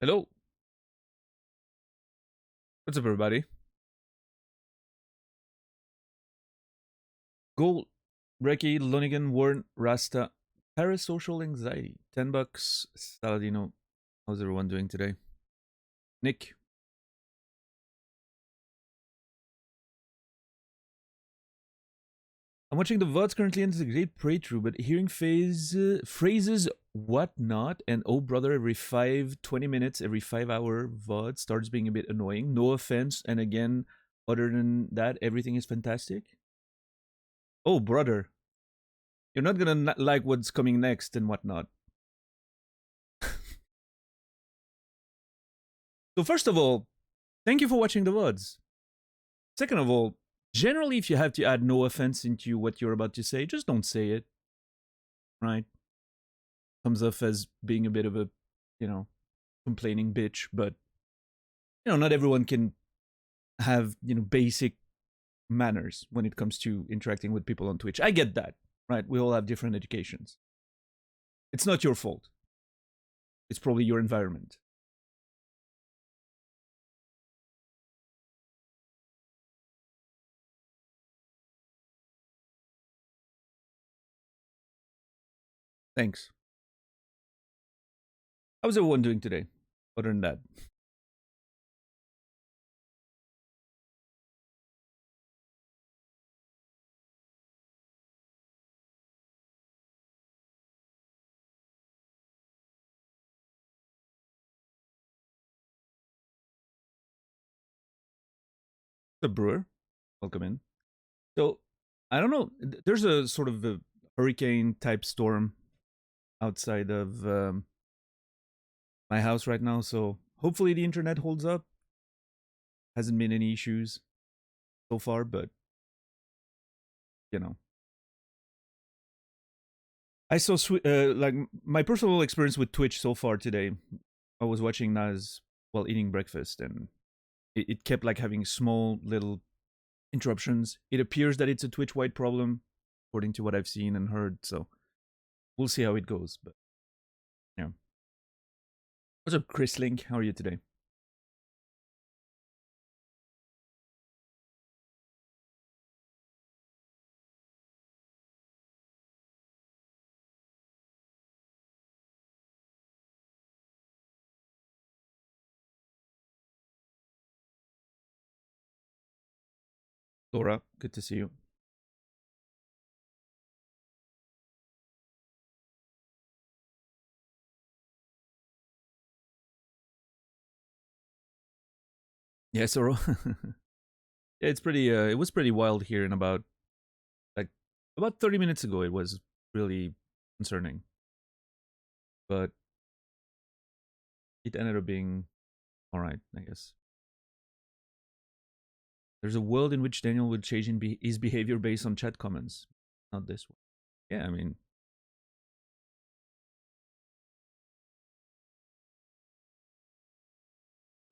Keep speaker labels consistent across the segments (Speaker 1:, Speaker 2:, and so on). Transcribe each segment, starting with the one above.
Speaker 1: Hello. What's up, everybody? Gold, Brecky, Lonigan, Warren, Rasta, Parasocial Anxiety, $10. Saladino. How's everyone doing today? Nick. I'm watching the VODs currently and it's a great playthrough, but hearing phrases, whatnot, and oh brother every 20 minutes, every 5-hour VOD starts being a bit annoying. No offense, and again, other than that, everything is fantastic. Oh brother, you're not gonna like what's coming next and whatnot. So first of all, thank you for watching the VODs. Second of all, generally if you have to add no offense into what you're about to say, just don't say it. Right? Comes off as being a bit of a, complaining bitch, but not everyone can have, basic manners when it comes to interacting with people on Twitch. I get that, right? We all have different educations. It's not your fault. It's probably your environment. Thanks. How's everyone doing today? Other than that. The brewer, welcome in. So, I don't know. There's a sort of a hurricane type storm outside of my house right now, so hopefully the internet holds up. Hasn't been any issues so far, but I saw like my personal experience with Twitch so far today. I was watching Naz while eating breakfast, and it kept like having small little interruptions. It appears that it's a Twitch-wide problem, according to what I've seen and heard. So we'll see how it goes. But yeah, what's up, Chris Link? How are you today? Laura, good to see you. Yeah, so yeah, it's pretty. It was pretty wild here in like about 30 minutes ago. It was really concerning, but it ended up being all right, I guess. There's a world in which Daniel would change his behavior based on chat comments, not this one. Yeah, I mean,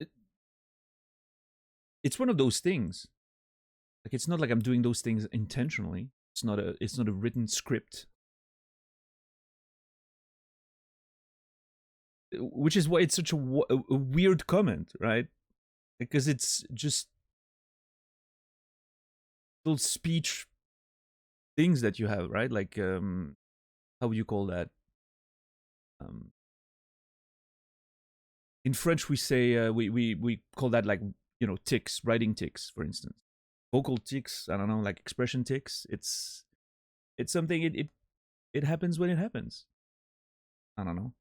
Speaker 1: it, it's one of those things. Like, it's not like I'm doing those things intentionally. It's not a written script, which is why it's such a weird comment, right? Because it's just those speech things that you have, right? Like, how would you call that? Um, in French, we say we call that, like, tics, writing tics, for instance. Vocal tics. I don't know, like expression tics. It's something. It happens when it happens. I don't know.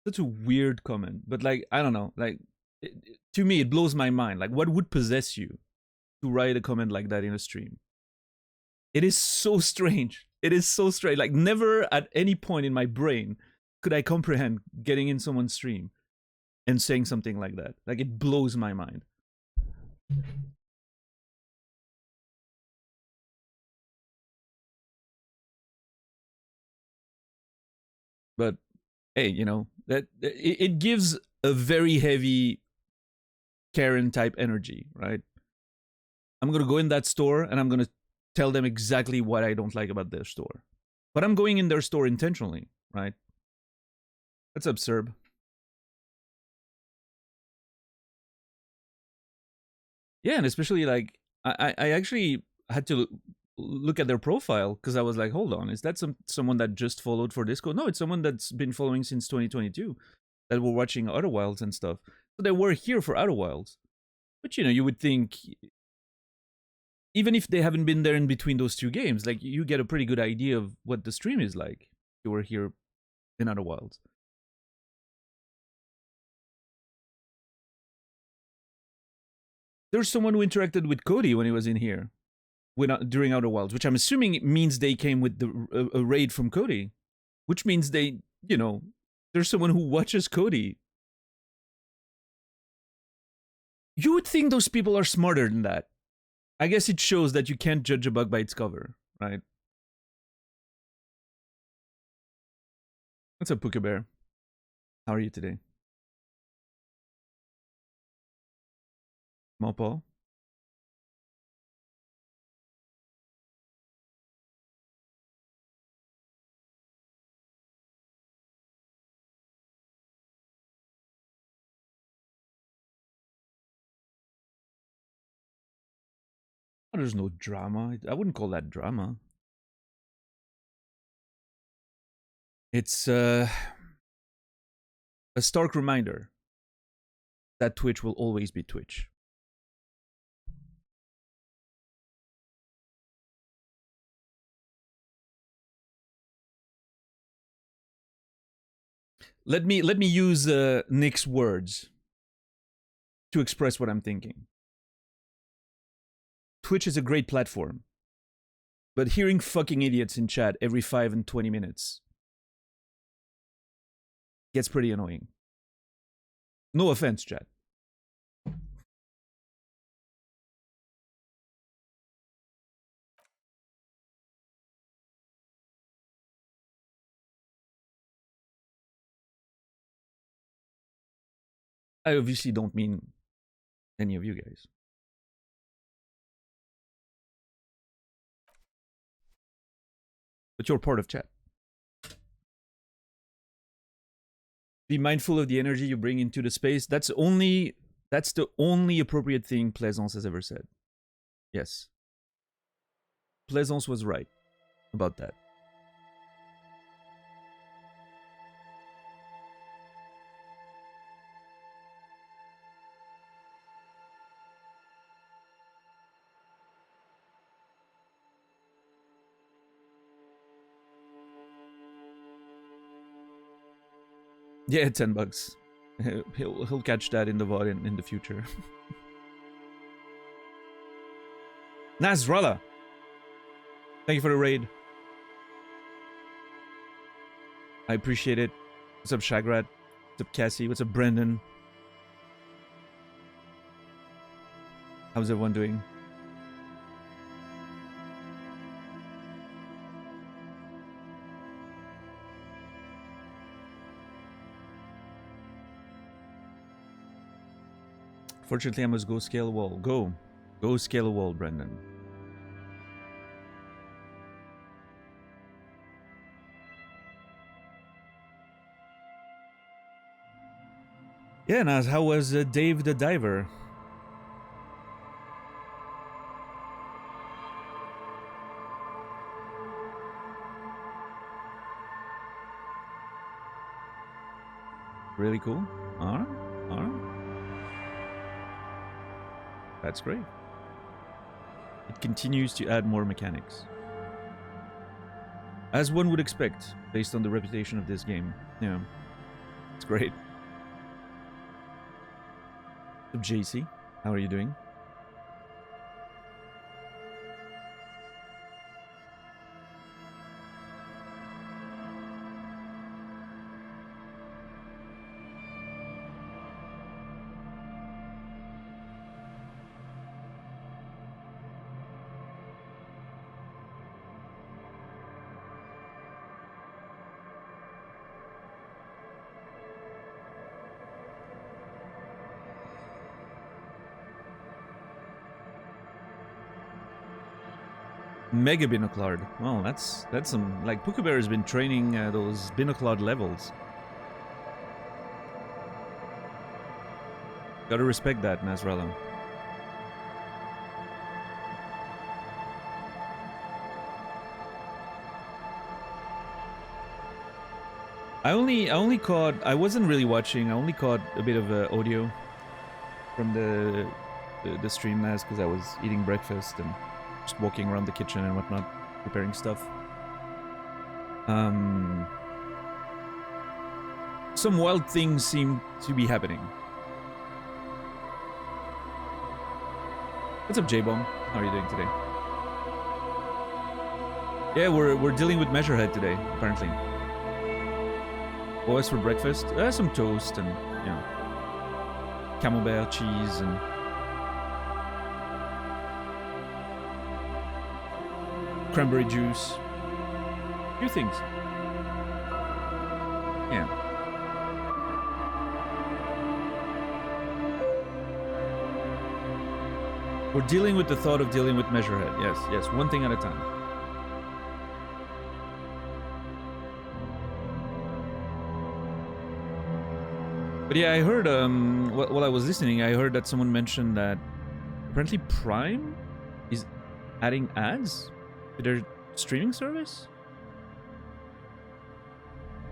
Speaker 1: Such a weird comment, but like, I don't know. Like, to me, it blows my mind. Like, what would possess you to write a comment like that in a stream? It is so strange. It is so strange. Like, never at any point in my brain could I comprehend getting in someone's stream and saying something like that. Like, it blows my mind. But hey, that it gives a very heavy Karen type energy, right? I'm gonna go in that store and I'm gonna tell them exactly what I don't like about their store. But I'm going in their store intentionally, right? That's absurd. Yeah, and especially like I actually had to look at their profile because I was like, hold on, is that someone that just followed for Disco? No, it's someone that's been following since 2022 that were watching Outer Wilds and stuff. So they were here for Outer Wilds. But you would think, even if they haven't been there in between those two games, like, you get a pretty good idea of what the stream is like. You were here in Outer Wilds. There's someone who interacted with Cody when he was in here, during Outer Wilds, which I'm assuming means they came with a raid from Cody, which means you know, there's someone who watches Cody. You would think those people are smarter than that. I guess it shows that you can't judge a bug by its cover, right? What's up, Puka Bear? How are you today? Mopo? Oh, there's no drama. I wouldn't call that drama. It's a stark reminder that Twitch will always be Twitch. Let me use Nick's words to express what I'm thinking. Twitch is a great platform, but hearing fucking idiots in chat every 5 and 20 minutes gets pretty annoying. No offense, chat. I obviously don't mean any of you guys. But you're part of chat. Be mindful of the energy you bring into the space. That's the only appropriate thing Plaisance has ever said. Yes. Plaisance was right about that. Yeah, $10. He'll catch that in the VOD in the future. Nasrallah, thank you for the raid. I appreciate it. What's up, Shagrat? What's up, Cassie? What's up, Brendan? How's everyone doing? Fortunately, I must go scale a wall. Go scale a wall, Brendan. Yeah, Naz, how was Dave the Diver? Really cool. Alright. That's great. It continues to add more mechanics. As one would expect, based on the reputation of this game. Yeah. It's great. What's up, JC? How are you doing? Mega binoclard. Well, that's some, like, Pukabear has been training those binoclard levels. Gotta respect that, Nasrallah. I only caught, I wasn't really watching, I only caught a bit of audio from the stream, Nas, because I was eating breakfast and just walking around the kitchen and whatnot, preparing stuff. Some wild things seem to be happening. What's up, J-Bomb? How are you doing today? Yeah, we're dealing with Measurehead today, apparently. What was for breakfast? Some toast and, you know, camembert cheese and cranberry juice. A few things. Yeah. We're dealing with the thought of dealing with Measurehead. Yes, one thing at a time. But yeah, I heard, while I was listening, I heard that someone mentioned that apparently Prime is adding ads to their streaming service?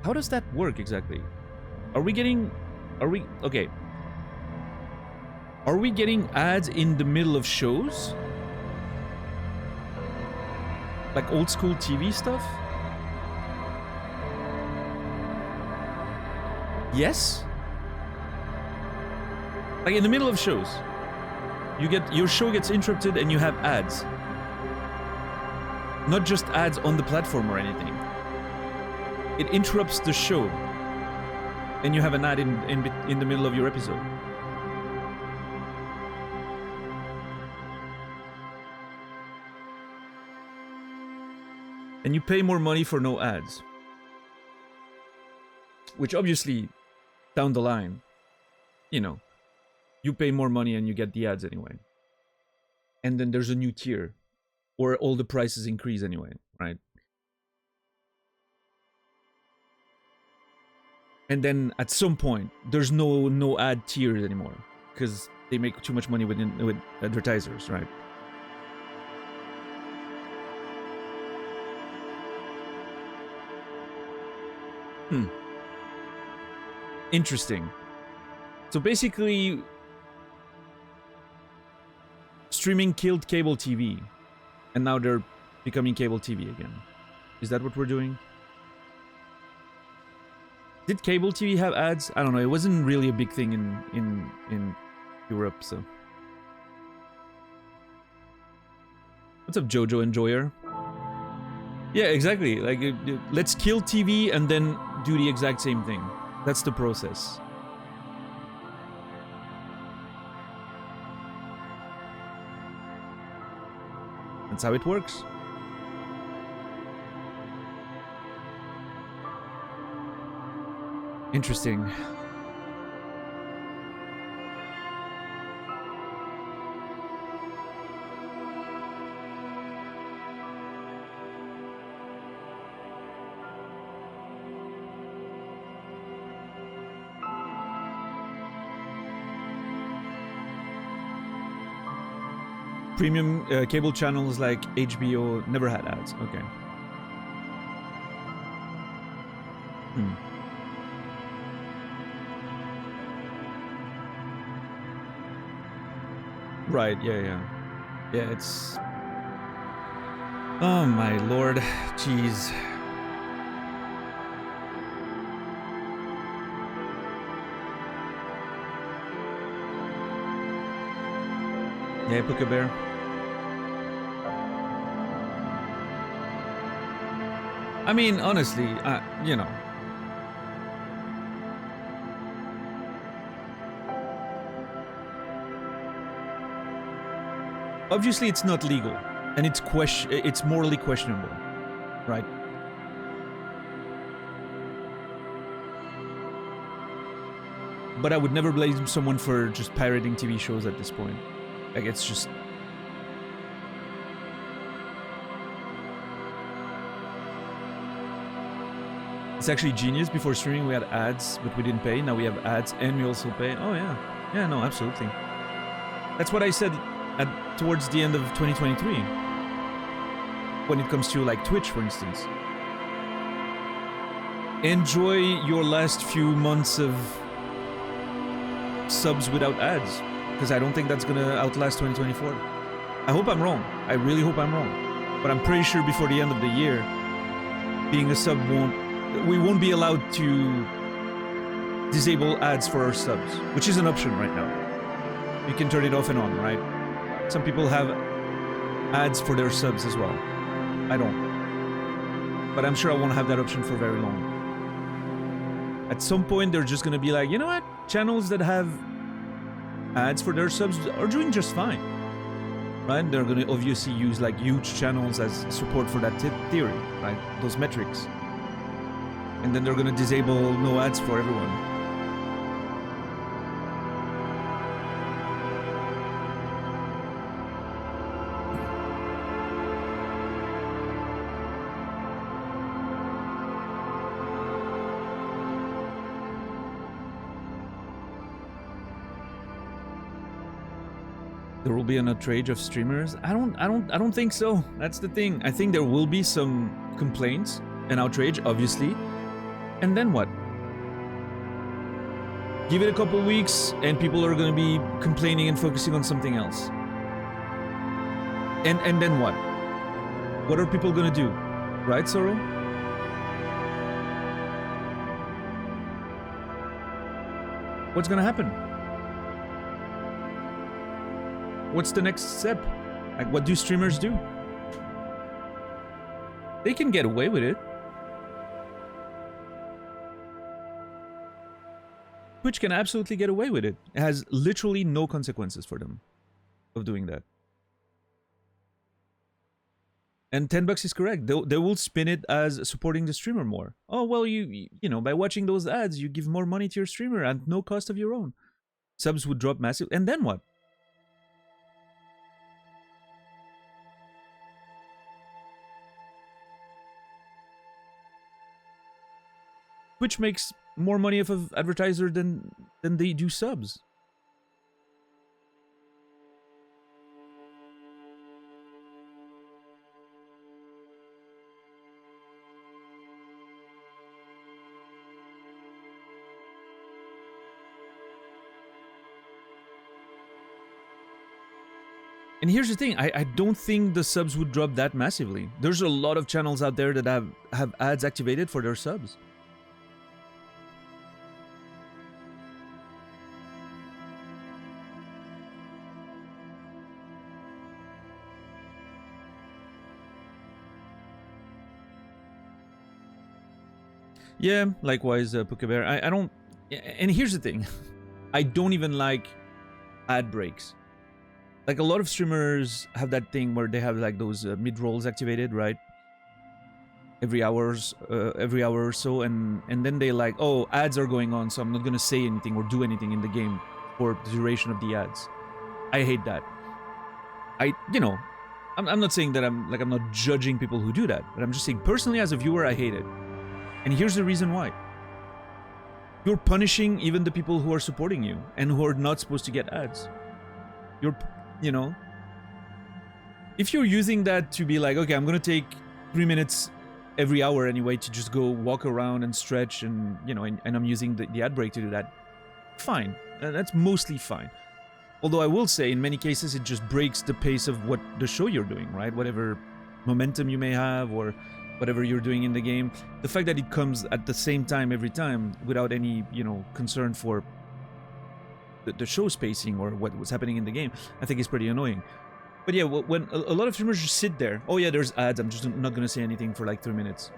Speaker 1: How does that work exactly? Are we getting ads in the middle of shows? Like old school TV stuff? Yes? Like in the middle of shows, your show gets interrupted and you have ads. Not just ads on the platform or anything. It interrupts the show, and you have an ad in the middle of your episode. And you pay more money for no ads. Which obviously, down the line, you know, you pay more money and you get the ads anyway. And then there's a new tier, or all the prices increase anyway, right? And then at some point, there's no ad tiers anymore because they make too much money with advertisers, right? Interesting. So basically, streaming killed cable TV, and now they're becoming cable TV again. Is that what we're doing? Did cable TV have ads? I don't know. It wasn't really a big thing in Europe, so. What's up, Jojo Enjoyer? Yeah, exactly. Like, let's kill TV and then do the exact same thing. That's the process. That's how it works. Interesting. Premium cable channels like HBO never had ads. Okay. Right, yeah. Yeah, it's... Oh my lord. Jeez. Yeah, Puka Bear. I mean, honestly, you know. Obviously, it's not legal, and it's morally questionable, right? But I would never blame someone for just pirating TV shows at this point. Like, it's just... It's actually genius. Before streaming, we had ads, but we didn't pay. Now we have ads, and we also pay. Oh, yeah. Yeah, no, absolutely. That's what I said towards the end of 2023. When it comes to, like, Twitch, for instance. Enjoy your last few months of subs without ads. Because I don't think that's gonna outlast 2024. I hope I'm wrong. I really hope I'm wrong. But I'm pretty sure before the end of the year, being a sub we won't be allowed to disable ads for our subs, which is an option right now. You can turn it off and on, right? Some people have ads for their subs as well. I don't. But I'm sure I won't have that option for very long. At some point, they're just gonna be like, you know what? Channels that have ads for their subs are doing just fine, right? They're gonna obviously use like huge channels as support for that theory, right? Those metrics. And then they're gonna disable no ads for everyone. There will be an outrage of streamers. I don't think so. That's the thing. I think there will be some complaints and outrage, obviously. And then what? Give it a couple weeks and people are going to be complaining and focusing on something else. And then what? What are people going to do? Right, Sorrow? What's going to happen? What's the next step? Like, what do streamers do? They can get away with it. Twitch can absolutely get away with it. It has literally no consequences for them of doing that. And $10 is correct. They will spin it as supporting the streamer more. Oh, well, you know, by watching those ads, you give more money to your streamer at no cost of your own. Subs would drop massive. And then what? Twitch makes more money off of advertiser than they do subs. And here's the thing, I don't think the subs would drop that massively. There's a lot of channels out there that have ads activated for their subs. Yeah, likewise, Pukabear. I don't... And here's the thing. I don't even like ad breaks. Like, a lot of streamers have that thing where they have, like, those mid-rolls activated, right? Every hour or so, and then they like, oh, ads are going on, so I'm not gonna say anything or do anything in the game for the duration of the ads. I hate that. You know, I'm not saying that I'm not judging people who do that, but I'm just saying personally as a viewer, I hate it. And here's the reason why. You're punishing even the people who are supporting you and who are not supposed to get ads. You know, if you're using that to be like, okay, I'm gonna take 3 minutes every hour anyway to just go walk around and stretch, and you know, and I'm using the ad break to do that, fine. That's mostly fine. Although I will say, in many cases, it just breaks the pace of what the show you're doing, right? Whatever momentum you may have or whatever you're doing in the game. The fact that it comes at the same time every time without any, you know, concern for the show spacing or what was happening in the game, I think is pretty annoying. But yeah, when a lot of streamers just sit there, oh yeah, there's ads, I'm just not gonna say anything for like 3 minutes.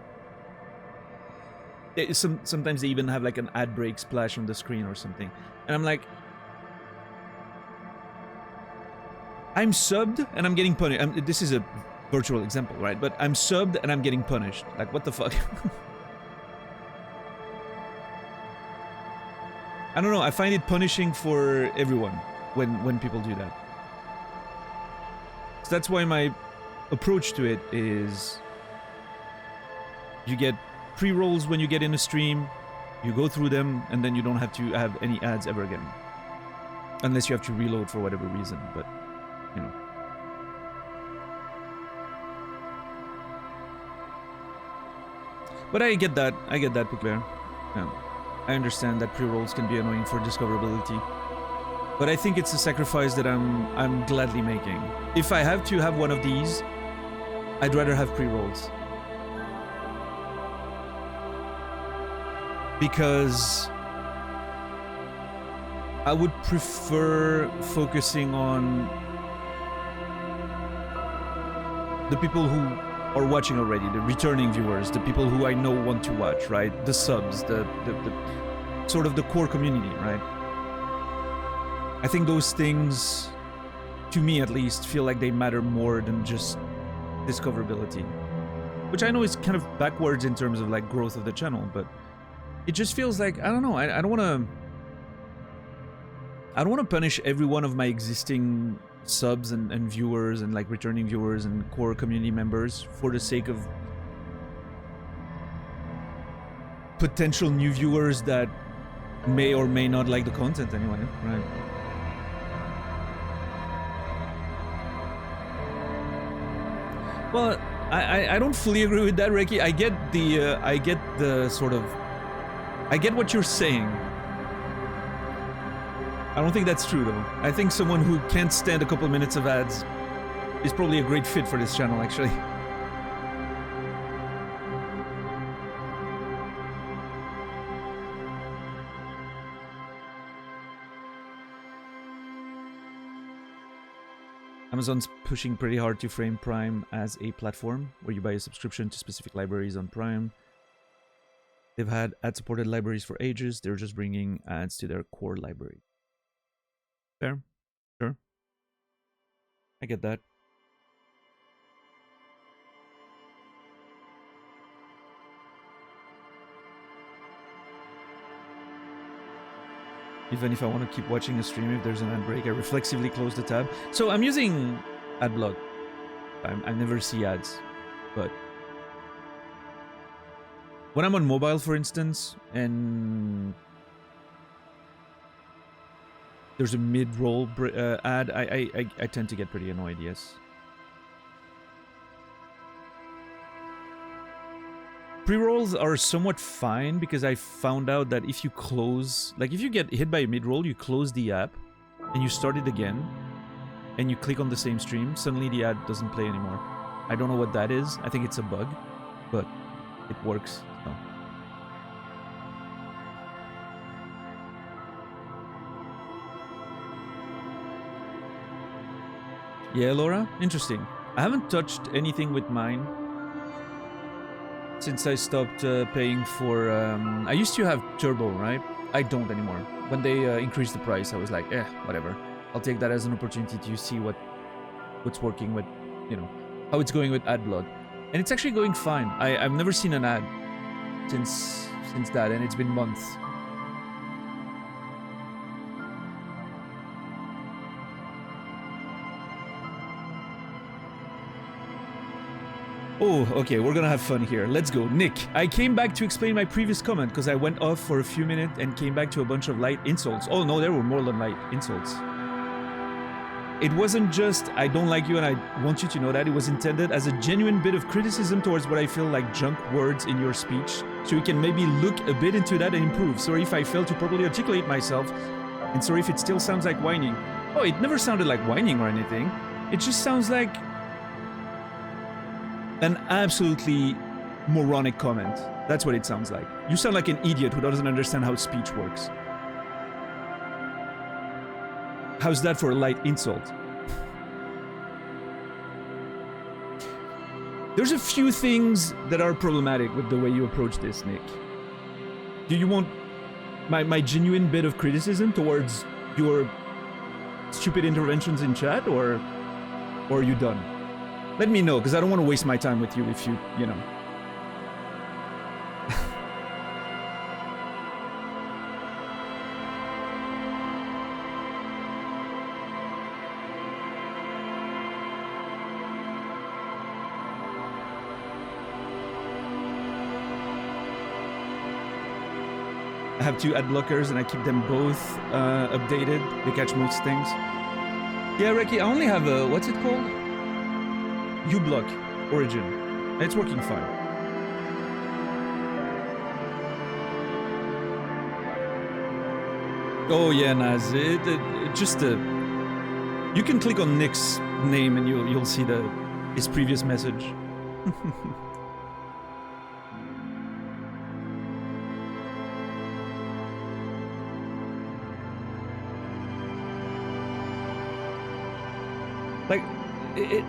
Speaker 1: Sometimes they even have like an ad break splash on the screen or something. And I'm like, I'm subbed and I'm getting punished. This is a virtual example, right? But I'm subbed and I'm getting punished. Like, what the fuck? I don't know, I find it punishing for everyone when people do that. So that's why my approach to it is you get pre-rolls when you get in a stream, you go through them, and then you don't have to have any ads ever again. Unless you have to reload for whatever reason, but, you know. But I get that, Pukler. Yeah. I understand that pre-rolls can be annoying for discoverability. But I think it's a sacrifice that I'm gladly making. If I have to have one of these, I'd rather have pre-rolls. Because I would prefer focusing on the people who are watching already, the returning viewers, the people who I know want to watch, right? The subs, the sort of the core community, right? I think those things, to me at least, feel like they matter more than just discoverability. Which I know is kind of backwards in terms of like growth of the channel, but it just feels like, I don't know, I don't want to punish every one of my existing subs and viewers and like returning viewers and core community members for the sake of potential new viewers that may or may not like the content anyway, right? Well, I don't fully agree with that, Reiki. I get what you're saying. I don't think that's true, though. I think someone who can't stand a couple of minutes of ads is probably a great fit for this channel, actually. Amazon's pushing pretty hard to frame Prime as a platform where you buy a subscription to specific libraries on Prime. They've had ad-supported libraries for ages. They're just bringing ads to their core library. Fair. Sure. I get that. Even if I want to keep watching a stream, if there's an ad break, I reflexively close the tab. So I'm using AdBlock. I never see ads, but when I'm on mobile, for instance, and there's a mid-roll ad, I tend to get pretty annoyed, yes. Pre-rolls are somewhat fine because I found out that if you close, like if you get hit by a mid-roll, you close the app and you start it again and you click on the same stream, suddenly the ad doesn't play anymore. I don't know what that is. I think it's a bug, but it works. So. Yeah, Laura? Interesting. I haven't touched anything with mine. since I stopped paying for... I used to have Turbo, right? I don't anymore. When they increased the price, I was like, whatever. I'll take that as an opportunity to see what's working with, you know, how it's going with AdBlock. And it's actually going fine. I've never seen an ad since that, and it's been months. Oh, okay, we're gonna have fun here. Let's go. Nick, I came back to explain my previous comment because I went off for a few minutes and came back to a bunch of light insults. Oh no, there were more than light insults. It wasn't just, I don't like you and I want you to know that. It was intended as a genuine bit of criticism towards what I feel like junk words in your speech, so you can maybe look a bit into that and improve. Sorry if I failed to properly articulate myself, and sorry if it still sounds like whining. Oh, it never sounded like whining or anything. It just sounds like an absolutely moronic comment. That's what it sounds like. You sound like an idiot who doesn't understand how speech works. How's that for a light insult? There's a few things that are problematic with the way you approach this, Nick. Do you want my genuine bit of criticism towards your stupid interventions in chat, or are you done? Let me know, because I don't want to waste my time with you if you know. I have 2 ad blockers and I keep them both updated. They catch most things. Yeah, Reki, I only have a, what's it called? uBlock Origin. And it's working fine. Oh yeah, Naz. You can click on Nick's name and you'll see his previous message. Like it.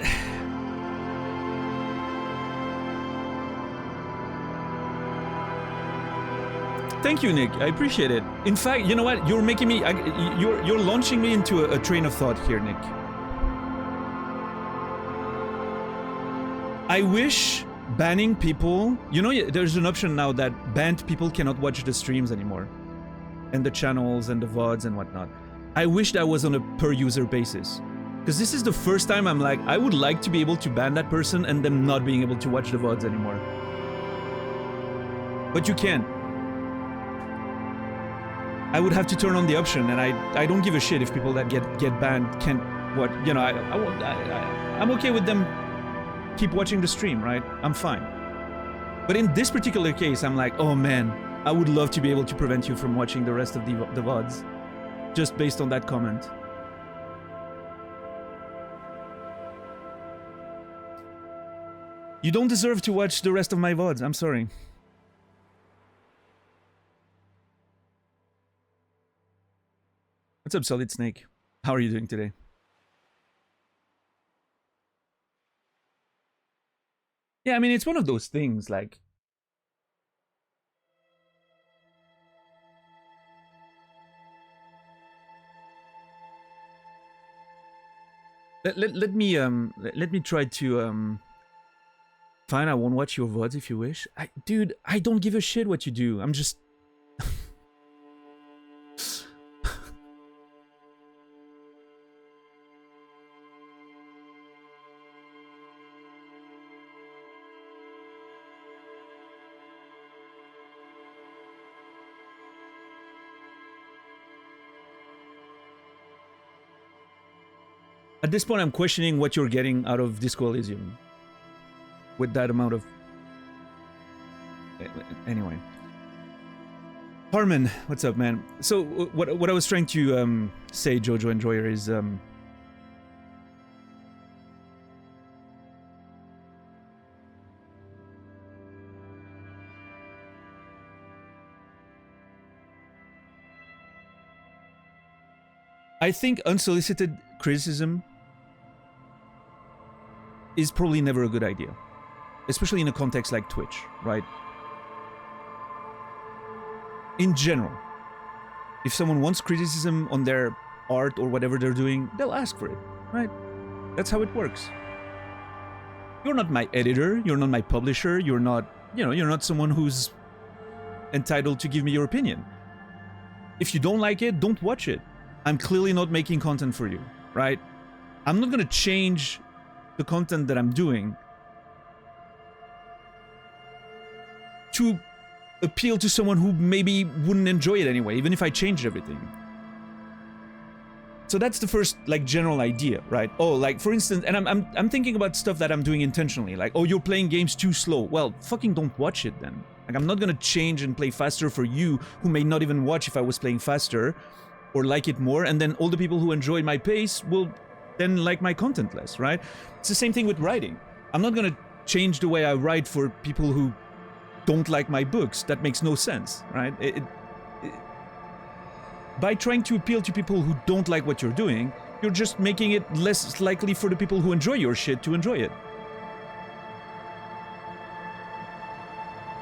Speaker 1: Thank you, Nick. I appreciate it. In fact, you know what? You're making me. You're launching me into a train of thought here, Nick. I wish banning people. You know, there's an option now that banned people cannot watch the streams anymore, and the channels and the VODs and whatnot. I wish that was on a per user basis, because this is the first time I'm like, I would like to be able to ban that person and them not being able to watch the VODs anymore. But you can't. I would have to turn on the option, and I don't give a shit if people that get banned can't watch. You know, I'm okay with them keep watching the stream, right? I'm fine. But in this particular case, I'm like, oh man, I would love to be able to prevent you from watching the rest of the VODs, just based on that comment. You don't deserve to watch the rest of my VODs. I'm sorry. What's up, Solid Snake? How are you doing today? Yeah, I mean, it's one of those things, like... Let me try to, Fine, I won't watch your VODs if you wish. Dude, I don't give a shit what you do. I'm just... At this point, I'm questioning what you're getting out of Disco Elysium. With that amount of... Anyway. Harmon, what's up, man? So, what I was trying to say, Jojo Enjoyer, is... I think unsolicited criticism is probably never a good idea. especially in a context like Twitch, right? In general, if someone wants criticism on their art or whatever they're doing, they'll ask for it, right? That's how it works. You're not my editor, you're not my publisher, you're not, you're not someone who's entitled to give me your opinion. If you don't like it, don't watch it. I'm clearly not making content for you, right? I'm not gonna change the content that I'm doing to appeal to someone who maybe wouldn't enjoy it anyway, even if I changed everything. So that's the first, like, general idea, right? Oh, like, for instance, and I'm thinking about stuff that I'm doing intentionally, like, oh, you're playing games too slow. Well, fucking don't watch it then. Like, I'm not gonna change and play faster for you who may not even watch if I was playing faster or like it more, and then all the people who enjoy my pace will then like my content less, right? It's the same thing with writing. I'm not gonna change the way I write for people who don't like my books. That makes no sense, right? By trying to appeal to people who don't like what you're doing, you're just making it less likely for the people who enjoy your shit to enjoy it.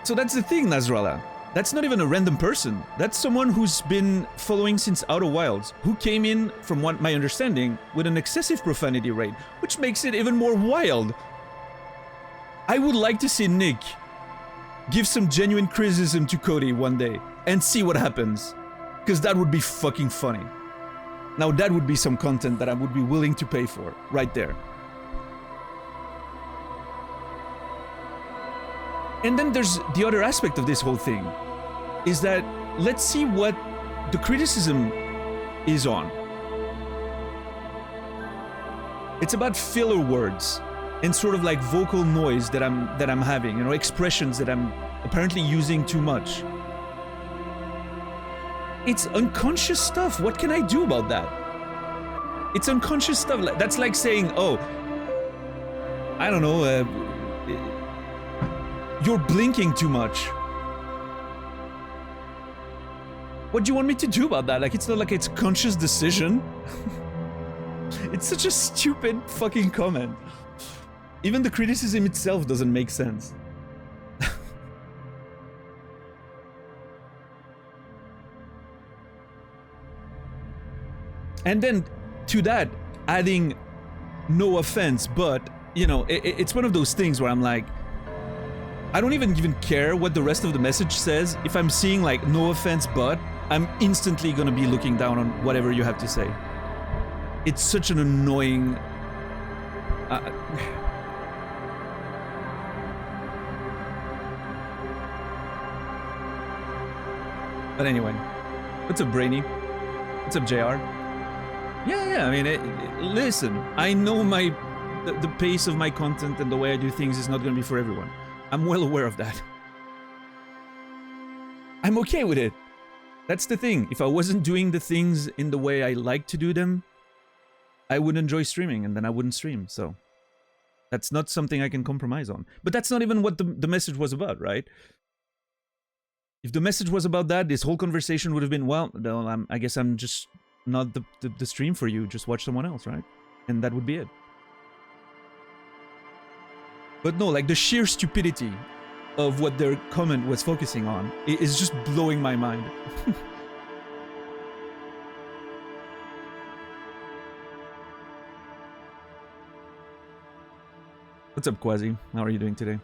Speaker 1: So that's the thing, Nasrallah. That's not even a random person. That's someone who's been following since Outer Wilds, who came in, from what my understanding, with an excessive profanity rate, which makes it even more wild. I would like to see Nick give some genuine criticism to Cody one day and see what happens. Because that would be fucking funny. Now that would be some content that I would be willing to pay for, right there. And then there's the other aspect of this whole thing, is that let's see what the criticism is on. It's about filler words and sort of like vocal noise that I'm having, expressions that I'm apparently using too much. It's unconscious stuff. What can I do about that? It's unconscious stuff. That's like saying, oh, I don't know, you're blinking too much. What do you want me to do about that? Like, it's not like it's a conscious decision. It's such a stupid fucking comment. Even the criticism itself doesn't make sense. And then to that, adding no offense, but, it's one of those things where I'm like, I don't even care what the rest of the message says. If I'm seeing like no offense, but, I'm instantly gonna be looking down on whatever you have to say. It's such an annoying... But anyway, what's up, Brainy? What's up, JR? Yeah, I mean, listen, I know the pace of my content and the way I do things is not going to be for everyone. I'm well aware of that. I'm okay with it. That's the thing. If I wasn't doing the things in the way I like to do them, I would enjoy streaming and then I wouldn't stream, so... That's not something I can compromise on. But that's not even what the message was about, right? If the message was about that, this whole conversation would have been, well, I guess I'm just... not the stream for you, just watch someone else, right? And that would be it. But no, like the sheer stupidity of what their comment was focusing on is just blowing my mind. What's up, Quasi? How are you doing today?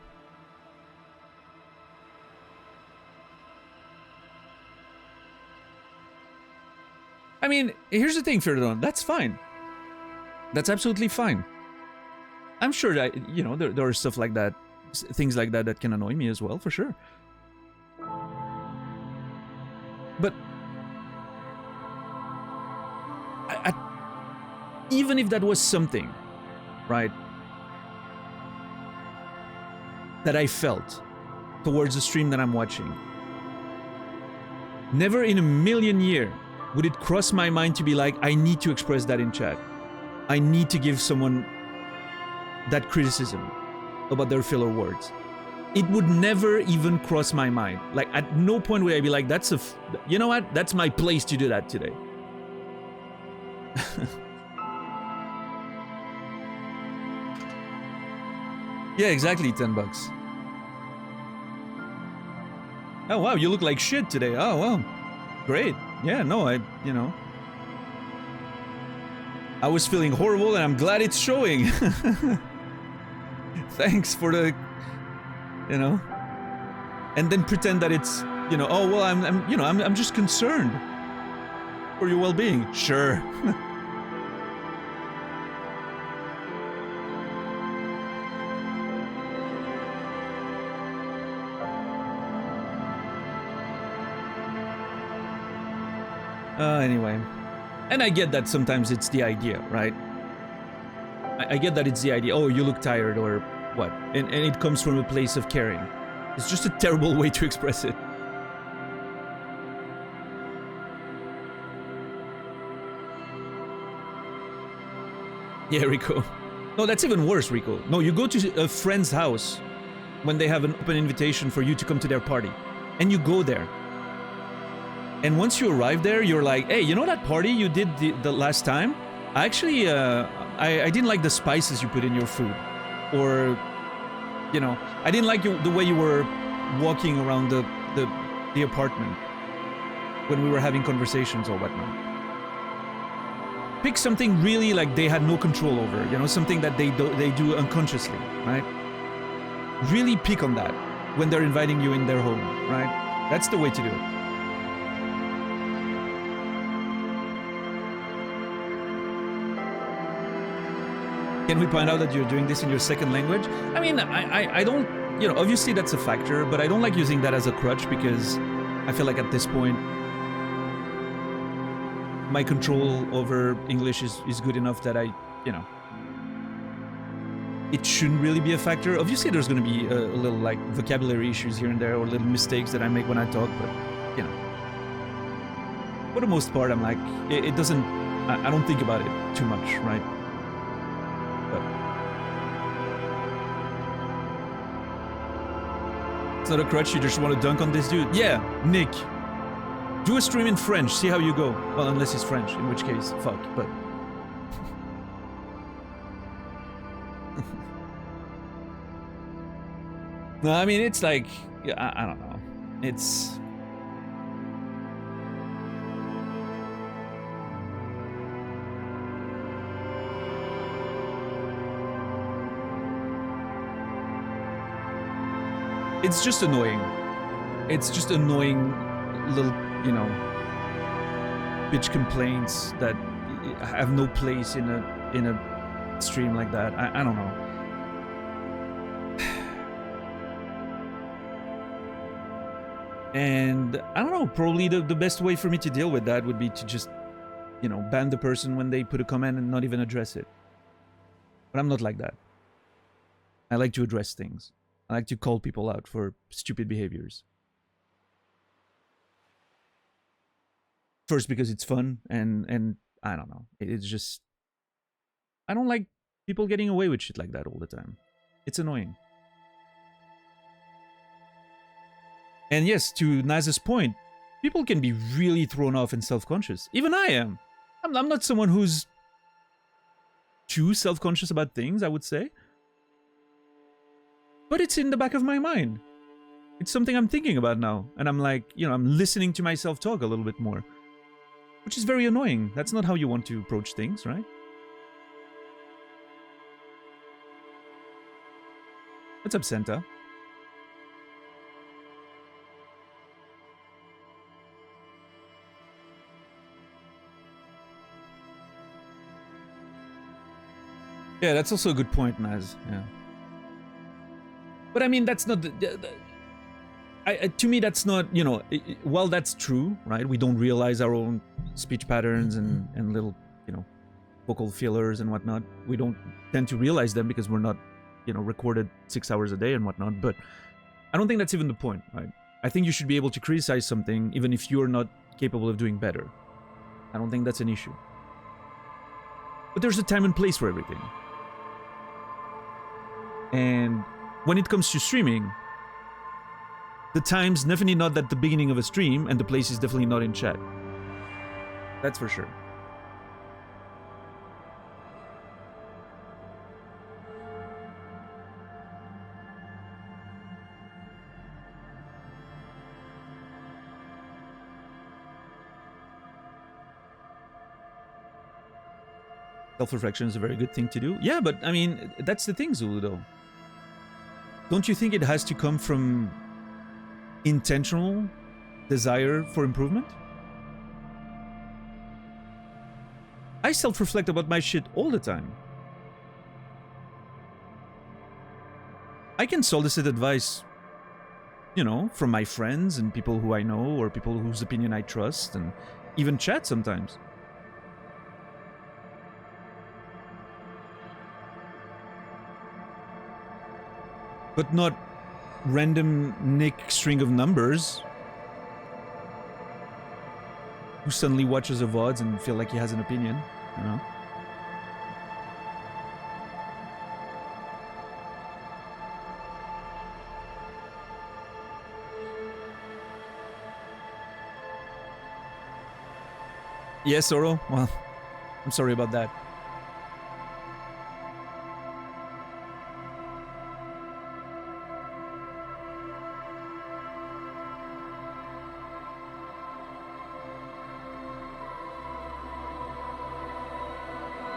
Speaker 1: I mean, here's the thing, Ferdinand. That's fine. That's absolutely fine. I'm sure that, there are stuff like that, things like that can annoy me as well, for sure. But... even if that was something, right, that I felt towards the stream that I'm watching, never in a million years would it cross my mind to be like, I need to express that in chat. I need to give someone that criticism about their filler words. It would never even cross my mind. Like, at no point would I be like, you know what? That's my place to do that today. Yeah, exactly, $10. Oh wow, you look like shit today. Oh wow, great. Yeah, no, I was feeling horrible, and I'm glad it's showing. Thanks for the, and then pretend that it's, oh well, I'm just concerned for your well-being. Sure. Anyway. And I get that sometimes it's the idea, right? I get that it's the idea. Oh, you look tired or what? And it comes from a place of caring. It's just a terrible way to express it. Yeah, Rico. No, that's even worse, Rico. No, you go to a friend's house when they have an open invitation for you to come to their party. And you go there. And once you arrive there, you're like, hey, you know that party you did the last time? I actually, I didn't like the spices you put in your food. Or, I didn't like the way you were walking around the apartment when we were having conversations or whatnot. Pick something really like they had no control over, something that they do unconsciously, right? Really pick on that when they're inviting you in their home, right? That's the way to do it. Can we point out that you're doing this in your second language? I mean, I don't, obviously that's a factor, but I don't like using that as a crutch because I feel like at this point, my control over English is good enough that it shouldn't really be a factor. Obviously, there's going to be a little like vocabulary issues here and there or little mistakes that I make when I talk, but, for the most part, I'm like, it doesn't, I don't think about it too much, right? It's not a crutch, you just want to dunk on this dude. Yeah, Nick. Do a stream in French, see how you go. Well, unless it's French, in which case, fuck, but... No, I mean, it's like... Yeah, I don't know. It's... It's just annoying. It's just annoying little, bitch complaints that have no place in a stream like that. I don't know. And I don't know, probably the best way for me to deal with that would be to just, ban the person when they put a comment and not even address it. But I'm not like that. I like to address things. I like to call people out for stupid behaviors. First, because it's fun, and I don't know. It's just... I don't like people getting away with shit like that all the time. It's annoying. And yes, to Naz's point, people can be really thrown off and self-conscious. Even I am. I'm not someone who's too self-conscious about things, I would say. But it's in the back of my mind. It's something I'm thinking about now. And I'm like, I'm listening to myself talk a little bit more. Which is very annoying. That's not how you want to approach things, right? What's up, Santa? Yeah, that's also a good point, Naz. Yeah. But I mean, that's not... to me, that's not, while that's true, right? We don't realize our own speech patterns and little, vocal fillers and whatnot. We don't tend to realize them because we're not, recorded 6 hours a day and whatnot. But I don't think that's even the point, right? I think you should be able to criticize something even if you're not capable of doing better. I don't think that's an issue. But there's a time and place for everything. And when it comes to streaming, the time's definitely not at the beginning of a stream, and the place is definitely not in chat. That's for sure. Self-reflection is a very good thing to do. Yeah, but I mean, that's the thing, Zulu, though. Don't you think it has to come from intentional desire for improvement? I self-reflect about my shit all the time. I can solicit advice, you know, from my friends and people who I know or people whose opinion I trust, and even chat sometimes. But not random Nick string of numbers who suddenly watches a VODs and feel like he has an opinion, you know? Yes, Oro? Well, I'm sorry about that.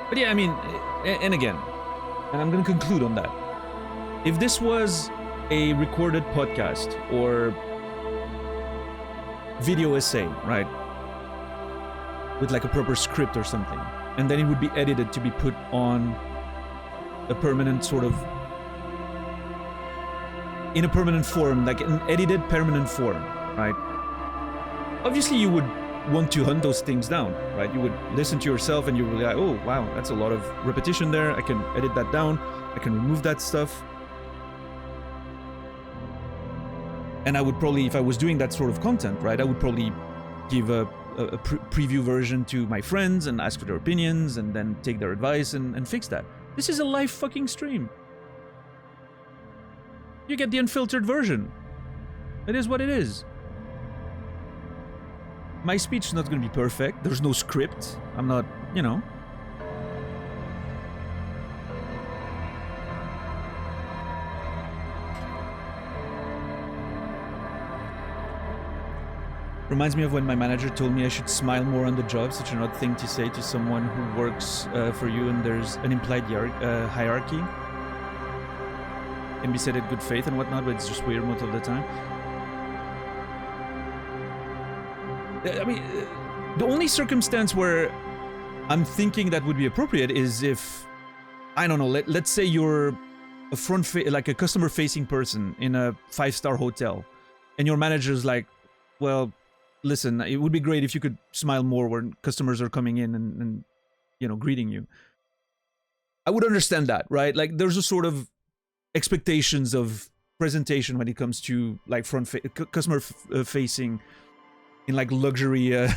Speaker 1: But yeah, I mean, and again, and I'm gonna conclude on that. If this was a recorded podcast or video essay, right? With like a proper script or something, and then it would be edited to be put on a permanent sort of, in a permanent form, like an edited permanent form, right? Obviously you would want to hunt those things down, right? You would listen to yourself and you would be like, oh wow, that's a lot of repetition there, I can edit that down, I can remove that stuff. And I would probably, if I was doing that sort of content, right, I would probably give a preview version to my friends and ask for their opinions and then take their advice and fix that. This is a live fucking stream. You get the unfiltered version. It is what it is. My speech is not going to be perfect. There's no script. I'm not, you know. Reminds me of when my manager told me I should smile more on the job, such an odd thing to say to someone who works for you and there's an implied hierarchy. Can be said in good faith and whatnot, but it's just weird most of the time. I mean, the only circumstance where I'm thinking that would be appropriate is if, I don't know, let's say you're a like a customer-facing person in a 5-star hotel, and your manager's like, well, listen, it would be great if you could smile more when customers are coming in and you know, greeting you. I would understand that, right? Like, there's a sort of expectations of presentation when it comes to like customer facing in like luxury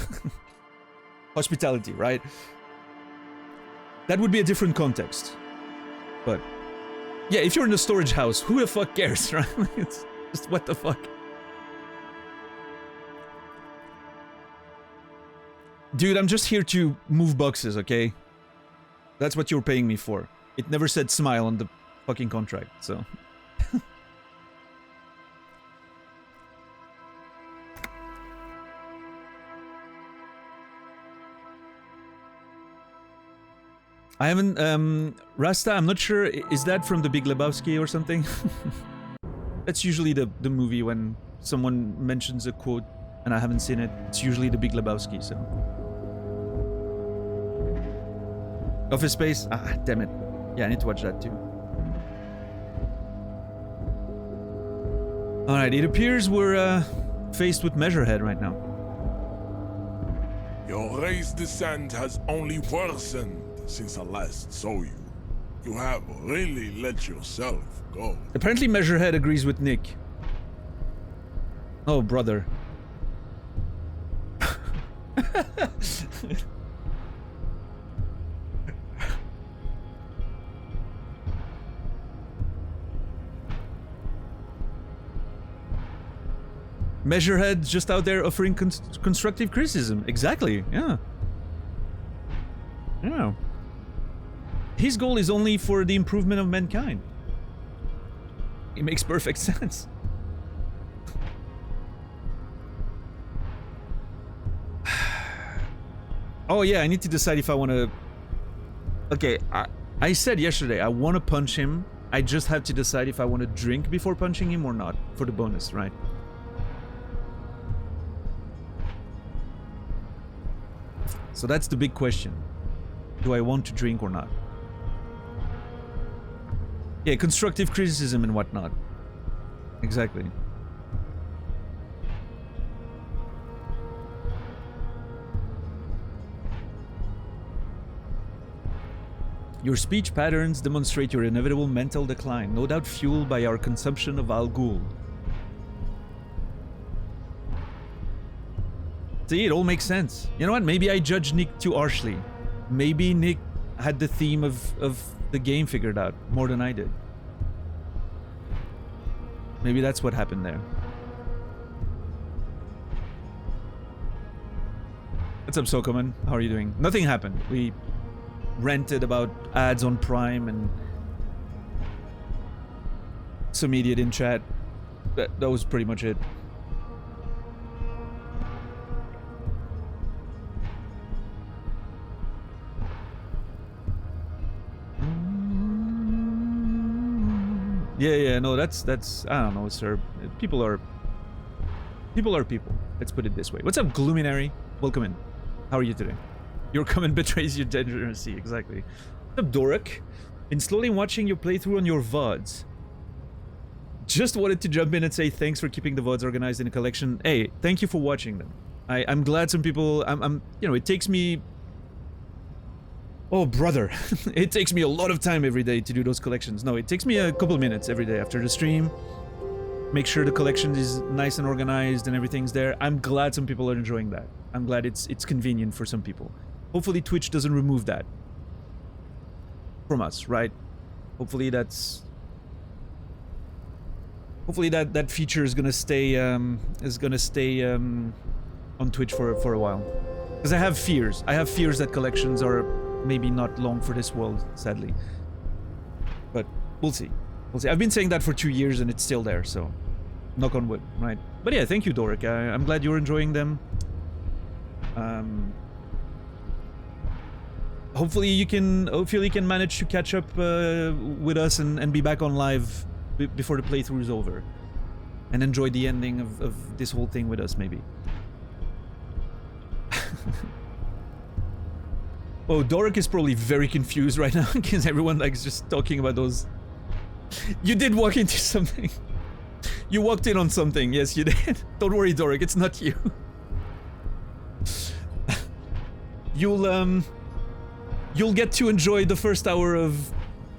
Speaker 1: hospitality, right? That would be a different context. But yeah, if you're in a storage house, who the fuck cares, right? It's just what the fuck. Dude, I'm just here to move boxes, okay? That's what you're paying me for. It never said smile on the fucking contract, so... I haven't, Rasta, I'm not sure, is that from The Big Lebowski or something? That's usually the movie when someone mentions a quote and I haven't seen it. It's usually The Big Lebowski, so... Office Space? Ah, damn it. Yeah, I need to watch that too. Alright, it appears we're faced with Measurehead right now.
Speaker 2: Your race descent has only worsened since I last saw you. You have really let yourself go.
Speaker 1: Apparently Measurehead agrees with Nick. Oh, brother. Measurehead's just out there offering constructive criticism. Exactly, yeah. Yeah. His goal is only for the improvement of mankind. It makes perfect sense. Oh yeah, I need to decide if I want to Okay, I said yesterday I want to punch him. I just have to decide if I want to drink before punching him or not for the bonus, right? So that's the big question. Do I want to drink or not? Yeah, constructive criticism and whatnot. Exactly. Your speech patterns demonstrate your inevitable mental decline, no doubt fueled by our consumption of Al Ghul. See, it all makes sense. You know what? Maybe I judged Nick too harshly. Maybe Nick had the theme of the game figured out more than I did. Maybe that's what happened there. What's up, Sokoman? How are you doing? Nothing happened. We ranted about ads on Prime and some idiot in chat. That was pretty much it. Yeah, no, that's I don't know, sir. People are people. Let's put it this way. What's up, Gloominary? Welcome in. How are you today? Your comment betrays your degeneracy, exactly. What's up, Doric? Been slowly watching your playthrough on your VODs. Just wanted to jump in and say thanks for keeping the VODs organized in a collection. Hey, thank you for watching them. I'm glad some people, you know, it takes me... Oh, brother. It takes me a lot of time every day to do those collections. No, it takes me a couple minutes every day after the stream. Make sure the collection is nice and organized and everything's there. I'm glad some people are enjoying that. I'm glad it's convenient for some people. Hopefully Twitch doesn't remove that from us, right? Hopefully that's... Hopefully that feature is gonna stay on Twitch for a while. Because I have fears. I have fears that collections are maybe not long for this world, sadly. But we'll see. We'll see. I've been saying that for 2 years and it's still there, so knock on wood, right? But yeah, thank you, Doric. I'm glad you're enjoying them. Hopefully you can manage to catch up with us and be back on live before the playthrough is over. And enjoy the ending of this whole thing with us, maybe. Oh, Doric is probably very confused right now because everyone likes just talking about those. You did walk into something. You walked in on something. Yes, you did. Don't worry, Doric. It's not you. You'll get to enjoy the first hour of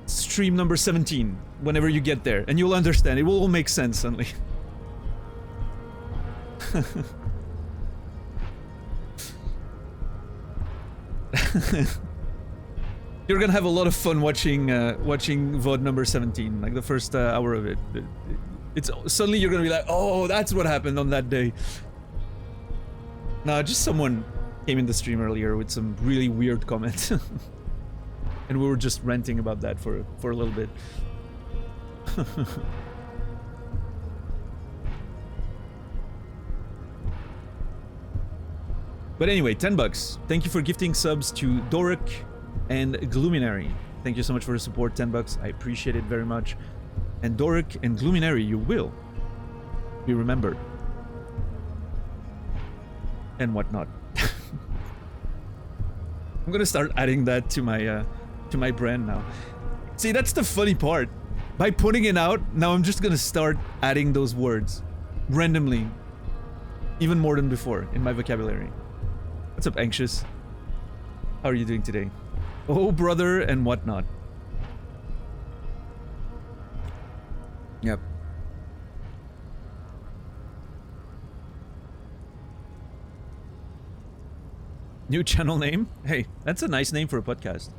Speaker 1: stream number 17 whenever you get there, and you'll understand. It will all make sense suddenly. You're gonna have a lot of fun watching VOD number 17, like the first hour of it. It's suddenly you're gonna be like, oh, that's what happened on that day. Nah, just someone came in the stream earlier with some really weird comments. And we were just ranting about that for a little bit. But anyway, $10. Thank you for gifting subs to Doric and Gloominary. Thank you so much for the support, $10. I appreciate it very much. And Doric and Gloominary, you will be remembered. And whatnot. I'm gonna start adding that to my brand now. See, that's the funny part. By putting it out, now I'm just gonna start adding those words randomly, even more than before in my vocabulary. What's up, Anxious? How are you doing today? Oh, brother, and whatnot. Yep. New channel name? Hey, that's a nice name for a podcast.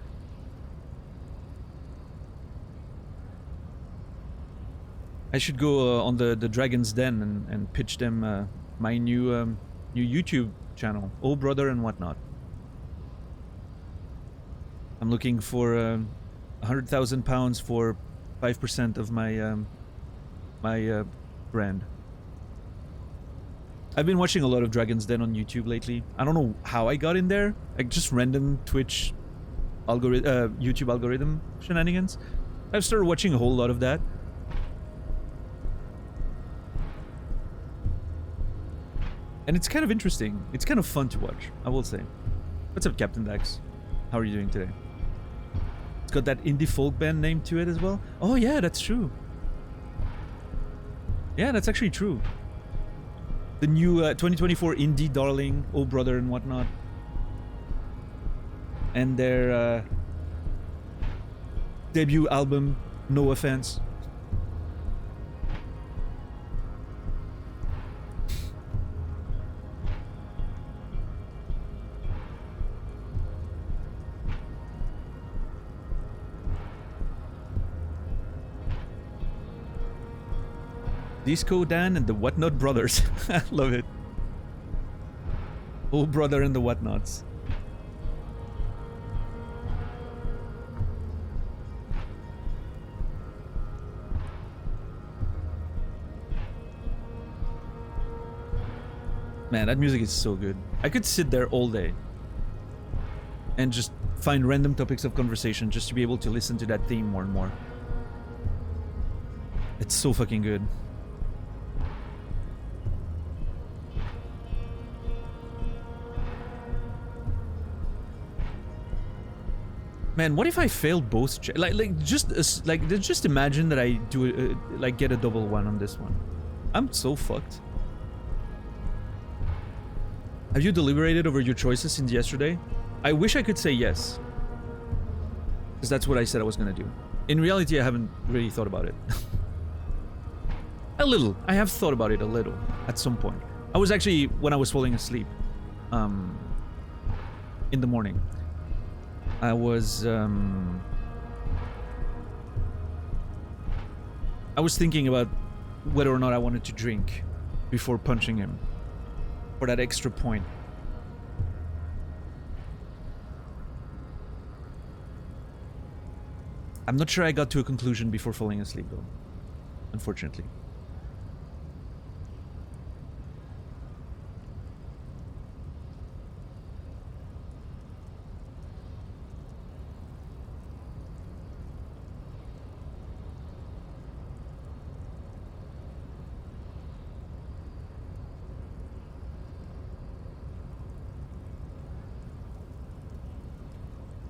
Speaker 1: I should go on the Dragon's Den and pitch them my new YouTube channel, Oh Brother and Whatnot. I'm looking for 100,000 pounds for 5% of my my brand. I've been watching a lot of Dragon's Den on YouTube lately. I don't know how I got in there. Like just random Twitch YouTube algorithm shenanigans. I've started watching a whole lot of that. And it's kind of interesting. It's kind of fun to watch, I will say. What's up, Captain Dax? How are you doing today? It's got that indie folk band name to it as well. Oh yeah, that's true. Yeah, that's actually true. The new 2024 indie darling, Oh Brother and whatnot. And their debut album, No Offense. Disco Dan and the Whatnot Brothers. I love it. Oh Brother and the Whatnots. Man, that music is so good. I could sit there all day and just find random topics of conversation just to be able to listen to that theme more and more. It's so fucking good. Man, what if I failed both? Just imagine that I do get a double one on this one. I'm so fucked. Have you deliberated over your choices since yesterday? I wish I could say yes, because that's what I said I was gonna do. In reality, I haven't really thought about it. A little. I have thought about it a little at some point. I was actually when I was falling asleep, in the morning. I was thinking about whether or not I wanted to drink before punching him for that extra point. I'm not sure I got to a conclusion before falling asleep though, unfortunately.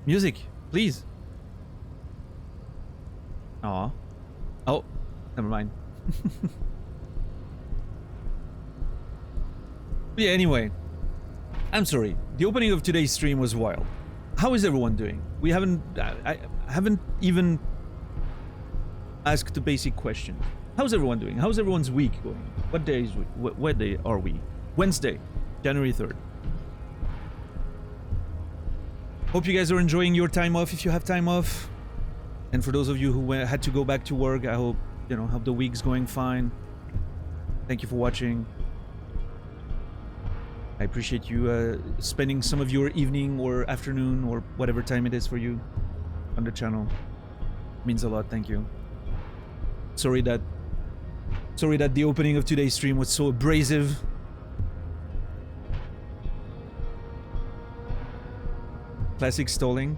Speaker 1: Music, please. Aw. Oh, never mind. Yeah, anyway. I'm sorry. The opening of today's stream was wild. How is everyone doing? We haven't... I haven't even asked the basic question. How's everyone doing? How's everyone's week going? What day is we? What day are we? Wednesday, January 3rd. Hope you guys are enjoying your time off if you have time off. And for those of you who had to go back to work, I hope, hope the week's going fine. Thank you for watching. I appreciate you spending some of your evening or afternoon or whatever time it is for you on the channel. It means a lot, thank you. Sorry that the opening of today's stream was so abrasive. Classic stalling.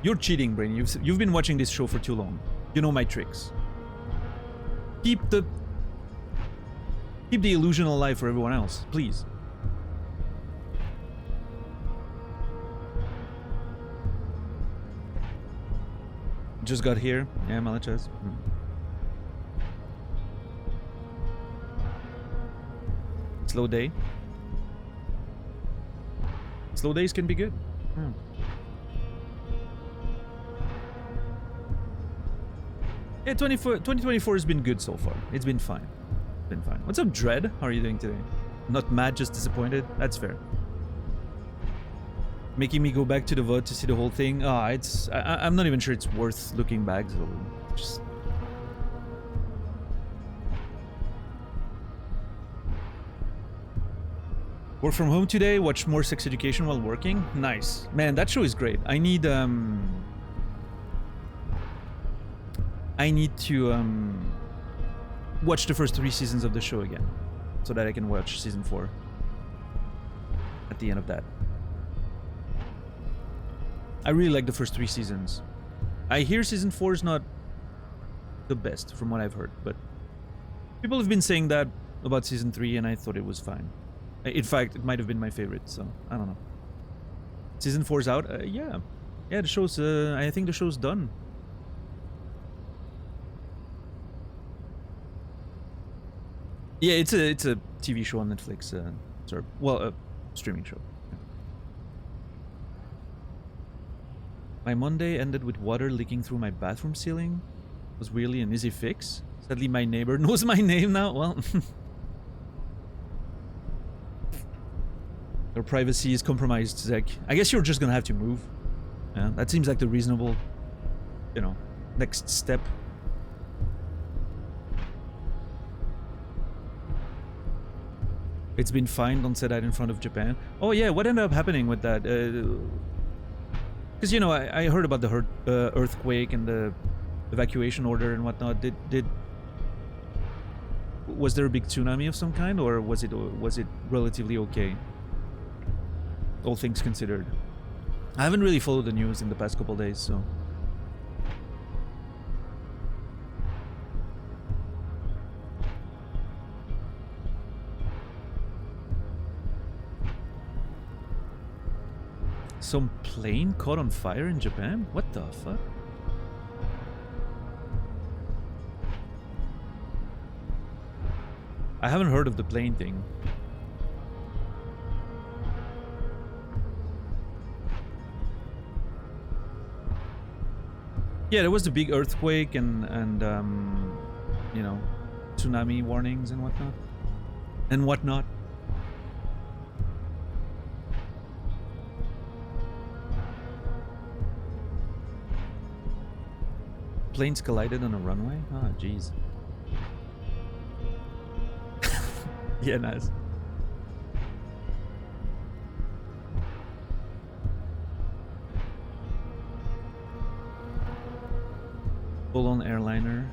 Speaker 1: You're cheating, Brain. You've been watching this show for too long. You know my tricks. Keep the illusion alive for everyone else, please. Just got here. Yeah, Malachas. Slow day. Slow days can be good. Yeah, 2024 has been good so far. It's been fine. What's up, Dread? How are you doing today? Not mad, just disappointed? That's fair. Making me go back to the VOD to see the whole thing? I'm not even sure it's worth looking back. So just... Work from home today, watch more Sex Education while working. Nice. Man, that show is great. I need to watch the first 3 seasons of the show again, so that I can watch season 4 at the end of that. I really like the first 3 seasons. I hear season 4 is not the best from what I've heard, but people have been saying that about season 3, and I thought it was fine. In fact, it might have been my favorite, so I don't know. Season 4's out? Yeah. Yeah, the show's, I think the show's done. Yeah, it's a TV show on Netflix, sort of, well, a streaming show. Yeah. My Monday ended with water leaking through my bathroom ceiling. It was really an easy fix. Sadly, my neighbor knows my name now. Well, their privacy is compromised, Zach. I guess you're just gonna have to move. Yeah, that seems like the reasonable, you know, next step. It's been fined on set out in front of Japan. Oh yeah, what ended up happening with that? Because you know, I heard about the earthquake and the evacuation order and whatnot. Was there a big tsunami of some kind, or was it relatively okay? All things considered. I haven't really followed the news in the past couple days, so. Some plane caught on fire in Japan? What the fuck? I haven't heard of the plane thing. Yeah, there was the big earthquake and you know, tsunami warnings and whatnot. Planes collided on a runway? Ah, jeez. Yeah, nice. Full-on airliner.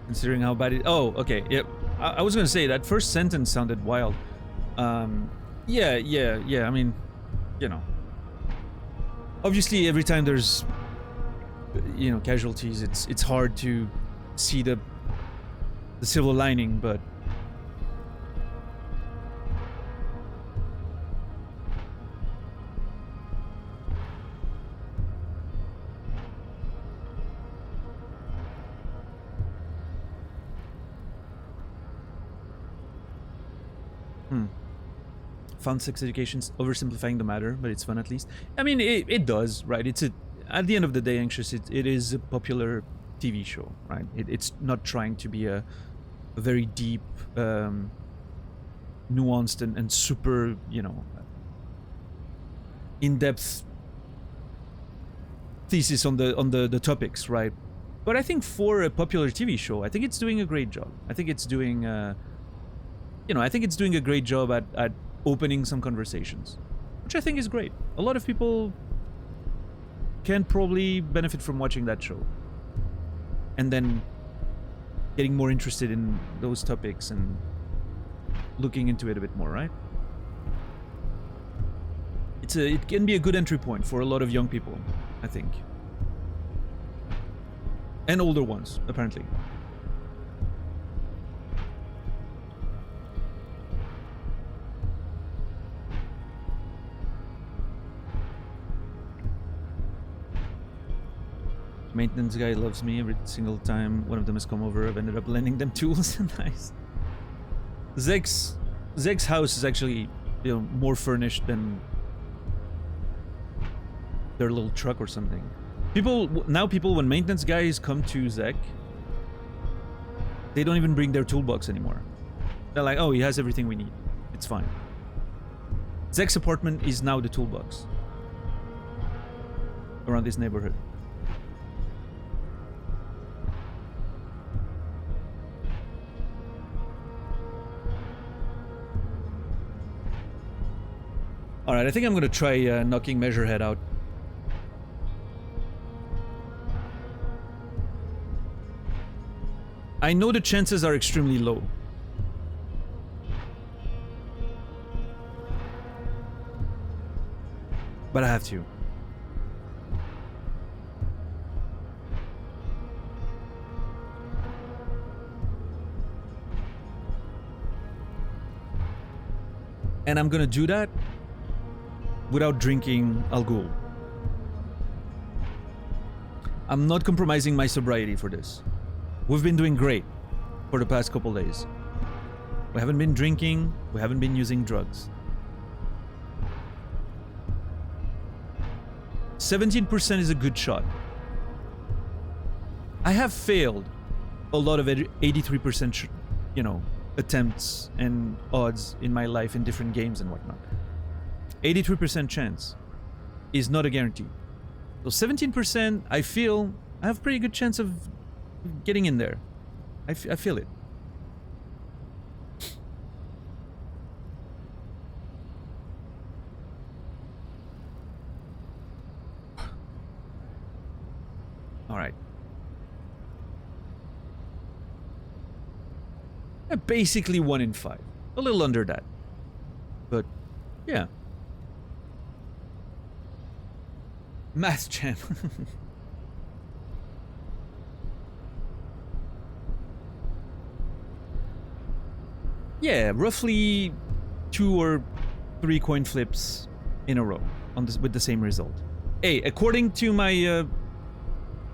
Speaker 1: Considering how bad it... Oh, okay, yep. I was gonna say, that first sentence sounded wild. Yeah, I mean, you know. Obviously, every time there's, you know, casualties, it's hard to see the silver lining, but fun sex education's oversimplifying the matter, but it's fun at least. I mean, it does, right? At the end of the day, Anxious, it is a popular TV show, right? It's not trying to be a very deep, nuanced and super, you know, in-depth thesis on the topics, right? But I think for a popular TV show, I think it's doing a great job. I think it's doing, you know, I think it's doing a great job at opening some conversations, which I think is great. A lot of people can probably benefit from watching that show and then getting more interested in those topics and looking into it a bit more, right? It can be a good entry point for a lot of young people, I think. And older ones, apparently. Maintenance guy loves me every single time one of them has come over. I've ended up lending them tools. Nice. Zeg's house is actually, you know, more furnished than their little truck or something. People when maintenance guys come to Zeg, they don't even bring their toolbox anymore. They're like, oh, he has everything we need. It's fine. Zeg's apartment is now the toolbox around this neighborhood. Alright, I think I'm gonna try knocking Measurehead out. I know the chances are extremely low. but I have to. And I'm gonna do that without drinking alcohol. I'm not compromising my sobriety for this. We've been doing great for the past couple days. We haven't been drinking, we haven't been using drugs. 17% is a good shot. I have failed a lot of 83%, attempts and odds in my life in different games and whatnot. 83% chance is not a guarantee. So 17%, I feel I have a pretty good chance of getting in there. I feel it. All right. Basically 1 in 5. A little under that. But, yeah. Math champ. Yeah, roughly 2 or 3 coin flips in a row on this, with the same result. Hey, according to my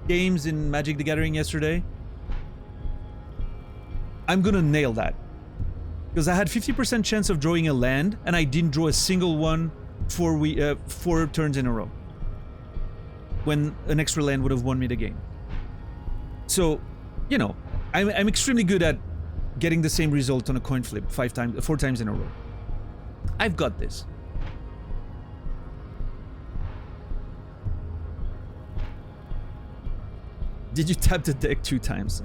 Speaker 1: games in Magic the Gathering yesterday, I'm gonna nail that. Because I had 50% chance of drawing a land, and I didn't draw a single one 4 turns in a row. When an extra land would have won me the game. So, I'm extremely good at getting the same result on a coin flip 4 times in a row. I've got this. Did you tap the deck 2 times?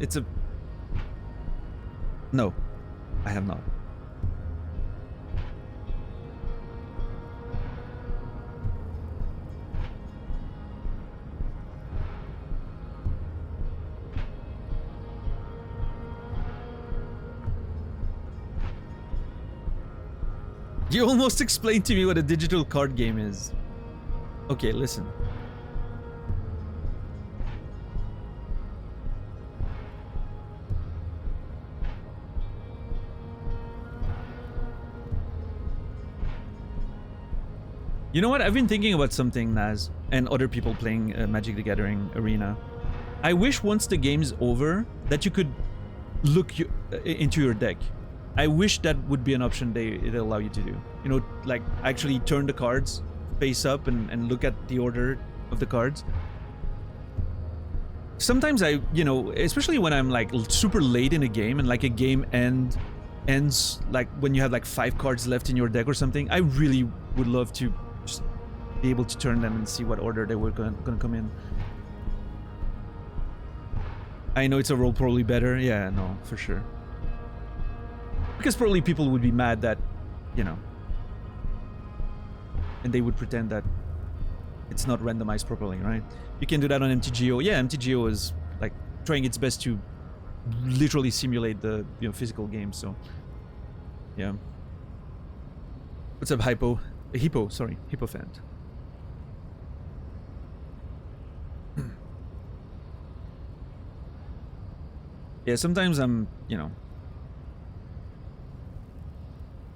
Speaker 1: No, I have not. You almost explained to me what a digital card game is. Okay, listen. You know what? I've been thinking about something, Naz, and other people playing Magic the Gathering Arena. I wish once the game's over that you could look into your deck. I wish that would be an option they'd allow you to do. Like actually turn the cards face up and look at the order of the cards. Sometimes especially when I'm like super late in a game and like a game ends like when you have like 5 cards left in your deck or something, I really would love to just be able to turn them and see what order they were gonna come in. I know it's a roll probably better. Yeah, no, for sure. Because probably people would be mad that, and they would pretend that it's not randomized properly, right? You can do that on MTGO. Yeah, MTGO is like trying its best to literally simulate the physical game. So, yeah. What's up, Hippo? Sorry, Hippofant. Yeah, sometimes I'm,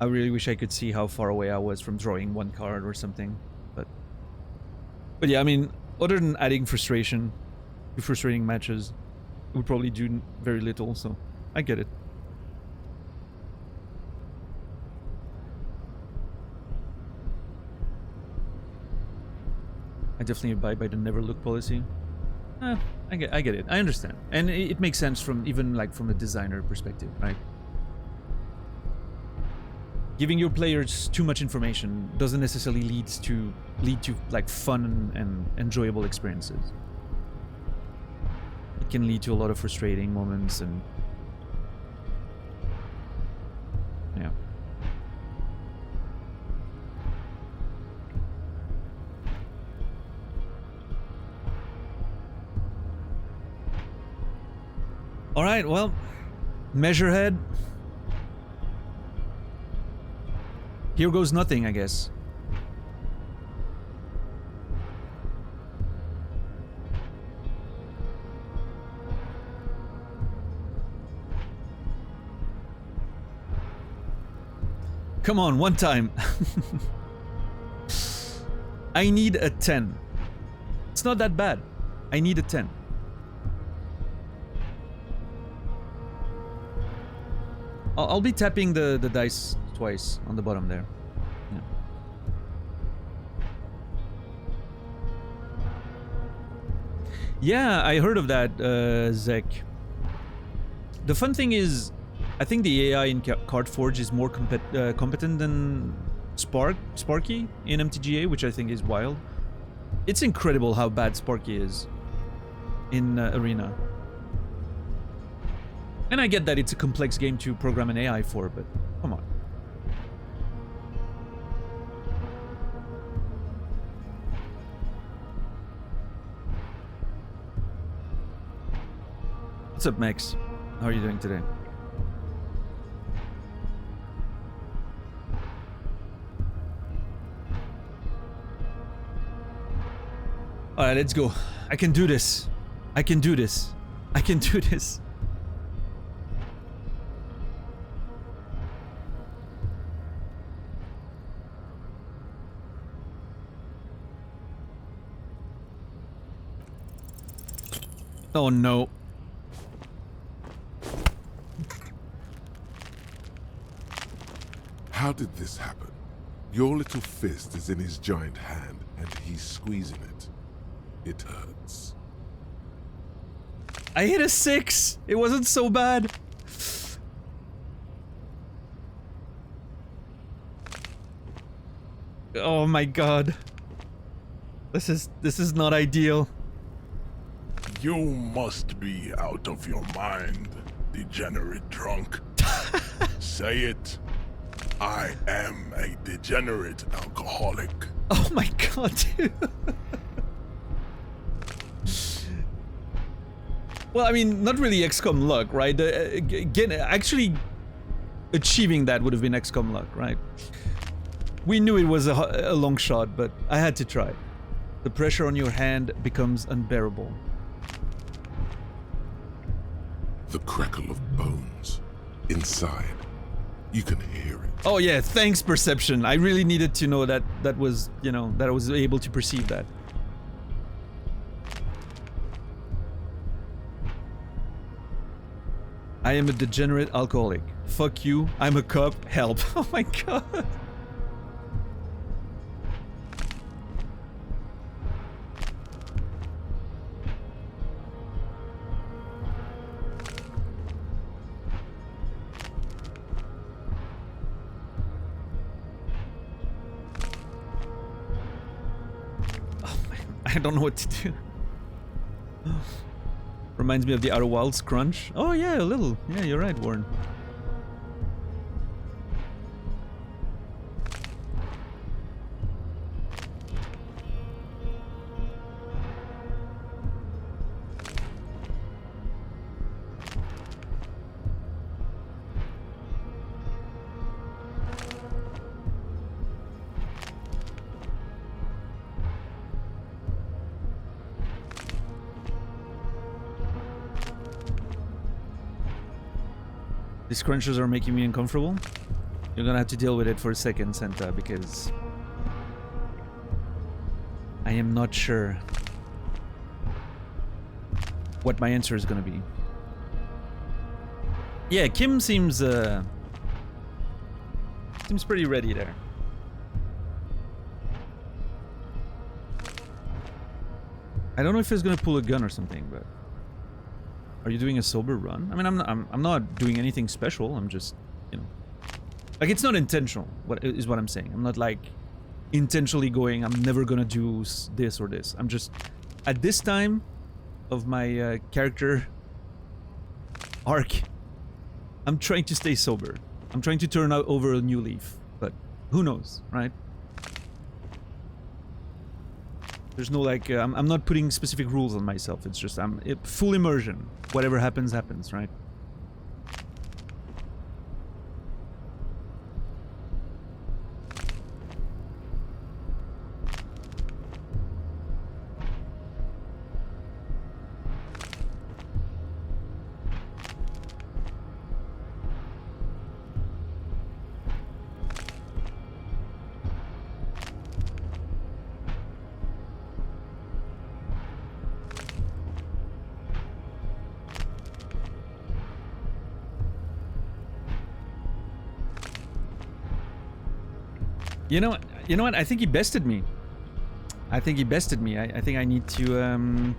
Speaker 1: I really wish I could see how far away I was from drawing 1 card or something, but yeah, I mean, other than adding frustration to frustrating matches, it would probably do very little, so I get it. I definitely abide by the never look policy. I get it. I understand, and it makes sense from even like from a designer perspective, right? Giving your players too much information doesn't necessarily lead to like fun and enjoyable experiences. It can lead to a lot of frustrating moments and yeah. All right, well, Measurehead. Here goes nothing, I guess. Come on, one time. I need a 10. It's not that bad. I need a 10. I'll be tapping the dice twice on the bottom there. Yeah. Yeah, I heard of that, Zek. The fun thing is, I think the AI in Cardforge is more competent than Sparky in MTGA, which I think is wild. It's incredible how bad Sparky is in Arena. And I get that it's a complex game to program an AI for, but come on. What's up, Max? How are you doing today? Alright, let's go. I can do this. I can do this. I can do this. Oh no.
Speaker 3: How did this happen? Your little fist is in his giant hand, and he's squeezing it. It hurts.
Speaker 1: I hit a 6. It wasn't so bad. Oh my god. This is not ideal.
Speaker 2: You must be out of your mind, degenerate drunk. Say it. I am a degenerate alcoholic.
Speaker 1: Oh my god, dude. Well, I mean, not really XCOM luck, right? Again, actually achieving that would have been XCOM luck, right? We knew it was a long shot, but I had to try. The pressure on your hand becomes unbearable.
Speaker 3: The crackle of bones. Inside. You can hear it.
Speaker 1: Oh yeah, thanks Perception. I really needed to know that that was, you know, that I was able to perceive that. I am a degenerate alcoholic. Fuck you, I'm a cop, help. Oh my god. I don't know what to do. Reminds me of the Outer Wilds crunch. Oh yeah, a little. Yeah, you're right, Warren. These crunches are making me uncomfortable. You're gonna have to deal with it for a second, Santa, because I am not sure what my answer is gonna be. Yeah, Kim seems pretty ready there. I don't know if he's gonna pull a gun or something, but are you doing a sober run? I mean, I'm not doing anything special. I'm just, you know, like it's not intentional. What is what I'm saying? I'm not like intentionally going, I'm never gonna do this or this. I'm just at this time of my character arc, I'm trying to stay sober. I'm trying to turn over a new leaf, but who knows, right? There's no like, I'm not putting specific rules on myself. It's just, full immersion. Whatever happens, happens, right? You know what? I think he bested me. I think he bested me. I think I need to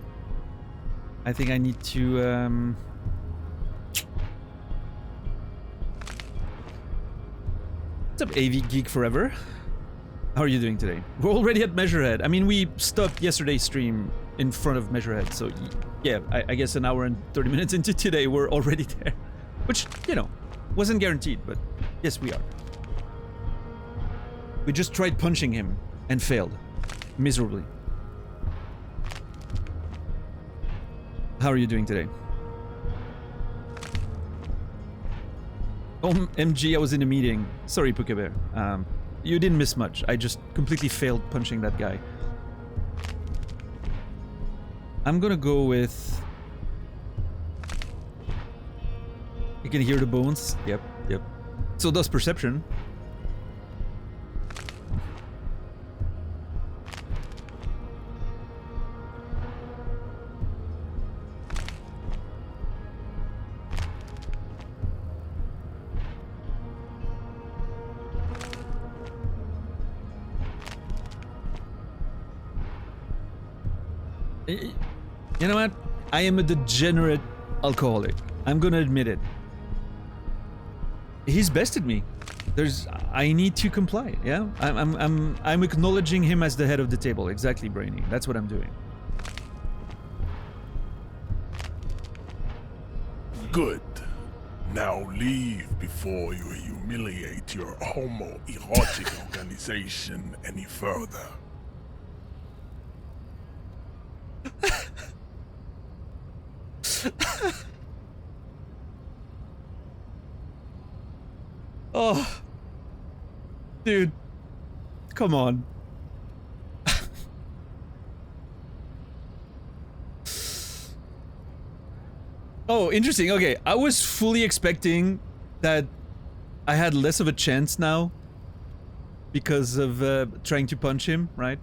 Speaker 1: What's up, AV Geek Forever? How are you doing today? We're already at Measurehead. I mean, we stopped yesterday's stream in front of Measurehead, so yeah, I guess an hour and 30 minutes into today, we're already there. Which, you know, wasn't guaranteed, but yes, we are. We just tried punching him and failed. Miserably. How are you doing today? Oh, MG, I was in a meeting. Sorry, Pukabear. You didn't miss much. I just completely failed punching that guy. I'm gonna go with... You can hear the bones. Yep. So does perception. You know what? I am a degenerate alcoholic. I'm gonna admit it. He's bested me. I need to comply. Yeah, I'm acknowledging him as the head of the table. Exactly, Brainy. That's what I'm doing.
Speaker 2: Good. Now leave before you humiliate your homoerotic organization any further.
Speaker 1: Oh, dude, come on. Oh, interesting. Okay, I was fully expecting that I had less of a chance now because of trying to punch him, right?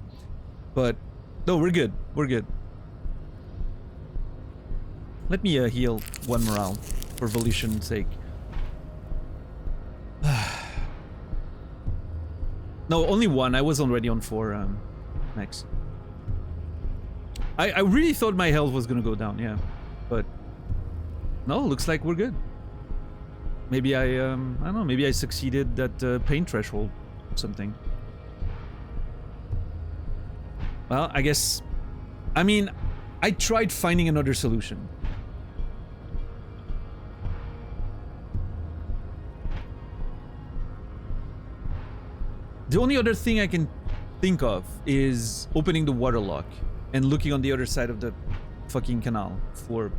Speaker 1: But no, we're good. We're good. Let me heal one morale for volition's sake. No, only one. I was already on 4 max. I really thought my health was gonna go down, yeah. But no, looks like we're good. Maybe I don't know, maybe I succeeded at pain threshold or something. Well, I guess... I mean, I tried finding another solution. The only other thing I can think of is opening the water lock and looking on the other side of the fucking canal for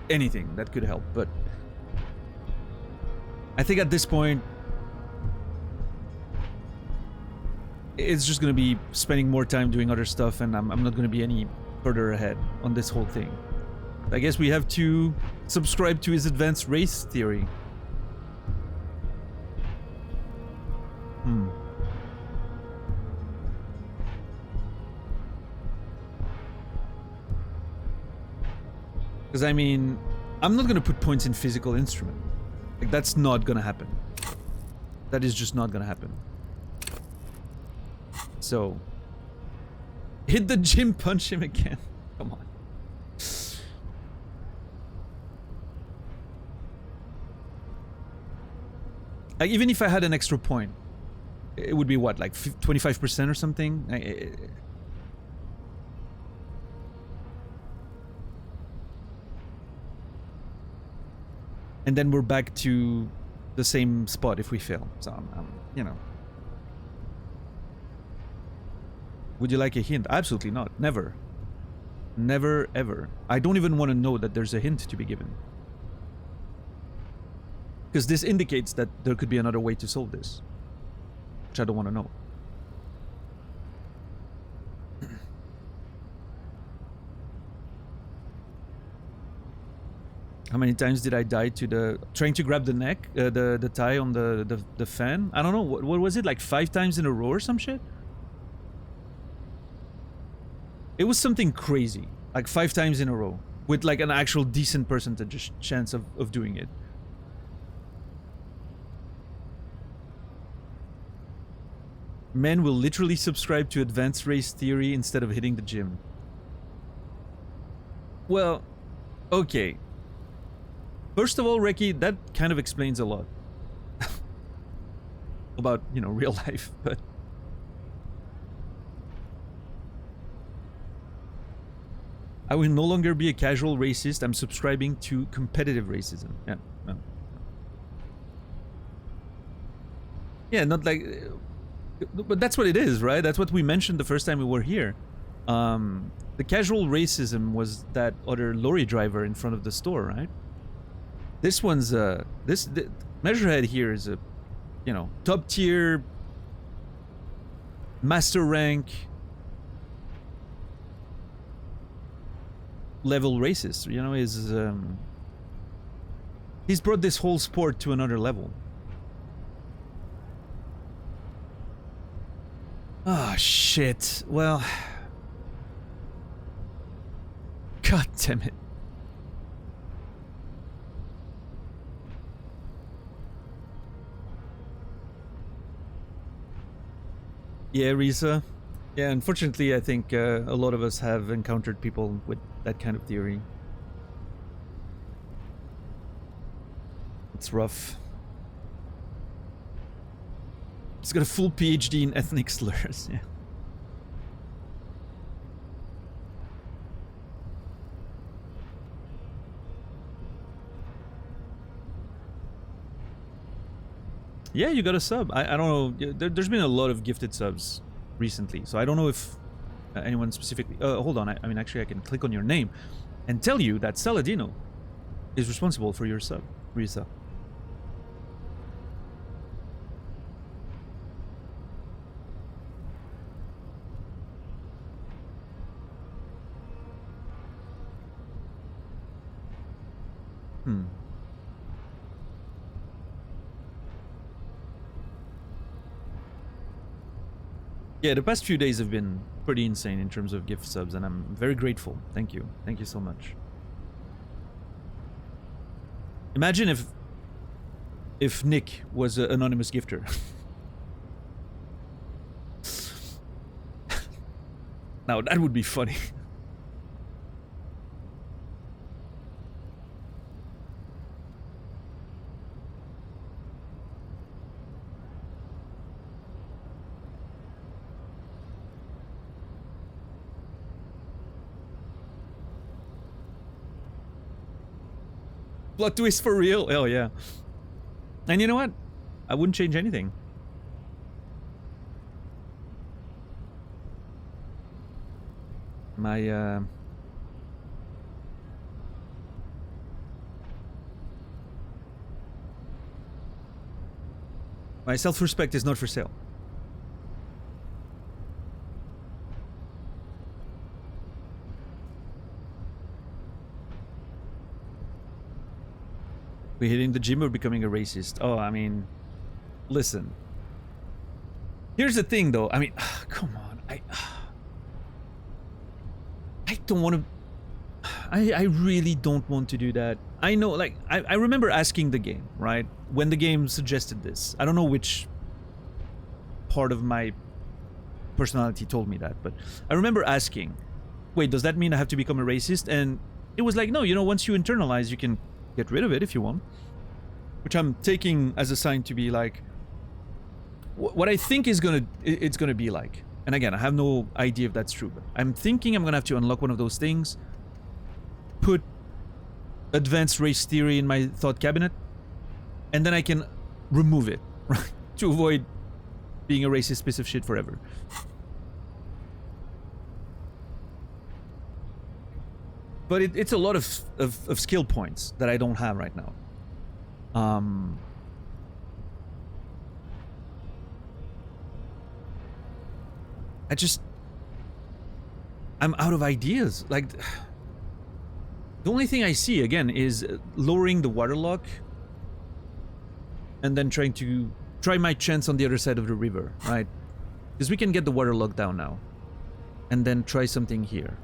Speaker 1: anything that could help, but I think at this point it's just gonna be spending more time doing other stuff, and I'm not gonna be any further ahead on this whole thing. I guess we have to subscribe to his advanced race theory. Because, I mean, I'm not gonna put points in physical instrument. Like, that's not gonna happen. That is just not gonna happen. So... hit the gym, punch him again. Come on. Like, even if I had an extra point, it would be what, like 25% or something? And then we're back to the same spot if we fail. So, you know. Would you like a hint? Absolutely not. Never. Never, ever. I don't even want to know that there's a hint to be given. Because this indicates that there could be another way to solve this. Which I don't want to know. How many times did I die to the... trying to grab the neck? The tie on the fan? I don't know. What was it? Like 5 times in a row or some shit? It was something crazy. Like 5 times in a row. With like an actual decent percentage chance of doing it. Men will literally subscribe to advanced race theory instead of hitting the gym. Well, okay. First of all, Reki, that kind of explains a lot. About, you know, real life, but... I will no longer be a casual racist. I'm subscribing to competitive racism. Yeah, no. Yeah, not like... But that's what it is, right? That's what we mentioned the first time we were here. The casual racism was that other lorry driver in front of the store, right? This one's, Measurehead here is a, you know, top tier, master rank, level racist, you know, he's brought this whole sport to another level. Ah, shit. Well... God damn it. Yeah, Risa. Yeah, unfortunately, I think a lot of us have encountered people with that kind of theory. It's rough. He's got a full PhD in ethnic slurs, yeah. Yeah, you got a sub. I don't know. There's been a lot of gifted subs recently, so I don't know if anyone specifically... hold on. I mean, actually, I can click on your name and tell you that Saladino is responsible for your sub, Risa. Yeah, the past few days have been pretty insane in terms of gift subs, and I'm very grateful. Thank you. Thank you so much. Imagine if Nick was an anonymous gifter. Now, that would be funny. Plot twist for real? Hell yeah. And you know what? I wouldn't change anything. My my self-respect is not for sale. We're hitting the gym or becoming a racist? Oh, I mean, listen. Here's the thing, though. I mean, come on. I don't want to... I really don't want to do that. I know, like, I remember asking the game, right? When the game suggested this. I don't know which part of my personality told me that, but I remember asking, wait, does that mean I have to become a racist? And it was like, no, you know, once you internalize, you can get rid of it if you want. Which I'm taking as a sign to be like, what I think is it's gonna be like. And again, I have no idea if that's true, but I'm thinking I'm gonna have to unlock one of those things, put advanced race theory in my thought cabinet, and then I can remove it, right? To avoid being a racist piece of shit forever. But it's a lot of skill points that I don't have right now. I'm out of ideas. Like, the only thing I see, again, is lowering the waterlock and then try my chance on the other side of the river, right? Because we can get the waterlock down now. And then try something here.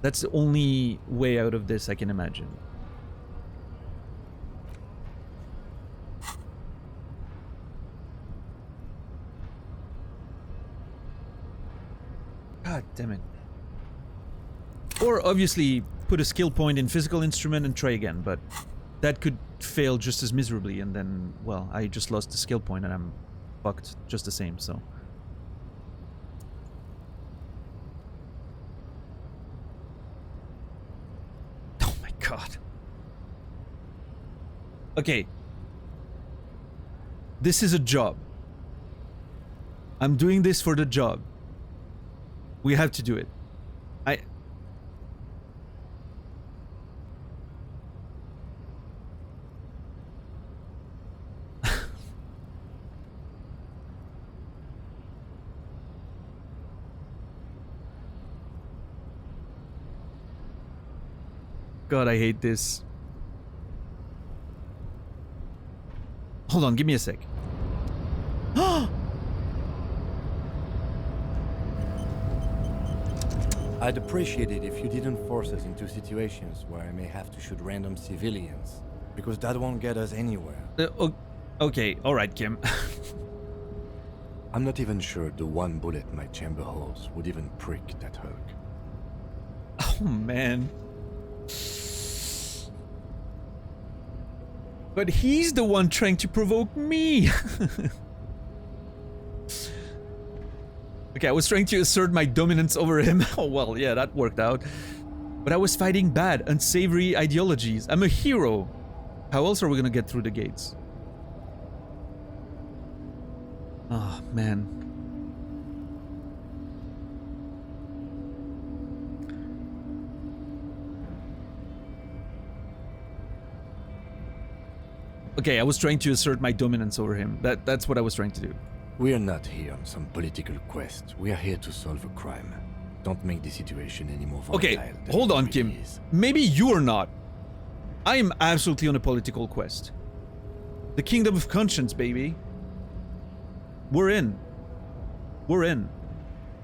Speaker 1: That's the only way out of this I can imagine. damn it. Or obviously put a skill point in physical instrument and try again, but that could fail just as miserably, and then, well, I just lost the skill point and I'm fucked just the same, so. Oh my god. Okay. This is a job. I'm doing this for the job. We have to do it. God, I hate this. Hold on, give me a sec.
Speaker 4: I'd appreciate it if you didn't force us into situations where I may have to shoot random civilians, because that won't get us anywhere.
Speaker 1: Okay, alright, Kim.
Speaker 4: I'm not even sure the one bullet my chamber holds would even prick that Hulk.
Speaker 1: Oh, man. But he's the one trying to provoke me. Okay, I was trying to assert my dominance over him. Oh, well, yeah, that worked out. But I was fighting bad, unsavory ideologies. I'm a hero. How else are we gonna get through the gates? Oh, man. Okay, I was trying to assert my dominance over him. That's what I was trying to do.
Speaker 4: We are not here on some political quest. We are here to solve a crime. Don't make the situation any more volatile.
Speaker 1: Okay, hold on, Kim. Maybe you're not. I am absolutely on a political quest. The kingdom of conscience, baby. We're in. We're in.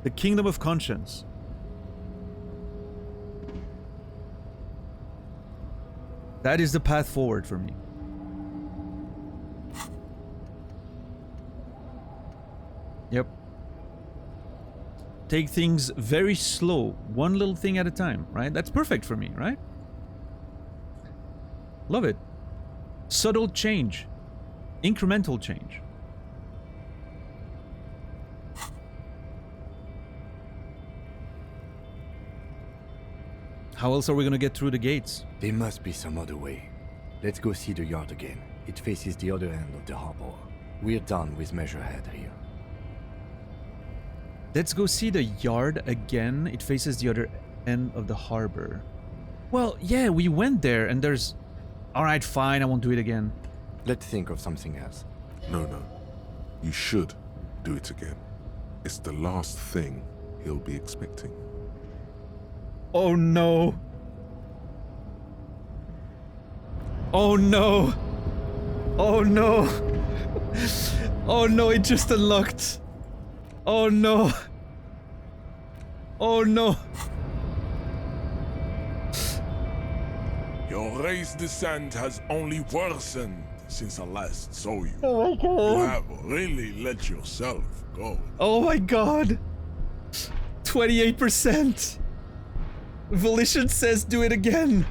Speaker 1: The kingdom of conscience. That is the path forward for me. Yep. Take things very slow, one little thing at a time, right? That's perfect for me, right? Love it. Subtle change. Incremental change. How else are we gonna get through the gates?
Speaker 4: There must be some other way. Let's go see the yard again. It faces the other end of the harbor. We're done with Measurehead here.
Speaker 1: Let's go see the yard again. It faces the other end of the harbor. Well, yeah, we went there and there's... Alright, fine, I won't do it again.
Speaker 4: Let's think of something else.
Speaker 3: No. You should do it again. It's the last thing he'll be expecting.
Speaker 1: Oh no. Oh no. Oh no. Oh no, it just unlocked. Oh no. Oh no.
Speaker 2: Your race descent has only worsened since I last saw you.
Speaker 1: Oh my god.
Speaker 2: You have really let yourself go.
Speaker 1: Oh my god. 28%. Volition says do it again.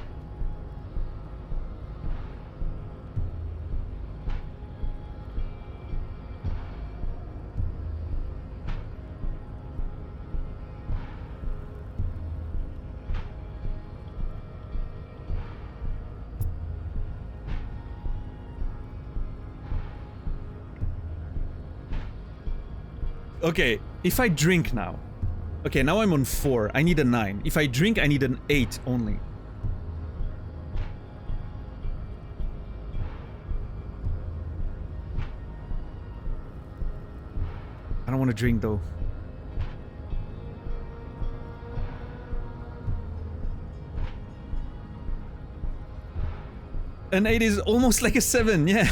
Speaker 1: Okay, if I drink now. Okay, now I'm on 4. I need a 9. If I drink, I need an 8 only. I don't want to drink though. An 8 is almost like a 7, yeah.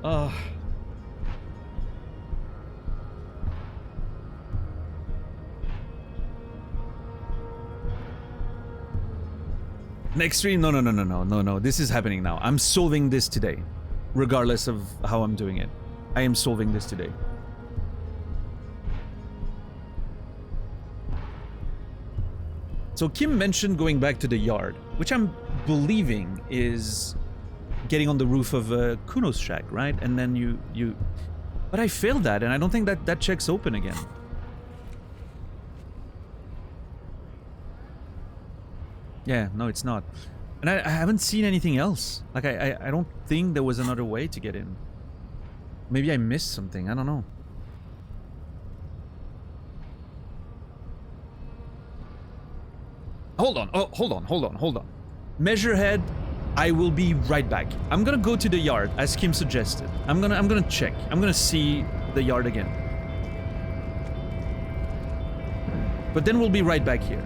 Speaker 1: Oh. Next stream? No. This is happening now. I'm solving this today. Regardless of how I'm doing it. I am solving this today. So Kim mentioned going back to the yard, which I'm believing is getting on the roof of Kuno's shack, right? And then you... But I failed that, and I don't think that check's open again. Yeah, no, it's not. And I haven't seen anything else. Like, I don't think there was another way to get in. Maybe I missed something, I don't know. Hold on, oh, hold on. Measurehead, I will be right back. I'm gonna go to the yard, as Kim suggested. I'm gonna check. I'm gonna see the yard again. But then we'll be right back here.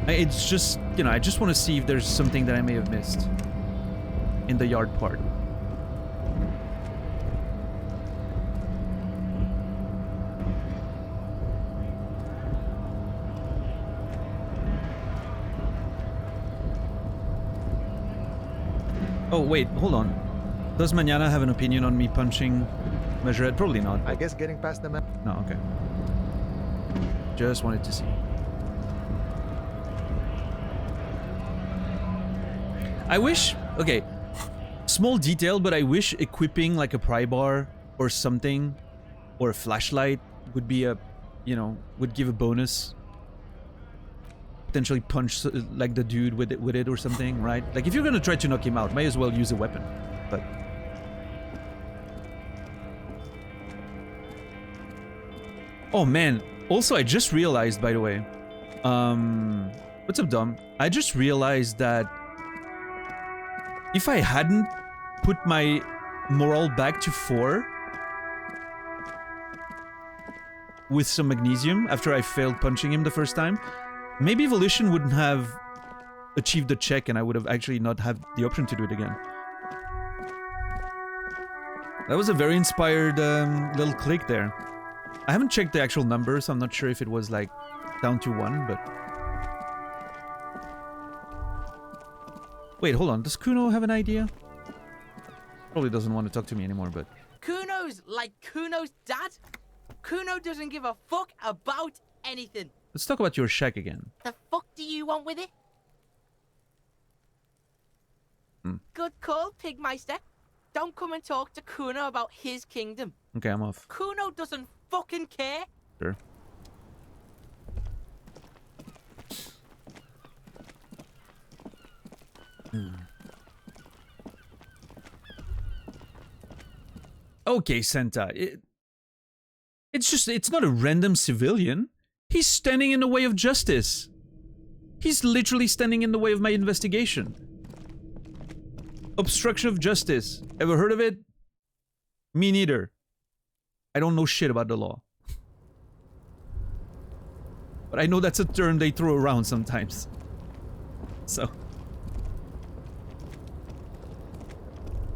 Speaker 1: It's just, you know, I just want to see if there's something that I may have missed in the yard part. Oh, wait, hold on. Does Mañana have an opinion on me punching Measurehead? Probably not.
Speaker 5: I guess getting past the map.
Speaker 1: No, okay. Just wanted to see. I wish... Okay. Small detail, but I wish equipping like a pry bar or something, or a flashlight would be a... You know, would give a bonus. Potentially punch like the dude with it or something, right? Like if you're gonna try to knock him out, may as well use a weapon. But oh man, also I just realized, by the way, what's up, Dom? I just realized that if I hadn't put my morale back to 4 with some magnesium after I failed punching him the first time, maybe Volition wouldn't have achieved the check and I would have actually not had the option to do it again. That was a very inspired little click there. I haven't checked the actual numbers, so I'm not sure if it was like down to 1, but... Wait, hold on. Does Kuno have an idea? Probably doesn't want to talk to me anymore, but...
Speaker 6: Kuno's like Kuno's dad? Kuno doesn't give a fuck about anything.
Speaker 1: Let's talk about your shack again.
Speaker 6: The fuck do you want with it?
Speaker 1: Hmm.
Speaker 6: Good call, Pigmeister. Don't come and talk to Kuno about his kingdom.
Speaker 1: Okay, I'm off.
Speaker 6: Kuno doesn't fucking care.
Speaker 1: Sure. Okay, Santa. It's not a random civilian. He's standing in the way of justice. He's literally standing in the way of my investigation. Obstruction of justice. Ever heard of it? Me neither. I don't know shit about the law. But I know that's a term they throw around sometimes. So.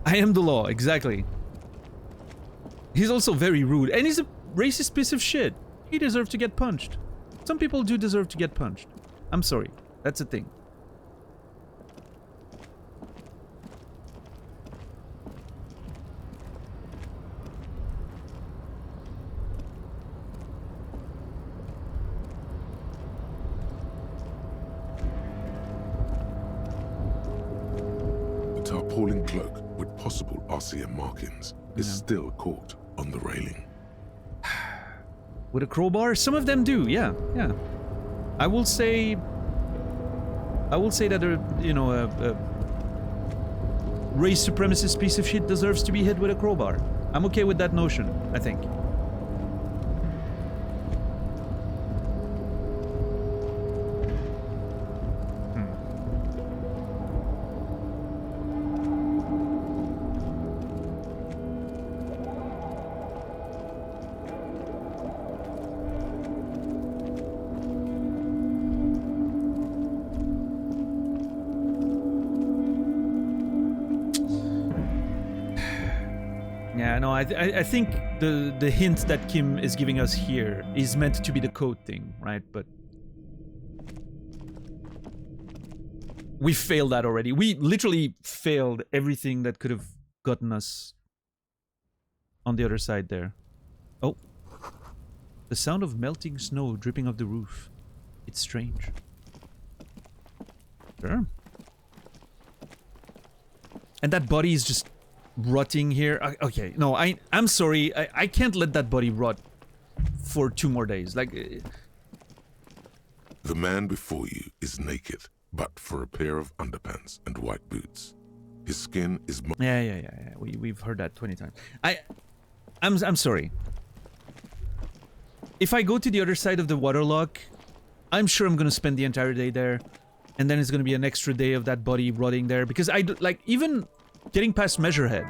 Speaker 1: I am the law, exactly. He's also very rude, and he's a racist piece of shit. He deserves to get punched. Some people do deserve to get punched. I'm sorry. That's a thing.
Speaker 3: The tarpaulin cloak with possible RCM markings is
Speaker 1: Yeah.
Speaker 3: still caught on the railing.
Speaker 1: With a crowbar? Some of them do, yeah, yeah. I will say that a race supremacist piece of shit deserves to be hit with a crowbar. I'm okay with that notion, I think. Yeah, no, I think the hint that Kim is giving us here is meant to be the code thing, right? But we failed that already. We literally failed everything that could have gotten us on the other side there. Oh. The sound of melting snow dripping off the roof. It's strange. Sure. And that body is just rotting here. Okay, no, I'm sorry. I can't let that body rot for 2 more days. Like...
Speaker 3: The man before you is naked, but for a pair of underpants and white boots. His skin is...
Speaker 1: Yeah. We've heard that 20 times. I'm sorry. If I go to the other side of the waterlock, I'm sure I'm gonna spend the entire day there. And then it's gonna be an extra day of that body rotting there. Because like, even getting past Measurehead,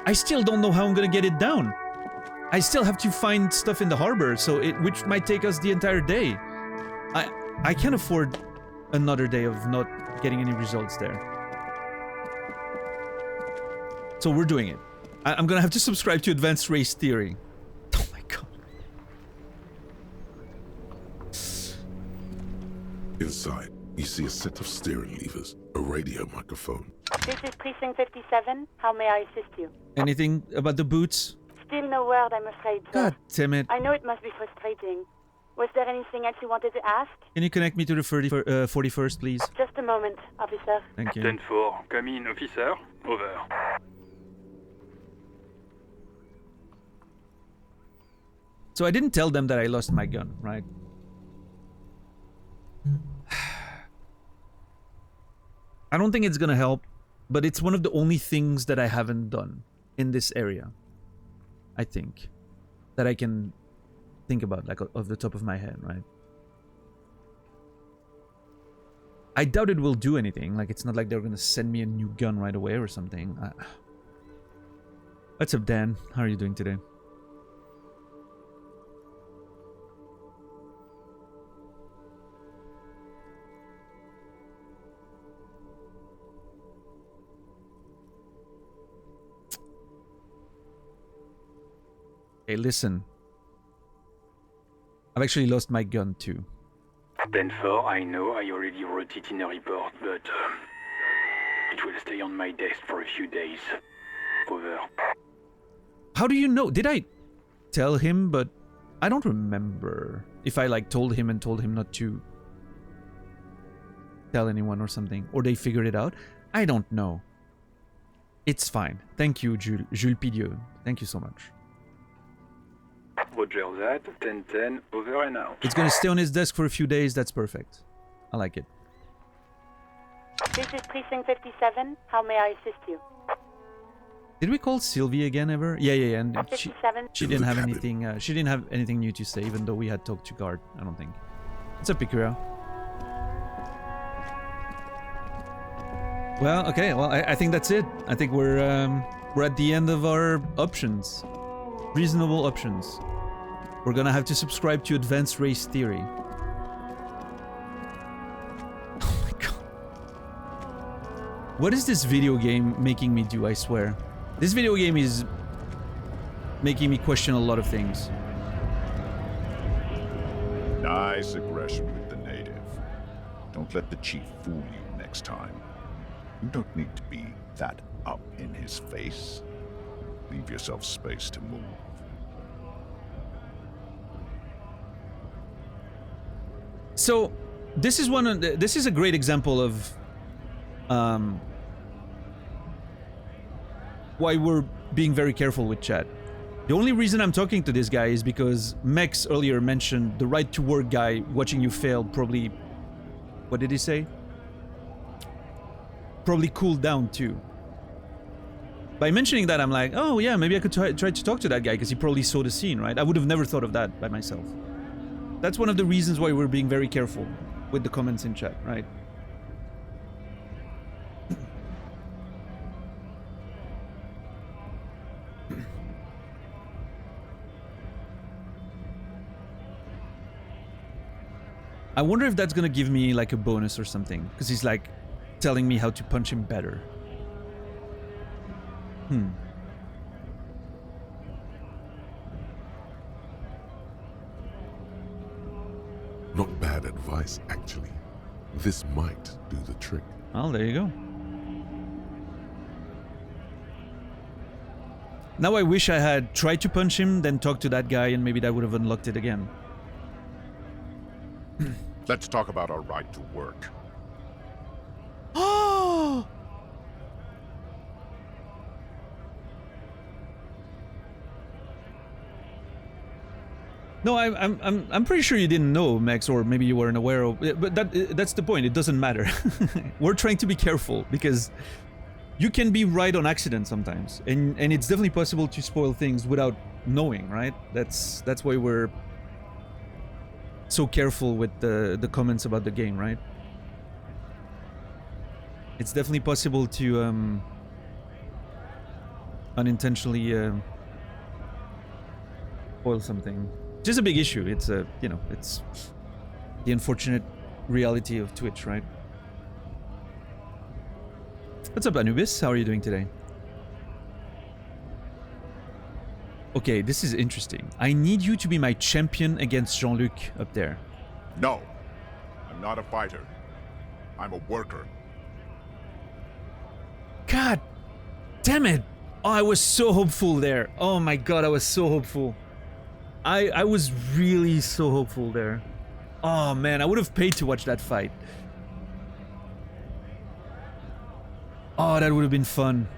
Speaker 1: I still don't know how I'm gonna get it down. I still have to find stuff in the harbor, which might take us the entire day. I can't afford another day of not getting any results there. So we're doing it. I'm gonna have to subscribe to Advanced Race Theory. Oh my god.
Speaker 3: Inside, you see a set of steering levers, a radio microphone.
Speaker 5: This is Precinct 57. How may I assist you?
Speaker 1: Anything about the boots?
Speaker 5: Still no word, I'm afraid, sir.
Speaker 1: God damn it.
Speaker 5: I know it must be frustrating. Was there anything else you wanted to ask?
Speaker 1: Can you connect me to the 41st, please?
Speaker 5: Just a moment, officer.
Speaker 1: Thank you.
Speaker 7: 10-4, come in, officer. Over.
Speaker 1: So I didn't tell them that I lost my gun, right? I don't think it's gonna help, but it's one of the only things that I haven't done in this area. I think. That I can think about, like, off the top of my head, right? I doubt it will do anything. Like, it's not like they're gonna send me a new gun right away or something. What's up, Dan? How are you doing today? Hey, listen. I've actually lost my gun too.
Speaker 7: 10-4, I know, I already wrote it in a report, but it will stay on my desk for a few days. Over.
Speaker 1: How do you know? Did I tell him? But I don't remember if I like told him not to tell anyone or something, or they figured it out. I don't know. It's fine. Thank you, Jules Pidieu. Thank you so much.
Speaker 7: Roger that, 10-10, over and out.
Speaker 1: It's gonna stay on his desk for a few days. That's perfect. I like it.
Speaker 5: This is Precinct 57. How may I assist you?
Speaker 1: Did we call Sylvie again ever? Yeah. And she
Speaker 5: 57.
Speaker 1: didn't have anything. She didn't have anything new to say, even though we had talked to guard. I don't think. What's up, Picura? Well, okay. Well, I think that's it. I think we're at the end of our options. Reasonable options. We're gonna have to subscribe to Advanced Race Theory. Oh my god. What is this video game making me do, I swear? This video game is making me question a lot of things.
Speaker 8: Nice aggression with the native. Don't let the chief fool you next time. You don't need to be that up in his face. Leave yourself space to move.
Speaker 1: So, this is a great example of why we're being very careful with chat. The only reason I'm talking to this guy is because Mex earlier mentioned the right to work guy watching you fail probably... What did he say? Probably cooled down too. By mentioning that, I'm like, oh yeah, maybe I could try to talk to that guy because he probably saw the scene, right? I would have never thought of that by myself. That's one of the reasons why we're being very careful with the comments in chat, right? I wonder if that's gonna give me like a bonus or something, because he's like telling me how to punch him better.
Speaker 3: Not bad advice, actually. This might do the trick.
Speaker 1: Well, there you go. Now I wish I had tried to punch him, then talked to that guy, and maybe that would have unlocked it again.
Speaker 8: Let's talk about our right to work.
Speaker 1: Oh! No, I'm pretty sure you didn't know, Max, or maybe you weren't aware of. But that's the point. It doesn't matter. We're trying to be careful because you can be right on accident sometimes, and it's definitely possible to spoil things without knowing, right? That's why we're so careful with the comments about the game, right? It's definitely possible to unintentionally spoil something. Which is a big issue. It's you know, it's the unfortunate reality of Twitch, right? What's up, Anubis? How are you doing today? Okay, this is interesting. I need you to be my champion against Jean-Luc up there.
Speaker 8: No, I'm not a fighter. I'm a worker.
Speaker 1: God damn it! Oh, I was so hopeful there. Oh my god, I was so hopeful. I was really so hopeful there. Oh man, I would have paid to watch that fight. Oh, that would have been fun.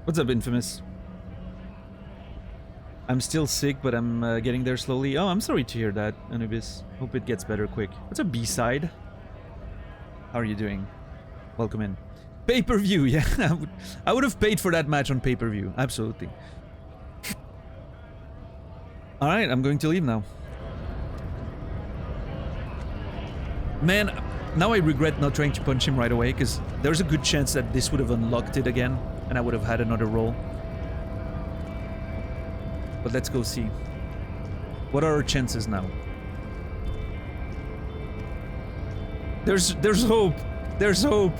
Speaker 1: What's up, Infamous? I'm still sick, but I'm getting there slowly. Oh, I'm sorry to hear that, Anubis. Hope it gets better quick. What's a B-side? How are you doing? Welcome in. Pay-per-view, yeah. I would have paid for that match on pay-per-view. Absolutely. Alright, I'm going to leave now. Man, now I regret not trying to punch him right away, because there's a good chance that this would have unlocked it again, and I would have had another roll. But let's go see. What are our chances now? There's hope. There's hope.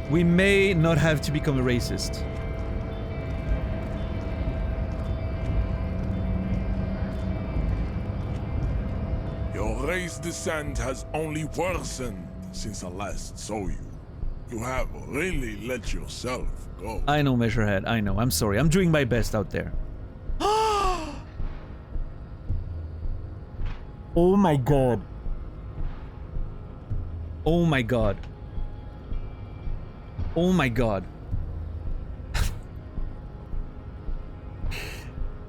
Speaker 1: We may not have to become a racist.
Speaker 2: Your race descent has only worsened since I last saw you. You have really let yourself go.
Speaker 1: I know, Measurehead. I know. I'm sorry. I'm doing my best out there. Oh my god. Oh my god. Oh my god.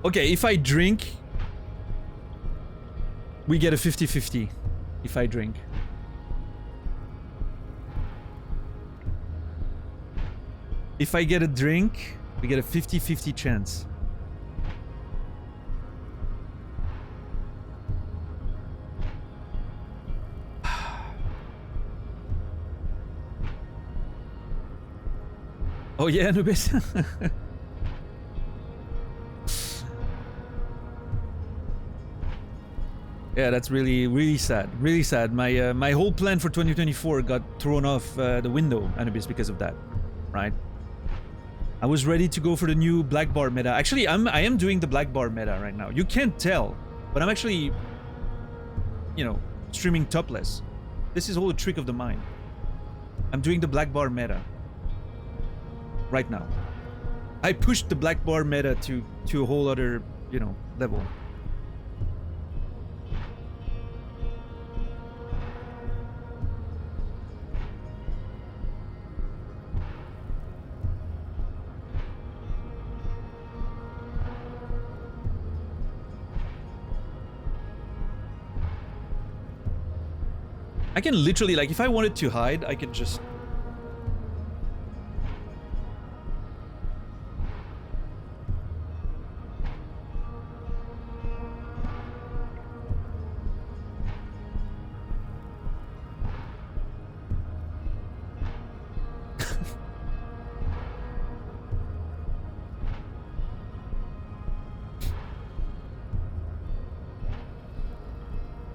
Speaker 1: Okay, if I drink, we get a 50-50 if I drink. If I get a drink, we get a 50-50 chance. Oh yeah, Anubis. Yeah, that's really sad. Really sad. My whole plan for 2024 got thrown off the window, Anubis, because of that, right? I was ready to go for the new black bar meta. Actually, I am doing the black bar meta right now. You can't tell, but I'm actually, you know, streaming topless. This is all a trick of the mind. I'm doing the black bar meta right now. I pushed the black bar meta to a whole other, you know, level. I can literally, like, if I wanted to hide, I could just...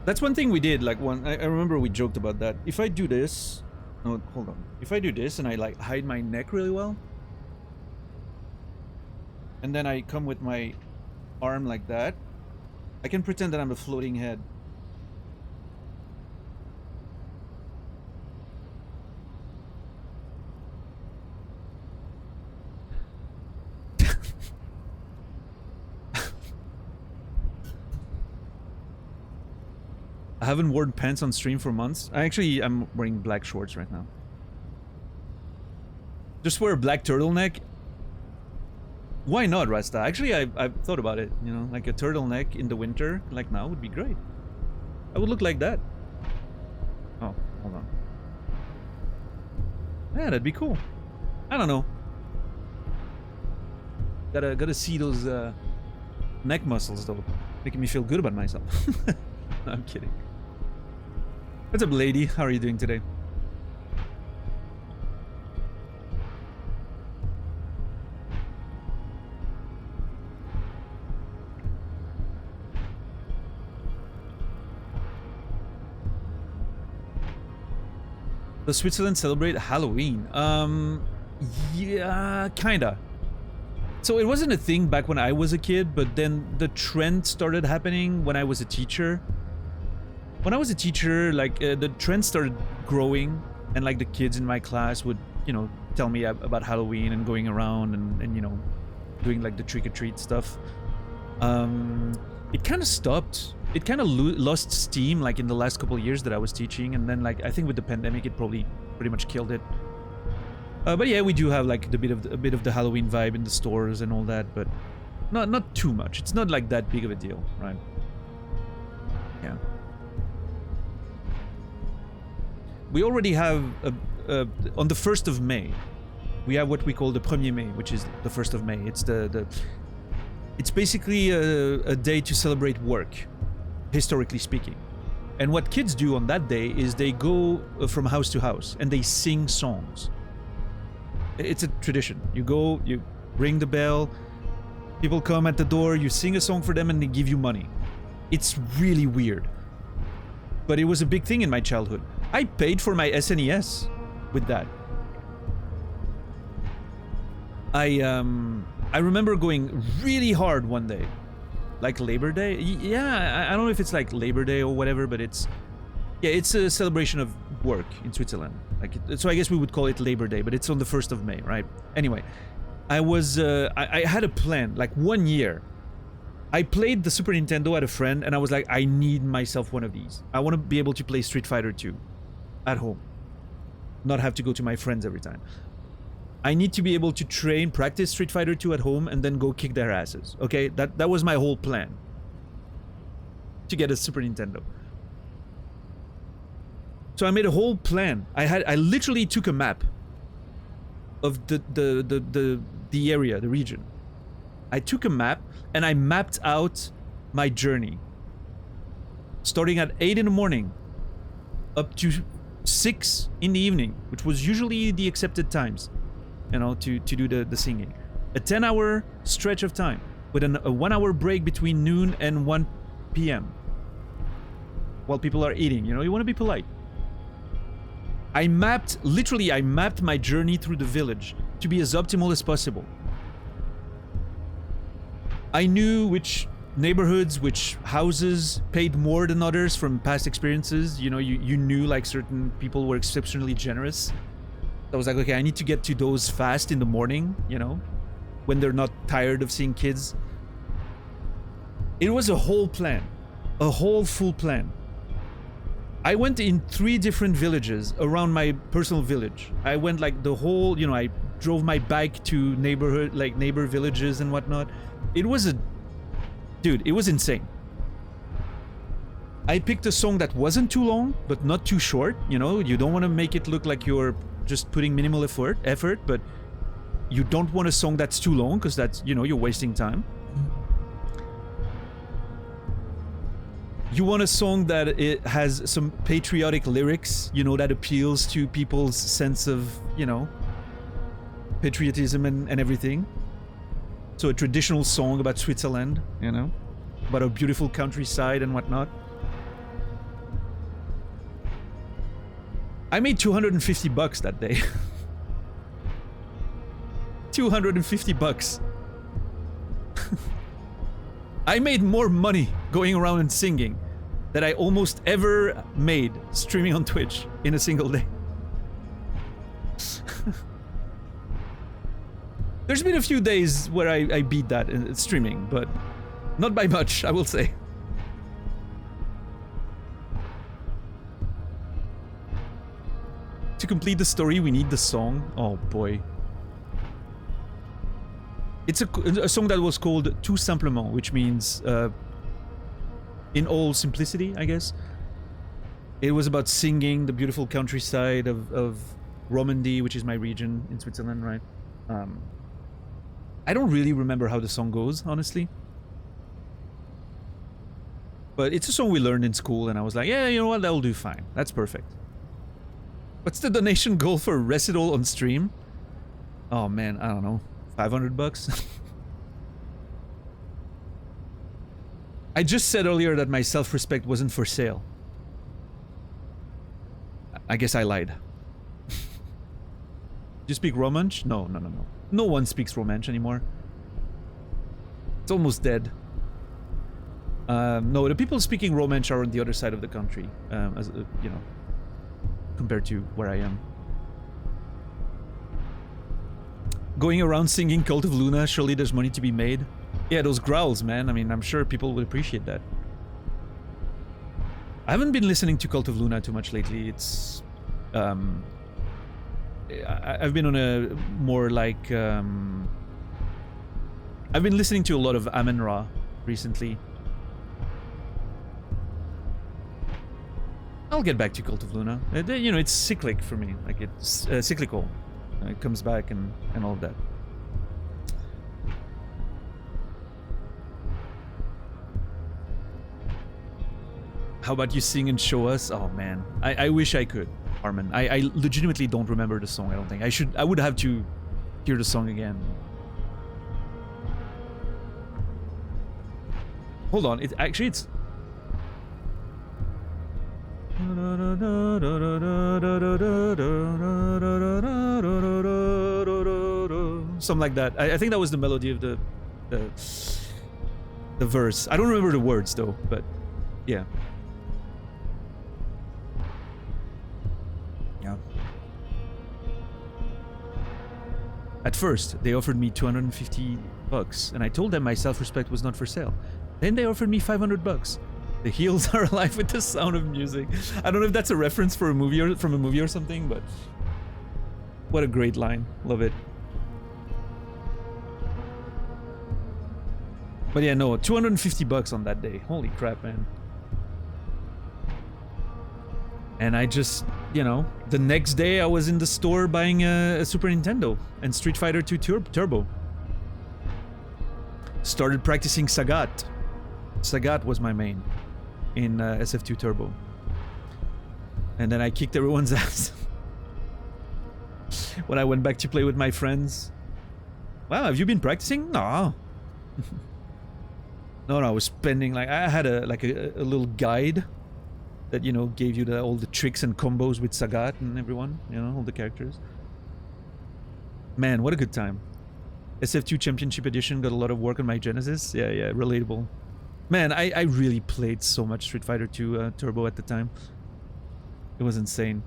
Speaker 1: That's one thing we did, like, I remember we joked about that. If I do this... No, hold on. If I do this and I, like, hide my neck really well, and then I come with my arm like that, I can pretend that I'm a floating head. haven't worn pants on stream for months. I'm wearing black shorts right now. Just wear a black turtleneck. Why not, Rasta? Actually, I've thought about it. You know, like a turtleneck in the winter, like now, would be great. I would look like that. Oh, hold on. Yeah, that'd be cool. I don't know. Gotta see those neck muscles though, making me feel good about myself. No, I'm kidding. What's up, lady? How are you doing today? Does Switzerland celebrate Halloween? Yeah, kinda. So it wasn't a thing back when I was a kid, but then the trend started happening when I was a teacher. When I was a teacher, like, the trend started growing, and like the kids in my class would, you know, tell me about Halloween and going around and you know, doing like the trick-or-treat stuff. It kind of stopped. It kind of lost steam like in the last couple of years that I was teaching, and then like I think with the pandemic it probably pretty much killed it. But yeah, we do have like a bit of the Halloween vibe in the stores and all that, but not too much. It's not like that big of a deal, right? Yeah. We already have on the 1st of May, we have what we call the 1er Mai, which is the 1st of May. It's it's basically a day to celebrate work, historically speaking. And what kids do on that day is they go from house to house and they sing songs. It's a tradition. You go, you ring the bell, people come at the door, you sing a song for them and they give you money. It's really weird. But it was a big thing in my childhood. I paid for my SNES with that. I remember going really hard one day. Like Labor Day? Yeah, I don't know if it's like Labor Day or whatever, but it's a celebration of work in Switzerland. Like, so I guess we would call it Labor Day, but it's on the 1st of May, right? Anyway, I had a plan, like 1 year. I played the Super Nintendo at a friend, and I was like, I need myself one of these. I want to be able to play Street Fighter 2 at home. Not have to go to my friends every time. I need to be able to practice Street Fighter 2 at home, and then go kick their asses. Okay, that was my whole plan. To get a Super Nintendo. So I made a whole plan. I literally took a map of the area, the region. I took a map and I mapped out my journey. Starting at 8 in the morning up to 6 in the evening, which was usually the accepted times, you know, to do the singing. A 10-hour stretch of time with a 1-hour break between noon and 1 p.m. while people are eating. You know, you want to be polite. I mapped my journey through the village to be as optimal as possible. I knew which neighborhoods, which houses paid more than others from past experiences. You know, you knew like certain people were exceptionally generous. I was like, okay, I need to get to those fast in the morning, you know, when they're not tired of seeing kids. It was a whole plan, a whole full plan. I went in 3 different villages around my personal village. I went like the whole, you know, I drove my bike to neighbor villages and whatnot. It was dude, it was insane. I picked a song that wasn't too long, but not too short. You know, you don't want to make it look like you're just putting minimal effort, but you don't want a song that's too long, because that's, you know, you're wasting time. You want a song that it has some patriotic lyrics, you know, that appeals to people's sense of, you know, patriotism and everything. So a traditional song about Switzerland, you know, about a beautiful countryside and whatnot. I made $250 that day. $250. I made more money going around and singing than I almost ever made streaming on Twitch in a single day. There's been a few days where I beat that in streaming, but not by much, I will say. complete the story, we need the song. Oh boy. It's a song that was called Tout Simplement, which means in all simplicity, I guess. It was about singing the beautiful countryside of Romandy, which is my region in Switzerland, right? I don't really remember how the song goes, honestly. But it's a song we learned in school, and I was like, yeah, you know what, that'll do fine. That's perfect. What's the donation goal for recital on stream? Oh man, I don't know. 500 bucks? I just said earlier that my self-respect wasn't for sale. I guess I lied. Do you speak Romansh? No. No one speaks Romansh anymore. It's almost dead. No, the people speaking Romansh are on the other side of the country, as you know, compared to where I am. Going around singing Cult of Luna, surely there's money to be made. Yeah, those growls, man. I mean, I'm sure people would appreciate that. I haven't been listening to Cult of Luna too much lately. It's... I've been on a more like... I've been listening to a lot of Amun-Ra recently. I'll get back to Cult of Luna. You know, it's cyclic for me. Like, it's cyclical. It comes back and all of that. How about you sing and show us? Oh man, I wish I could, Armin. I legitimately don't remember the song. I don't think I would have to hear the song again. Hold on, it's something like that. I think that was the melody of the verse. I don't remember the words though, but yeah. Yeah. At first, they offered me 250 bucks, and I told them my self-respect was not for sale. Then they offered me 500 bucks. The heels are alive with the sound of music. I don't know if that's a reference for a movie or from a movie or something, but what a great line. Love it. But yeah, no, 250 bucks on that day. Holy crap, man. And I just, you know, the next day I was in the store buying a Super Nintendo and Street Fighter 2 Turbo. Started practicing Sagat. Sagat was my main in SF2 Turbo. And then I kicked everyone's ass. When I went back to play with my friends. Wow, have you been practicing? No. No, I was spending, like, I had a little guide that, you know, gave you all the tricks and combos with Sagat and everyone, you know, all the characters. Man, what a good time. SF2 Championship Edition got a lot of work on my Genesis. Yeah, relatable. Man, I really played so much Street Fighter 2 Turbo at the time. It was insane.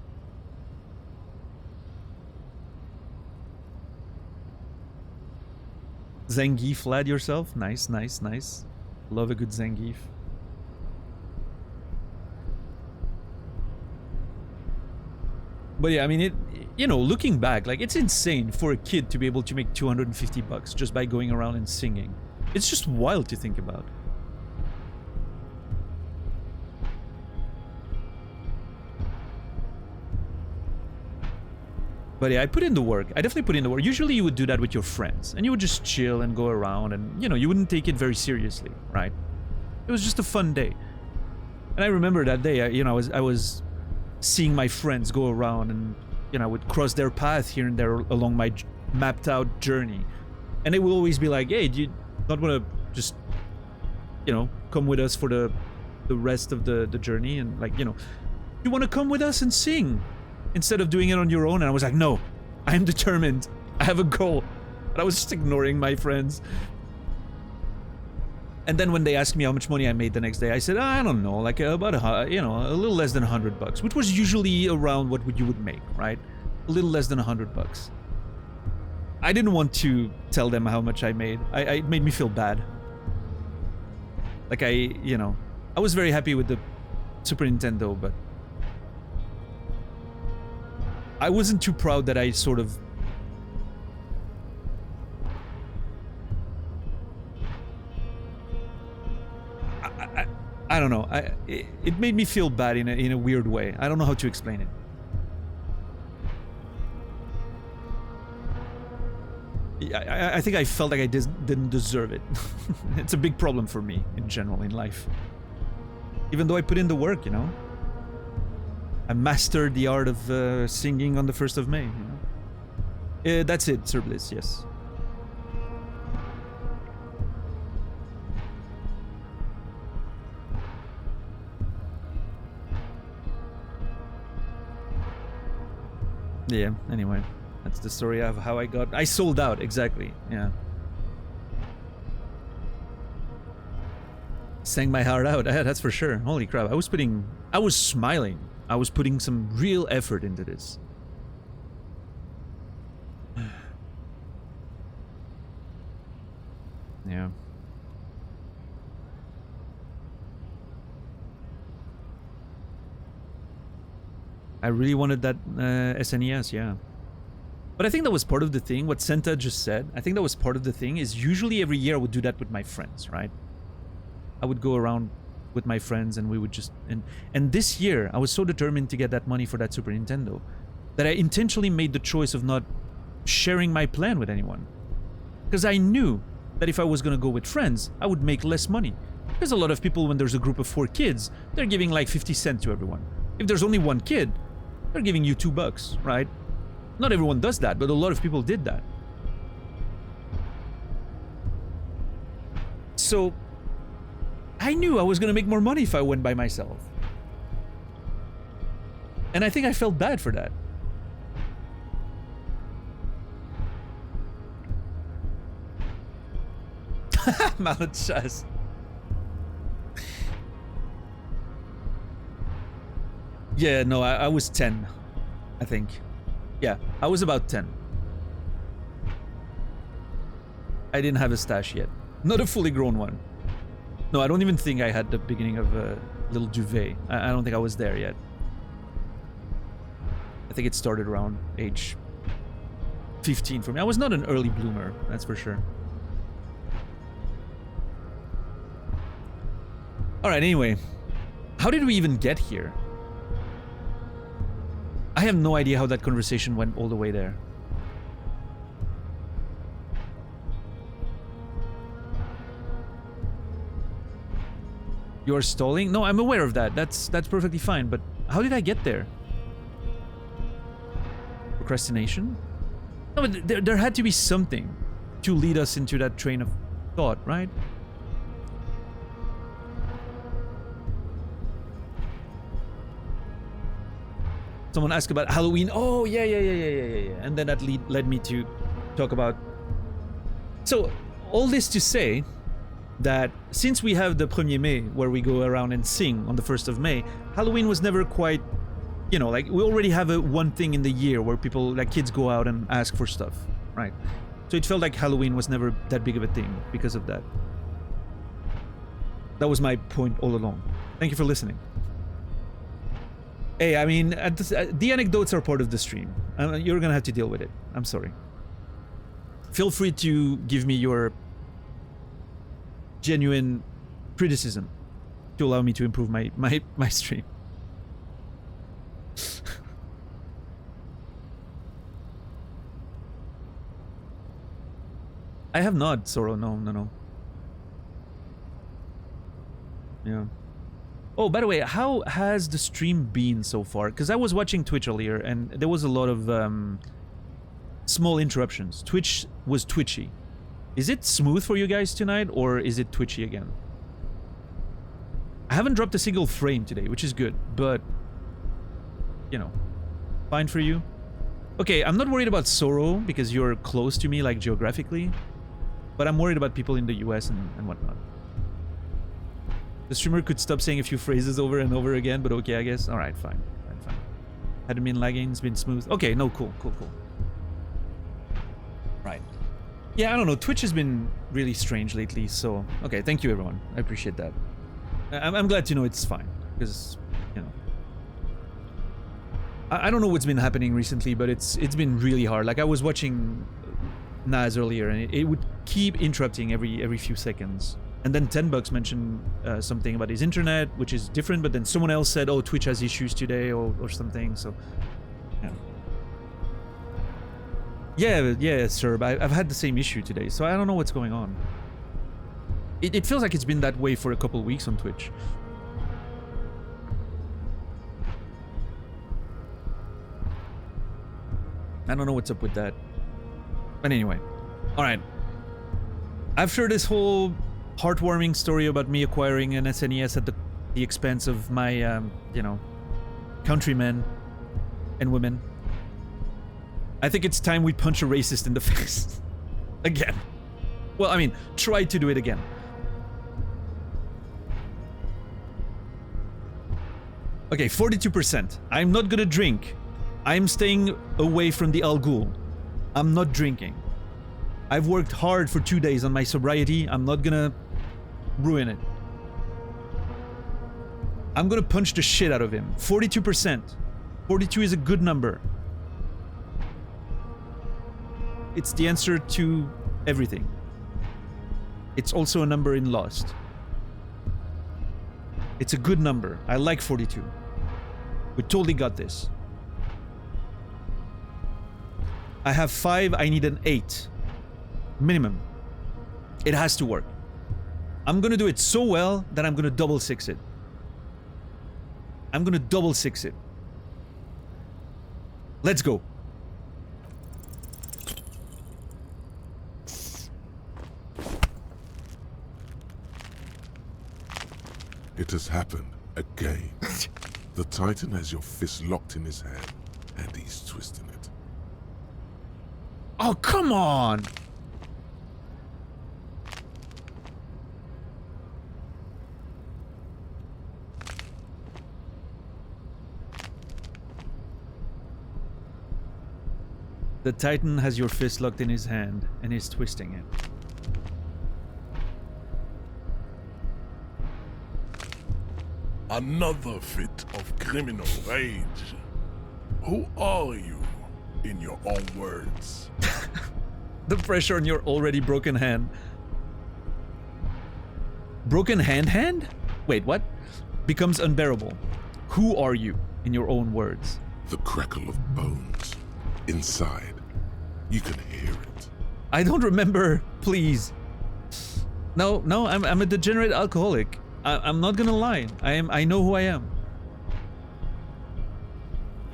Speaker 1: Zangief lad yourself? Nice. Love a good Zangief. But yeah, I mean, it, you know, looking back, like, it's insane for a kid to be able to make 250 bucks just by going around and singing. It's just wild to think about. But yeah, I put in the work. I definitely put in the work. Usually you would do that with your friends, and you would just chill and go around, and, you know, you wouldn't take it very seriously, right? It was just a fun day. And I remember that day, you know, I was seeing my friends go around, and, you know, I would cross their path here and there along my mapped out journey. And they would always be like, hey, do you not want to just, you know, come with us for the rest of the journey? And, like, you know, you want to come with us and sing instead of doing it on your own? And I was like, no, I'm determined. I have a goal. But I was just ignoring my friends. And then when they asked me how much money I made the next day, I said, I don't know, like about you know, a little less than 100 bucks, which was usually around what you would make, right? A little less than 100 bucks. I didn't want to tell them how much I made. It made me feel bad. Like, you know, I was very happy with the Super Nintendo, but I wasn't too proud that I sort of... I don't know. It made me feel bad in a weird way. I don't know how to explain it. I think I felt like I didn't deserve it. It's a big problem for me in general in life. Even though I put in the work, you know. I mastered the art of singing on the 1st of May, you know. That's it, Sir Bliss, yes. Yeah, anyway. That's the story of how I sold out, exactly, yeah. Sang my heart out, yeah, that's for sure. Holy crap, I was smiling. I was putting some real effort into this. Yeah. I really wanted that SNES, yeah. But I think that was part of the thing, what Senta just said. I think that was part of the thing, is usually every year I would do that with my friends, right? I would go around with my friends and we would just... And this year, I was so determined to get that money for that Super Nintendo that I intentionally made the choice of not sharing my plan with anyone. Because I knew that if I was going to go with friends, I would make less money. There's a lot of people, when there's a group of 4 kids, they're giving like 50 cents to everyone. If there's only 1 kid, they're giving you $2, right? Not everyone does that, but a lot of people did that. So, I knew I was going to make more money if I went by myself. And I think I felt bad for that. Mallet Chaz. Yeah, no, I was 10, I think. Yeah, I was about 10. I didn't have a stash yet. Not a fully grown one. No, I don't even think I had the beginning of a little duvet. I don't think I was there yet. I think it started around age 15 for me. I was not an early bloomer, that's for sure. Alright, anyway. How did we even get here? I have no idea how that conversation went all the way there. You're stalling? No, I'm aware of that. That's perfectly fine, but how did I get there? Procrastination? No, but there had to be something to lead us into that train of thought, right? Someone asked about Halloween. Oh, yeah. And then that led me to talk about... So, all this to say that since we have the 1er Mai, where we go around and sing on the 1st of May, Halloween was never quite... You know, like, we already have one thing in the year where people, like, kids go out and ask for stuff, right? So it felt like Halloween was never that big of a thing because of that. That was my point all along. Thank you for listening. Hey, I mean, the anecdotes are part of the stream. You're gonna have to deal with it. I'm sorry. Feel free to give me your genuine criticism to allow me to improve my stream. I have not, Soro. No. Yeah. Oh, by the way, how has the stream been so far? Because I was watching Twitch earlier, and there was a lot of small interruptions. Twitch was twitchy. Is it smooth for you guys tonight, or is it twitchy again? I haven't dropped a single frame today, which is good, but... You know, fine for you. Okay, I'm not worried about Soro, because you're close to me, like, geographically. But I'm worried about people in the US and whatnot. The streamer could stop saying a few phrases over and over again, but okay, I guess. Alright, fine. Hadn't been lagging, it's been smooth. Okay, no, cool. Right. Yeah, I don't know, Twitch has been really strange lately, so... Okay, thank you everyone. I appreciate that. I'm glad to know it's fine, because, you know... I don't know what's been happening recently, but it's been really hard. Like I was watching Naz earlier, and it would keep interrupting every few seconds. And then 10 Bucks mentioned something about his internet, which is different. But then someone else said, "Oh, Twitch has issues today," or something. So, yeah, sir. I've had the same issue today, so I don't know what's going on. It feels like it's been that way for a couple of weeks on Twitch. I don't know what's up with that. But anyway. Alright. After this whole heartwarming story about me acquiring an SNES at the expense of my, countrymen and women, I think it's time we punch a racist in the face. Again. Well, I mean, try to do it again. Okay, 42%. I'm not gonna drink. I'm staying away from the Al Ghul. I'm not drinking. I've worked hard for 2 days on my sobriety. I'm not gonna ruin it. I'm gonna punch the shit out of him. 42%. 42 is a good number. It's the answer to everything. It's also a number in Lost. It's a good number. I like 42. We totally got this. I have 5, I need an 8. Minimum. It has to work. I'm gonna do it so well that I'm gonna double 6 it. I'm gonna double 6 it. Let's go.
Speaker 3: It has happened again. The Titan has your fist locked in his hand, and he's twisting it.
Speaker 1: Oh, come on! The Titan has your fist locked in his hand and is twisting it.
Speaker 2: Another fit of criminal rage. Who are you, in your own words?
Speaker 1: The pressure on your already broken hand. Broken hand? Wait, what? Becomes unbearable. Who are you, in your own words?
Speaker 3: The crackle of bones. Inside. You can hear it.
Speaker 1: I don't remember, please. No, I'm a degenerate alcoholic. I'm not gonna lie. I know who I am.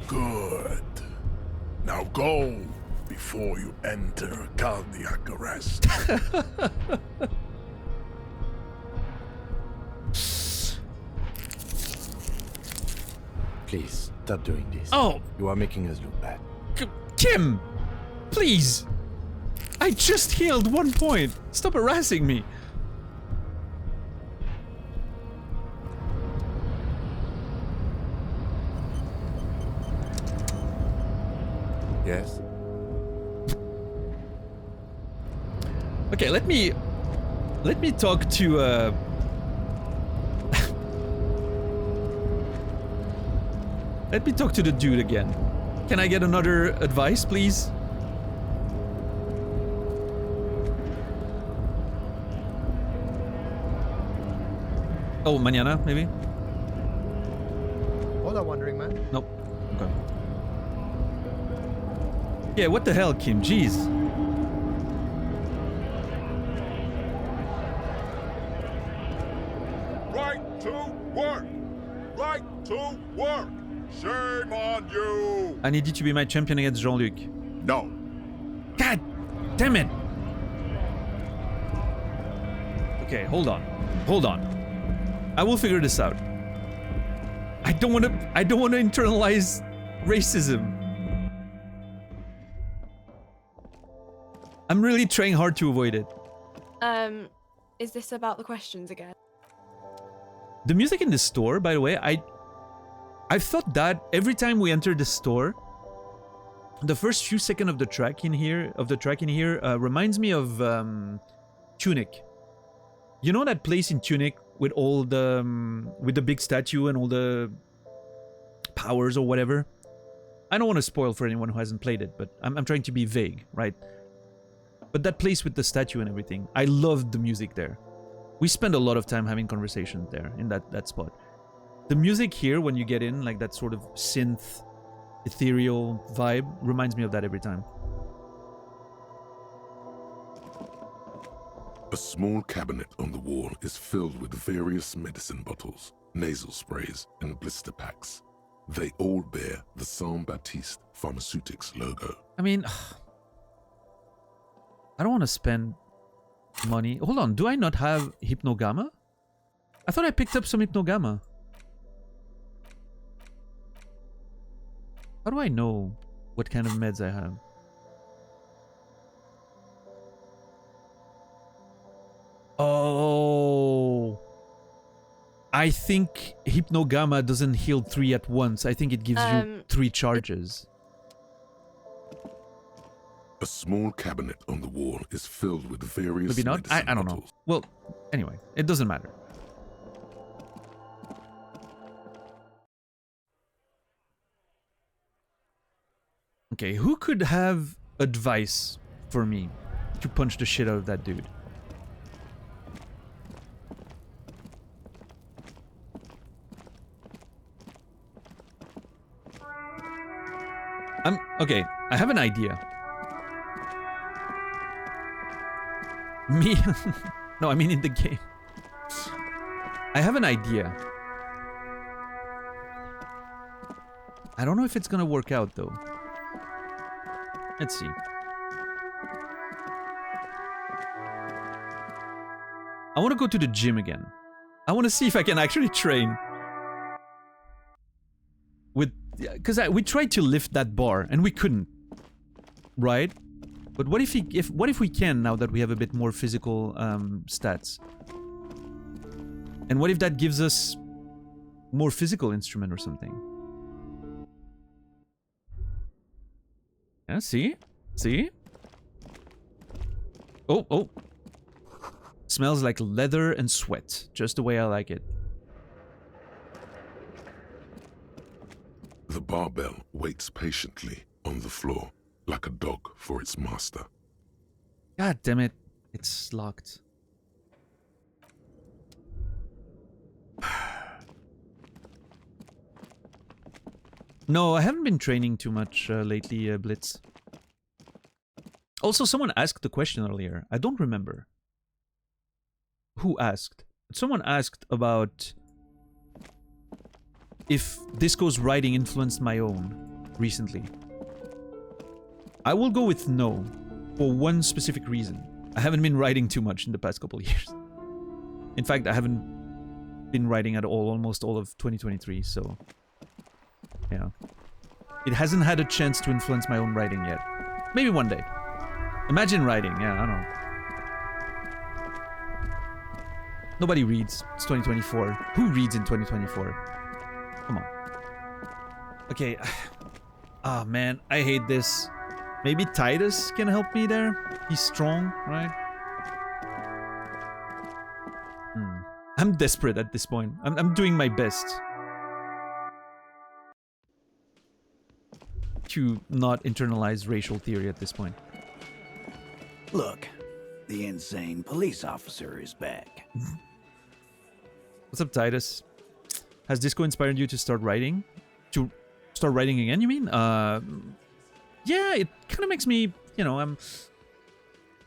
Speaker 2: Good. Now go before you enter cardiac arrest.
Speaker 4: Please, stop doing this.
Speaker 1: Oh!
Speaker 4: You are making us look bad.
Speaker 1: Kim! Please! I just healed 1 point. Stop harassing me.
Speaker 4: Yes?
Speaker 1: Okay, let me talk to let me talk to the dude again. Can I get another advice, please? Oh, mañana, maybe?
Speaker 9: What are wondering, man?
Speaker 1: Nope. Okay. Yeah, what the hell, Kim? Jeez.
Speaker 8: Right to work! Right to work! Shame on you!
Speaker 1: I need you to be my champion against Jean-Luc.
Speaker 8: No.
Speaker 1: God damn it! Okay, hold on. Hold on. I will figure this out. I don't want to internalize racism. I'm really trying hard to avoid it.
Speaker 10: Is this about the questions again?
Speaker 1: The music in the store, by the way, I've thought that every time we enter the store, the first few seconds of the track in here, reminds me of Tunic. You know that place in Tunic with all the with the big statue and all the powers or whatever? I don't want to spoil for anyone who hasn't played it, but I'm trying to be vague, right? But that place with the statue and everything, I loved the music there. We spend a lot of time having conversations there, in that spot. The music here, when you get in, like that sort of synth, ethereal vibe, reminds me of that every time.
Speaker 3: A small cabinet on the wall is filled with various medicine bottles, nasal sprays, and blister packs. They all bear the Saint Baptiste Pharmaceutics logo.
Speaker 1: I mean, I don't want to spend money. Hold on, do I not have Hypnogamma? I thought I picked up some Hypnogamma. How do I know what kind of meds I have? Oh, I think Hypnogamma doesn't heal 3 at once. I think it gives you 3 charges.
Speaker 3: A small cabinet on the wall is filled with various
Speaker 1: Maybe not? I don't know.
Speaker 3: bottles.
Speaker 1: Well, anyway, it doesn't matter. Okay, who could have advice for me to punch the shit out of that dude? Okay, I have an idea. Me? No, I mean in the game. I have an idea. I don't know if it's gonna work out though. Let's see. I want to go to the gym again. I want to see if I can actually train. With, because we tried to lift that bar and we couldn't, right? But what if we can now that we have a bit more physical stats? And what if that gives us more physical instrument or something? Yeah, see? See? Oh. Smells like leather and sweat, just the way I like it.
Speaker 3: The barbell waits patiently on the floor, like a dog for its master.
Speaker 1: God damn it. It's locked. No, I haven't been training too much lately, Blitz. Also, someone asked the question earlier. I don't remember. Who asked? Someone asked about if Disco's writing influenced my own recently. I will go with no, for one specific reason. I haven't been writing too much in the past couple of years. In fact, I haven't been writing at all, almost all of 2023, so... yeah. It hasn't had a chance to influence my own writing yet. Maybe one day. Imagine writing, yeah, I don't know. Nobody reads. It's 2024. Who reads in 2024? Come on. Okay. Ah, man. I hate this. Maybe Titus can help me there? He's strong, right? I'm desperate at this point. I'm doing my best to not internalize racial theory at this point.
Speaker 9: Look, the insane police officer is back.
Speaker 1: What's up, Titus? Has Disco inspired you to start writing? To start writing again, you mean? Yeah, it kind of makes me, you know,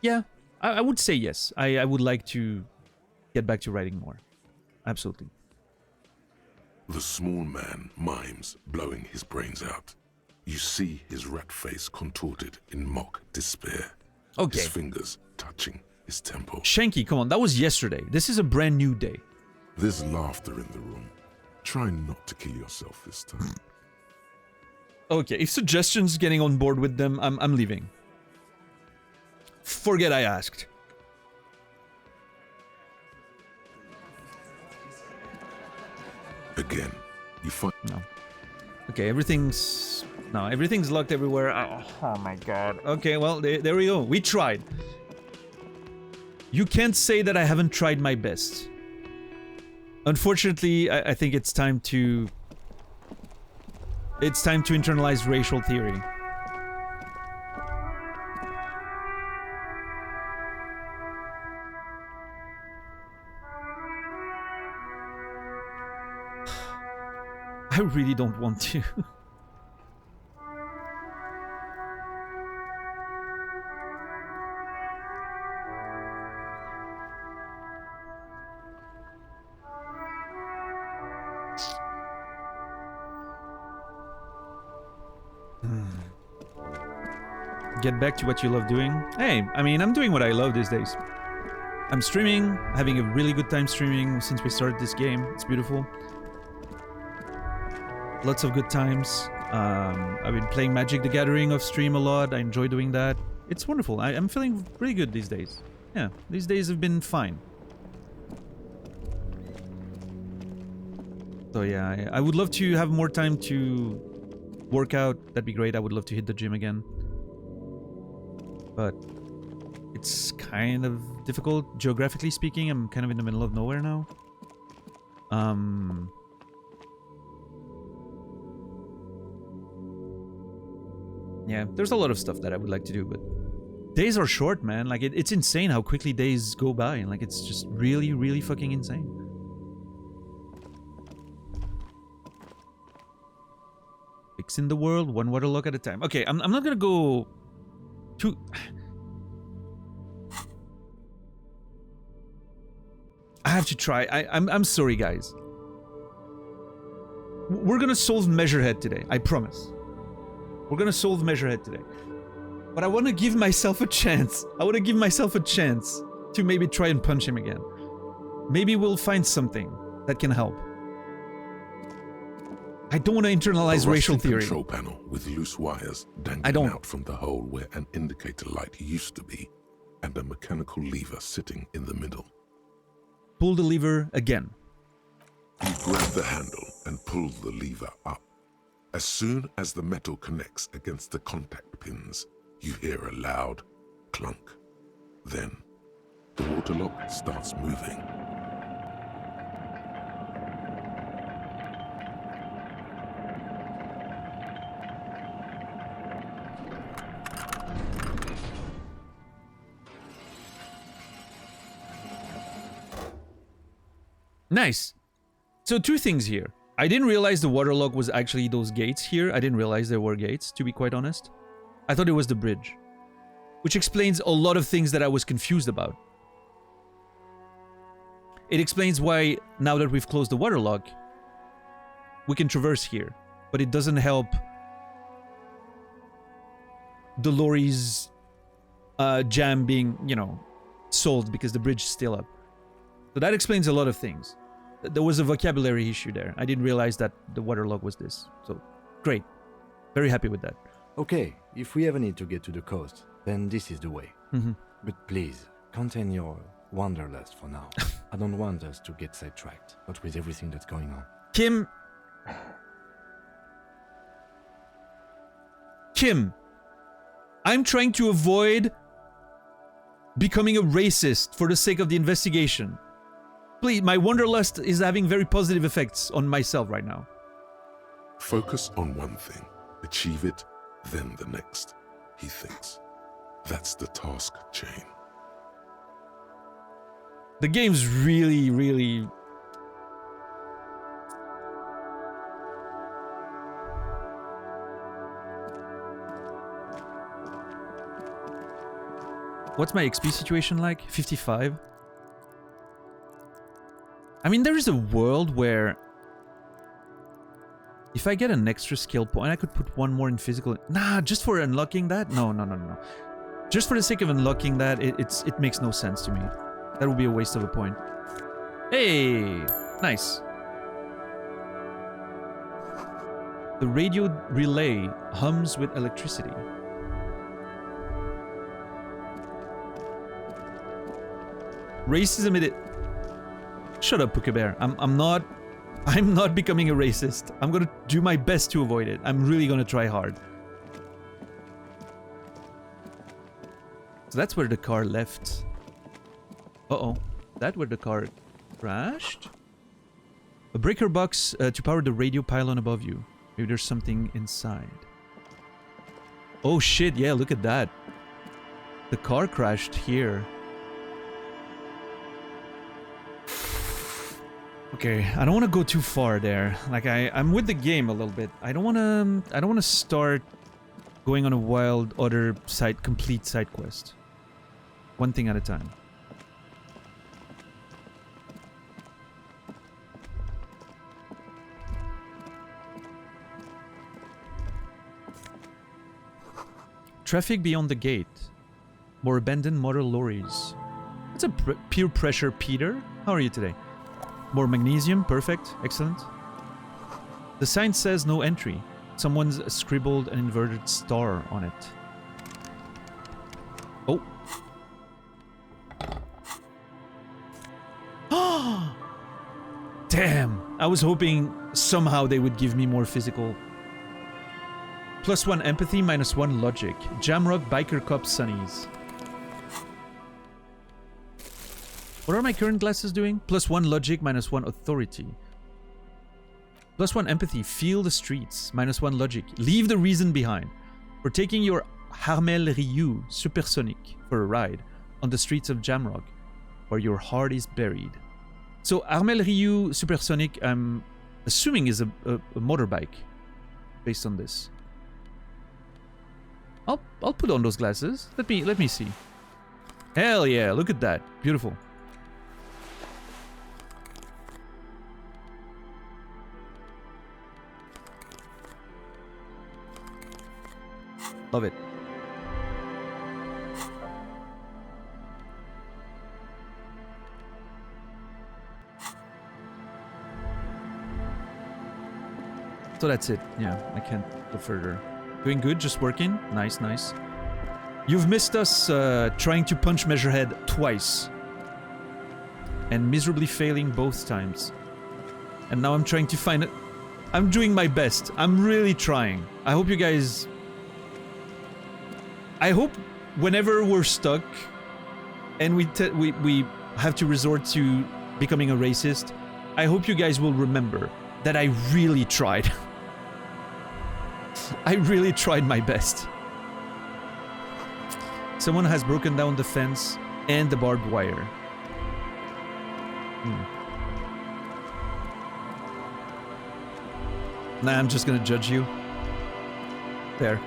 Speaker 1: yeah, I would say yes. I would like to get back to writing more. Absolutely.
Speaker 3: The small man mimes, blowing his brains out. You see his rat face contorted in mock despair.
Speaker 1: Okay.
Speaker 3: His fingers touching his temple.
Speaker 1: Shanky, come on, that was yesterday. This is a brand new day.
Speaker 3: There's laughter in the room. Try not to kill yourself this time.
Speaker 1: Okay, if Suggestion's getting on board with them, I'm leaving. Forget I asked.
Speaker 3: Again, you find...
Speaker 1: No. Okay, everything's locked everywhere. Oh my god. Okay, well, there we go. We tried. You can't say that I haven't tried my best. Unfortunately, I think it's time to It's time to internalize racial theory. I really don't want to. Get back to what you love doing. Hey, I mean, I'm doing what I love these days. I'm streaming, having a really good time streaming since we started this game. It's beautiful. Lots of good times. I've been playing Magic the Gathering off stream a lot. I enjoy doing that. It's wonderful. I'm feeling really good these days. Yeah, these days have been fine. So yeah, I would love to have more time to work out. That'd be great. I would love to hit the gym again. But it's kind of difficult, geographically speaking. I'm kind of in the middle of nowhere now. Yeah, there's a lot of stuff that I would like to do, but days are short, man. Like, it's insane how quickly days go by. And, like, it's just really, really fucking insane. Fixing the world, one waterlock at a time. Okay, I'm not gonna go too... I have to try. I'm sorry, guys. We're gonna solve Measurehead today, I promise. We're gonna solve Measurehead today. But I want to give myself a chance. I want to give myself a chance to maybe try and punch him again. Maybe we'll find something that can help. I don't want to internalize racial theory.
Speaker 3: Control panel with loose wires dangling out from the hole where an indicator light used to be, and a mechanical lever sitting in the middle.
Speaker 1: Pull the lever again.
Speaker 3: You grab the handle and pull the lever up. As soon as the metal connects against the contact pins, you hear a loud clunk. Then, the waterlock starts moving.
Speaker 1: Nice. So two things here. I didn't realize the waterlock was actually those gates here. I didn't realize there were gates, to be quite honest. I thought it was the bridge. Which explains a lot of things that I was confused about. It explains why, now that we've closed the waterlock, we can traverse here. But it doesn't help the lorry's jam being, you know, solved because the bridge is still up. So that explains a lot of things. There was a vocabulary issue there. I didn't realize that the waterlock was this. So, great. Very happy with that.
Speaker 4: Okay, if we ever need to get to the coast, then this is the way.
Speaker 1: Mm-hmm.
Speaker 4: But please, contain your wanderlust for now. I don't want us to get sidetracked, not with everything that's going on.
Speaker 1: Kim, I'm trying to avoid becoming a racist for the sake of the investigation. Please, my wanderlust is having very positive effects on myself right now.
Speaker 3: Focus on one thing. Achieve it, then the next, he thinks. That's the task chain.
Speaker 1: The game's really, really... What's my XP situation like? 55? I mean, there is a world where if I get an extra skill point, I could put one more in physical. Nah, just for unlocking that? No. Just for the sake of unlocking that, it makes no sense to me. That would be a waste of a point. Hey, nice. The radio relay hums with electricity. Racism it. Shut up, Puka Bear. I'm not becoming a racist. I'm gonna do my best to avoid it. I'm really gonna try hard. So that's where the car left. Uh-oh. That where the car crashed? A breaker box to power the radio pylon above you. Maybe there's something inside. Oh shit, yeah, look at that. The car crashed here. Okay, I don't want to go too far there. Like I'm with the game a little bit. I don't want to start going on a wild other complete side quest. One thing at a time. Traffic beyond the gate. More abandoned motor lorries. It's a peer pressure, Peter. How are you today? More magnesium. Perfect. Excellent. The sign says no entry. Someone's scribbled an inverted star on it. Oh. Damn. I was hoping somehow they would give me more physical. +1 empathy, -1 logic. Jamrock Biker Cop Sunnies. What are my current glasses doing? +1 logic, -1 authority. +1 empathy, feel the streets. -1 logic, leave the reason behind. For taking your Harmel Ryu Supersonic for a ride on the streets of Jamrock, where your heart is buried. So Harmel Ryu Supersonic, I'm assuming is a motorbike based on this. I'll put on those glasses. Let me see. Hell yeah, look at that. Beautiful. Love it. So that's it. Yeah, I can't go further. Doing good, just working. Nice, nice. You've missed us trying to punch Measurehead twice. And miserably failing both times. And now I'm trying to find it. I'm doing my best. I'm really trying. I hope you guys... I hope whenever we're stuck and we have to resort to becoming a racist, I hope you guys will remember that I really tried. I really tried my best. Someone has broken down the fence and the barbed wire. Nah, I'm just gonna judge you. There.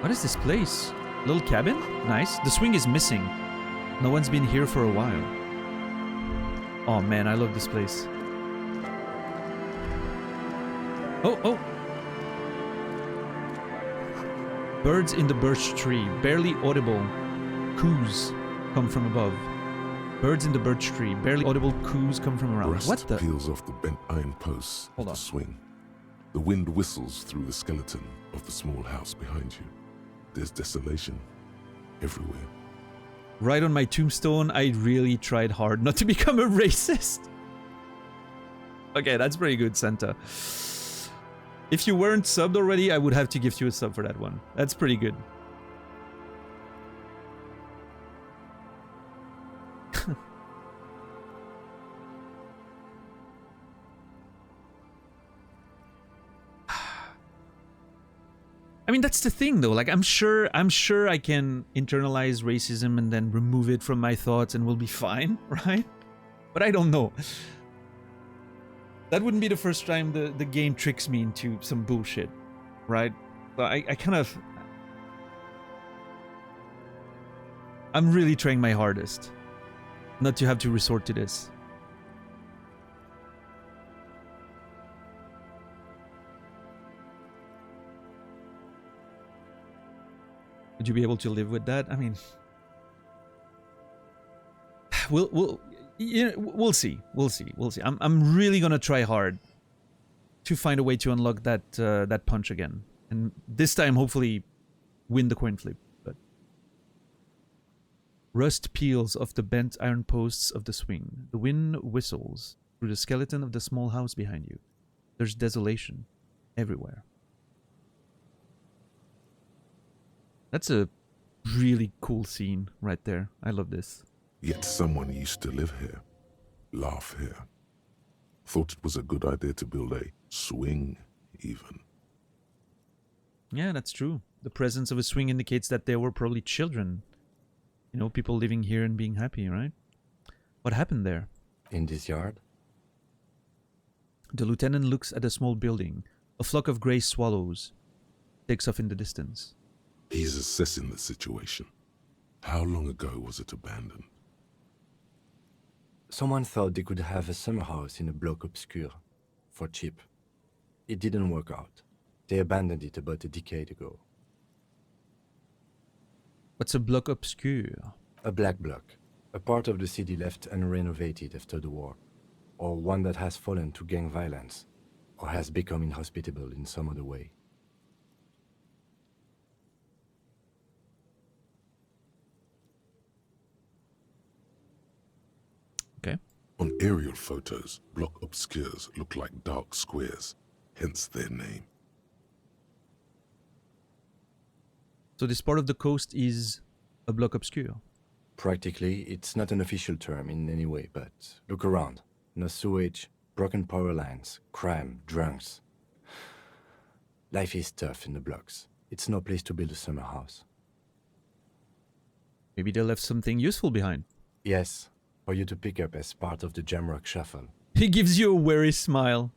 Speaker 1: What is this place? Little cabin? Nice. The swing is missing. No one's been here for a while. Oh man, I love this place. Oh! Birds in the birch tree. Barely audible coos come from above. Birds in the birch tree. Barely audible coos come from around.
Speaker 3: Rust
Speaker 1: What the?
Speaker 3: peels off the bent iron posts of the swing. The wind whistles through the skeleton of the small house behind you. There's desolation everywhere.
Speaker 1: Right on my tombstone, I really tried hard not to become a racist. Okay, that's pretty good, Santa. If you weren't subbed already, I would have to give you a sub for that one. That's pretty good. I mean, that's the thing though. Like, I'm sure I can internalize racism and then remove it from my thoughts and we'll be fine, right? But I don't know. That wouldn't be the first time the game tricks me into some bullshit, right? But I kind of... I'm really trying my hardest not to have to resort to this. Would you be able to live with that? I mean, we'll see. We'll see. I'm really gonna try hard to find a way to unlock that punch again, and this time hopefully win the coin flip. But rust peels off the bent iron posts of the swing. The wind whistles through the skeleton of the small house behind you. There's desolation everywhere. That's a really cool scene right there. I love this.
Speaker 3: Yet someone used to live here, laugh here. Thought it was a good idea to build a swing, even.
Speaker 1: Yeah, that's true. The presence of a swing indicates that there were probably children. You know, people living here and being happy, right? What happened there?
Speaker 4: In this yard?
Speaker 1: The lieutenant looks at a small building. A flock of grey swallows takes off in the distance.
Speaker 3: He's assessing the situation. How long ago was it abandoned?
Speaker 4: Someone thought they could have a summer house in a bloc obscur. For cheap. It didn't work out. They abandoned it about a decade ago.
Speaker 1: What's a bloc obscur?
Speaker 4: A black bloc. A part of the city left unrenovated after the war. Or one that has fallen to gang violence. Or has become inhospitable in some other way.
Speaker 1: Okay.
Speaker 3: On aerial photos, block obscures look like dark squares, hence their name.
Speaker 1: So this part of the coast is a bloc obscur.
Speaker 4: Practically, it's not an official term in any way, but look around. No sewage, broken power lines, crime, drunks. Life is tough in the blocks. It's no place to build a summer house.
Speaker 1: Maybe they left something useful behind.
Speaker 4: Yes, for you to pick up as part of the Jamrock Shuffle.
Speaker 1: He gives you a weary smile.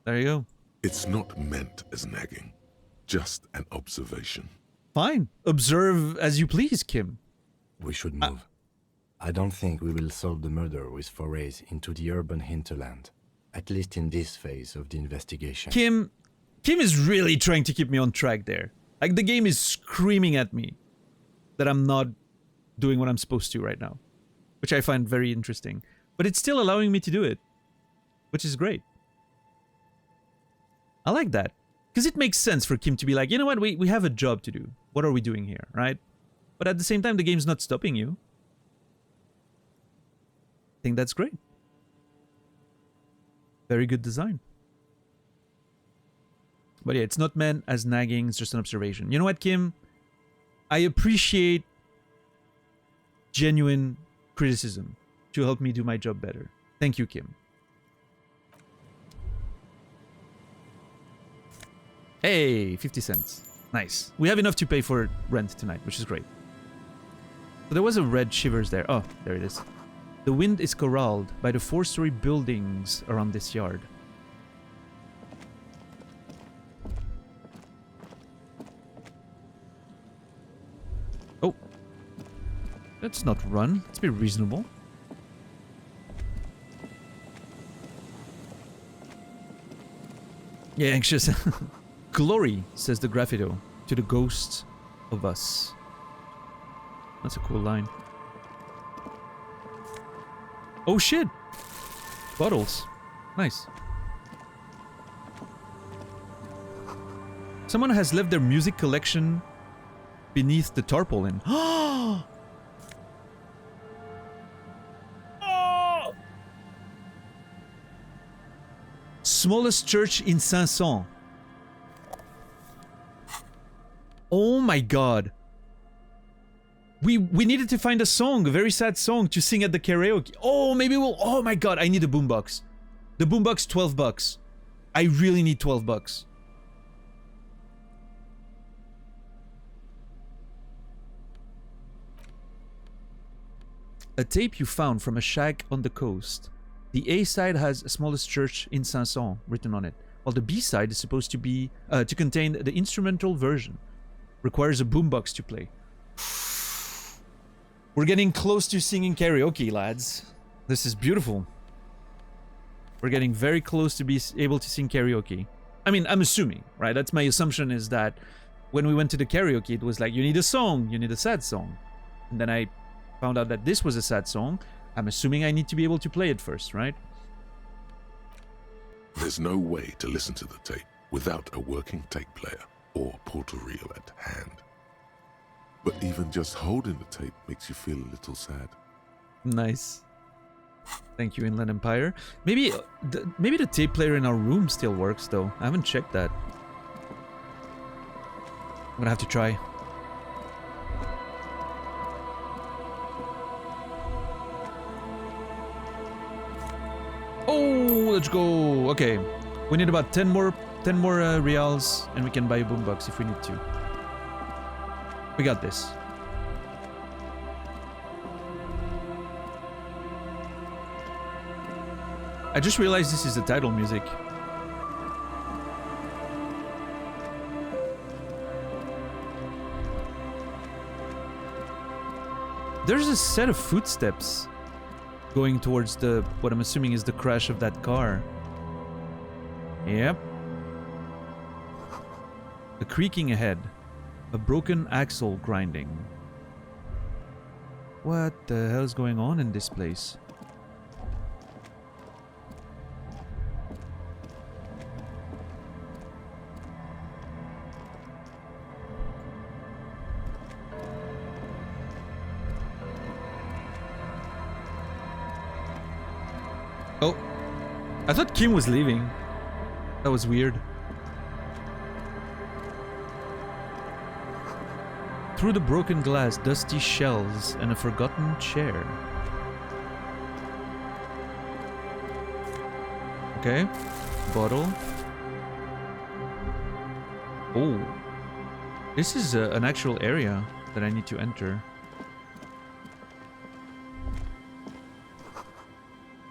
Speaker 1: There you go.
Speaker 3: It's not meant as nagging, just an observation.
Speaker 1: Fine. Observe as you please, Kim.
Speaker 4: We should move. I don't think we will solve the murder with forays into the urban hinterland, at least in this phase of the investigation.
Speaker 1: Kim is really trying to keep me on track there. Like, the game is screaming at me that I'm not doing what I'm supposed to right now, which I find very interesting. But it's still allowing me to do it, which is great. I like that. Because it makes sense for Kim to be like, you know what, we have a job to do. What are we doing here, right? But at the same time, the game's not stopping you. I think that's great. Very good design. But yeah, it's not meant as nagging, it's just an observation. You know what, Kim? I appreciate genuine criticism to help me do my job better. Thank you, Kim. Hey, 50 cents. Nice. We have enough to pay for rent tonight, which is great. So there was a red shivers there. Oh, there it is. The wind is corralled by the 4-story buildings around this yard. Oh. Let's not run. Let's be reasonable. Yeah, anxious. Glory, says the graffito, to the ghosts of us. That's a cool line. Oh shit! Bottles. Nice. Someone has left their music collection beneath the tarpaulin. Oh! Smallest church in Saint-Saëns. Oh my god. We needed to find a song, a very sad song to sing at the karaoke. Oh, maybe we'll... Oh my god, I need a boombox. The boombox, $12. I really need $12. A tape you found from a shack on the coast. The A side has smallest church in Saint-Saëns written on it, while the B side is supposed to be to contain the instrumental version. Requires a boombox to play. We're getting close to singing karaoke, lads. This is beautiful. We're getting very close to be able to sing karaoke. I mean, I'm assuming, right? That's my assumption, is that when we went to the karaoke, it was like, you need a song, you need a sad song. And then I found out that this was a sad song. I'm assuming I need to be able to play it first, right?
Speaker 3: There's no way to listen to the tape without a working tape player or portal-reel at hand. But even just holding the tape makes you feel a little sad.
Speaker 1: Nice. Thank you, Inland Empire. Maybe the tape player in our room still works, though. I haven't checked that. I'm gonna have to try. Oh, let's go. Okay, we need about 10 more reals, and we can buy a boombox if we need to. We got this. I just realized this is the title music. There's a set of footsteps going towards the, what I'm assuming is the crash of that car. Yep. A creaking ahead. A broken axle grinding. What the hell is going on in this place? Oh, I thought Kim was leaving. That was weird. Through the broken glass, dusty shelves, and a forgotten chair. Okay, bottle. Oh, this is an actual area that I need to enter.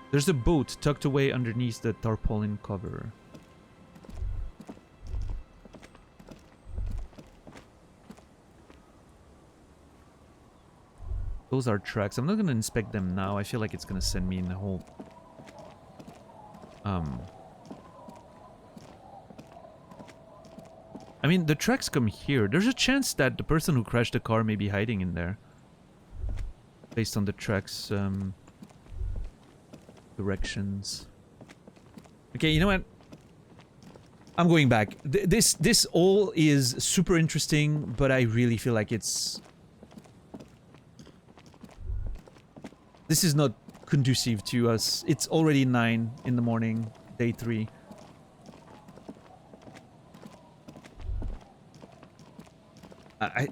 Speaker 1: There's a boat tucked away underneath the tarpaulin cover. Those are tracks. I'm not gonna inspect them now. I feel like it's gonna send me in a whole... I mean, the tracks come here. There's a chance that the person who crashed the car may be hiding in there. Based on the tracks, directions. Okay, you know what? I'm going back. This all is super interesting, but I really feel like it's... This is not conducive to us. It's already 9 in the morning, day 3. I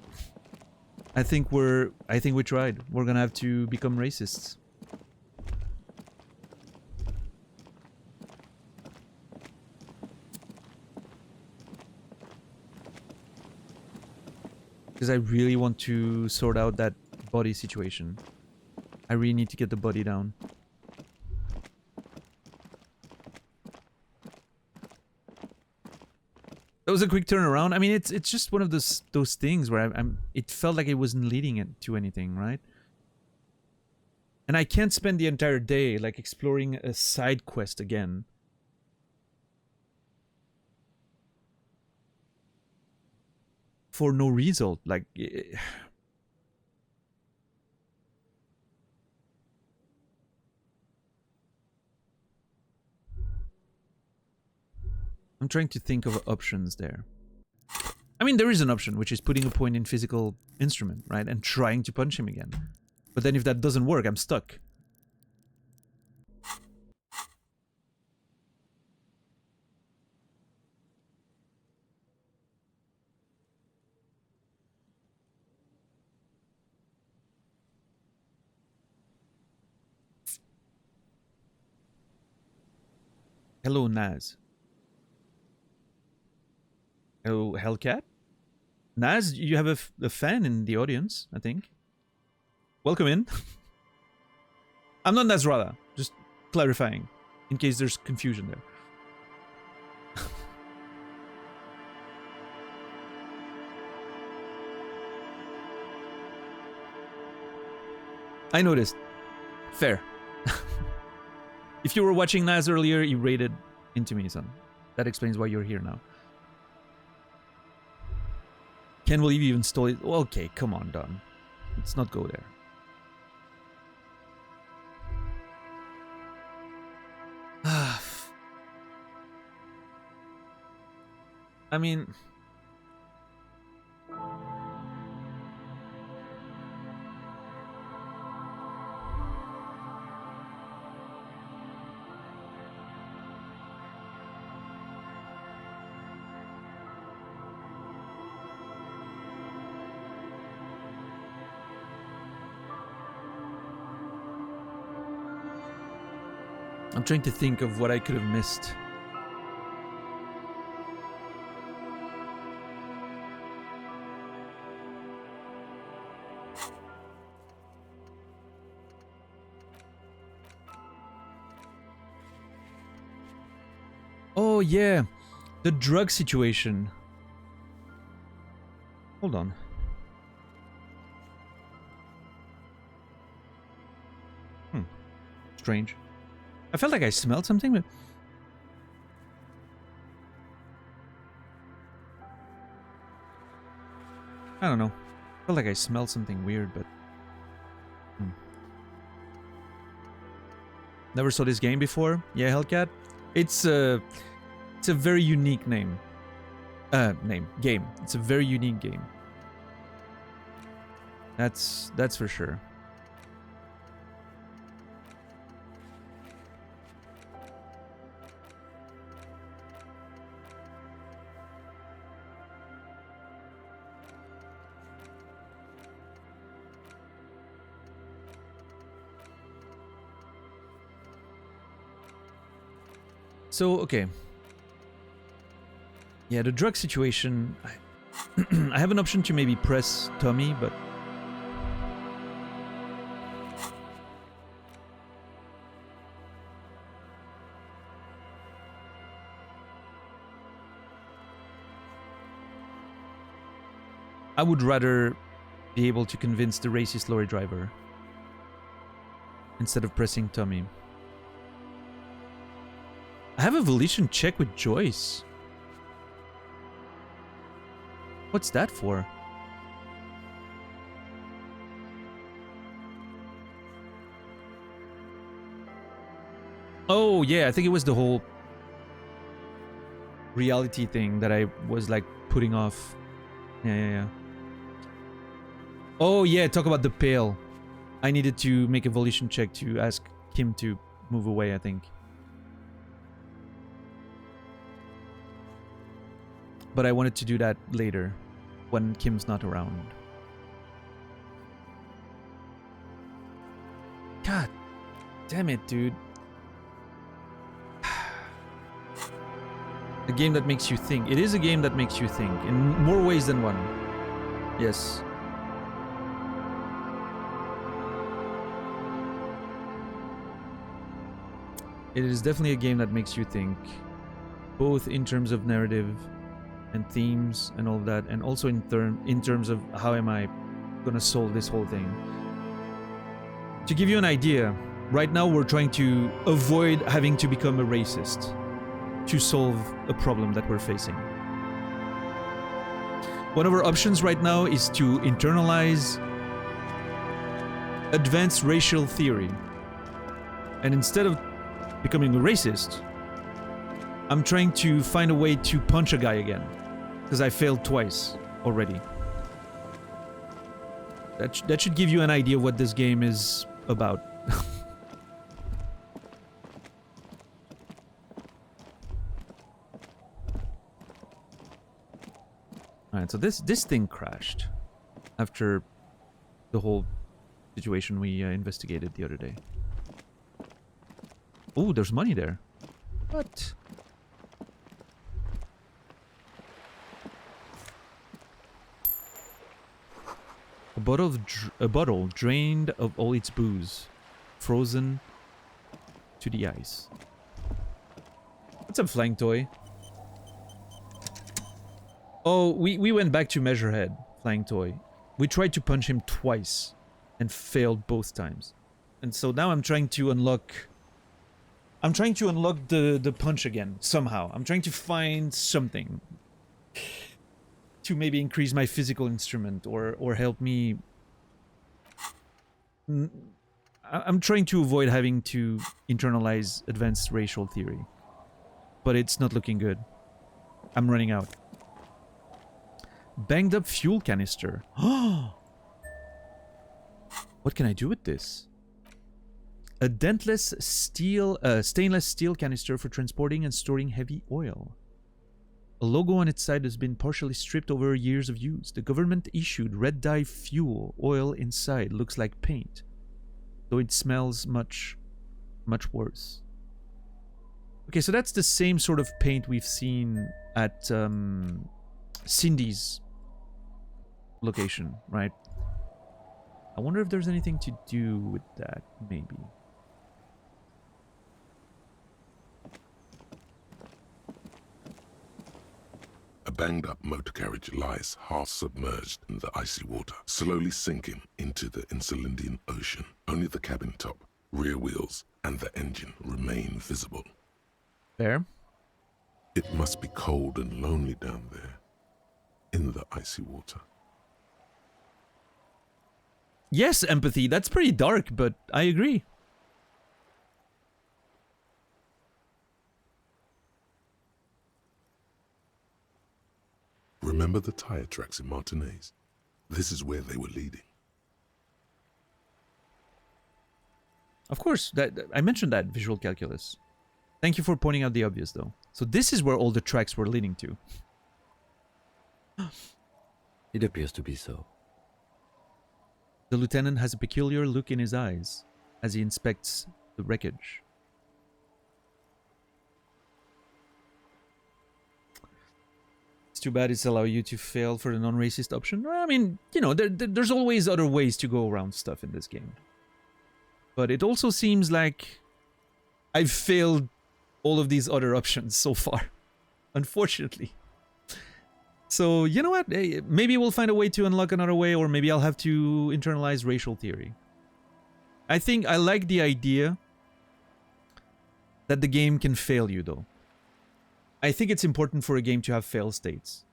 Speaker 1: think we tried. We're gonna have to become racists. Because I really want to sort out that body situation. I really need to get the body down. That was a quick turnaround. I mean, it's just one of those things where it felt like it wasn't leading it to anything, right? And I can't spend the entire day like exploring a side quest again. For no result, like... I'm trying to think of options there. I mean, there is an option, which is putting a point in physical instrument, right? And trying to punch him again. But then if that doesn't work, I'm stuck. Hello, Naz. Hello, Hellcat? Naz, you have a fan in the audience, I think. Welcome in. I'm not Nasrallah, just clarifying, in case there's confusion there. I noticed. Fair. If you were watching Naz earlier, you raided into me, son. That explains why you're here now. Can't believe you even stole it. Okay, come on, Don. Let's not go there. I mean... I'm trying to think of what I could have missed. Oh yeah, the drug situation. Hold on. Strange. I felt like I smelled something, but... I don't know. I felt like I smelled something weird, but... Never saw this game before? Yeah, Hellcat? It's a very unique name. Game. It's a very unique game. That's for sure. So, okay. Yeah, the drug situation... I have an option to maybe press Tommy, but... I would rather be able to convince the racist lorry driver instead of pressing Tommy. I have a volition check with Joyce. What's that for? Oh, yeah, I think it was the whole reality thing that I was like putting off. Yeah. Oh, yeah, talk about the pail. I needed to make a volition check to ask Kim to move away, I think. But I wanted to do that later, when Kim's not around. God damn it, dude. A game that makes you think. It is a game that makes you think, in more ways than one. Yes. It is definitely a game that makes you think, both in terms of narrative and themes and all of that, and also in terms of how am I gonna solve this whole thing. To give you an idea, right now we're trying to avoid having to become a racist to solve a problem that we're facing. One of our options right now is to internalize advanced racial theory. And instead of becoming a racist, I'm trying to find a way to punch a guy again. Because I failed twice already. That should give you an idea what this game is about. Alright, so this thing crashed after the whole situation we investigated the other day. Oh, there's money there. What? A bottle drained of all its booze, frozen to the ice. What's up, Flying Toy? Oh, we went back to Measurehead, Flying Toy. We tried to punch him twice and failed both times. And so now I'm trying to unlock... the punch again, somehow. I'm trying to find something to maybe increase my physical instrument or help me... I'm trying to avoid having to internalize advanced racial theory. But it's not looking good. I'm running out. Banged up fuel canister. What can I do with this? A dentless stainless steel canister for transporting and storing heavy oil. A logo on its side has been partially stripped over years of use. The government issued red dye fuel. Oil inside looks like paint, though it smells much, much worse. Okay, so that's the same sort of paint we've seen at Cindy's location, right? I wonder if there's anything to do with that, maybe.
Speaker 3: A banged-up motor carriage lies half submerged in the icy water, slowly sinking into the Insulindian Ocean. Only the cabin top, rear wheels, and the engine remain visible.
Speaker 1: There.
Speaker 3: It must be cold and lonely down there, in the icy water.
Speaker 1: Yes, empathy. That's pretty dark, but I agree.
Speaker 3: Remember the tire tracks in Martinez? This is where they were leading.
Speaker 1: Of course, I mentioned that, visual calculus. Thank you for pointing out the obvious, though. So this is where all the tracks were leading to.
Speaker 4: It appears to be so.
Speaker 1: The lieutenant has a peculiar look in his eyes as he inspects the wreckage. It's too bad it's allow you to fail for the non-racist option. Well, I mean, you know, there's always other ways to go around stuff in this game. But it also seems like I've failed all of these other options so far, unfortunately. So, you know what? Hey, maybe we'll find a way to unlock another way, or maybe I'll have to internalize racial theory. I think I like the idea that the game can fail you, though. I think it's important for a game to have fail states,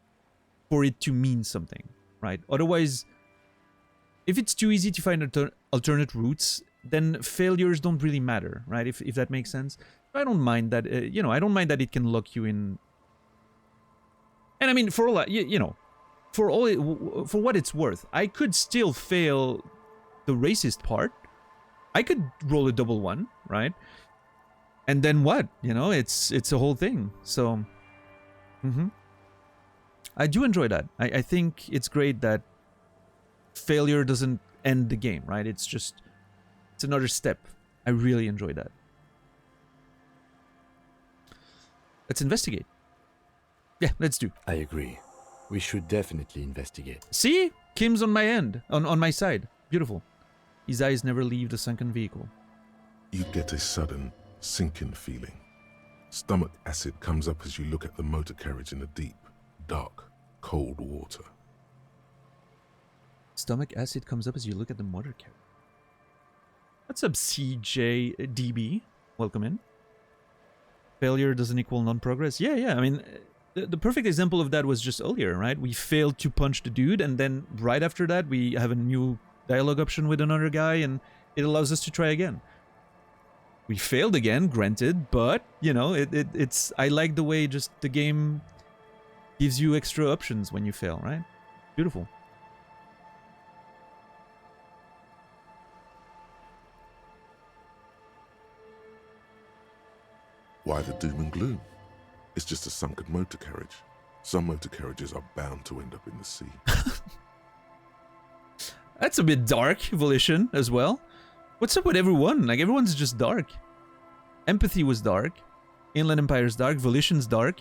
Speaker 1: for it to mean something, right? Otherwise, if it's too easy to find alternate routes, then failures don't really matter, right? If that makes sense. I don't mind that, you know, I don't mind that it can lock you in. And I mean, for all, you know, for what it's worth, I could still fail the racist part. I could roll a double one, right? And then what? You know, it's a whole thing. So, I do enjoy that. I think it's great that failure doesn't end the game, right? It's another step. I really enjoy that. Let's investigate. Yeah, let's do.
Speaker 4: I agree. We should definitely investigate.
Speaker 1: See? Kim's on my end, on my side. Beautiful. His eyes never leave the sunken vehicle.
Speaker 3: You get a sudden sinking feeling. Stomach acid comes up as you look at the motor carriage in the deep, dark, cold water.
Speaker 1: Stomach acid comes up as you look at the motor carriage. What's up, CJDB? Welcome in. Failure doesn't equal non-progress. Yeah. I mean, the perfect example of that was just earlier, right? We failed to punch the dude, and then right after that, we have a new dialogue option with another guy, and it allows us to try again. We failed again, granted, but, you know, it's... I like the way just the game gives you extra options when you fail, right? Beautiful.
Speaker 3: Why the doom and gloom? It's just a sunken motor carriage. Some motor carriages are bound to end up in the sea.
Speaker 1: That's a bit dark, Volition, as well. What's up with everyone? Like, everyone's just dark. Empathy was dark. Inland Empire's dark. Volition's dark.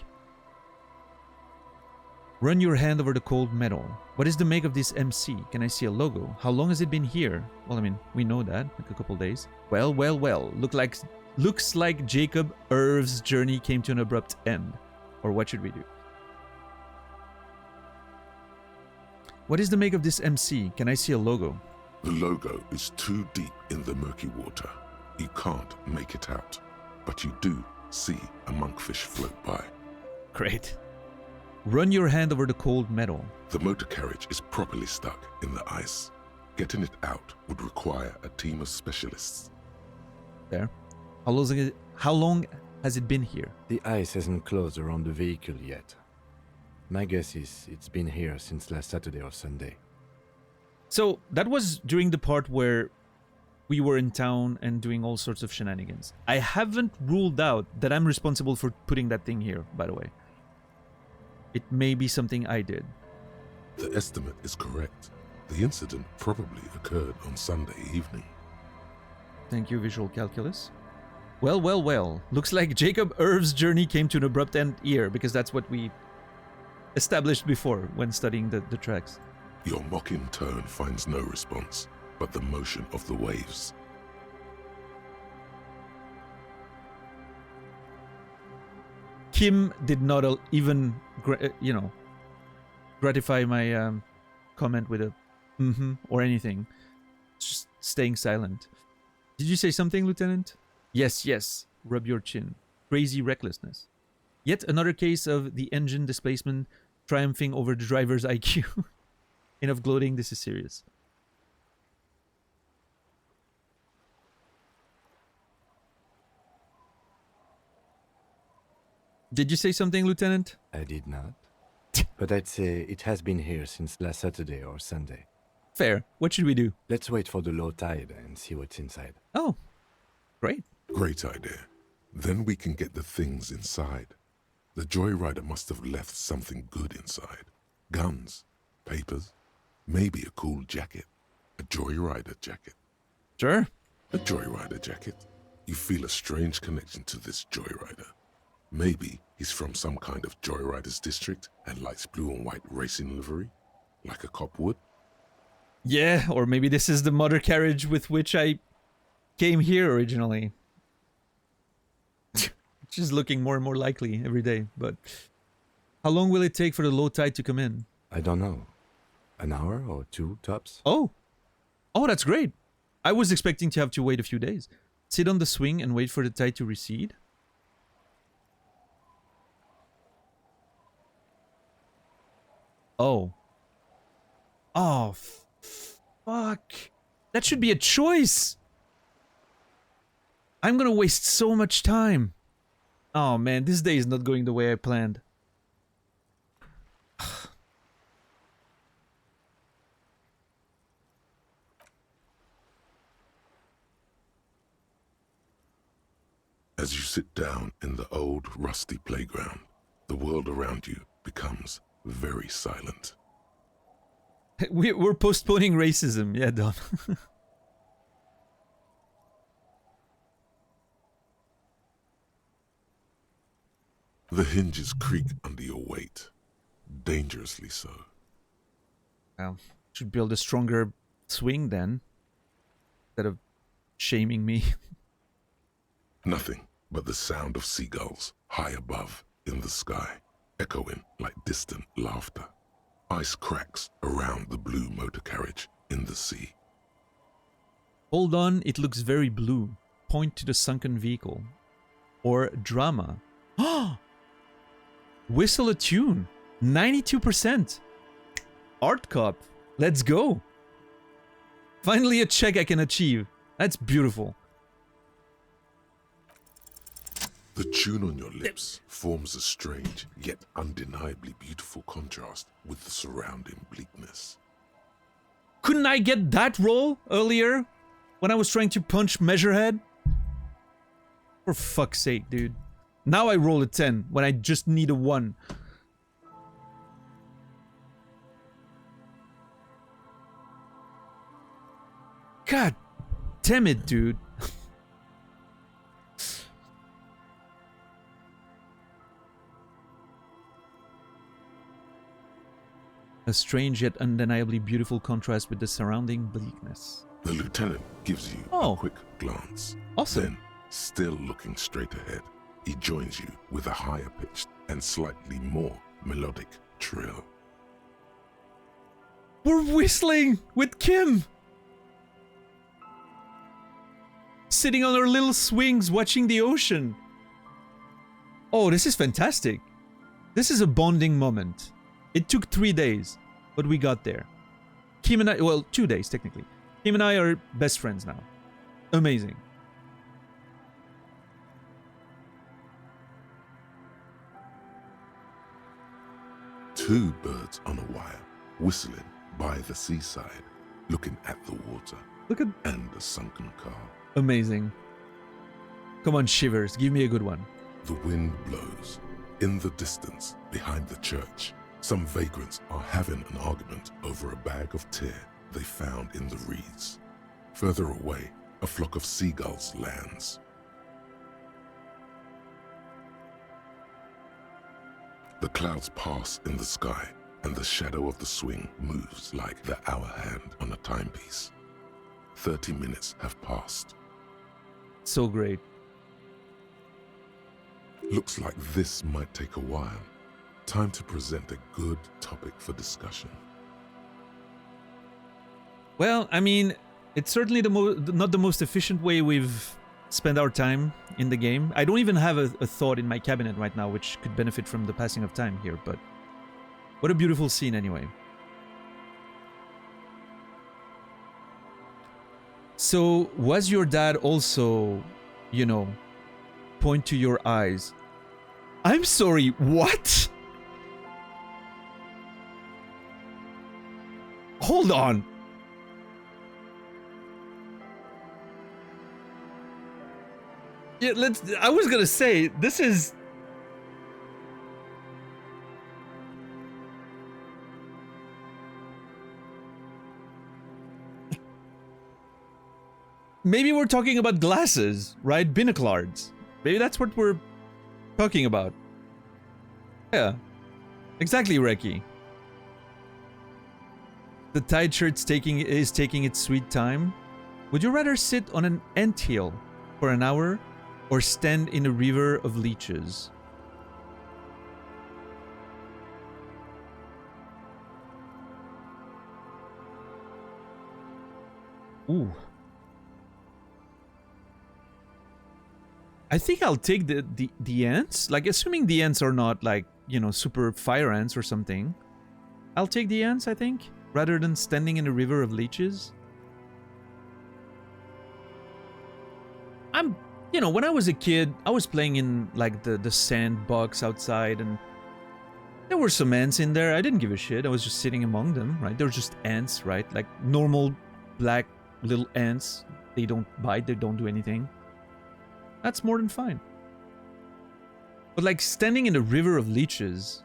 Speaker 1: Run your hand over the cold metal. What is the make of this MC? Can I see a logo? How long has it been here? Well, I mean, we know that. Like a couple days. Well. Looks like Jacob Irv's journey came to an abrupt end. Or what should we do? What is the make of this MC? Can I see a logo?
Speaker 3: The logo is too deep in the murky water. You can't make it out. But you do see a monkfish float by.
Speaker 1: Great. Run your hand over the cold metal.
Speaker 3: The motor carriage is properly stuck in the ice. Getting it out would require a team of specialists.
Speaker 1: There. How long has it been here?
Speaker 4: The ice hasn't closed around the vehicle yet. My guess is it's been here since last Saturday or Sunday.
Speaker 1: So that was during the part where we were in town and doing all sorts of shenanigans. I haven't ruled out that I'm responsible for putting that thing here, by the way. It may be something I did.
Speaker 3: The estimate is correct. The incident probably occurred on Sunday evening.
Speaker 1: Thank you, visual calculus. Well, well, well. Looks like Jacob Irv's journey came to an abrupt end here, because that's what we established before when studying the tracks.
Speaker 3: Your mocking tone finds no response, but the motion of the waves.
Speaker 1: Kim did not even, gratify my comment with a or anything. Just staying silent. Did you say something, Lieutenant? Yes, yes. Rub your chin. Crazy recklessness. Yet another case of the engine displacement triumphing over the driver's IQ. Enough gloating, this is serious. Did you say something, Lieutenant?
Speaker 4: I did not. But I'd say it has been here since last Saturday or Sunday.
Speaker 1: Fair. What should we do?
Speaker 4: Let's wait for the low tide and see what's inside.
Speaker 1: Oh, great.
Speaker 3: Great idea. Then we can get the things inside. The joyrider must have left something good inside. Guns, papers, maybe a cool jacket. A joyrider jacket.
Speaker 1: Sure.
Speaker 3: A joyrider jacket. You feel a strange connection to this joyrider. Maybe he's from some kind of joyriders district and likes blue and white racing livery, like a cop would.
Speaker 1: Yeah, or maybe this is the motor carriage with which I came here originally. Which is looking more and more likely every day, but how long will it take for the low tide to come in?
Speaker 4: I don't know. An hour or two, tops?
Speaker 1: Oh, that's great. I was expecting to have to wait a few days. Sit on the swing and wait for the tide to recede. Oh. Oh, fuck. That should be a choice. I'm gonna waste so much time. Oh man, this day is not going the way I planned.
Speaker 3: As you sit down in the old, rusty playground, the world around you becomes very silent.
Speaker 1: We're postponing racism. Yeah, Don.
Speaker 3: The hinges creak under your weight, dangerously so.
Speaker 1: Well, should build a stronger swing then, instead of shaming me.
Speaker 3: Nothing but the sound of seagulls high above in the sky, echoing like distant laughter. Ice cracks around the blue motor carriage in the sea.
Speaker 1: Hold on, it looks very blue. Point to the sunken vehicle. Or drama. Whistle a tune. 92%. Art cop. Let's go. Finally a check I can achieve. That's beautiful.
Speaker 3: The tune on your lips forms a strange, yet undeniably beautiful contrast with the surrounding bleakness.
Speaker 1: Couldn't I get that roll earlier? When I was trying to punch Measurehead? For fuck's sake, dude. Now I roll a 10 when I just need a 1. God damn it, dude. A strange yet undeniably beautiful contrast with the surrounding bleakness.
Speaker 3: The lieutenant gives you a quick glance.
Speaker 1: Awesome.
Speaker 3: Then, still looking straight ahead, he joins you with a higher pitched and slightly more melodic trill.
Speaker 1: We're whistling with Kim! Sitting on our little swings watching the ocean. Oh, this is fantastic. This is a bonding moment. It took 3 days, but we got there. Kim and I, well, 2 days technically. Kim and I are best friends now. Amazing.
Speaker 3: Two birds on a wire, whistling by the seaside, looking at the water.
Speaker 1: Look at...
Speaker 3: and the sunken car.
Speaker 1: Amazing. Come on, Shivers, give me a good one.
Speaker 3: The wind blows. In the distance, behind the church, some vagrants are having an argument over a bag of tear they found in the reeds. Further away, a flock of seagulls lands. The clouds pass in the sky, and the shadow of the swing moves like the hour hand on a timepiece. 30 minutes have passed.
Speaker 1: So great.
Speaker 3: Looks like this might take a while. Time to present a good topic for discussion.
Speaker 1: Well, I mean, it's certainly not the most efficient way we've spent our time in the game. I don't even have a thought in my cabinet right now which could benefit from the passing of time here, but what a beautiful scene anyway. So, was your dad also, you know, point to your eyes? I'm sorry, what? Hold on. Yeah, I was gonna say, this is... Maybe we're talking about glasses, right? Binoculars. Maybe that's what we're talking about. Yeah. Exactly, Reki. The tide shirt's is taking its sweet time. Would you rather sit on an anthill for an hour or stand in a river of leeches? Ooh. I think I'll take the ants. Like, assuming the ants are not, like, you know, super fire ants or something. I'll take the ants, I think, rather than standing in a river of leeches. You know, when I was a kid, I was playing in, like, the sandbox outside, and there were some ants in there. I didn't give a shit. I was just sitting among them, right? They were just ants, right? Like, normal black little ants. They don't bite. They don't do anything. That's more than fine. But, like, standing in a river of leeches...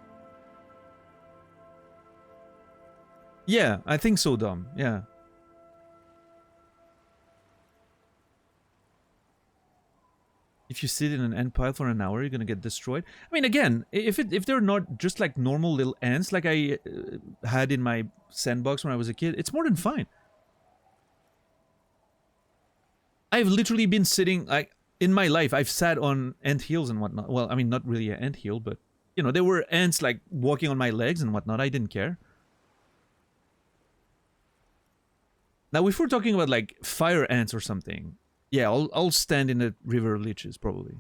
Speaker 1: Yeah, I think so, Dom. Yeah. If you sit in an ant pile for an hour, you're gonna get destroyed. I mean, again, if they're not just like normal little ants like I had in my sandbox when I was a kid, it's more than fine. I've literally been sitting, like, in my life, I've sat on ant hills and whatnot. Well, I mean, not really an ant hill, but, you know, there were ants, like, walking on my legs and whatnot. I didn't care. Now, if we're talking about, like, fire ants or something... Yeah, I'll stand in a river of leeches, probably.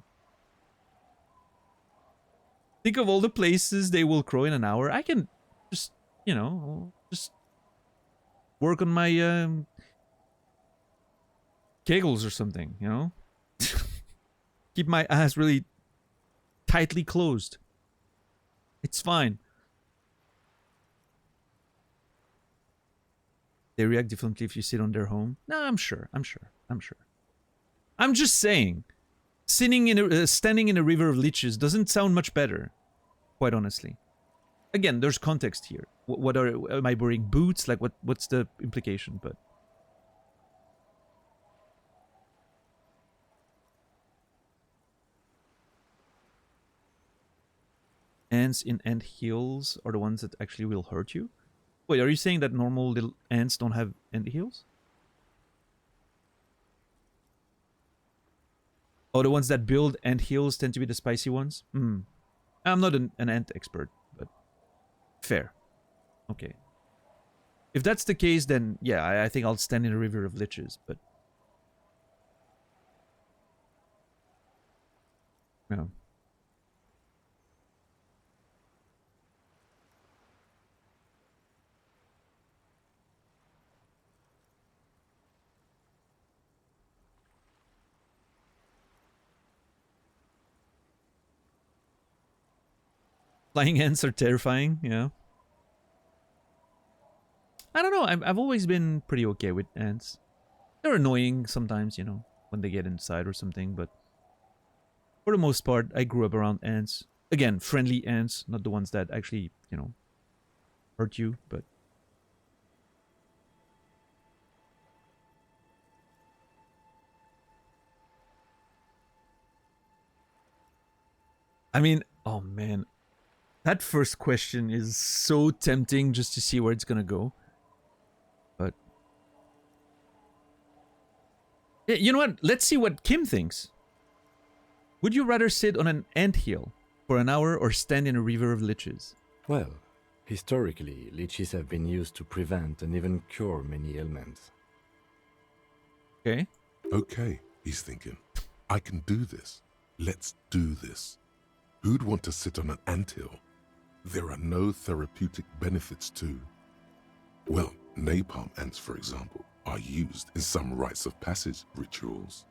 Speaker 1: Think of all the places they will crow in an hour. I can just, you know, just work on my kegels or something, you know? Keep my ass really tightly closed. It's fine. They react differently if you sit on their home. No, I'm sure. I'm just saying, standing in a river of leeches doesn't sound much better, quite honestly. Again, there's context here. Am I wearing boots? Like, what's the implication? But ants in ant hills are the ones that actually will hurt you. Wait, are you saying that normal little ants don't have ant hills? Oh, the ones that build ant hills tend to be the spicy ones? I'm not an ant expert, but fair. Okay. If that's the case, then yeah, I think I'll stand in a river of leeches, but... No. Flying ants are terrifying, yeah. I don't know, I've always been pretty okay with ants. They're annoying sometimes, you know, when they get inside or something, but for the most part, I grew up around ants. Again, friendly ants, not the ones that actually, you know, hurt you, but... I mean, oh man, That first question is so tempting just to see where it's gonna go. But yeah, you know what? Let's see what Kim thinks. Would you rather sit on an anthill for an hour or stand in a river of liches?
Speaker 4: Well, historically, leeches have been used to prevent and even cure many ailments.
Speaker 1: Okay.
Speaker 3: Okay, he's thinking. I can do this. Let's do this. Who'd want to sit on an anthill? There are no therapeutic benefits to... Well, napalm ants, for example, are used in some rites of passage rituals.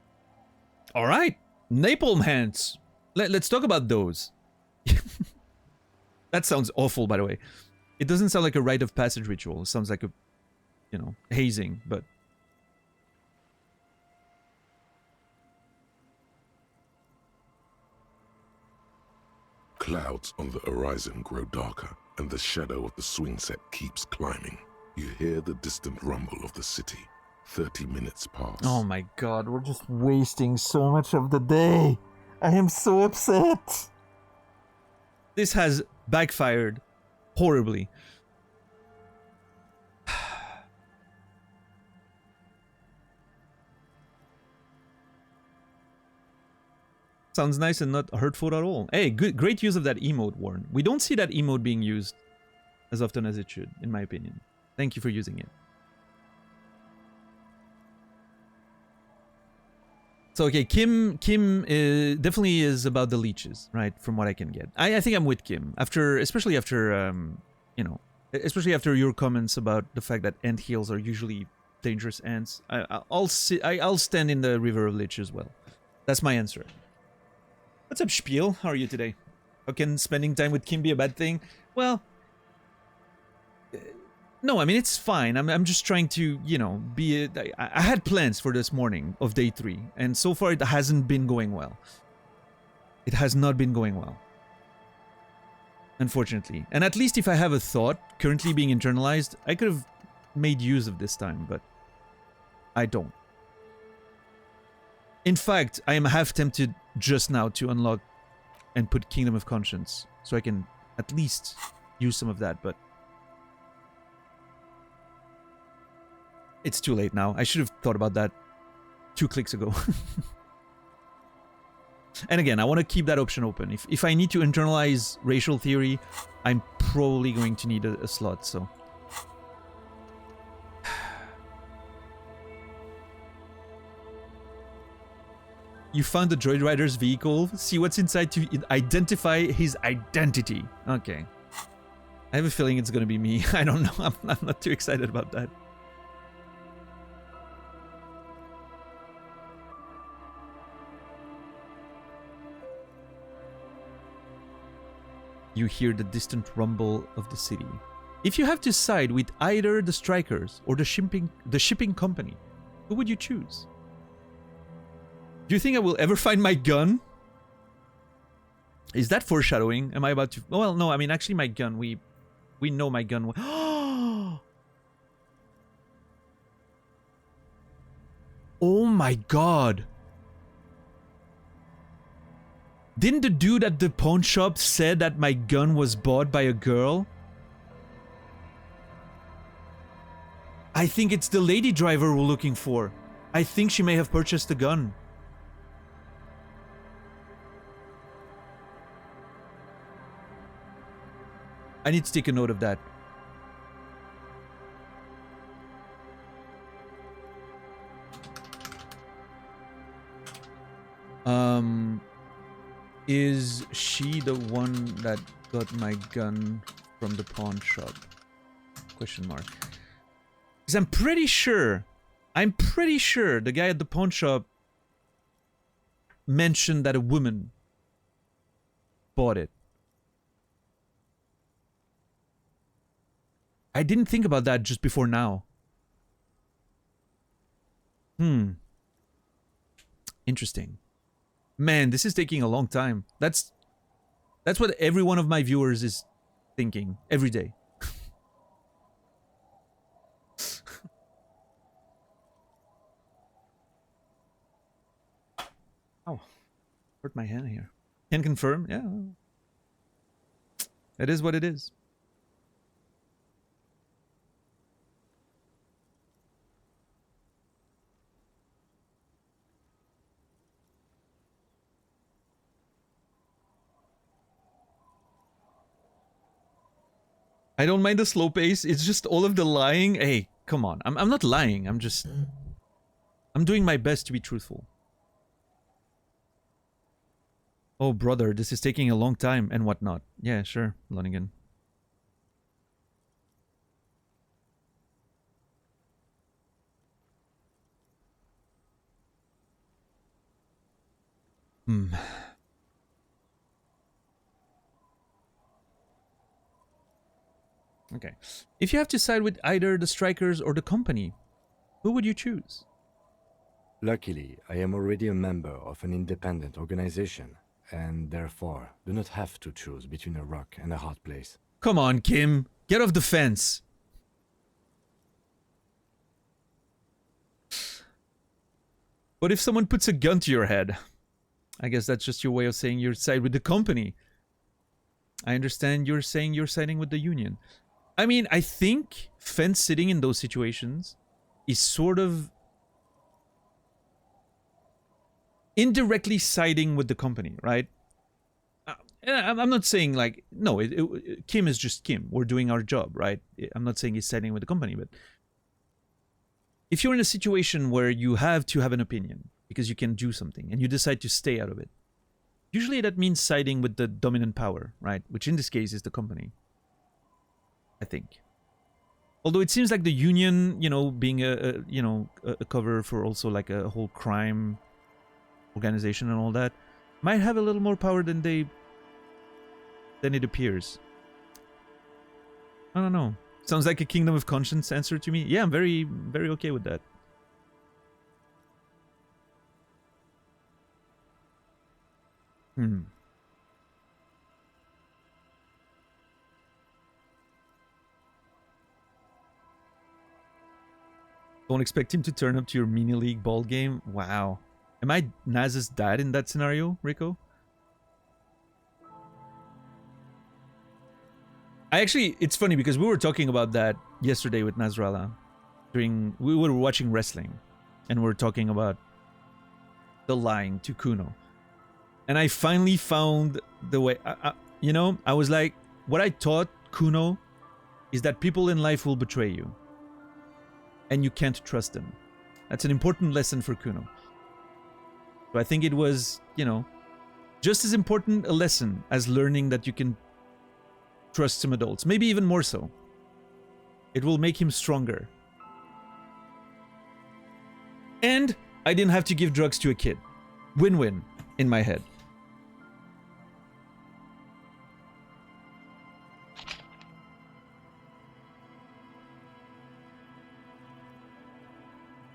Speaker 1: All right. Napalm hands. Let's talk about those. That sounds awful, by the way. It doesn't sound like a rite of passage ritual. It sounds like a, you know, hazing, but...
Speaker 3: Clouds on the horizon grow darker, and the shadow of the swing set keeps climbing. You hear the distant rumble of the city. 30 minutes pass.
Speaker 1: Oh my god, we're just wasting so much of the day. I am so upset. This has backfired horribly. Sounds nice and not hurtful at all. Hey, great use of that emote, Warren. We don't see that emote being used as often as it should, in my opinion. Thank you for using it. So, okay, Kim definitely is about the leeches, right? From what I can get. I think I'm with Kim. Especially after, you know, especially after your comments about the fact that ant hills are usually dangerous ants. I'll stand in the river of leech as well. That's my answer. What's up, Spiel? How are you today? How can spending time with Kim be a bad thing? Well, no, I mean, it's fine. I'm just trying to, you know, I had plans for this morning of day 3, and so far it hasn't been going well. It has not been going well. Unfortunately. And at least if I have a thought currently being internalized, I could have made use of this time, but I don't. In fact, I am half tempted just now to unlock and put Kingdom of Conscience, so I can at least use some of that, but it's too late now. I should have thought about that 2 clicks ago. And again, I want to keep that option open. If I need to internalize racial theory, I'm probably going to need a slot, so... You found the Droid Rider's vehicle. See what's inside to identify his identity. Okay. I have a feeling it's gonna be me. I don't know. I'm not too excited about that. You hear the distant rumble of the city. If you have to side with either the strikers or the shipping company, who would you choose? Do you think I will ever find my gun? Is that foreshadowing? Am I about to... Well, no, I mean, actually my gun, we know my gun... Oh my god! Didn't the dude at the pawn shop said that my gun was bought by a girl? I think it's the lady driver we're looking for. I think she may have purchased the gun. I need to take a note of that. Is she the one that got my gun from the pawn shop? Question mark. Because I'm pretty sure the guy at the pawn shop mentioned that a woman bought it. I didn't think about that just before now. Interesting. Man, this is taking a long time. That's what every one of my viewers is thinking every day. Oh, hurt my hand here. Can confirm, yeah. It is what it is. I don't mind the slow pace. It's just all of the lying. Hey, come on. I'm not lying. I'm doing my best to be truthful. Oh, brother, this is taking a long time and whatnot. Yeah, sure, Lonigan. Okay. If you have to side with either the strikers or the company, who would you choose?
Speaker 4: Luckily, I am already a member of an independent organization, and therefore do not have to choose between a rock and a hard place.
Speaker 1: Come on, Kim. Get off the fence. But if someone puts a gun to your head, I guess that's just your way of saying you're side with the company. I understand you're saying you're siding with the union. I mean, I think fence sitting in those situations is sort of indirectly siding with the company, right? I'm not saying like, no, Kim is just Kim. We're doing our job, right? I'm not saying he's siding with the company, but if you're in a situation where you have to have an opinion because you can do something and you decide to stay out of it, usually that means siding with the dominant power, right? Which in this case is the company, I think. Although it seems like the union, you know, being a cover for also like a whole crime organization and all that, might have a little more power than it appears. I don't know. Sounds like a Kingdom of Conscience answer to me. Yeah, I'm very, very okay with that. Don't expect him to turn up to your mini league ball game. Wow. Am I Naz's dad in that scenario, Rico? It's funny because we were talking about that yesterday with Nasrallah. We were watching wrestling and we were talking about the lying to Kuno. And I finally found the way, I was like, what I taught Kuno is that people in life will betray you. And you can't trust them. That's an important lesson for Kuno. So I think it was, just as important a lesson as learning that you can trust some adults. Maybe even more so. It will make him stronger. And I didn't have to give drugs to a kid. Win-win in my head.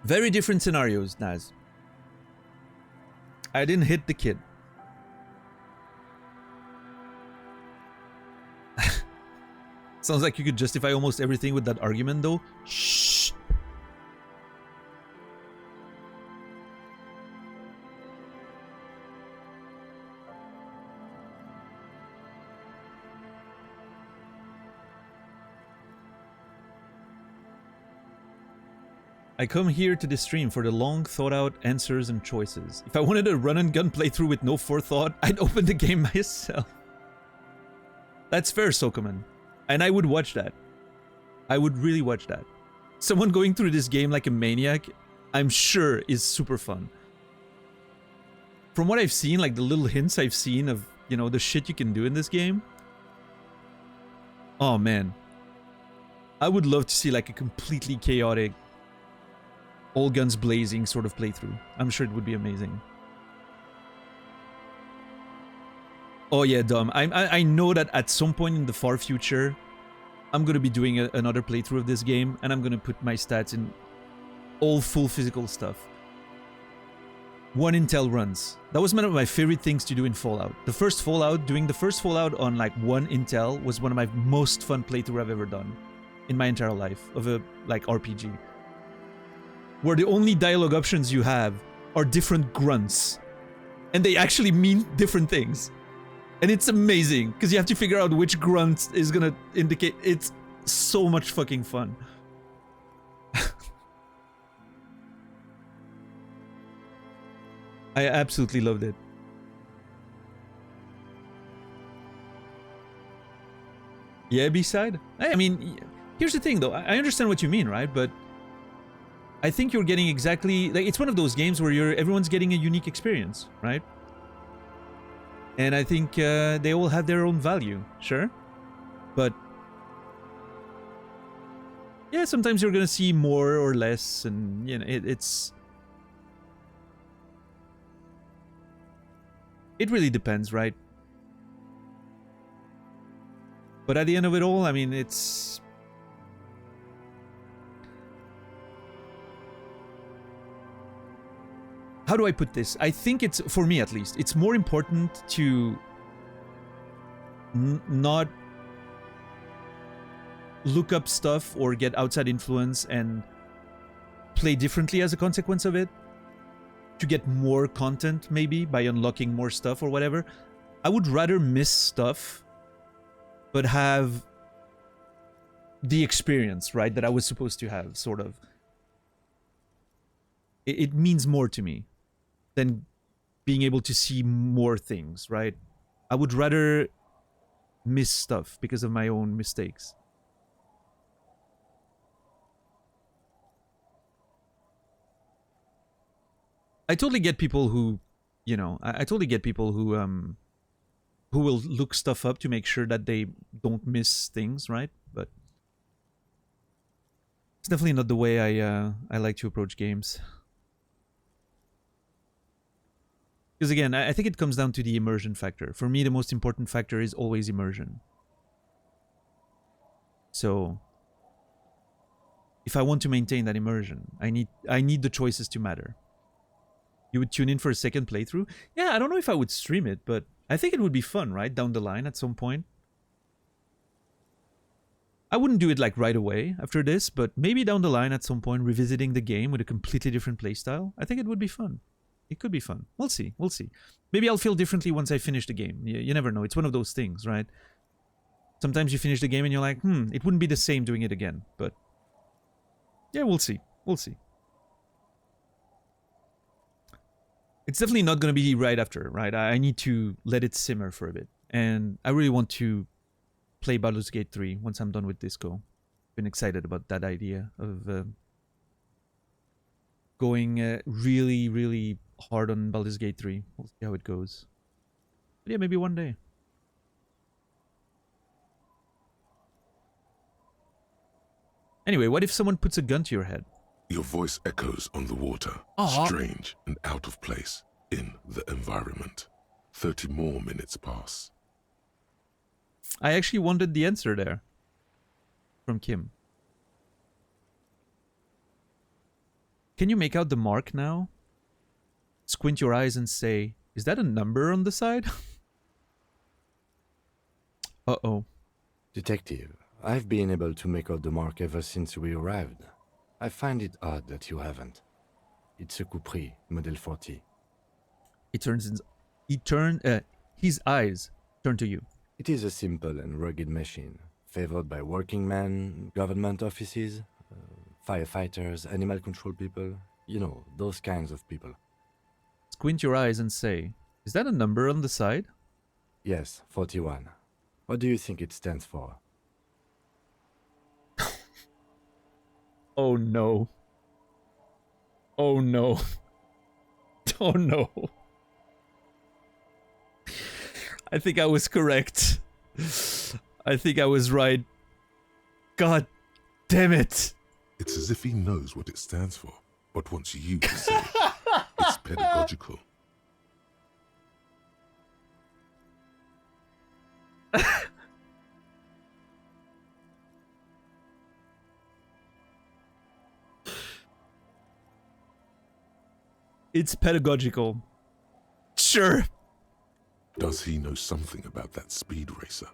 Speaker 1: Very different scenarios, Naz. I didn't hit the kid. Sounds like you could justify almost everything with that argument, though. Shh. I come here to this stream for the long thought out answers and choices. If I wanted a run and gun playthrough with no forethought, I'd open the game myself. That's fair, Sokoman. And I would watch that. I would really watch that. Someone going through this game like a maniac, I'm sure is super fun. From what I've seen, like the little hints I've seen of, the shit you can do in this game. Oh man. I would love to see like a completely chaotic, all guns blazing sort of playthrough. I'm sure it would be amazing. Oh yeah, Dom. I know that at some point in the far future, I'm going to be doing another playthrough of this game, and I'm going to put my stats in all full physical stuff. 1 intel runs. That was one of my favorite things to do in Fallout. Doing the first Fallout on like 1 intel was one of my most fun playthrough I've ever done in my entire life of a like RPG. Where the only dialogue options you have are different grunts. And they actually mean different things. And it's amazing, because you have to figure out which grunt is gonna indicate. It's so much fucking fun. I absolutely loved it. Yeah, B-side? I mean, here's the thing though. I understand what you mean, right? But I think you're getting exactly... Like, it's one of those games where everyone's getting a unique experience, right? And I think they all have their own value, sure. But yeah, sometimes you're gonna see more or less, and you know, it's... It really depends, right? But at the end of it all, I mean, it's... How do I put this? I think it's, for me at least, it's more important to not look up stuff or get outside influence and play differently as a consequence of it. To get more content, maybe, by unlocking more stuff or whatever. I would rather miss stuff, but have the experience, right, that I was supposed to have, sort of. It means more to me than being able to see more things, right? I would rather miss stuff because of my own mistakes. I totally get people who, you know, I totally get people who will look stuff up to make sure that they don't miss things, right? But it's definitely not the way I like to approach games. Because again, I think it comes down to the immersion factor. For me, the most important factor is always immersion. So if I want to maintain that immersion, I need the choices to matter. You would tune in for a second playthrough? Yeah, I don't know if I would stream it, but I think it would be fun, right? Down the line at some point. I wouldn't do it like right away after this, but maybe down the line at some point, revisiting the game with a completely different playstyle. I think it would be fun. It could be fun. We'll see. We'll see. Maybe I'll feel differently once I finish the game. You never know. It's one of those things, right? Sometimes you finish the game and you're like, it wouldn't be the same doing it again. But yeah, we'll see. We'll see. It's definitely not going to be right after, right? I need to let it simmer for a bit. And I really want to play Baldur's Gate 3 once I'm done with Disco. Been excited about that idea of going really, really hard on Baldur's Gate 3. We'll see how it goes. But yeah, maybe one day. Anyway, what if someone puts a gun to your head?
Speaker 3: Your voice echoes on the water, strange and out of place in the environment. 30 more minutes pass.
Speaker 1: I actually wanted the answer there. From Kim. Can you make out the mark now? Squint your eyes and say, is that a number on the side? Uh-oh.
Speaker 4: Detective, I've been able to make out the mark ever since we arrived. I find it odd that you haven't. It's a Coupri, Model 40.
Speaker 1: His eyes turn to you.
Speaker 4: It is a simple and rugged machine, favored by working men, government offices, firefighters, animal control people. You know, those kinds of people.
Speaker 1: Squint your eyes and say, is that a number on the side?
Speaker 4: Yes, 41. What do you think it stands for?
Speaker 1: Oh no. Oh no. Oh no. I think I was correct. I think I was right. God damn it.
Speaker 3: It's as if he knows what it stands for, but wants you to say it. It's pedagogical.
Speaker 1: It's pedagogical. Sure.
Speaker 3: Does he know something about that speed racer?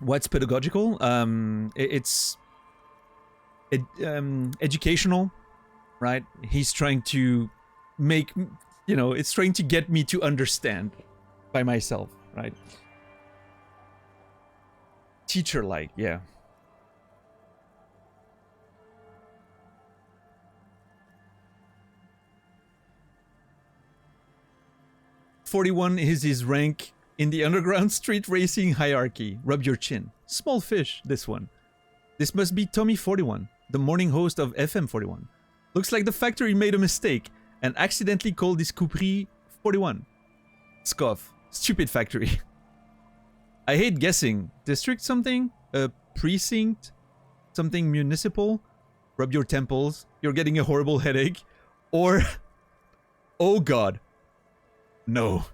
Speaker 1: What's pedagogical? It's educational, right? He's trying to make, you know, it's trying to get me to understand by myself, right? Teacher-like, yeah. "41 is his rank in the underground street racing hierarchy. Rub your chin. Small fish, this one. This must be Tommy 41, the morning host of FM 41. Looks like the factory made a mistake and accidentally called this couperie 41. Scoff. Stupid factory. I hate guessing. District something? A precinct? Something municipal? Rub your temples. You're getting a horrible headache. Or... oh god. No.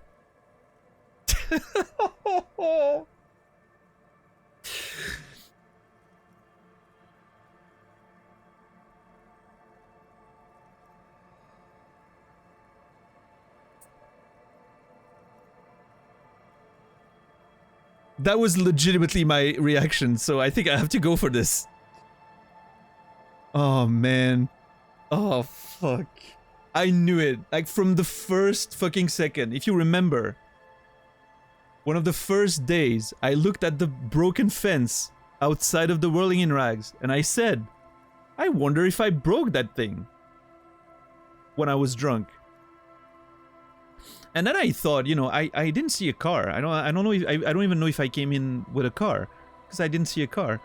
Speaker 1: That was legitimately my reaction, so I think I have to go for this. Oh man. Oh fuck. I knew it. Like from the first fucking second. If you remember, one of the first days, I looked at the broken fence outside of the Whirling in Rags, and I said, I wonder if I broke that thing when I was drunk. And then I thought, you know, I didn't see a car. I don't know if I don't even know if I came in with a car because I didn't see a car.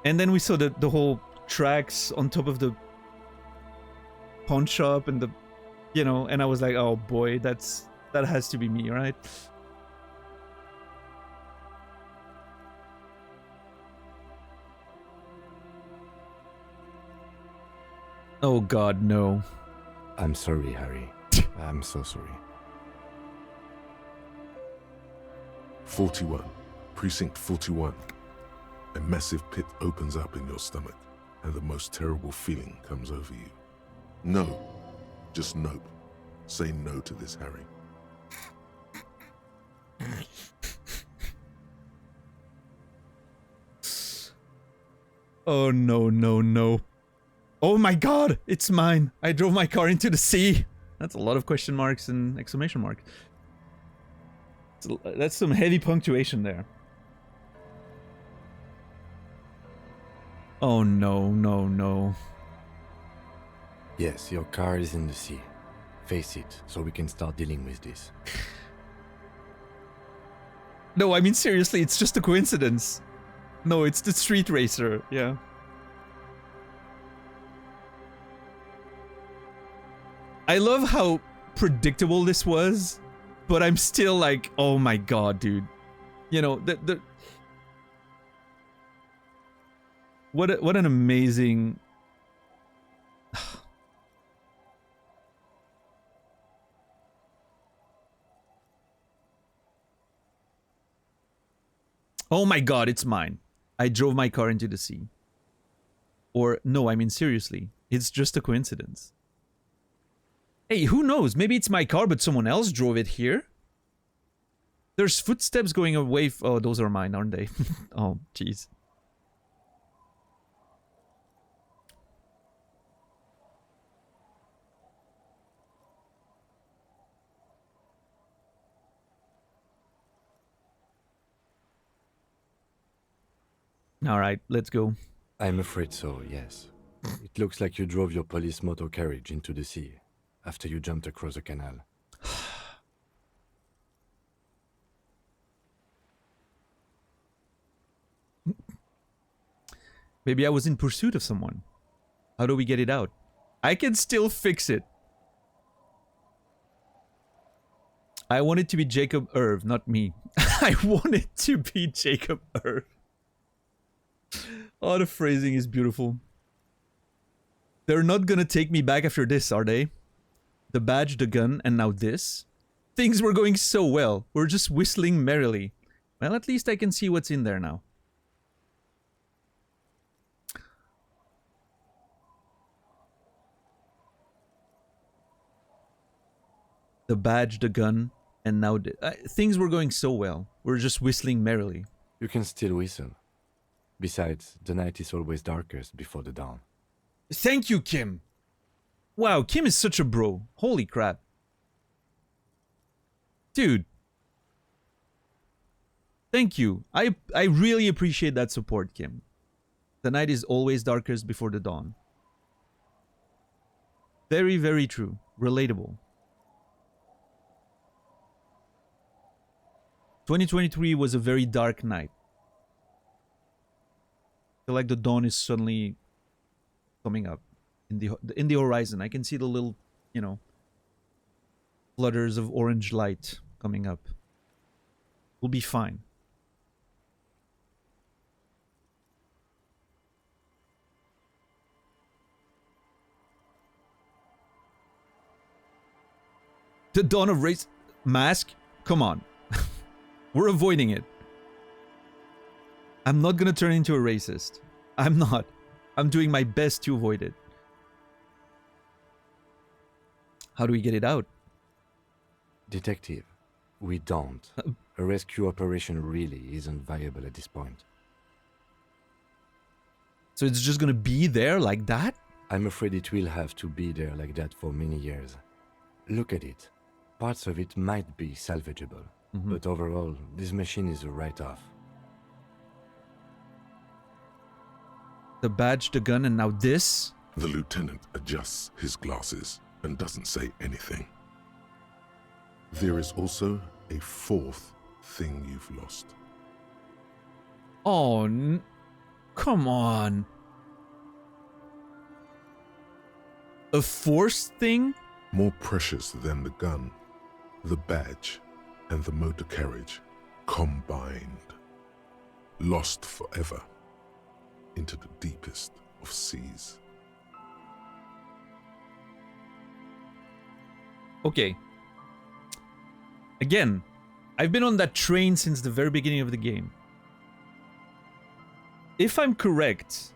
Speaker 1: And then we saw the whole tracks on top of the pawn shop and the, you know, and I was like, oh boy, that has to be me, right? Oh god, no.
Speaker 4: I'm sorry, Harry. I'm so sorry.
Speaker 3: 41. Precinct 41. A massive pit opens up in your stomach, and the most terrible feeling comes over you. No. Just nope. Say no to this, Harry.
Speaker 1: Oh no, no, no. Oh my god, it's mine. I drove my car into the sea. That's a lot of question marks and exclamation marks. That's some heavy punctuation there. Oh no, no, no.
Speaker 4: Yes, your car is in the sea. Face it, so we can start dealing with this.
Speaker 1: No, I mean seriously, it's just a coincidence. No, it's the street racer, yeah. I love how predictable this was, but I'm still like, oh my god, dude. You know, what an amazing... Oh my god, it's mine. I drove my car into the sea. Or, no, I mean seriously, it's just a coincidence. Hey, who knows? Maybe it's my car, but someone else drove it here? There's footsteps going away. Oh, those are mine, aren't they? Oh, jeez. Alright, let's go.
Speaker 4: I'm afraid so, yes. It looks like you drove your police motor carriage into the sea after you jumped across the canal.
Speaker 1: Maybe I was in pursuit of someone. How do we get it out? I can still fix it. I want it to be Jacob Irv, not me. I want it to be Jacob Irv. Oh, the phrasing is beautiful. They're not gonna take me back after this, are they? The badge, the gun, and now this? Things were going so well. We're just whistling merrily. Well, at least I can see what's in there now. The badge, the gun, And now things were going so well. We're just whistling merrily.
Speaker 4: You can still whistle. Besides, the night is always darkest before the dawn.
Speaker 1: Thank you, Kim. Wow, Kim is such a bro. Holy crap. Dude. Thank you. I really appreciate that support, Kim. The night is always darkest before the dawn. Very, very true. Relatable. 2023 was a very dark night. I feel like the dawn is suddenly coming up in the horizon. I can see the little, you know, flutters of orange light coming up. We'll be fine. The dawn of race mask? Come on. We're avoiding it. I'm not gonna turn into a racist. I'm not. I'm doing my best to avoid it. How do we get it out?
Speaker 4: Detective, we don't. A rescue operation really isn't viable at this point.
Speaker 1: So it's just gonna be there like that?
Speaker 4: I'm afraid it will have to be there like that for many years. Look at it. Parts of it might be salvageable, but overall, this machine is a write-off.
Speaker 1: The badge, the gun, and now this?
Speaker 3: The lieutenant adjusts his glasses and doesn't say anything. There is also a fourth thing you've lost.
Speaker 1: Oh, come on. A force thing?
Speaker 3: More precious than the gun, the badge, and the motor carriage combined. Lost forever into the deepest of seas.
Speaker 1: Okay. Again, I've been on that train since the very beginning of the game. If I'm correct,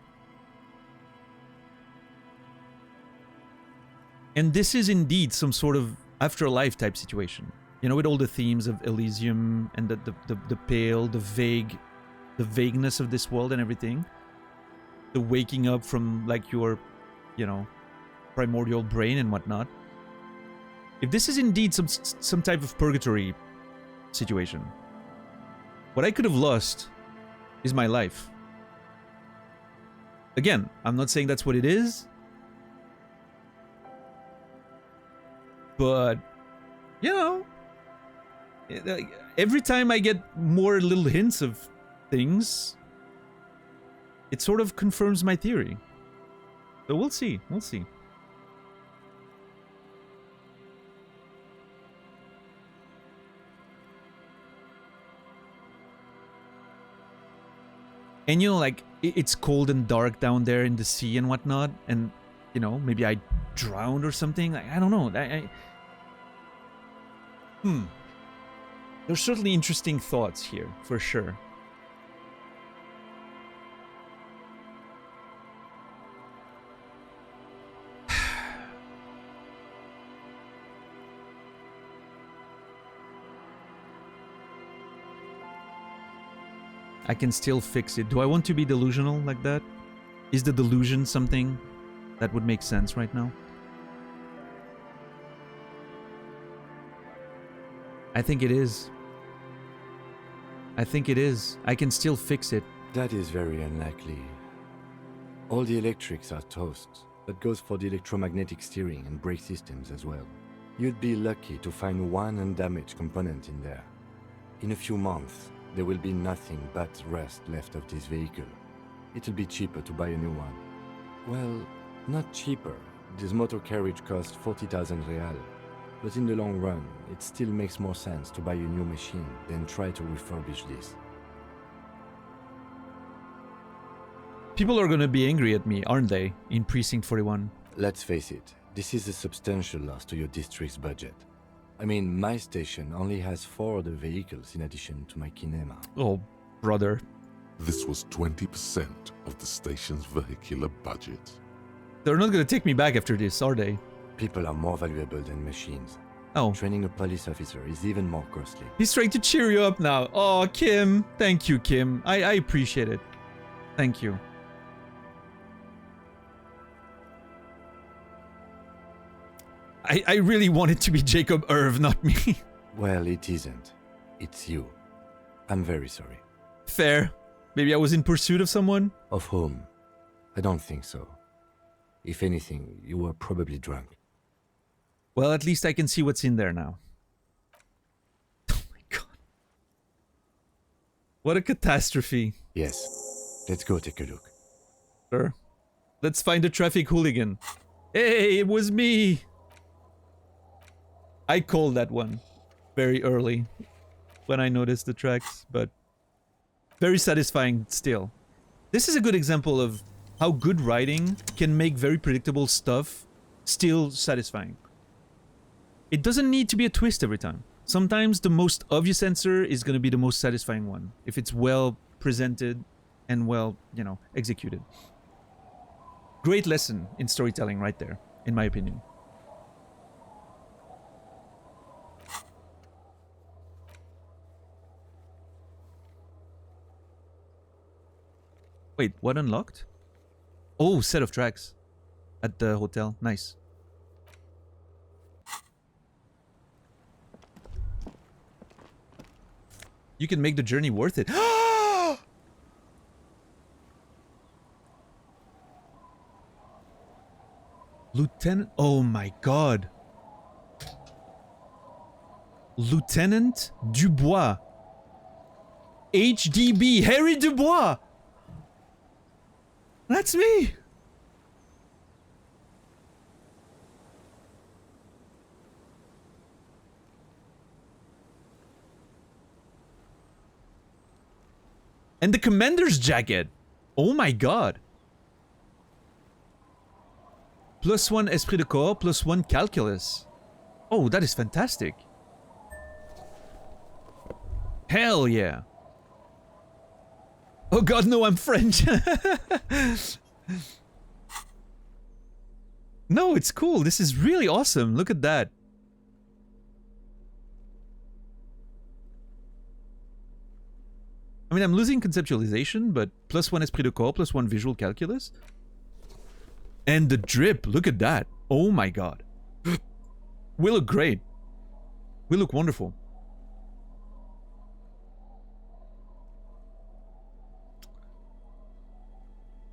Speaker 1: and this is indeed some sort of afterlife type situation, you know, with all the themes of Elysium and the pale, the vagueness of this world and everything, the waking up from like your, you know, primordial brain and whatnot. If this is indeed some type of purgatory situation, what I could have lost is my life. Again, I'm not saying that's what it is, but, you know, every time I get more little hints of things, it sort of confirms my theory. So we'll see. We'll see. And, you know, like, it's cold and dark down there in the sea and whatnot. And, you know, maybe I drowned or something. Like, I don't know. There's certainly interesting thoughts here, for sure. I can still fix it. Do I want to be delusional like that? Is the delusion something that would make sense right now? I think it is. I think it is. I can still fix it.
Speaker 4: That is very unlikely. All the electrics are toast. That goes for the electromagnetic steering and brake systems as well. You'd be lucky to find one undamaged component in there. In a few months, there will be nothing but rust left of this vehicle. It'll be cheaper to buy a new one. Well, not cheaper. This motor carriage costs 40,000 real. But in the long run, it still makes more sense to buy a new machine than try to refurbish this.
Speaker 1: People are gonna be angry at me, aren't they, in Precinct 41?
Speaker 4: Let's face it, this is a substantial loss to your district's budget. I mean, my station only has 4 other vehicles in addition to my kinema.
Speaker 1: Oh, brother.
Speaker 3: This was 20% of the station's vehicular budget.
Speaker 1: They're not gonna take me back after this, are they?
Speaker 4: People are more valuable than machines.
Speaker 1: Oh.
Speaker 4: Training a police officer is even more costly.
Speaker 1: He's trying to cheer you up now. Oh, Kim. Thank you, Kim. I appreciate it. Thank you. I really want it to be Jacob Irv, not me.
Speaker 4: Well, it isn't. It's you. I'm very sorry.
Speaker 1: Fair. Maybe I was in pursuit of someone?
Speaker 4: Of whom? I don't think so. If anything, you were probably drunk.
Speaker 1: Well, at least I can see what's in there now. Oh my god. What a catastrophe.
Speaker 4: Yes. Let's go take a look.
Speaker 1: Sure. Let's find a traffic hooligan. Hey, it was me! I called that one very early when I noticed the tracks, but very satisfying still. This is a good example of how good writing can make very predictable stuff still satisfying. It doesn't need to be a twist every time. Sometimes the most obvious answer is going to be the most satisfying one, if it's well presented and well, you know, executed. Great lesson in storytelling right there, in my opinion. Wait, what unlocked? Oh, set of tracks at the hotel. Nice. You can make the journey worth it. Lieutenant... Oh my god. Lieutenant Dubois. HDB. Harry Dubois. That's me. And the commander's jacket. Oh my god. +1 esprit de corps, +1 calculus. Oh, that is fantastic. Hell yeah. Oh god, no, I'm French. No, it's cool. This is really awesome. Look at that. I mean, I'm losing conceptualization, but +1 esprit de corps, +1 visual calculus. And the drip, look at that. Oh my god. We look great. We look wonderful.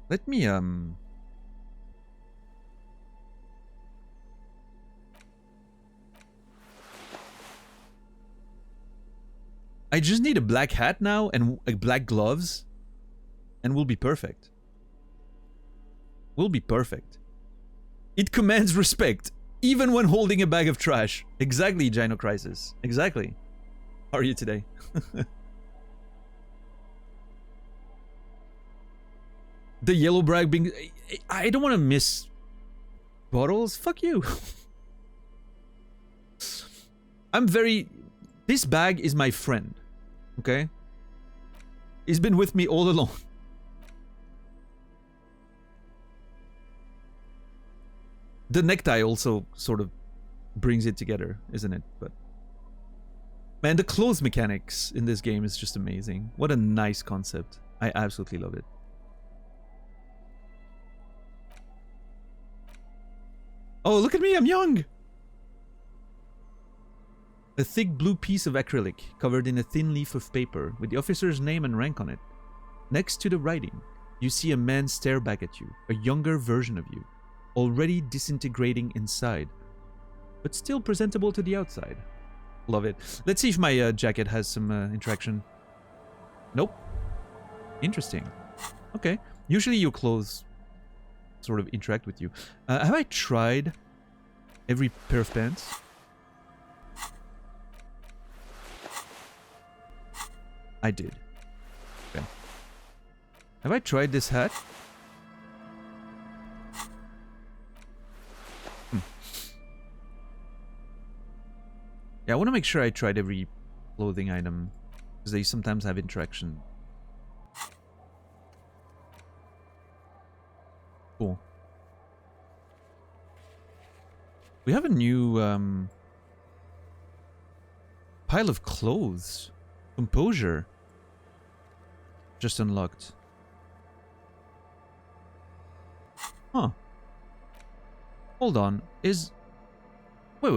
Speaker 1: Let me, I just need a black hat now and black gloves, and we'll be perfect. We'll be perfect. It commands respect, even when holding a bag of trash. Exactly, Gino Crisis. Exactly. How are you today? The yellow brag being... I don't want to miss bottles. Fuck you. I'm very... This bag is my friend. Okay? He's been with me all along. The necktie also sort of brings it together, isn't it? But man, the clothes mechanics in this game is just amazing. What a nice concept. I absolutely love it. Oh, look at me, I'm young! A thick blue piece of acrylic covered in a thin leaf of paper with the officer's name and rank on it. Next to the writing, you see a man stare back at you, a younger version of you, already disintegrating inside, but still presentable to the outside. Love it. Let's see if my jacket has some interaction. Nope. Interesting. Okay. Usually your clothes sort of interact with you. Have I tried every pair of pants? I did. Okay. Have I tried this hat? Yeah, I want to make sure I tried every clothing item, because they sometimes have interaction. Cool. We have a new Pile of clothes. Composure. Just unlocked. Huh. Hold on. Is... Wait.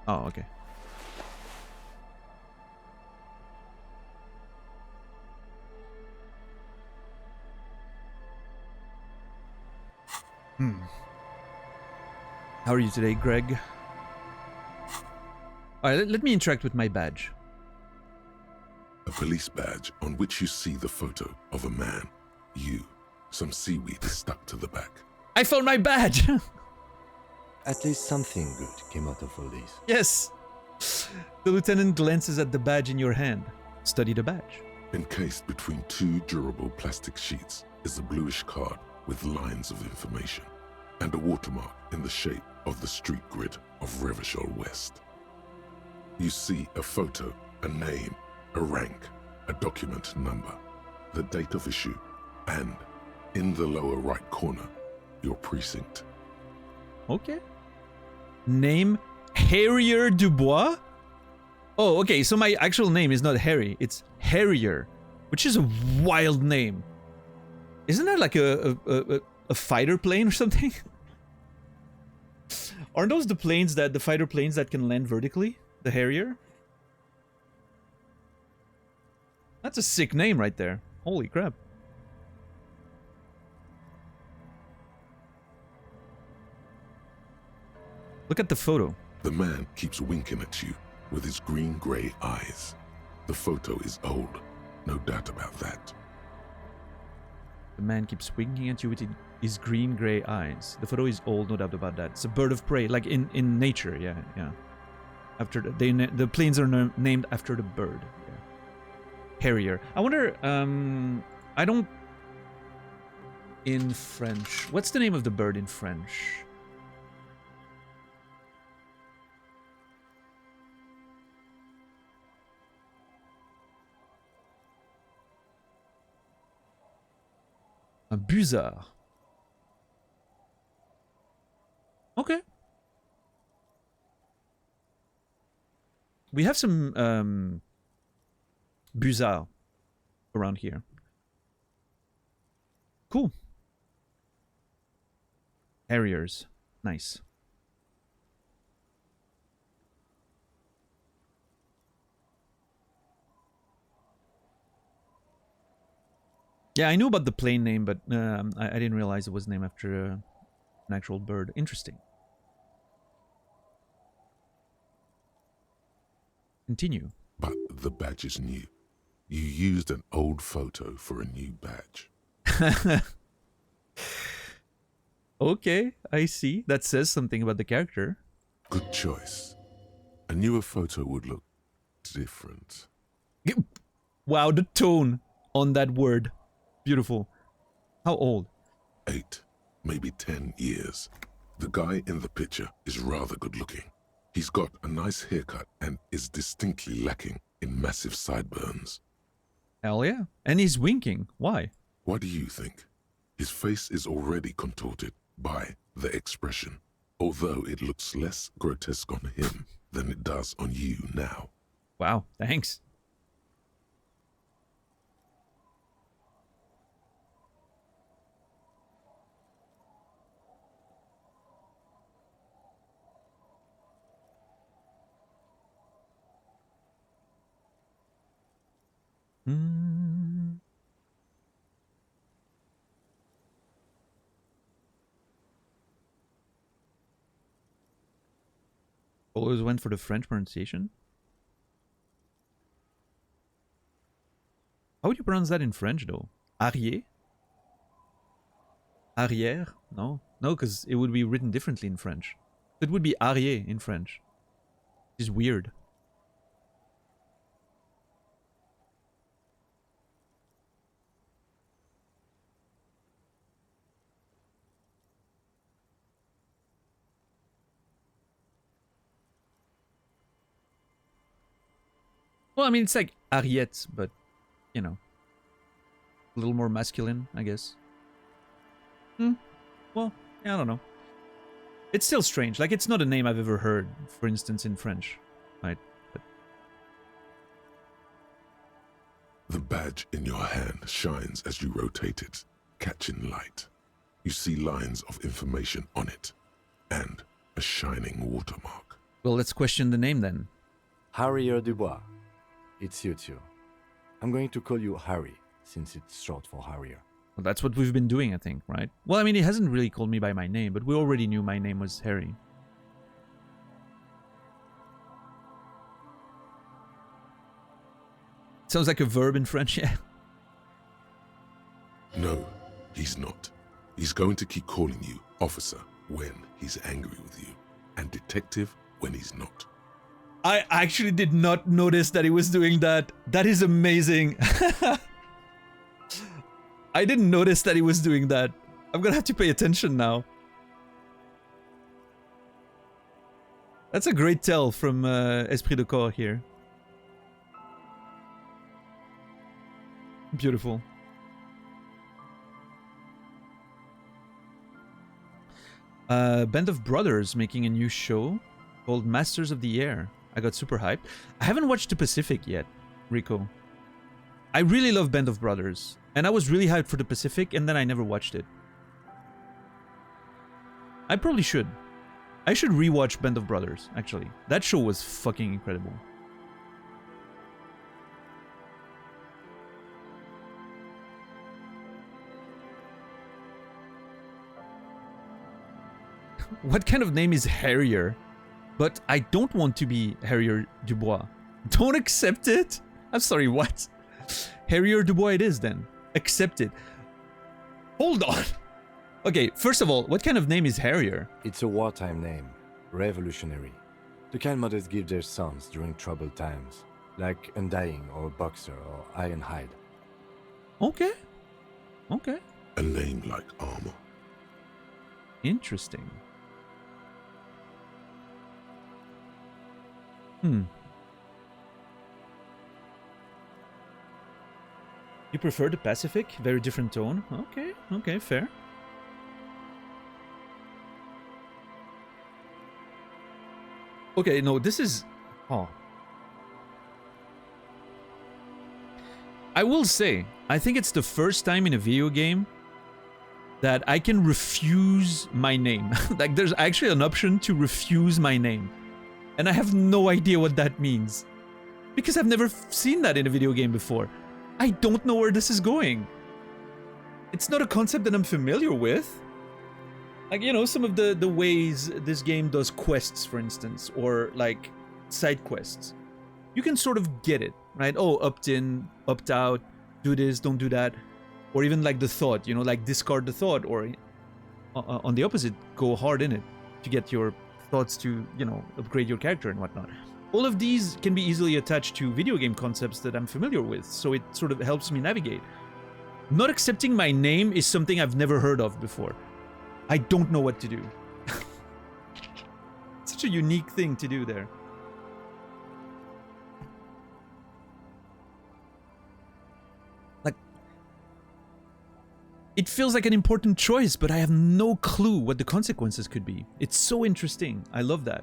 Speaker 1: Oh, okay. How are you today, Greg? Alright, let me interact with my badge.
Speaker 3: A police badge on which you see the photo of a man. You. Some seaweed is stuck to the back.
Speaker 1: I found my badge!
Speaker 4: At least something good came out of all this.
Speaker 1: Yes! The lieutenant glances at the badge in your hand. Study the badge.
Speaker 3: Encased between two durable plastic sheets is a bluish card with lines of information and a watermark in the shape of the street grid of Revachol West. You see a photo, a name, a rank, a document number, the date of issue, and, in the lower right corner, your precinct.
Speaker 1: Okay. Name Harrier Dubois? Oh, okay, so my actual name is not Harry, it's Harrier, which is a wild name. Isn't that like a fighter plane or something? Aren't those the fighter planes that can land vertically? The Harrier? That's a sick name right there. Holy crap. Look at the photo.
Speaker 3: The man keeps winking at you with his green-gray eyes. The photo is old, no doubt about that.
Speaker 1: The man keeps winking at you with his green-gray eyes. The photo is old, no doubt about that. It's a bird of prey, like in nature, yeah. After the planes are named after the bird. Yeah. Harrier. I wonder, I don't... In French. What's the name of the bird in French? Un busard. Okay. We have some busard around here. Cool. Harriers. Nice. Yeah, I knew about the plane name, but I didn't realize it was named after an actual bird. Interesting. Continue.
Speaker 3: But the badge is new. You used an old photo for a new badge.
Speaker 1: Okay, I see. That says something about the character.
Speaker 3: Good choice. A newer photo would look different.
Speaker 1: Wow, the tone on that word. Beautiful. How old?
Speaker 3: 8, maybe 10 years. The guy in the picture is rather good looking. He's got a nice haircut and is distinctly lacking in massive sideburns.
Speaker 1: Hell yeah. And he's winking. Why?
Speaker 3: What do you think? His face is already contorted by the expression, although it looks less grotesque on him than it does on you now.
Speaker 1: Wow, thanks. Always went for the French pronunciation. How would you pronounce that in French, though? Arrière? Arrière? No. No, because it would be written differently in French. It would be arrière in French. It's weird. Well, I mean, it's like Ariette, but, you know, a little more masculine, I guess. Well, yeah, I don't know. It's still strange. Like, it's not a name I've ever heard, for instance, in French, right? But
Speaker 3: The badge in your hand shines as you rotate it, catching light. You see lines of information on it, and a shining watermark.
Speaker 1: well, let's question the name then.
Speaker 4: Harrier Dubois. It's you two. I'm going to call you Harry, since it's short for Harrier.
Speaker 1: Well, that's what we've been doing, I think, right? Well, I mean, he hasn't really called me by my name, but we already knew my name was Harry. Sounds like a verb in French, yeah.
Speaker 3: No, he's not. He's going to keep calling you officer when he's angry with you, and detective when he's not.
Speaker 1: I actually did not notice that he was doing that. That is amazing. I didn't notice that he was doing that. I'm gonna have to pay attention now. That's a great tell from Esprit de Corps here. Beautiful. Band of Brothers making a new show called Masters of the Air. I got super hyped. I haven't watched The Pacific yet, Rico. I really love Band of Brothers, and I was really hyped for The Pacific, and then I never watched it. I probably should. I should rewatch Band of Brothers, actually. That show was fucking incredible. What kind of name is Harrier? But I don't want to be Harrier Dubois. Don't accept it? I'm sorry, what? Harrier Dubois it is then. Accept it. Hold on. Okay, first of all, what kind of name is Harrier?
Speaker 4: It's a wartime name. Revolutionary. The kind mothers give their sons during troubled times. Like Undying or Boxer or Ironhide.
Speaker 1: Okay. Okay.
Speaker 3: A name like armor.
Speaker 1: Interesting. Hmm. You prefer the Pacific? Very different tone. Okay, okay, fair. Okay, no, this is... Oh. I will say, I think it's the first time in a video game that I can refuse my name. Like, there's actually an option to refuse my name. And I have no idea what that means. Because I've never seen that in a video game before. I don't know where this is going. It's not a concept that I'm familiar with. Like, you know, some of the ways this game does quests, for instance, or like side quests. You can sort of get it, right? Oh, opt in, opt out, do this, don't do that. Or even like the thought, you know, like discard the thought, or on the opposite, go hard in it to get your thoughts to, you know, upgrade your character and whatnot. All of these can be easily attached to video game concepts that I'm familiar with, so it sort of helps me navigate. Not accepting my name is something I've never heard of before. I don't know what to do. Such a unique thing to do there. Like, it feels like an important choice, but I have no clue what the consequences could be. It's so interesting. I love that.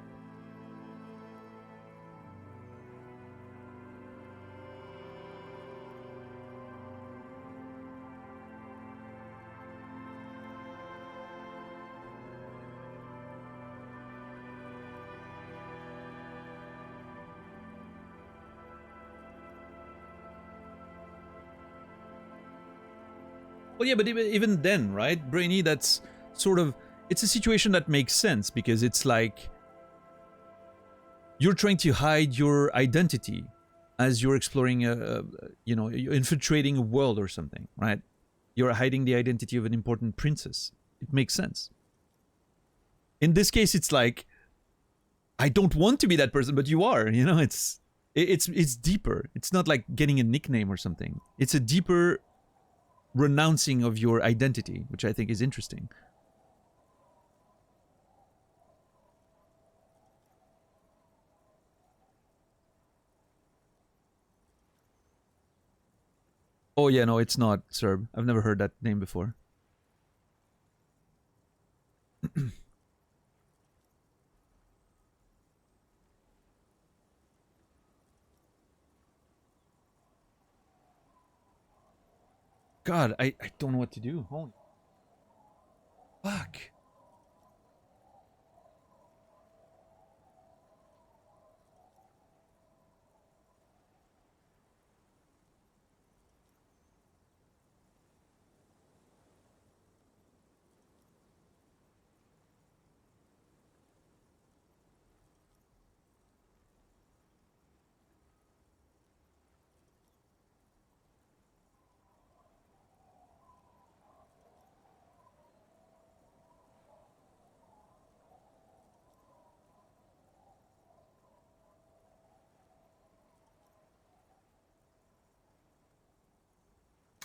Speaker 1: Well, yeah, but even then, right, Brainy, that's sort of, it's a situation that makes sense because it's like you're trying to hide your identity as you're exploring you know, you're infiltrating a world or something, right? You're hiding the identity of an important princess. It makes sense. In this case, it's like, I don't want to be that person, but you are, you know, it's deeper. It's not like getting a nickname or something. It's a deeper renouncing of your identity, which I think is interesting. Oh yeah, no, it's not Serb. I've never heard that name before. God, I don't know what to do. Holy fuck.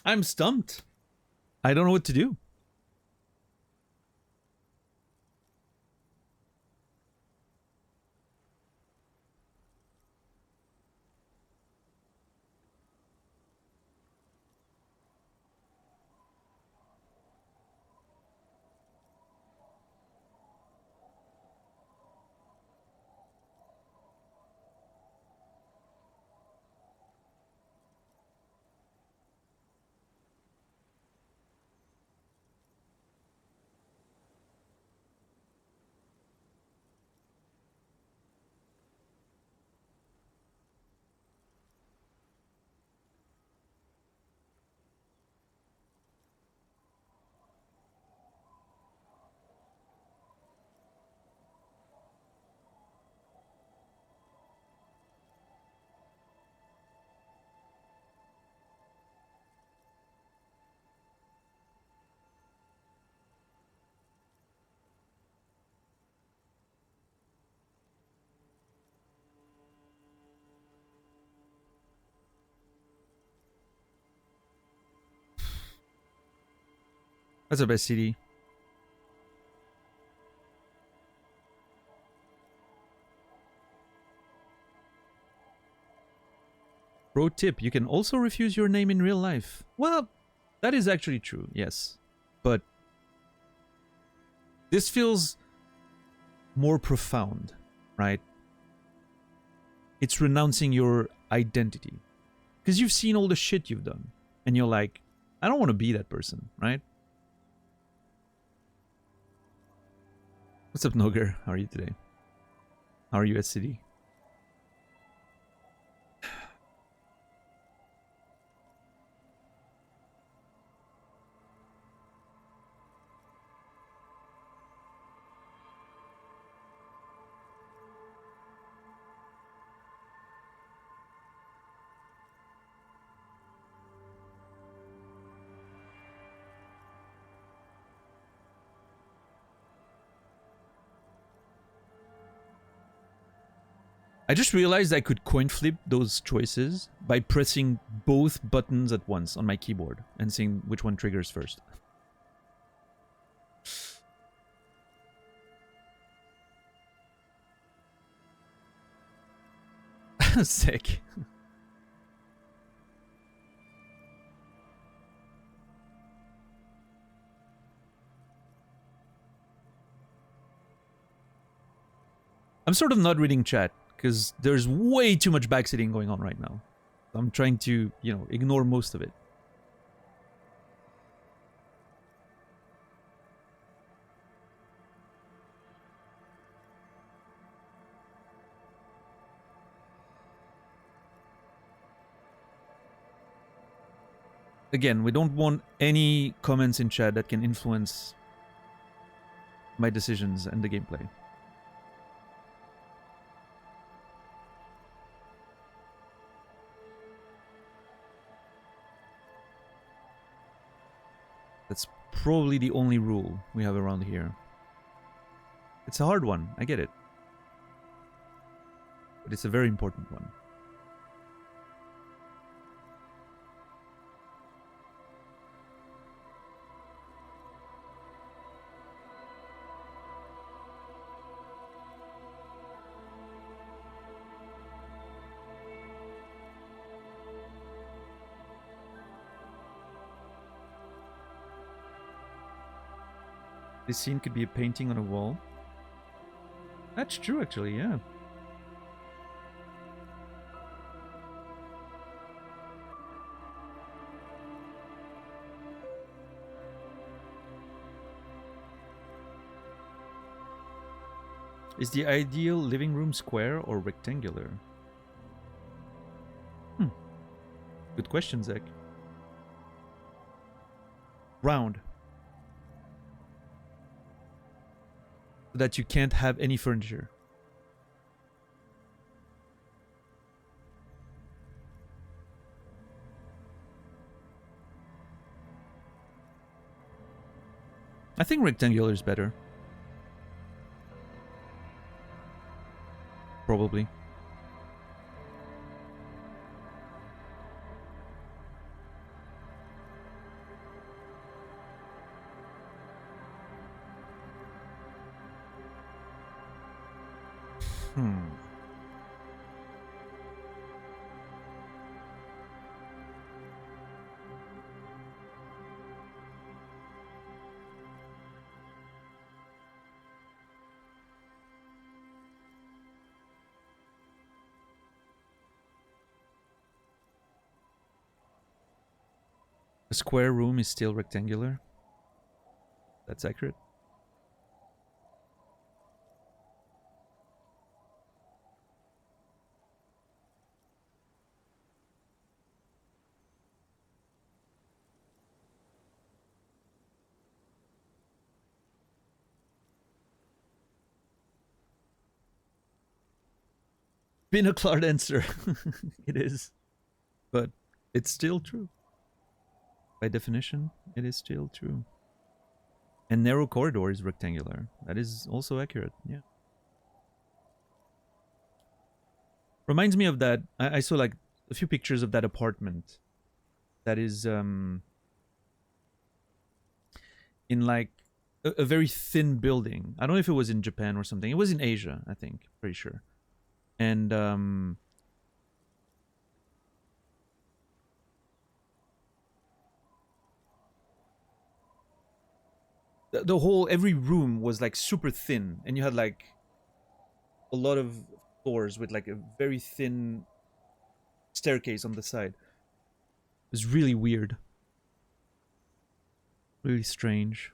Speaker 1: I'm stumped. I don't know what to do. That's the best CD. Pro tip, you can also refuse your name in real life. Well, that is actually true, yes. But this feels more profound, right? It's renouncing your identity. Because you've seen all the shit you've done. And you're like, I don't want to be that person, right? What's up, Noger? How are you today? How are you at City? I just realized I could coin flip those choices by pressing both buttons at once on my keyboard and seeing which one triggers first. Sick. I'm sort of not reading chat because there's way too much backseating going on right now. I'm trying to, you know, ignore most of it. Again, we don't want any comments in chat that can influence my decisions and the gameplay. That's probably the only rule we have around here. It's a hard one, I get it. But it's a very important one. This scene could be a painting on a wall. That's true, actually, yeah. Is the ideal living room square or rectangular? Good question, Zach. Round. So that you can't have any furniture. I think rectangular is better. Probably. A square room is still rectangular. That's accurate. Binoclard answer. It is. But it's still true. By definition, it is still true. And narrow corridor is rectangular. That is also accurate, yeah. Reminds me of that. I saw like a few pictures of that apartment. That is in like a very thin building. I don't know if it was in Japan or something. It was in Asia, I think. Pretty sure. And the whole, every room was like super thin, and you had like a lot of floors with like a very thin staircase on the side. It was really weird. Really strange.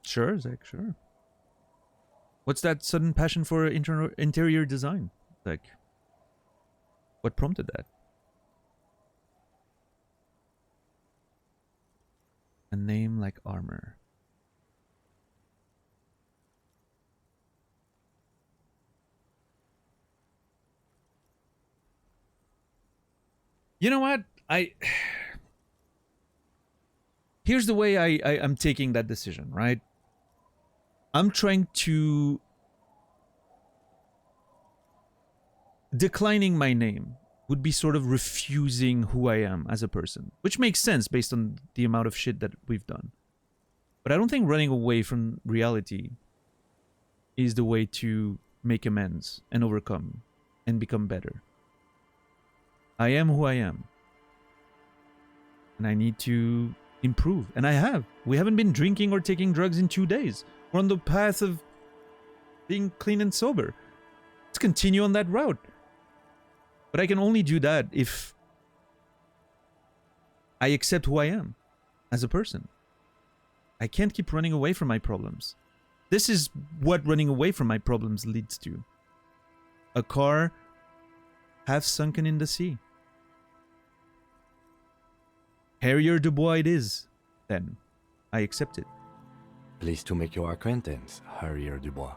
Speaker 1: Sure, Zach, sure. What's that sudden passion for interior design? Like, what prompted that? A name like armor. You know what? Here's the way I'm taking that decision, right? I'm trying to... Declining my name would be sort of refusing who I am as a person, which makes sense based on the amount of shit that we've done. But I don't think running away from reality is the way to make amends and overcome and become better. I am who I am. And I need to improve. And I have. We haven't been drinking or taking drugs in 2 days. We're on the path of being clean and sober. Let's continue on that route. But I can only do that if I accept who I am as a person. I can't keep running away from my problems. This is what running away from my problems leads to. A car half sunken in the sea. Harrier Dubois it is, then. I accept it.
Speaker 4: Pleased to make your acquaintance, Harrier Dubois.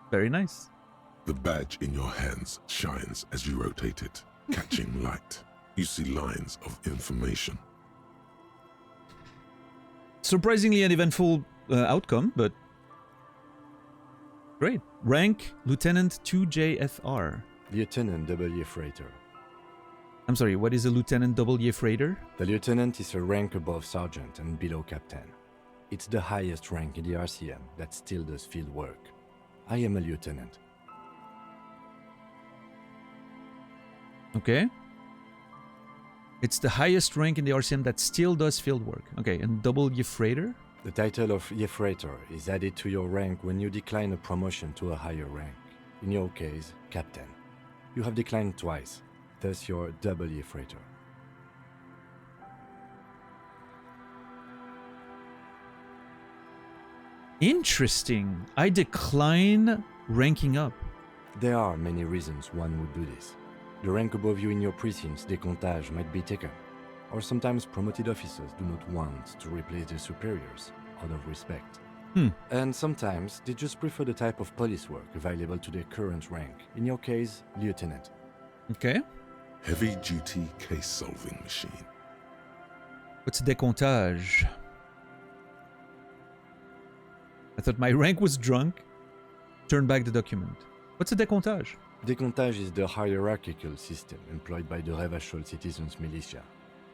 Speaker 1: Very nice.
Speaker 3: The badge in your hands shines as you rotate it, catching light. You see lines of information.
Speaker 1: Surprisingly uneventful outcome, but great. Rank Lieutenant 2JFR.
Speaker 4: Lieutenant W. Freighter.
Speaker 1: I'm sorry, what is a Lieutenant W. Freighter?
Speaker 4: The lieutenant is a rank above sergeant and below captain. It's the highest rank in the RCM that still does field work. I am a lieutenant.
Speaker 1: Okay. It's the highest rank in the RCM that still does field work. Okay, and W. Freighter?
Speaker 4: The title of Freighter is added to your rank when you decline a promotion to a higher rank. In your case, Captain. You have declined twice, thus you're double Freighter.
Speaker 1: Interesting. I decline ranking up.
Speaker 4: There are many reasons one would do this. The rank above you in your precinct's décomptage might be taken, or sometimes promoted officers do not want to replace their superiors out of respect. And sometimes they just prefer the type of police work available to their current rank, in your case, Lieutenant.
Speaker 1: Okay.
Speaker 3: Heavy-duty case-solving machine.
Speaker 1: What's décomptage? I thought my rank was drunk. Turn back the document. What's a décomptage?
Speaker 4: Décomptage is the hierarchical system employed by the Revachol Citizens Militia.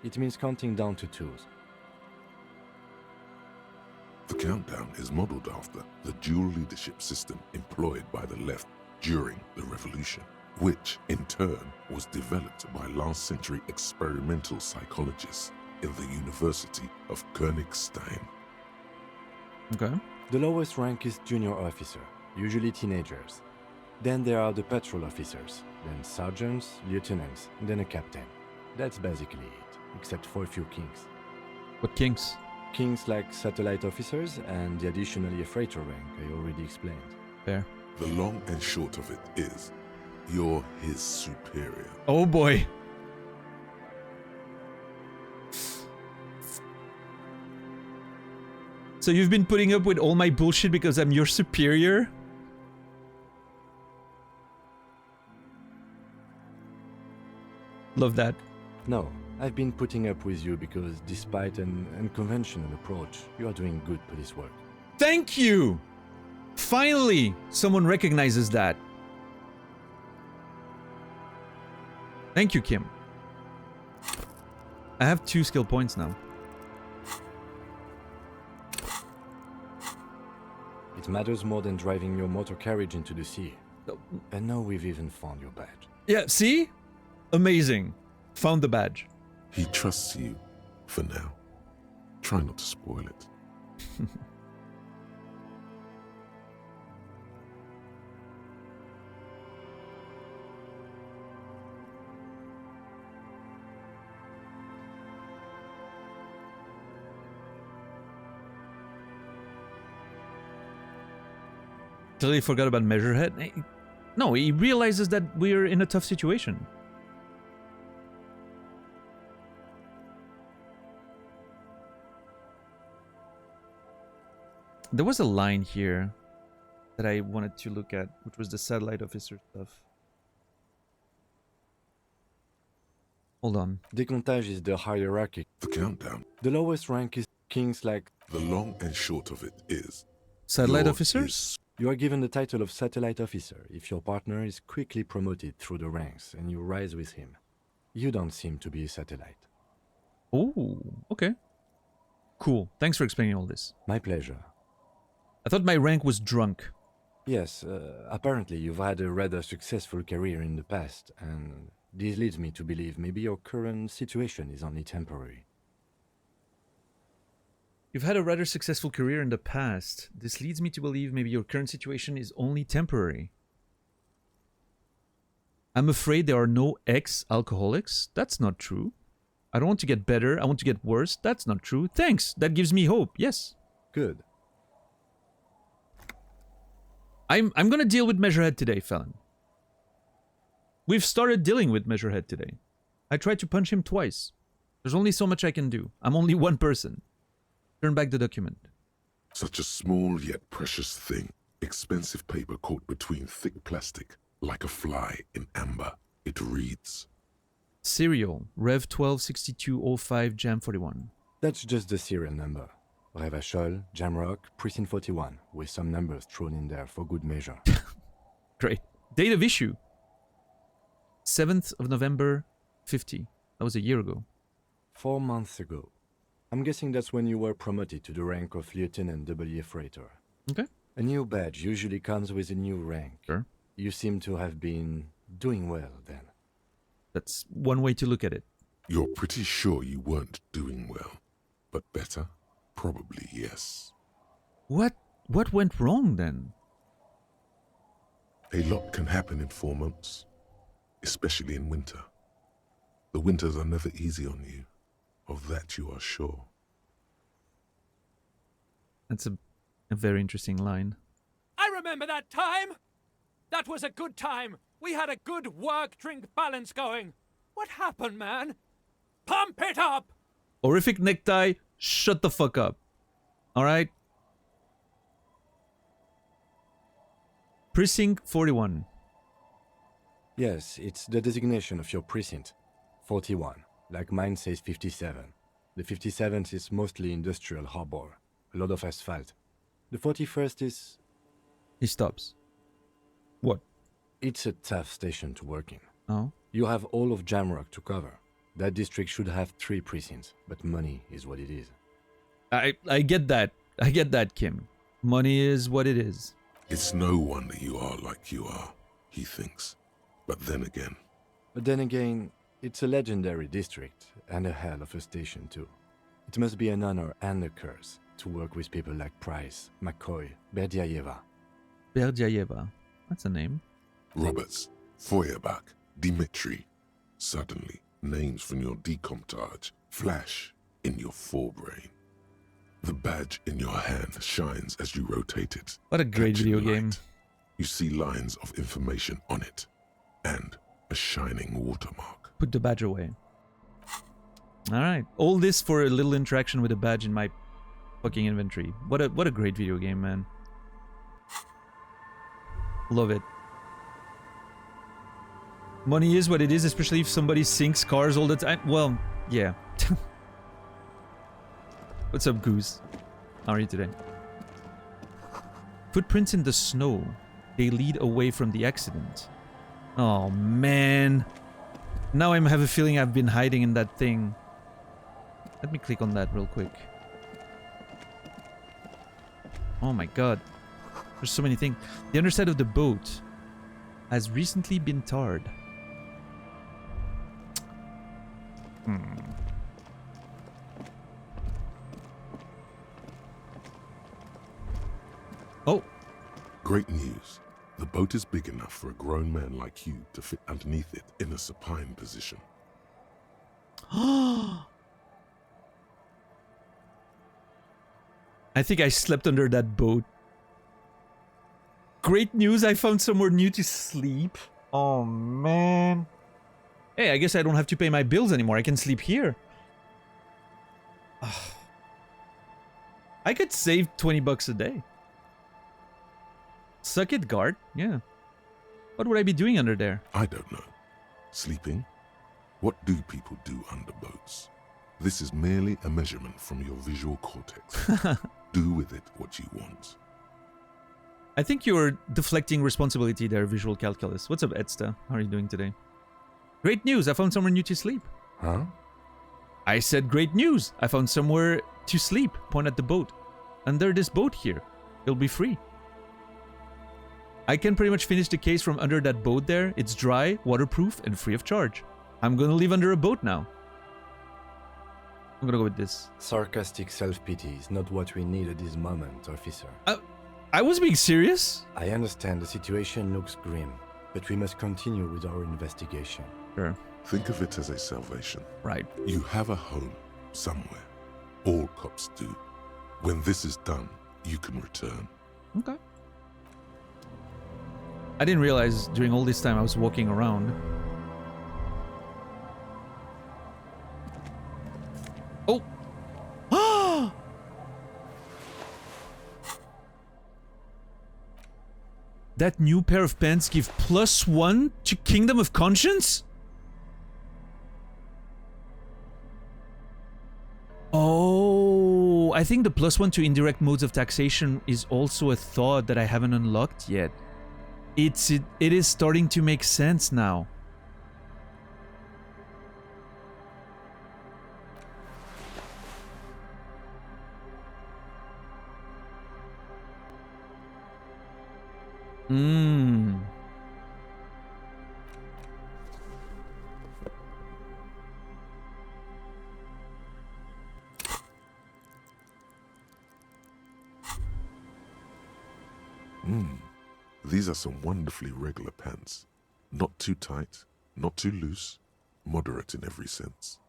Speaker 4: It means counting down to twos.
Speaker 3: The countdown is modeled after the dual leadership system employed by the left during the revolution, which in turn was developed by last century experimental psychologists in the University of Königstein.
Speaker 1: Okay.
Speaker 4: The lowest rank is junior officer, usually teenagers. Then there are the patrol officers, then sergeants, lieutenants, then a captain. That's basically it, except for a few kings.
Speaker 1: What kings?
Speaker 4: Kings like satellite officers and the additionally a freighter rank I already explained.
Speaker 1: Fair.
Speaker 3: The long and short of it is, you're his superior.
Speaker 1: Oh boy. So you've been putting up with all my bullshit because I'm your superior? Love that.
Speaker 4: No, I've been putting up with you because despite an unconventional approach, you are doing good police work.
Speaker 1: Thank you! Finally, someone recognizes that. Thank you, Kim. I have 2 skill points now.
Speaker 4: It matters more than driving your motor carriage into the sea. And now we've even found your badge.
Speaker 1: Yeah, see? Amazing. Found the badge.
Speaker 3: He trusts you for now. Try not to spoil it.
Speaker 1: Totally forgot about Measurehead. No, he realizes that we're in a tough situation. There was a line here that I wanted to look at, which was the satellite officer stuff. Hold on.
Speaker 4: Décomptage is the hierarchy.
Speaker 3: The countdown.
Speaker 4: The lowest rank is kings like...
Speaker 3: The long and short of it is...
Speaker 1: Satellite
Speaker 3: you're
Speaker 1: officers?
Speaker 4: You are given the title of satellite officer if your partner is quickly promoted through the ranks and you rise with him. You don't seem to be a satellite.
Speaker 1: Oh, okay. Cool. Thanks for explaining all this.
Speaker 4: My pleasure.
Speaker 1: I thought my rank was drunk.
Speaker 4: Yes, apparently you've had a rather successful career in the past, and this leads me to believe maybe your current situation is only temporary.
Speaker 1: You've had a rather successful career in the past. This leads me to believe maybe your current situation is only temporary. I'm afraid there are no ex-alcoholics. That's not true. I don't want to get better. I want to get worse. That's not true. Thanks. That gives me hope. Yes.
Speaker 4: Good.
Speaker 1: I'm gonna deal with Measurehead today, Felon. We've started dealing with Measurehead today. I tried to punch him twice. There's only so much I can do. I'm only one person. Turn back the document.
Speaker 3: Such a small yet precious thing. Expensive paper caught between thick plastic, like a fly in amber. It reads...
Speaker 1: Serial, Rev 126205 Jam 41.
Speaker 4: That's just the serial number. Revachol, Jamrock, Precinct 41, with some numbers thrown in there for good measure.
Speaker 1: Great. Date of issue. 7th of November, 50. That was a year ago.
Speaker 4: 4 months ago. I'm guessing that's when you were promoted to the rank of Lieutenant W. Freighter.
Speaker 1: Okay.
Speaker 4: A new badge usually comes with a new rank.
Speaker 1: Sure.
Speaker 4: You seem to have been doing well then.
Speaker 1: That's one way to look at it.
Speaker 3: You're pretty sure you weren't doing well, but better? Probably yes.
Speaker 1: What went wrong then?
Speaker 3: A lot can happen in 4 months, especially in winter. The winters are never easy on you. Of that you are sure.
Speaker 1: That's a very interesting line.
Speaker 11: I remember that time! That was a good time. We had a good work-drink balance going. What happened, man? Pump it up!
Speaker 1: Horrific necktie, shut the fuck up. Alright? Precinct 41.
Speaker 4: Yes, it's the designation of your precinct. 41. Like mine says 57. The 57th is mostly industrial harbor. A lot of asphalt. The 41st is...
Speaker 1: He stops. What?
Speaker 4: It's a tough station to work in.
Speaker 1: Oh?
Speaker 4: You have all of Jamrock to cover. That district should have 3 precincts, but money is what it is.
Speaker 1: I get that. I get that, Kim. Money is what it is.
Speaker 3: It's no wonder you are like you are, he thinks. But then again, it's a legendary district, and a hell of a station too. It must be an honor and a curse to work with people like Price, McCoy, Berdiayeva.
Speaker 1: Berdiayeva. That's a name.
Speaker 3: Roberts, Feuerbach, Dimitri. Suddenly, names from your decomptage flash in your forebrain. The badge in your hand shines as you rotate it.
Speaker 1: What a great video game.
Speaker 3: You see lines of information on it, and a shining watermark.
Speaker 1: Put the badge away. Alright. All this for a little interaction with a badge in my fucking inventory. What a great video game, man. Love it. Money is what it is, especially if somebody sinks cars all the time. Well, yeah. What's up, Goose? How are you today? Footprints in the snow. They lead away from the accident. Oh, man. Now I have a feeling I've been hiding in that thing. Let me click on that real quick. Oh my god. There's so many things. The underside of the boat has recently been tarred. Oh.
Speaker 3: Great news. The boat is big enough for a grown man like you to fit underneath it in a supine position.
Speaker 1: I think I slept under that boat. Great news, I found somewhere new to sleep. Oh, man. Hey, I guess I don't have to pay my bills anymore. I can sleep here. I could save 20 bucks a day. Suck it, guard. Yeah. What would I be doing under there?
Speaker 3: I don't know. Sleeping? What do people do under boats? This is merely a measurement from your visual cortex. Do with it what you want.
Speaker 1: I think you're deflecting responsibility there, visual calculus. What's up, Edsta? How are you doing today? Great news, I found somewhere new to sleep.
Speaker 4: Huh?
Speaker 1: I said great news. I found somewhere to sleep. Point at the boat. Under this boat here. It'll be free. I can pretty much finish the case from under that boat there. It's dry, waterproof, and free of charge. I'm gonna live under a boat now. I'm gonna go with this.
Speaker 4: Sarcastic self-pity is not what we need at this moment, officer.
Speaker 1: I was being serious.
Speaker 4: I understand the situation looks grim, but we must continue with our investigation.
Speaker 1: Sure.
Speaker 3: Think of it as a salvation.
Speaker 1: Right.
Speaker 3: You have a home somewhere. All cops do. When this is done, you can return.
Speaker 1: Okay. I didn't realize during all this time I was walking around. Oh! Ah! That new pair of pants give +1 to Kingdom of Conscience? Oh, I think the +1 to indirect modes of taxation is also a thought that I haven't unlocked yet. It is starting to make sense now.
Speaker 3: These are some wonderfully regular pants. Not too tight, not too loose, moderate in every sense.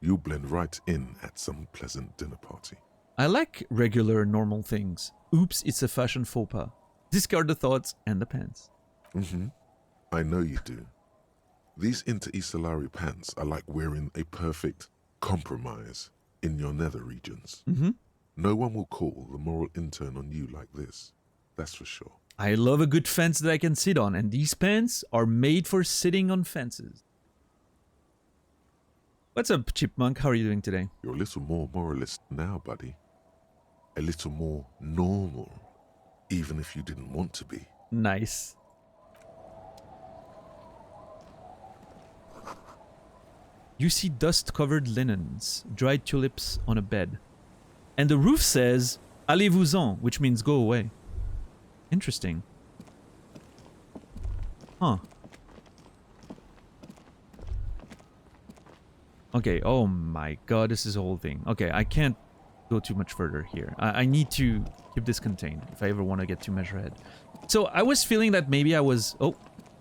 Speaker 3: You'll blend right in at some pleasant dinner party.
Speaker 1: I like regular, normal things. Oops, it's a fashion faux pas. Discard the thoughts and the pants.
Speaker 3: I know you do. These Inter-Isolari pants are like wearing a perfect compromise in your nether regions. No one will call the moral intern on you like this. That's for sure.
Speaker 1: I love a good fence that I can sit on, and these pants are made for sitting on fences. What's up, Chipmunk? How are you doing today?
Speaker 3: You're a little more moralist now, buddy. A little more normal, even if you didn't want to be.
Speaker 1: Nice. You see dust-covered linens, dried tulips on a bed. And the roof says, Allez-vous-en, which means go away. Interesting. Huh. Okay, oh my god, this is a whole thing. Okay, I can't go too much further here. I need to keep this contained if I ever want to get to Measurehead. So I was feeling that maybe I was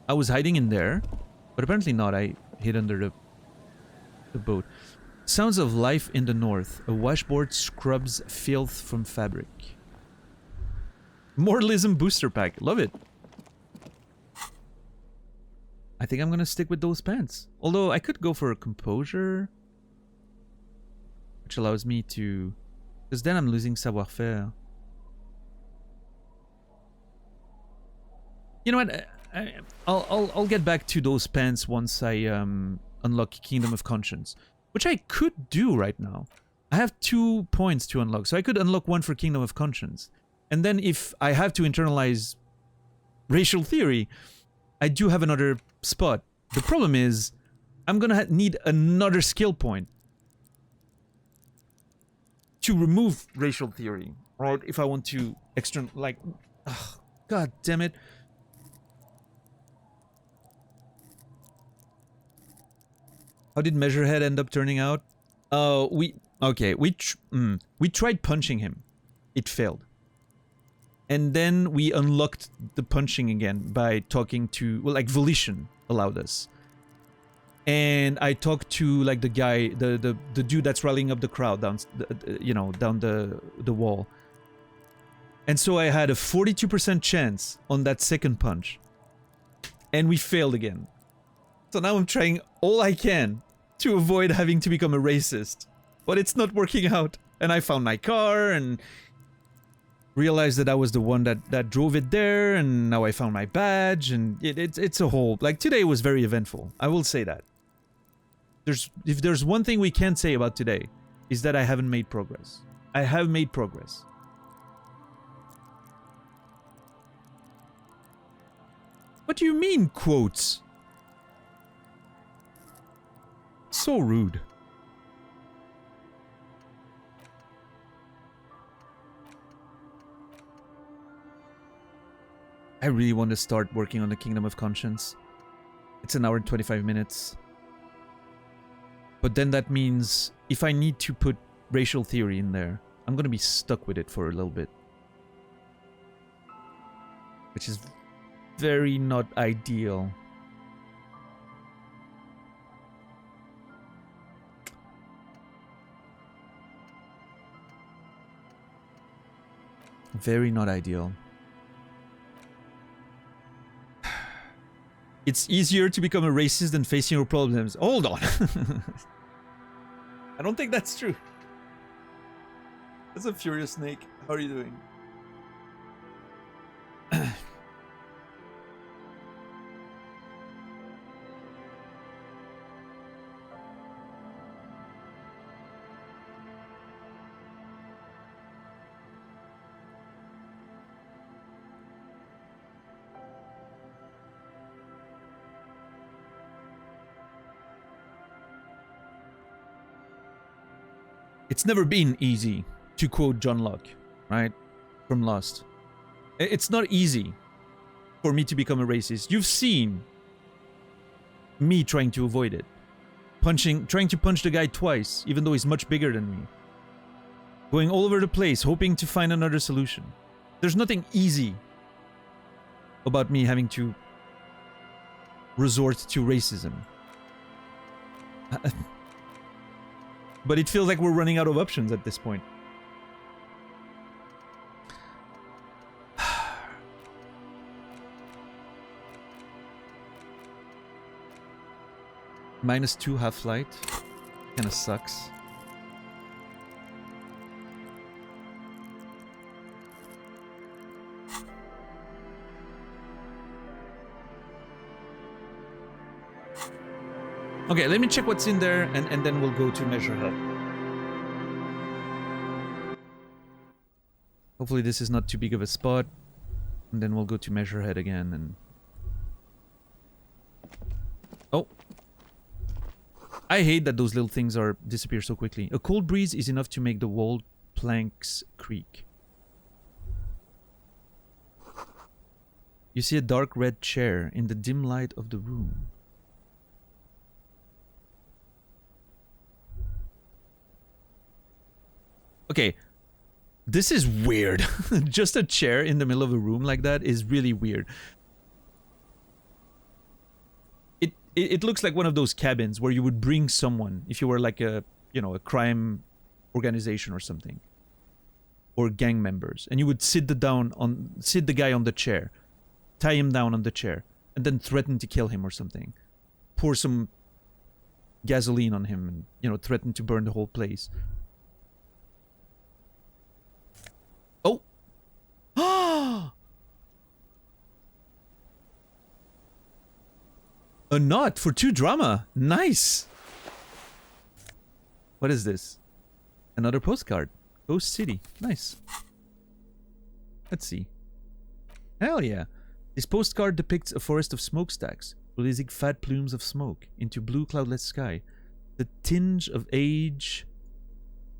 Speaker 1: hiding in there, but apparently not. I hid under the boat. Sounds of life in the north. A washboard scrubs filth from fabric. Moralism booster pack. Love it. I think I'm gonna stick with those pants. Although I could go for a composure, which allows me to, because then I'm losing savoir-faire. You know what? I'll get back to those pants once I unlock Kingdom of Conscience, which I could do right now. I have 2 points to unlock, so I could unlock one for Kingdom of Conscience. And then if I have to internalize racial theory, I do have another spot. The problem is, I'm gonna need another skill point to remove racial theory, right? If I want to god damn it. How did Measurehead end up turning out? We tried punching him. It failed. And then we unlocked the punching again by talking to, well, like Volition allowed us. And I talked to like the guy, the dude that's rallying up the crowd down, down the wall. And so I had a 42% chance on that second punch. And we failed again. So now I'm trying all I can to avoid having to become a racist. But it's not working out. And I found my car and realized that I was the one that drove it there, and now I found my badge, and it's a whole, like, today was very eventful. I will say that. If there's one thing we can say about today, is that I haven't made progress. I have made progress. What do you mean, quotes? So rude. I really want to start working on the Kingdom of Conscience. It's an hour and 25 minutes. But then that means if I need to put racial theory in there, I'm going to be stuck with it for a little bit. Which is very not ideal. Very not ideal. It's easier to become a racist than facing your problems. Hold on. I don't think that's true. That's a Furious Snake. How are you doing? It's never been easy, to quote John Locke, right? From Lost. It's not easy for me to become a racist. You've seen me trying to avoid it. Trying to punch the guy twice, even though he's much bigger than me. Going all over the place, hoping to find another solution. There's nothing easy about me having to resort to racism. But it feels like we're running out of options at this point. -2 half-light. Kinda sucks. Okay, let me check what's in there, and then we'll go to Measure Hut. Hopefully this is not too big of a spot. And then we'll go to Measure Head again and... Oh! I hate that those little things disappear so quickly. A cold breeze is enough to make the wall planks creak. You see a dark red chair in the dim light of the room. Okay, this is weird. Just a chair in the middle of a room like that is really weird. It looks like one of those cabins where you would bring someone if you were like a, you know, a crime organization or something, or gang members, and you would sit the guy on the chair, tie him down on the chair, and then threaten to kill him or something, pour some gasoline on him, and, you know, threaten to burn the whole place. Oh! A knot for 2 drama. Nice. What is this? Another postcard. Ghost City. Nice. Let's see. Hell yeah. This postcard depicts a forest of smokestacks, releasing fat plumes of smoke into blue cloudless sky. The tinge of age,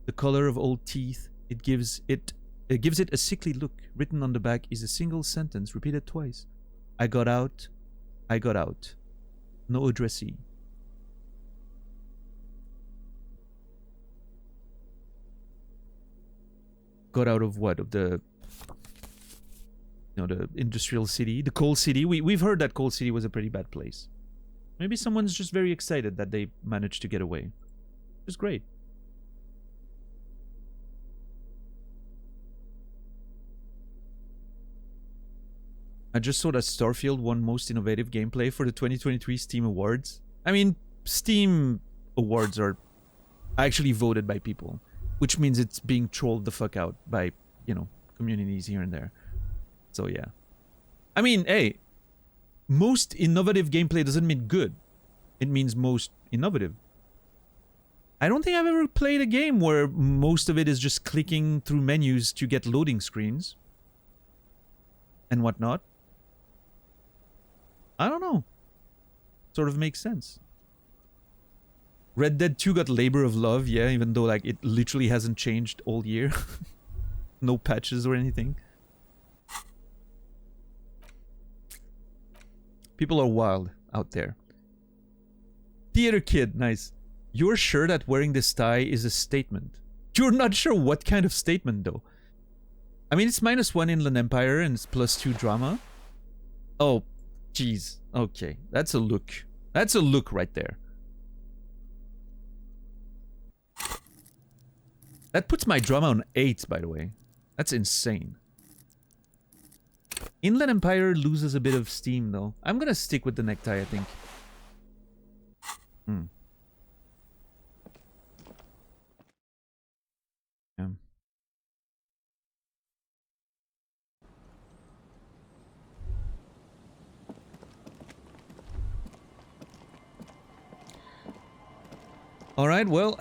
Speaker 1: the color of old teeth, it gives it a sickly look. Written on the back is a single sentence repeated twice. I got out. I got out. No addressee. Got out of what? Of the... You know, the industrial city? The coal city? We've heard that coal city was a pretty bad place. Maybe someone's just very excited that they managed to get away. It's great. I just saw that Starfield won Most Innovative Gameplay for the 2023 Steam Awards. I mean, Steam Awards are actually voted by people, which means it's being trolled the fuck out by, you know, communities here and there. So yeah. I mean, hey, most innovative gameplay doesn't mean good. It means most innovative. I don't think I've ever played a game where most of it is just clicking through menus to get loading screens and whatnot. I don't know. Sort of makes sense. Red Dead 2 got Labor of Love, yeah, even though like it literally hasn't changed all year. No patches or anything. People are wild out there. Theater Kid, nice. You're sure that wearing this tie is a statement? You're not sure what kind of statement though. I mean, it's -1 Inland Empire and it's +2 drama. Oh, jeez. Okay, that's a look. That's a look right there. That puts my drama on 8, by the way. That's insane. Inland Empire loses a bit of steam, though. I'm gonna stick with the necktie, I think. Yeah. All right, well...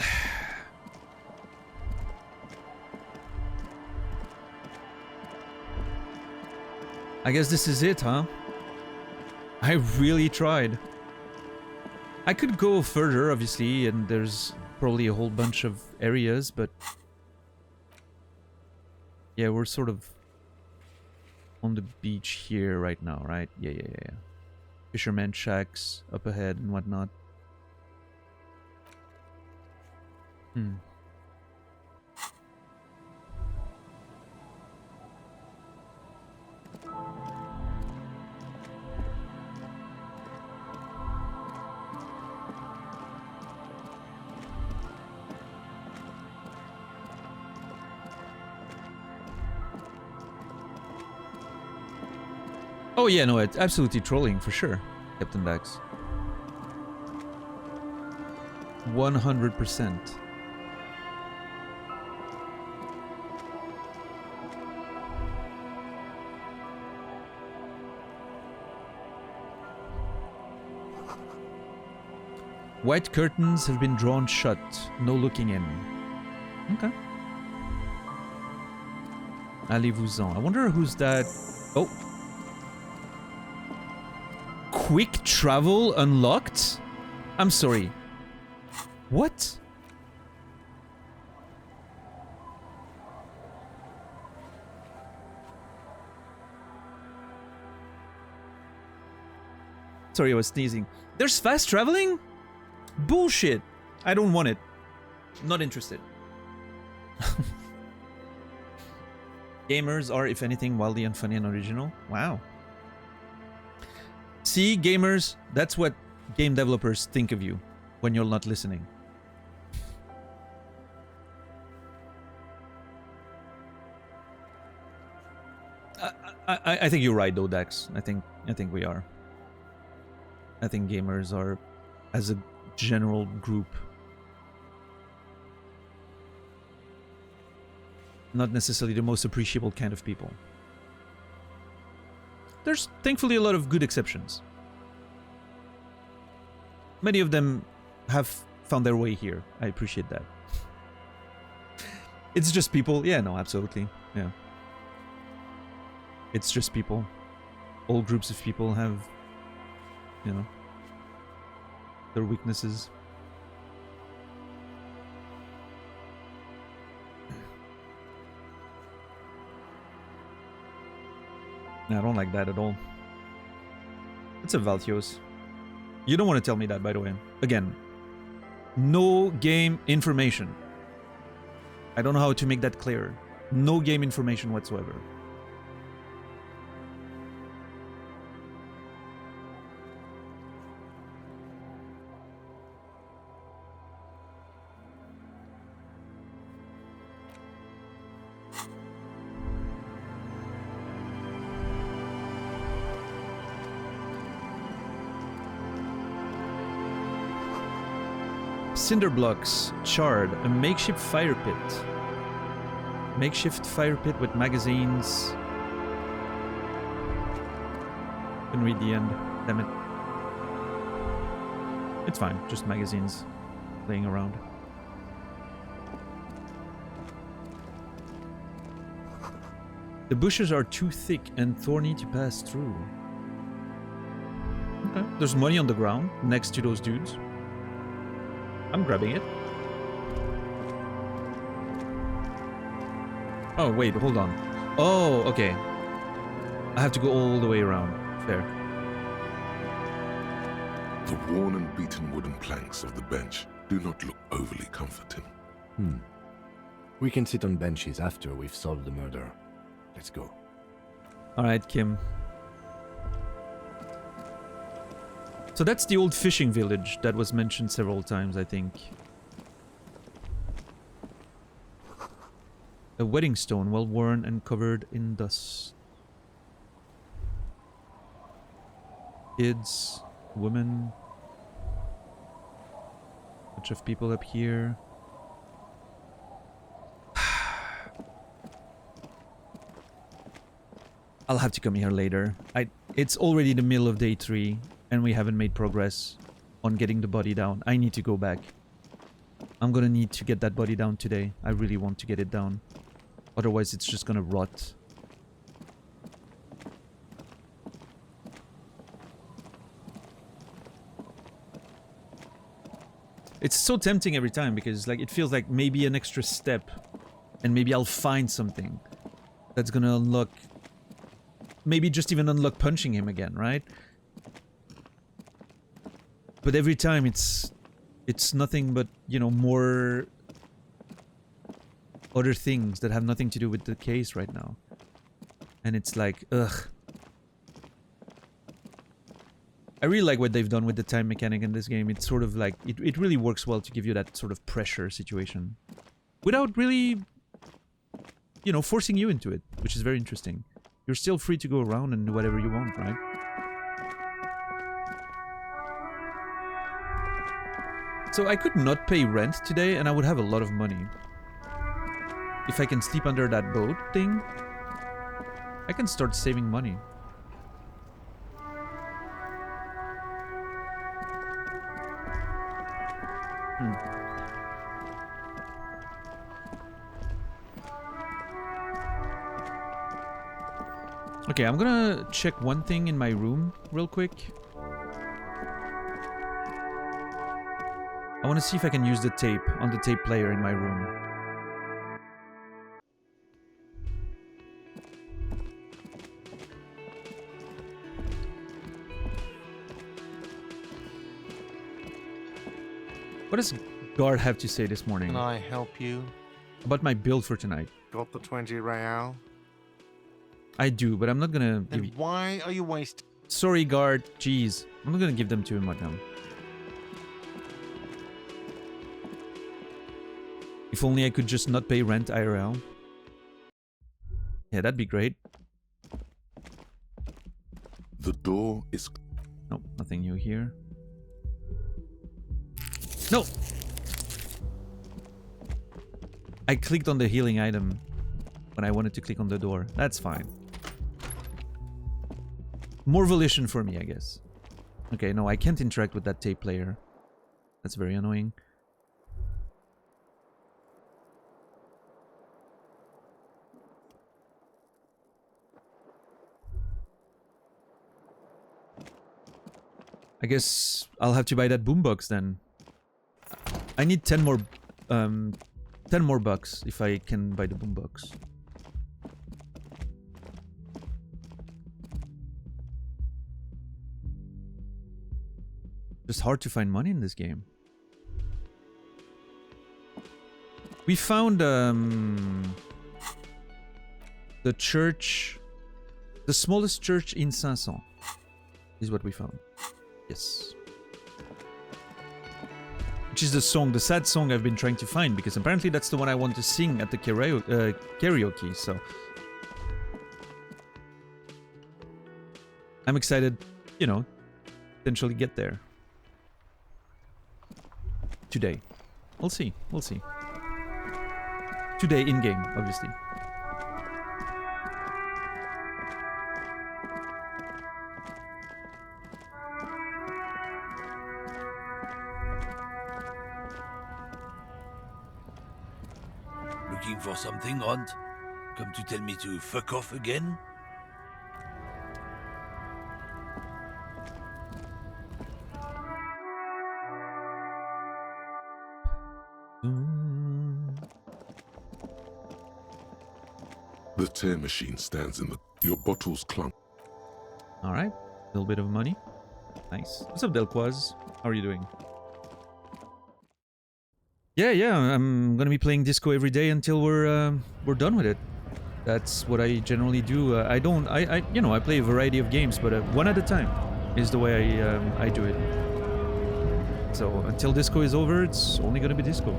Speaker 1: I guess this is it, huh? I really tried. I could go further, obviously, and there's probably a whole bunch of areas, but... Yeah, we're sort of on the beach here right now, right? Yeah. Fisherman shacks up ahead and whatnot. Oh yeah, no, it's absolutely trolling for sure, Captain Dax. 100%. White curtains have been drawn shut. No looking in. Okay. Allez-vous-en. I wonder who's that. Oh. Quick travel unlocked? I'm sorry. What? Sorry, I was sneezing. There's fast traveling? Bullshit. I don't want it. Not interested. Gamers are, if anything, wildly unfunny and original. Wow. See, gamers, that's what game developers think of you when you're not listening. I think you're right, though, Dax. I think we are. I think gamers are, as a general group, not necessarily the most appreciable kind of people. There's thankfully a lot of good exceptions. Many of them have found their way here. I appreciate that. It's just people. Yeah, no, absolutely. Yeah. It's just people. All groups of people have, you know, their weaknesses. No, I don't like that at all. It's a Valtios. You don't want to tell me that, by the way. Again, no game information. I don't know how to make that clearer. No game information whatsoever. Cinder blocks, charred, a makeshift fire pit. Makeshift fire pit with magazines. Couldn't read the end, damn it. It's fine, just magazines laying around. The bushes are too thick and thorny to pass through. Okay, there's money on the ground next to those dudes. I'm grabbing it. Oh, wait, hold on. Oh, okay. I have to go all the way around. Fair.
Speaker 3: The worn and beaten wooden planks of the bench do not look overly comforting.
Speaker 4: We can sit on benches after we've solved the murder. Let's go.
Speaker 1: Alright, Kim. So that's the old fishing village that was mentioned several times, I think. A wedding stone, well worn and covered in dust. Kids, women. Bunch of people up here. I'll have to come here later. It's already the middle of day 3. And we haven't made progress on getting the body down. I need to go back. I'm gonna need to get that body down today. I really want to get it down. Otherwise, it's just gonna rot. It's so tempting every time because, like, it feels like maybe an extra step and maybe I'll find something that's gonna unlock... Maybe just even unlock punching him again, right? But every time it's nothing but, you know, more other things that have nothing to do with the case right now. And it's like, ugh. I really like what they've done with the time mechanic in this game. It's sort of like, it really works well to give you that sort of pressure situation. Without really, you know, forcing you into it, which is very interesting. you're still free to go around and do whatever you want, right? So I could not pay rent today and I would have a lot of money. If I can sleep under that boat thing, I can start saving money. Okay, I'm gonna check one thing in my room real quick. I want to see if I can use the tape on the tape player in my room. What does Guard have to say this morning?
Speaker 12: Can I help you?
Speaker 1: About my build for tonight.
Speaker 12: Got the 20 real?
Speaker 1: I do, but I'm not gonna
Speaker 12: Then
Speaker 1: give you...
Speaker 12: why are you wasting...
Speaker 1: Sorry, Guard. Jeez. I'm not gonna give them to him right now. If only I could just not pay rent IRL. Yeah, that'd be great.
Speaker 3: The door is...
Speaker 1: Nope, nothing new here. No! I clicked on the healing item when I wanted to click on the door. That's fine. More volition for me, I guess. Okay, no, I can't interact with that tape player. That's very annoying. I guess I'll have to buy that boombox then. I need 10 more bucks if I can buy the boombox. Just hard to find money in this game. We found the church, the smallest church in 500 is what we found. Yes. Which is the song, the sad song I've been trying to find, because apparently that's the one I want to sing at the karaoke, so... I'm excited, you know, potentially get there. Today. We'll see, we'll see. Today in-game, obviously.
Speaker 9: Looking for something, Ront? Come to tell me to fuck off again?
Speaker 3: The tear machine stands in the... Your bottles clunk.
Speaker 1: Alright, a little bit of money. Nice. What's up, Delquoise? How are you doing? Yeah, I'm gonna be playing Disco every day until we're done with it. That's what I generally do. I play a variety of games, but one at a time is the way I do it. So until Disco is over, it's only gonna be Disco.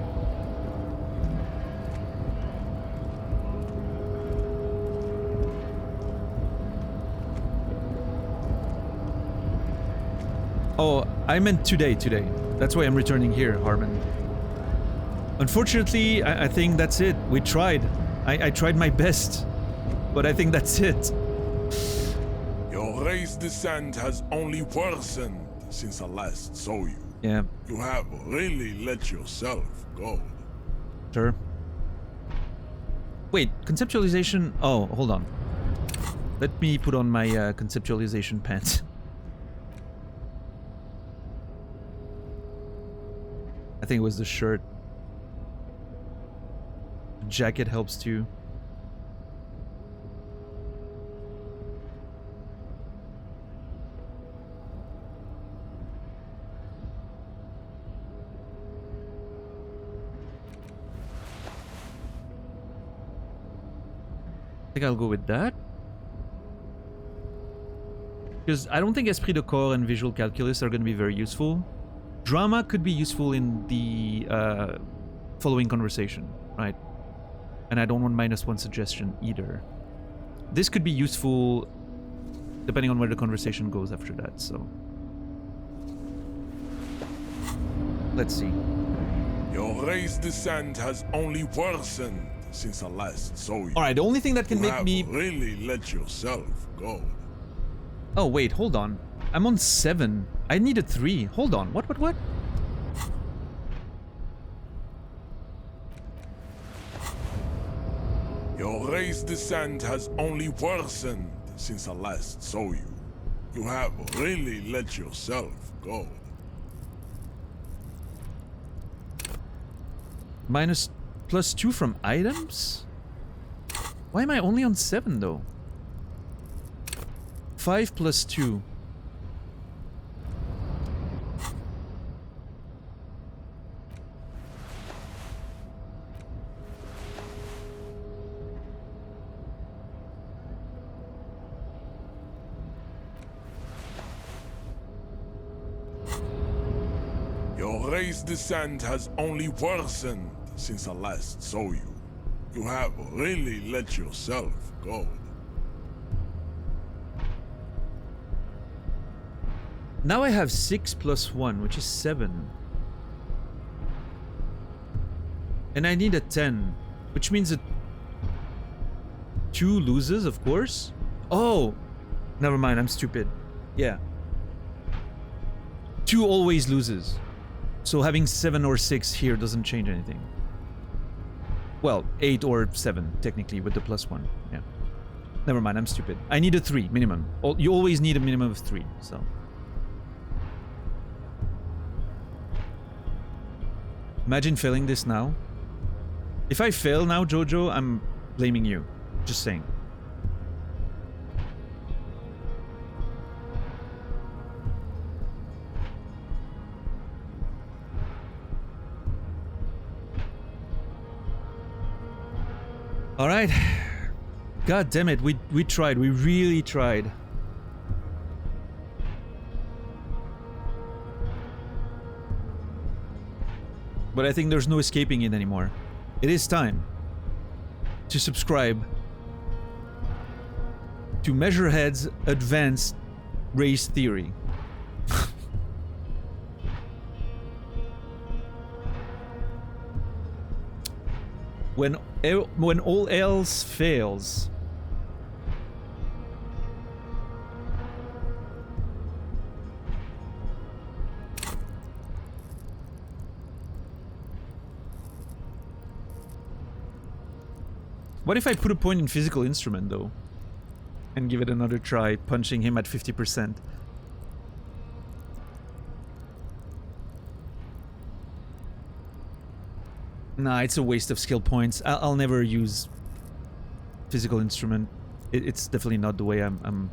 Speaker 1: Oh, I meant today. That's why I'm returning here, Harmon. Unfortunately, I think that's it. We tried. I tried my best, but I think that's it.
Speaker 2: Your race descent has only worsened since I last saw you.
Speaker 1: Yeah.
Speaker 2: You have really let yourself go.
Speaker 1: Sure. Wait, conceptualization... Oh, hold on. Let me put on my conceptualization pants. I think it was the shirt. The jacket helps too. I think I'll go with that. Because I don't think Esprit de Corps and Visual Calculus are going to be very useful. Drama could be useful in the following conversation, right? And I don't want -1 suggestion either. this could be useful depending on where the conversation goes after that, so. Let's see.
Speaker 2: Your race descent has only worsened since I last saw you.
Speaker 1: Alright, the only thing that can
Speaker 2: You
Speaker 1: make
Speaker 2: have
Speaker 1: me...
Speaker 2: really let yourself go.
Speaker 1: Oh, wait, hold on. I'm on 7. I needed 3. Hold on. What?
Speaker 2: Your race descent has only worsened since I last saw you. You have really let yourself go.
Speaker 1: Minus +2 from items? Why am I only on 7 though? 5 + 2.
Speaker 2: Your race descent has only worsened since I last saw you. You have really let yourself go.
Speaker 1: Now I have 6 + 1, which is 7. And I need a 10, which means that 2 loses, of course. Oh, never mind, I'm stupid. Yeah. 2 always loses. So having 7 or 6 here doesn't change anything. Well, 8 or 7, technically, with the +1. Yeah. Never mind, I'm stupid. I need a 3, minimum. You always need a minimum of 3, so... Imagine failing this now. If I fail now, Jojo, I'm blaming you. Just saying. All right. God damn it, we tried. We really tried. But I think there's no escaping it anymore. It is time to subscribe to Measurehead's Advanced Race Theory. When all else fails, what if I put a point in physical instrument though and give it another try, punching him at 50%? Nah, it's a waste of skill points. I'll never use physical instrument. It's definitely not the way I'm...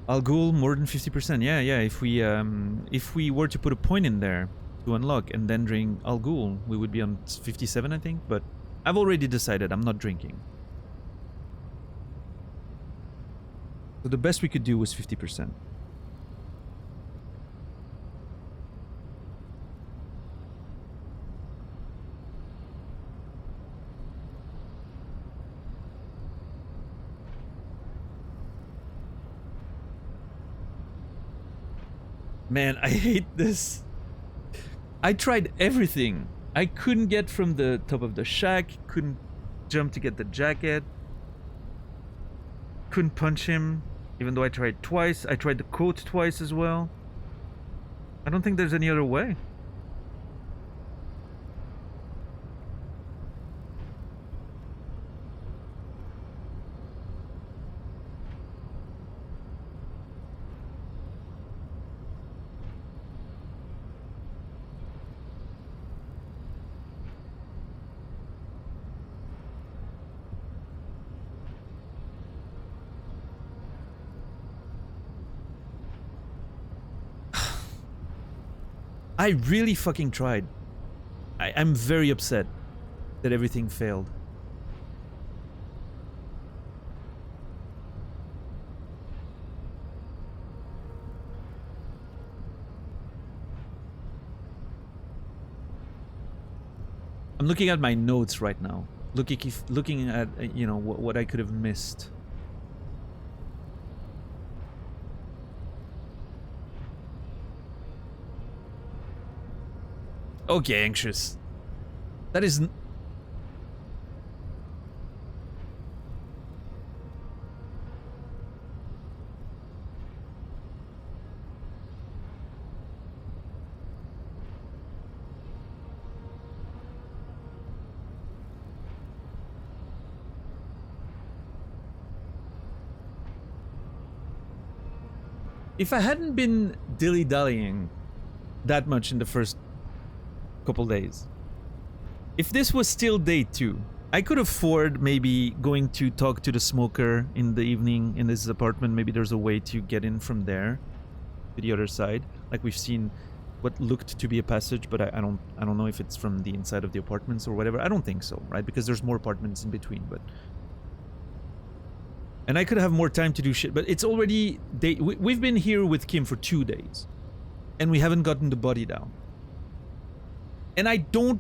Speaker 1: Al Ghul, more than 50%. Yeah. If we were to put a point in there to unlock and then drink Al Ghul, we would be on 57, I think. But I've already decided I'm not drinking. So the best we could do was 50%. Man, I hate this. I tried everything. I couldn't get from the top of the shack, couldn't jump to get the jacket, couldn't punch him, even though I tried twice. I tried the coat twice as well. I don't think there's any other way. I really fucking tried. I'm very upset that everything failed. I'm looking at my notes right now, looking at you know what I could have missed. Okay, anxious. That is. If I hadn't been dilly-dallying that much in the first couple days, if this was still day 2, I could afford maybe going to talk to the smoker in the evening in this apartment. Maybe there's a way to get in from there to the other side. Like we've seen what looked to be a passage, but I don't know if it's from the inside of the apartments or whatever. I don't think so, right? Because there's more apartments in between, but... And I could have more time to do shit, but it's already... We've been here with Kim for 2 days. And we haven't gotten the body down. And I don't...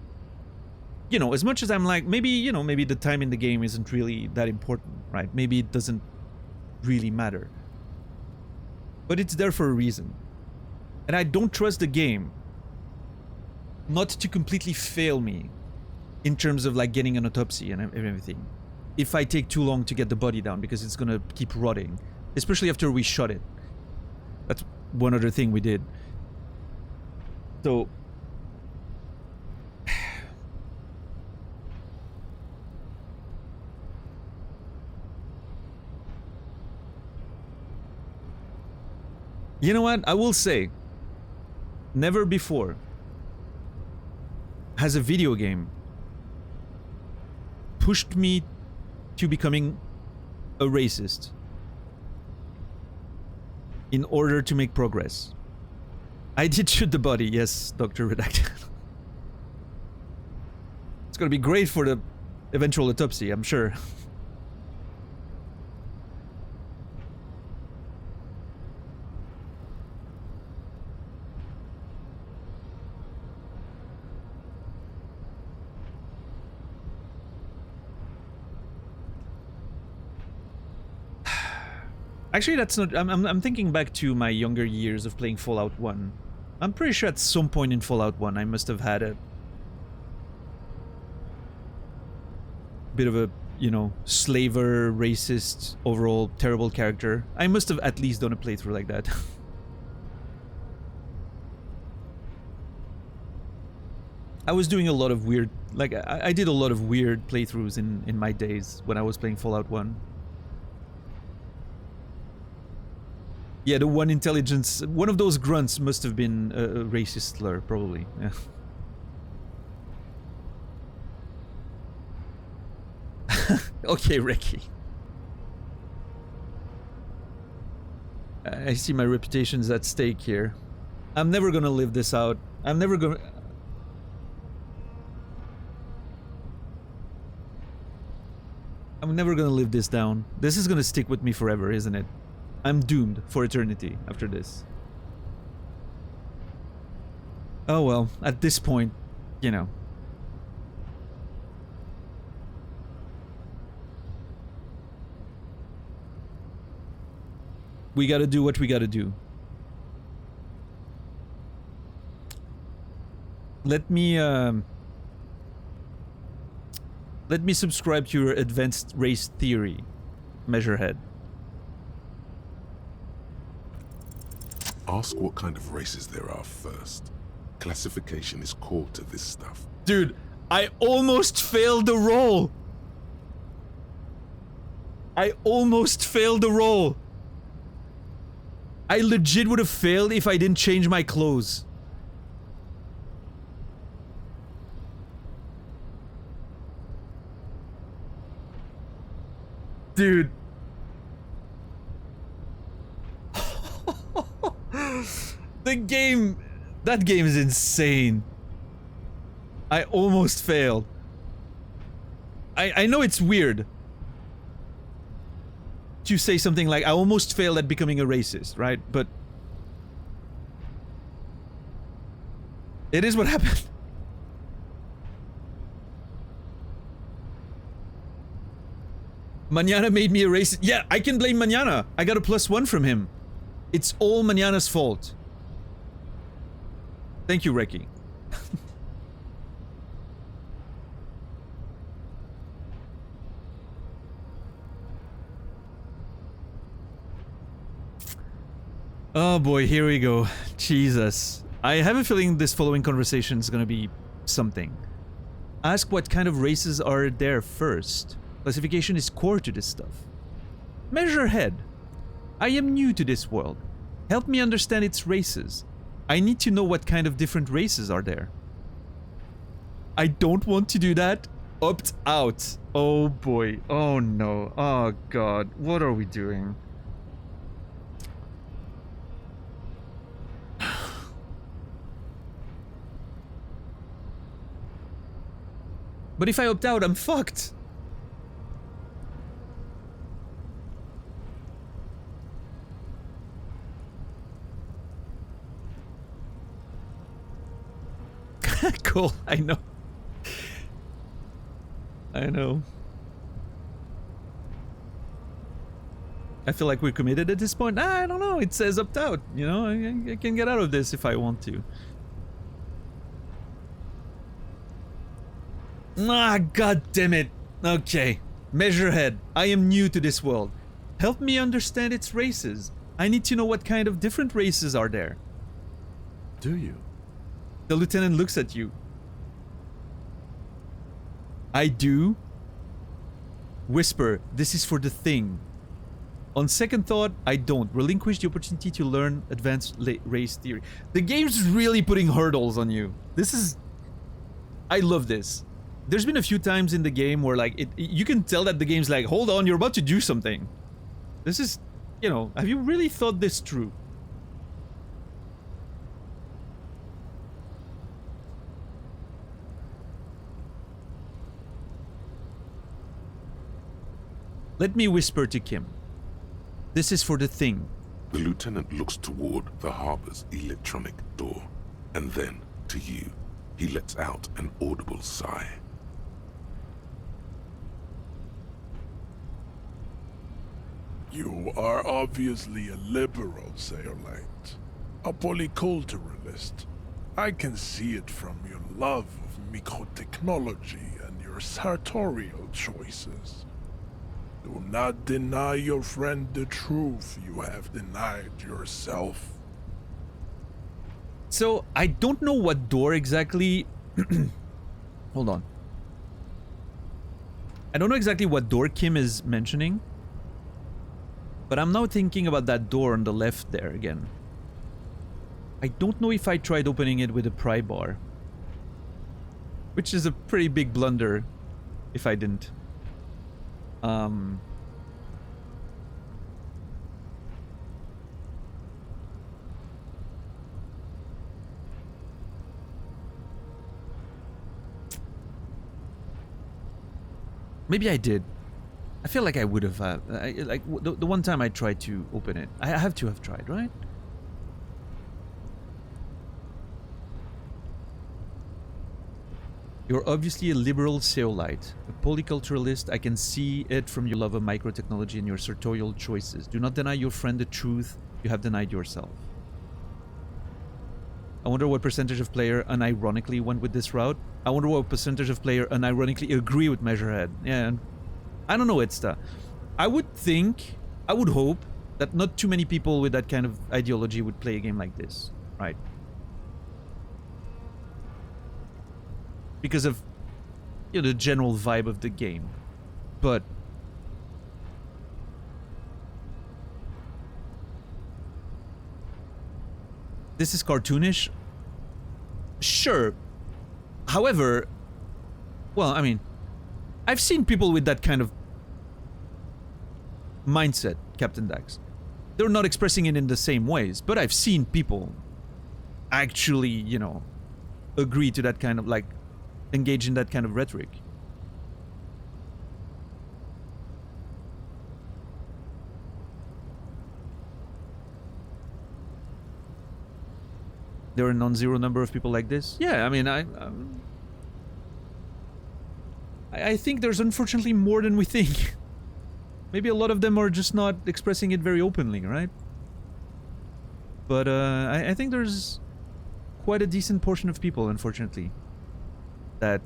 Speaker 1: You know, as much as I'm like, maybe, you know, maybe the time in the game isn't really that important, right? Maybe it doesn't really matter. But it's there for a reason. And I don't trust the game not to completely fail me in terms of like getting an autopsy and everything. If I take too long to get the body down, because it's gonna keep rotting. Especially after we shot it. That's one other thing we did. So... You know what? I will say, never before has a video game pushed me to becoming a racist in order to make progress. I did shoot the body, yes, Dr. Redacted. It's gonna be great for the eventual autopsy, I'm sure. Actually, that's not... I'm thinking back to my younger years of playing Fallout 1. I'm pretty sure at some point in Fallout 1 I must have had a... bit of a, you know, slaver, racist, overall terrible character. I must have at least done a playthrough like that. I was doing a lot of weird... Like, I did a lot of weird playthroughs in my days when I was playing Fallout 1. Yeah, the one intelligence... One of those grunts must have been a racist slur, probably. Yeah. Okay, Ricky. I see my reputation's at stake here. I'm never gonna live this out. I'm never gonna... I'm never gonna live this down. This is gonna stick with me forever, isn't it? I'm doomed for eternity after this. Oh well, at this point, you know. We gotta do what we gotta do. Let me subscribe to your advanced race theory, Measurehead.
Speaker 3: Ask what kind of races there are first. Classification is core to this stuff.
Speaker 1: Dude, I almost failed the roll! I almost failed the roll! I legit would have failed if I didn't change my clothes. Dude. The game That game is insane. I almost failed. I know it's weird to say something like, I almost failed at becoming a racist, right? But it is what happened. Mañana made me a racist. Yeah, I can blame Mañana. I got a +1 from him. It's all Mañana's fault. Thank you, Reki. Oh boy, here we go. Jesus. I have a feeling this following conversation is gonna be something. Ask what kind of races are there first. Classification is core to this stuff. Measure head. I am new to this world. Help me understand its races. I need to know what kind of different races are there. I don't want to do that. Opt out. Oh boy. Oh no. Oh god. What are we doing? But if I opt out, I'm fucked. Cool, I know. I know. I feel like we're committed at this point. I don't know, it says opt out. You know, I can get out of this if I want to. Ah, god damn it. Okay. Measure head. I am new to this world. Help me understand its races. I need to know what kind of different races are there.
Speaker 4: Do you?
Speaker 1: The lieutenant looks at you. I do. Whisper, this is for the thing. On second thought, I don't. Relinquish the opportunity to learn advanced race theory. The game's really putting hurdles on you. This is... I love this. There's been a few times in the game where, like, you can tell that the game's like, hold on, you're about to do something. This is, you know, have you really thought this through? Let me whisper to Kim. This is for the thing.
Speaker 3: The lieutenant looks toward the harbor's electronic door, and then to you. He lets out an audible sigh.
Speaker 2: You are obviously a liberal, Saillight. A polyculturalist. I can see it from your love of microtechnology and your sartorial choices. Do not deny your friend the truth you have denied yourself.
Speaker 1: So, I don't know what door exactly... Hold on. I don't know exactly what door Kim is mentioning. But I'm now thinking about that door on the left there again. I don't know if I tried opening it with a pry bar. Which is a pretty big blunder if I didn't. Maybe I did. I feel like I would have, like, the one time I tried to open it. I have to have tried, right? You're obviously a liberal Seolite, a polyculturalist. I can see it from your love of microtechnology and your sartorial choices. Do not deny your friend the truth you have denied yourself. I wonder what percentage of player unironically went with this route. I wonder what percentage of player unironically agree with Measurehead. Yeah, I don't know, Edsta. I would think, I would hope that not too many people with that kind of ideology would play a game like this, right? Because of, you know, the general vibe of the game. But this is cartoonish? Sure. However, well, I mean, I've seen people with that kind of mindset, Captain Dax. They're not expressing it in the same ways, but I've seen people actually, you know, agree to that kind of, like, engage in that kind of rhetoric. There are a non-zero number of people like this. Yeah, I mean, I think there's unfortunately more than we think. Maybe a lot of them are just not expressing it very openly, right? But I think there's quite a decent portion of people, unfortunately, that,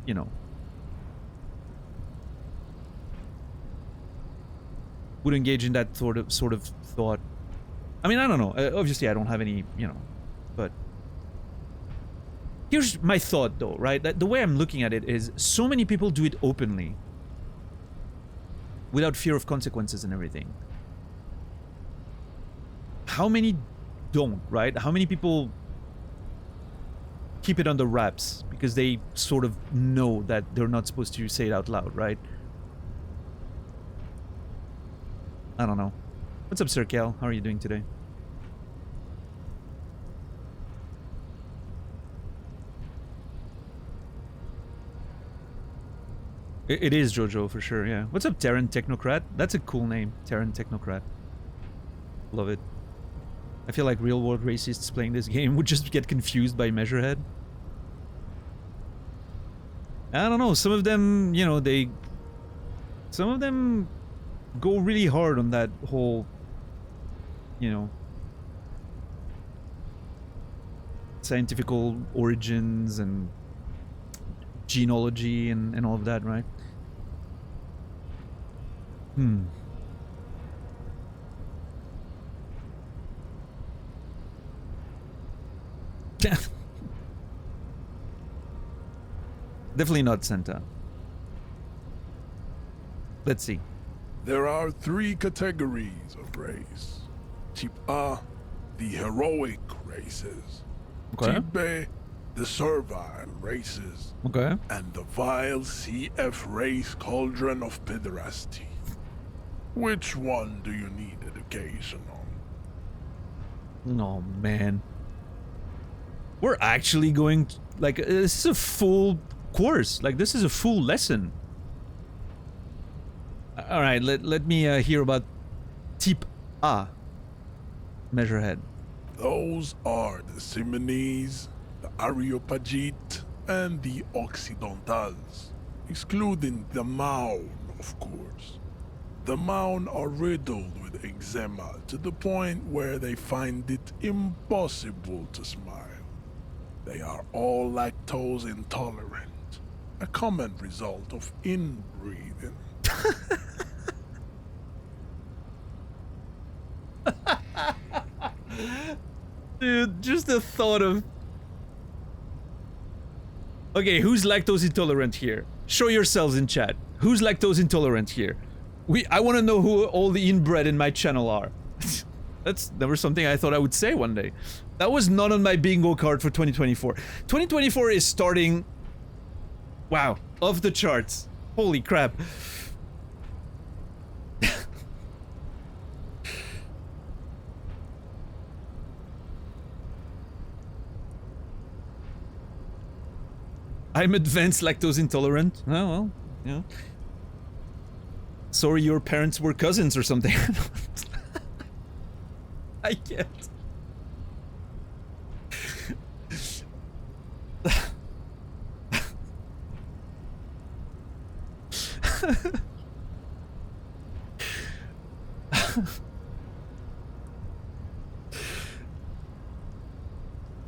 Speaker 1: you know, would engage in that sort of thought. I mean, I don't know. Obviously, I don't have any, you know, but here's my thought, though, right? That the way I'm looking at it is, so many people do it openly, without fear of consequences and everything. How many don't, right? How many people keep it under wraps because they sort of know that they're not supposed to say it out loud, right? I don't know. What's up, Sir Cal? How are you doing today? It is Jojo, for sure, yeah. What's up, Terran Technocrat? That's a cool name, Terran Technocrat. Love it. I feel like real-world racists playing this game would just get confused by Measurehead. I don't know, some of them, you know, some of them go really hard on that whole, you know, scientific origins and genealogy and all of that, right? Definitely not Santa. Let's see.
Speaker 2: There are 3 categories of race. Type A, the heroic races.
Speaker 1: Okay.
Speaker 2: Type B, the servile races.
Speaker 1: Okay.
Speaker 2: And the vile CF race cauldron of pederasty. Which one do you need education on?
Speaker 1: Oh, man. We're actually going... like, this is a full course. Like, this is a full lesson. Alright, let me hear about Type A. Measurehead.
Speaker 2: Those are the Simones, the Areopagite, and the Occidentals, excluding the Maun, of course. The Maun are riddled with eczema to the point where they find it impossible to smile. They are all lactose intolerant, a common result of inbreeding.
Speaker 1: Dude, just the thought of... Okay, who's lactose intolerant here? Show yourselves in chat. Who's lactose intolerant here? I want to know who all the inbred in my channel are. That's never something I thought I would say one day. That was not on my bingo card for 2024. 2024 is starting... Wow, off the charts. Holy crap. I'm advanced lactose intolerant. Oh, well, yeah. Sorry your parents were cousins or something. I can't.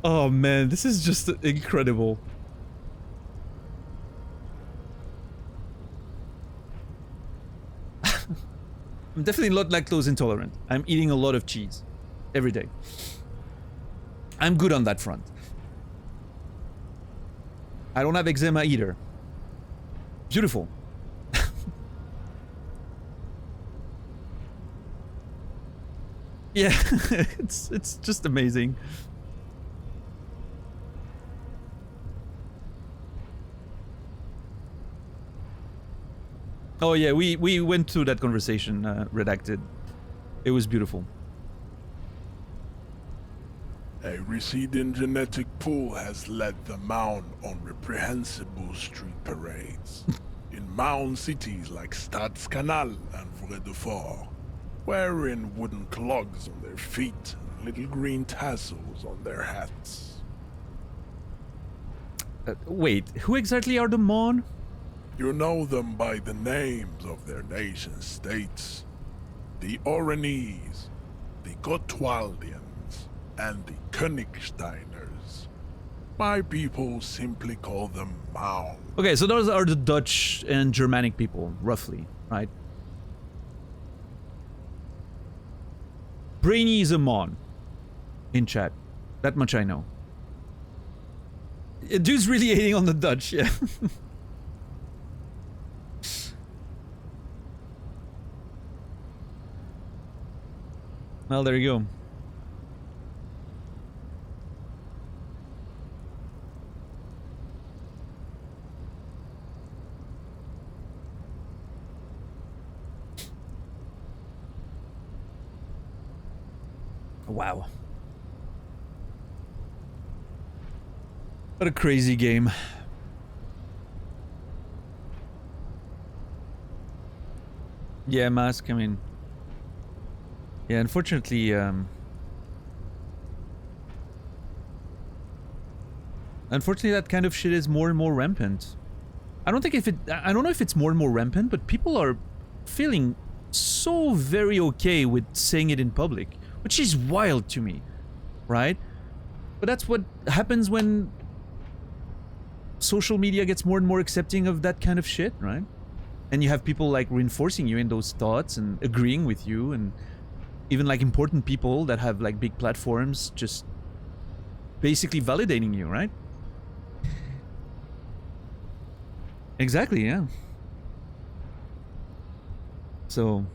Speaker 1: Oh man, this is just incredible. I'm definitely not lactose intolerant. I'm eating a lot of cheese every day. I'm good on that front. I don't have eczema either. Beautiful. Yeah, it's just amazing. Oh yeah, we went through that conversation, Redacted. It was beautiful.
Speaker 2: A receding genetic pool has led the Mound on reprehensible street parades. In Mound cities like Stadskanal and Vredefort, wearing wooden clogs on their feet and little green tassels on their hats.
Speaker 1: Wait, who exactly are the Mon?
Speaker 2: You know them by the names of their nation states. The Oranese, the Gotwaldians, and the Königsteiners. My people simply call them Maun.
Speaker 1: Okay, so those are the Dutch and Germanic people, roughly, right? Brainy is a Mon in chat. That much I know. Dude's really hating on the Dutch, yeah. Well, there you go. Wow. What a crazy game. Yeah, Mask, I mean... Yeah, unfortunately, unfortunately that kind of shit is more and more rampant. I don't know if it's more and more rampant, but people are feeling so very okay with saying it in public, which is wild to me, right? But that's what happens when social media gets more and more accepting of that kind of shit, right? And you have people like reinforcing you in those thoughts and agreeing with you, and even like important people that have like big platforms just basically validating you, right? Exactly, yeah. So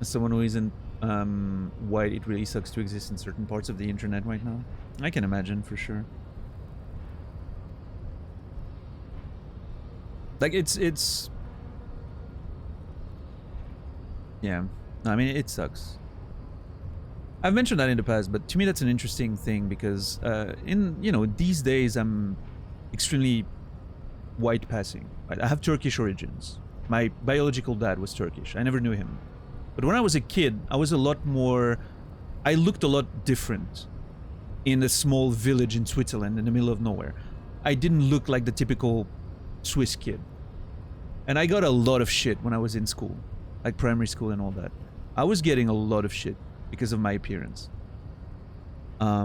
Speaker 1: as someone who isn't white, it really sucks to exist in certain parts of the internet right now. I can imagine, for sure. Like, it's... Yeah. I mean, it sucks. I've mentioned that in the past, but to me that's an interesting thing because these days I'm extremely white passing. Right? I have Turkish origins. My biological dad was Turkish. I never knew him. But when I was a kid, I was a lot more... I looked a lot different in a small village in Switzerland in the middle of nowhere. I didn't look like the typical Swiss kid. And I got a lot of shit when I was in school. Like primary school and all that. I was getting a lot of shit because of my appearance. I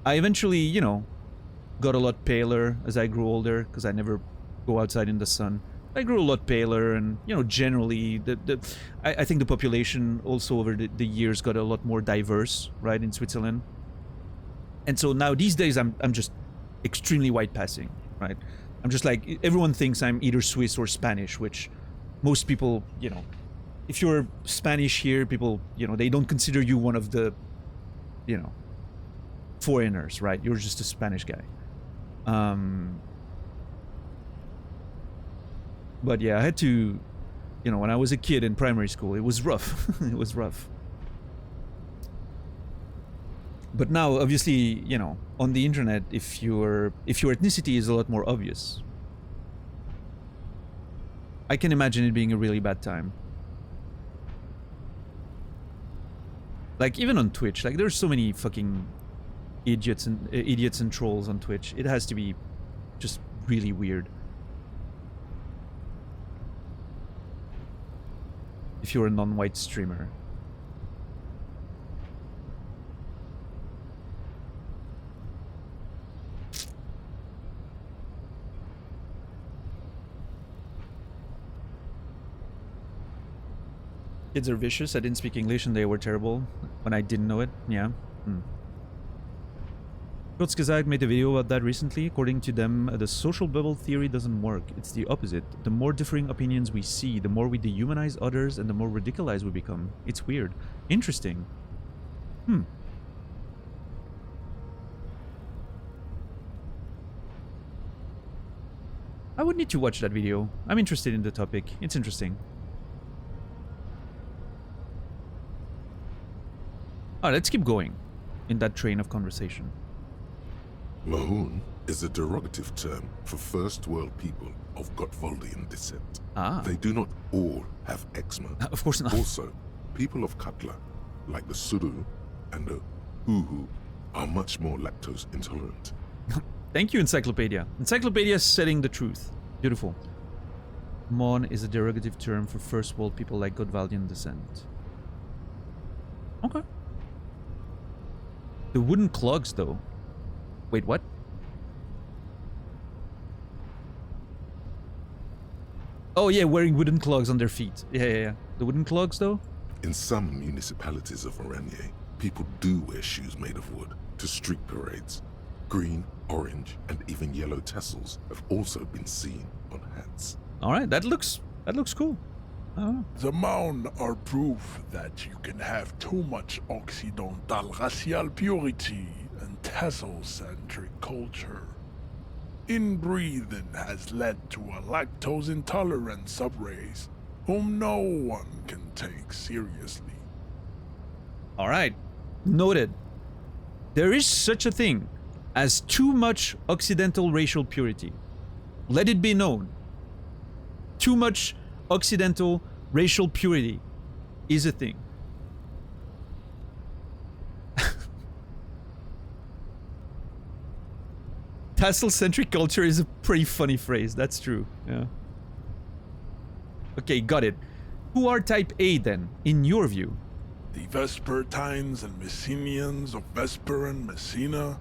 Speaker 1: eventually, got a lot paler as I grew older because I never go outside in the sun. I grew a lot paler, and generally, I think the population also over the years got a lot more diverse, right, in Switzerland. And so now these days, I'm just extremely white passing, right? I'm just like, everyone thinks I'm either Swiss or Spanish, which most people, if you're Spanish here, people, they don't consider you one of the, foreigners, right? You're just a Spanish guy. But yeah, I had to, when I was a kid in primary school, it was rough. It was rough. But now, obviously, on the internet, if your ethnicity is a lot more obvious, I can imagine it being a really bad time. Like, even on Twitch, like, there's so many fucking idiots and trolls on Twitch. It has to be just really weird. If you're a non-white streamer. Kids are vicious. I didn't speak English and they were terrible when I didn't know it. Yeah. Kurzgesagt made a video about that recently. According to them, the social bubble theory doesn't work. It's the opposite. The more differing opinions we see, the more we dehumanize others and the more ridiculized we become. It's weird. Interesting. I would need to watch that video. I'm interested in the topic. It's interesting. Alright, let's keep going in that train of conversation.
Speaker 3: Mahoon is a derogative term for first world people of Gotvaldian descent. They do not all have eczema.
Speaker 1: Of course not.
Speaker 3: Also, people of Katla, like the Suru and the Uhu, are much more lactose intolerant.
Speaker 1: Thank you, Encyclopedia. Encyclopedia is setting the truth. Beautiful. Mon is a derogative term for first world people like Gotvaldian descent. Okay. The wooden clogs, though. Wait, what? Oh, yeah, wearing wooden clogs on their feet. Yeah. The wooden clogs, though?
Speaker 3: In some municipalities of Oranje, people do wear shoes made of wood to street parades. Green, orange, and even yellow tassels have also been seen on hats.
Speaker 1: Alright, that looks cool.
Speaker 2: The Maun are proof that you can have too much Occidental racial purity and tassel-centric culture. Inbreeding has led to a lactose-intolerant subrace whom no one can take seriously.
Speaker 1: Alright, noted. There is such a thing as too much Occidental racial purity. Let it be known. Too much Occidental racial purity is a thing. Tassel-centric culture is a pretty funny phrase, that's true, yeah. Okay, got it. Who are type A then, in your view?
Speaker 2: The Vespertines and Messenians of Vesper and Messina,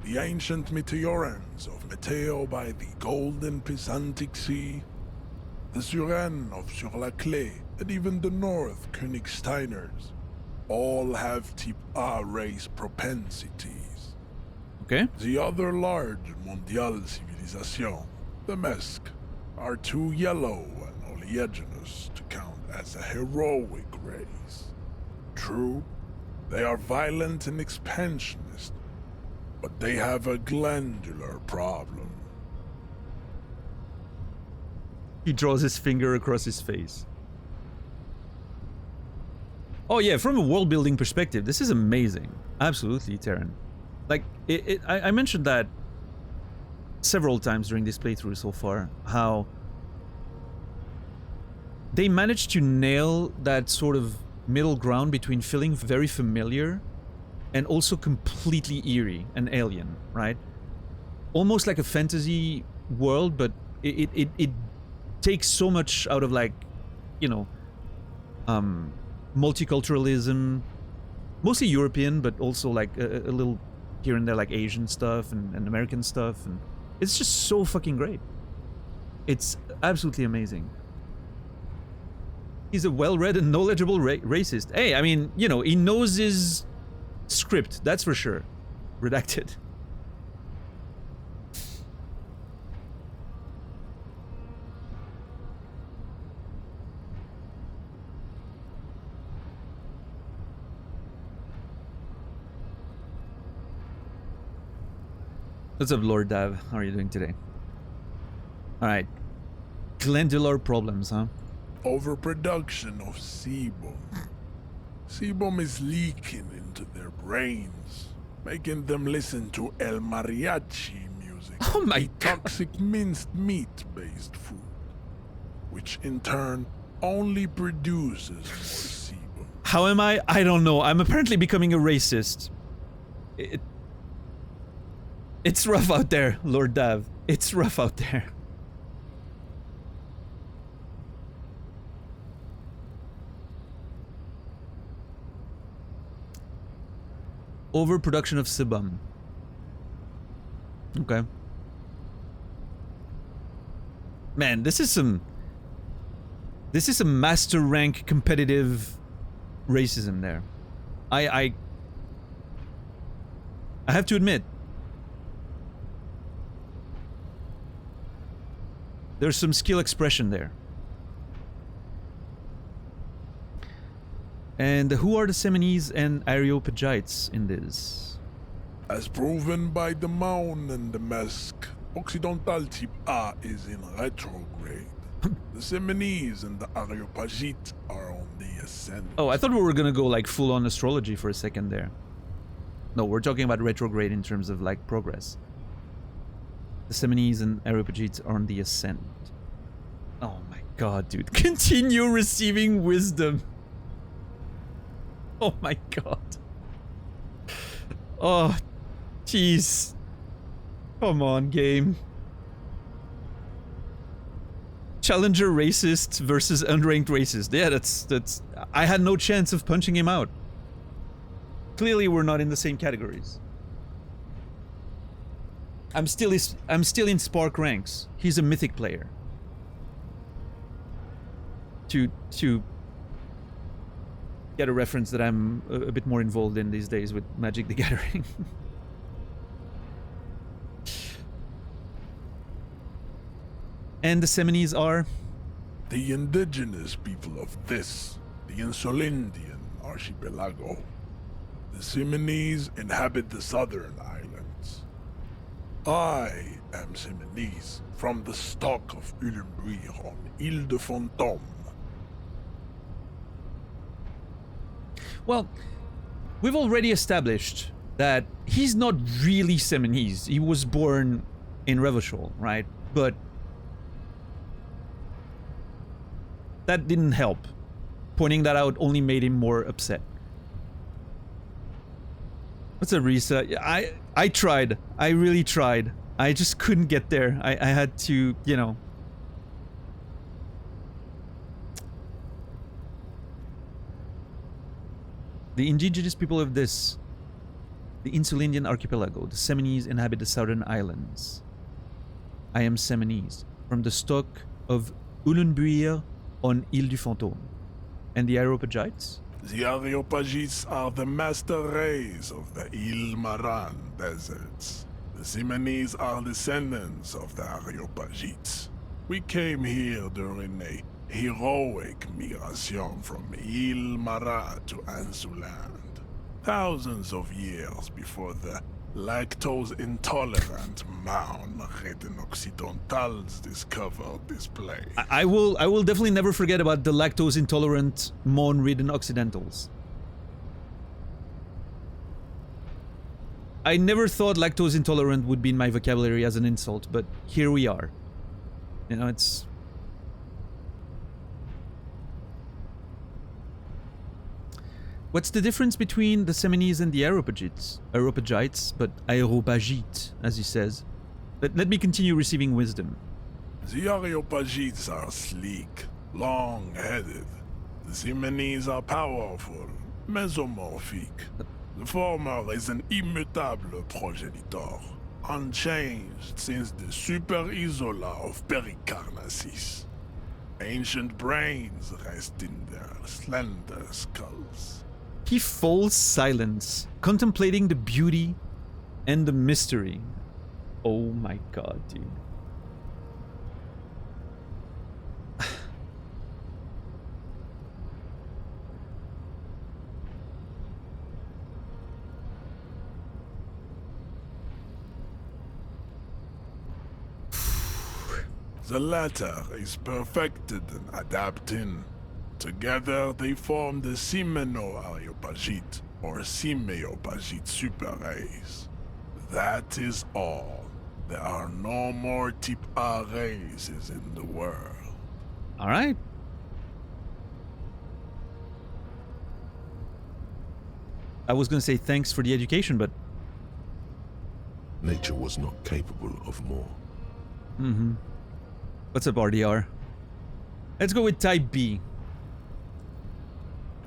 Speaker 2: the ancient Meteorans of Meteo by the golden Pisantic Sea, the Suren of Sur-la-Clé, and even the North Königsteiners, all have type A race propensities.
Speaker 1: Okay.
Speaker 2: The other large Mondial civilization, the Mesk, are too yellow and oleaginous to count as a heroic race. True, they are violent and expansionist, but they have a glandular problem.
Speaker 1: He draws his finger across his face. Oh yeah, from a world-building perspective, this is amazing. Absolutely, Terran. Like, I mentioned that several times during this playthrough so far, how they managed to nail that sort of middle ground between feeling very familiar and also completely eerie and alien, right? Almost like a fantasy world, but it takes so much out of, like, you know, multiculturalism, mostly European, but also like a little here and there, like Asian stuff and American stuff, and it's just so fucking great. It's absolutely amazing. He's a well-read and knowledgeable racist. Hey, I mean, you know, he knows his script, that's for sure. Redacted. What's up, Lord Dav? How are you doing today? Alright. Glandular problems, huh?
Speaker 2: Overproduction of sebum. Sebum is leaking into their brains, making them listen to El Mariachi music.
Speaker 1: Oh my God.
Speaker 2: Toxic minced meat-based food, which in turn only produces more sebum.
Speaker 1: How am I? I don't know. I'm apparently becoming a racist. It's rough out there, Lord Dav. It's rough out there. Overproduction of sebum. Okay. Man, this is some master rank competitive racism there. I have to admit, There's some skill expression there. And who are the Seminese and Areopagites in this?
Speaker 2: As proven by the Maun and the Mask, Occidental Type A is in retrograde. The Seminese and the Areopagites are on the ascent.
Speaker 1: Oh, I thought we were gonna go like full-on astrology for a second there. No, we're talking about retrograde in terms of like progress. The Seminese and Areopagites are on the ascent. Oh my god, dude. Continue receiving wisdom. Oh my god. Oh, jeez. Come on, game. Challenger racist versus unranked racist. Yeah, that's... I had no chance of punching him out. Clearly, we're not in the same categories. I'm still in Spark ranks. He's a mythic player. To get a reference that I'm a bit more involved in these days with Magic the Gathering. And the Seminese are?
Speaker 2: The indigenous people of this, the Insulindian archipelago. The Seminese inhabit the southern islands. I am Seminese, from the stock of Ulenbuir on Ile de Fantôme.
Speaker 1: Well, we've already established that he's not really Seminese. He was born in Revachol, right? But that didn't help. Pointing that out only made him more upset. What's up, Risa? I tried. I really tried. I just couldn't get there. I had to, you know... The indigenous people of this, the Insulindian archipelago, the Seminese inhabit the southern islands. I am Seminese, from the stock of Ulenbuir on Ile du Fantôme. And the Areopagites?
Speaker 2: The Areopagites are the master race of the Ile Maran deserts. The Seminese are descendants of the Areopagites. We came here during a heroic migration from Ile Marat to Ansuland, thousands of years before the lactose-intolerant Maun Reten Occidentals discovered this place.
Speaker 1: I will definitely never forget about the lactose-intolerant Maun-ridden Occidentals. I never thought lactose-intolerant would be in my vocabulary as an insult, but here we are. You know, it's... What's the difference between the Seminese and the Areopagites? Areopagites, but Areopagite, as he says. But let me continue receiving wisdom.
Speaker 2: The Areopagites are sleek, long-headed. The Seminese are powerful, mesomorphic. The former is an immutable progenitor, unchanged since the Super Isola of Pericarnassus. Ancient brains rest in their slender skulls.
Speaker 1: He falls silent, contemplating the beauty and the mystery. Oh my god, dude.
Speaker 2: The latter is perfected and adapting. Together they form the Simeno-Areopagite or Simeopagite super race. That is all. There are no more Type A races in the world.
Speaker 1: Alright. I was gonna say thanks for the education, but...
Speaker 3: Nature was not capable of more.
Speaker 1: Mm-hmm. What's up, RDR? Let's go with Type B.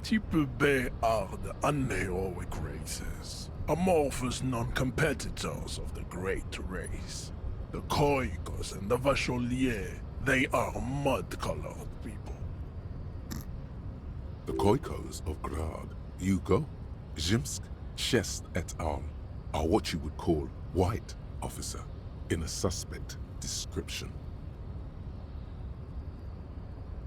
Speaker 2: Type B are the unheroic races, amorphous non-competitors of the great race. The Khoikos and the Vacholier, they are mud-colored people.
Speaker 3: The Khoikos of Grad, Yugo, Zhimsk, Shest et al. Are what you would call white, officer, in a suspect description.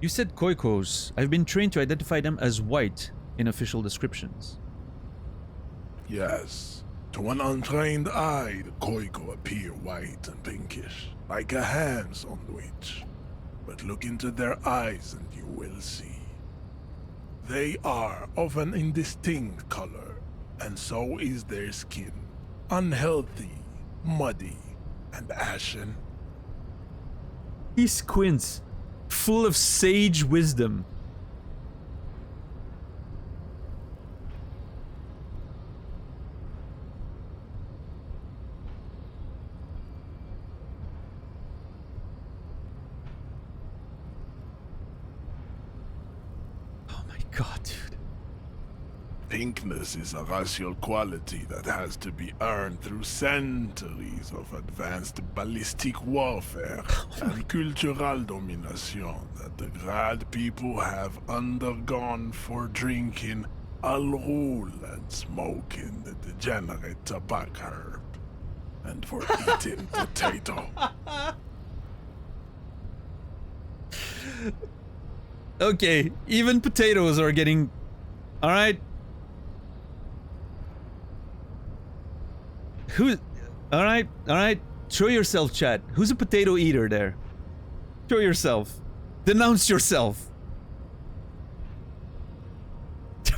Speaker 1: You said koikos. I've been trained to identify them as white in official descriptions.
Speaker 2: Yes. To an untrained eye, the koiko appear white and pinkish, like a ham sandwich. But look into their eyes and you will see. They are of an indistinct color, and so is their skin. Unhealthy, muddy, and ashen.
Speaker 1: He squints, full of sage wisdom. Oh my god, dude.
Speaker 2: Pinkness is a racial quality that has to be earned through centuries of advanced ballistic warfare and cultural domination that the Grad people have undergone for drinking Al Rul and smoking the degenerate tobacco herb, and for eating potato.
Speaker 1: Okay, even potatoes are getting... Alright. Who... Alright, alright. Show yourself, chat. Who's a potato eater there? Show yourself. Denounce yourself.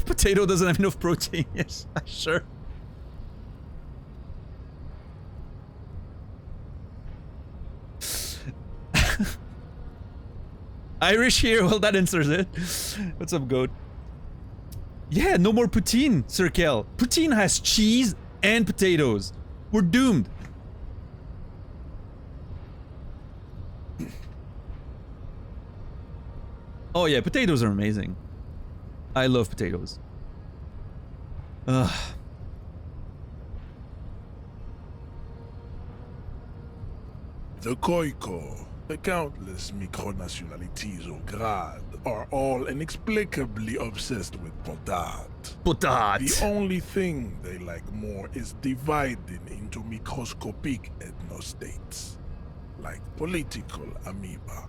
Speaker 1: Potato doesn't have enough protein. Yes, sure. Irish here, well that answers it. What's up, goat? Yeah, no more poutine, Sir Kel. Poutine has cheese and potatoes. We're doomed. Oh yeah, potatoes are amazing. I love potatoes. Ugh.
Speaker 2: The Koiko, the countless micronationalities of Grad, are all inexplicably obsessed with potat.
Speaker 1: Potat!
Speaker 2: The only thing they like more is dividing into microscopic ethnostates, like political amoeba.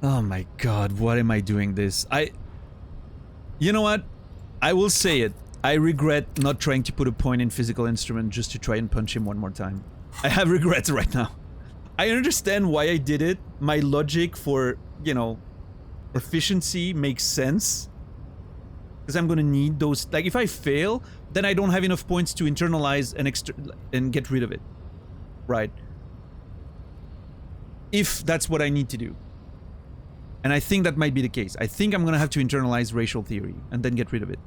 Speaker 1: Oh my god, what am I doing this? You know what? I will say it. I regret not trying to put a point in physical instrument just to try and punch him one more time. I have regrets right now. I understand why I did it. My logic for, you know, efficiency makes sense. Because I'm gonna need those... Like, if I fail, then I don't have enough points to internalize and get rid of it. Right? If that's what I need to do. And I think that might be the case. I think I'm gonna have to internalize racial theory and then get rid of it.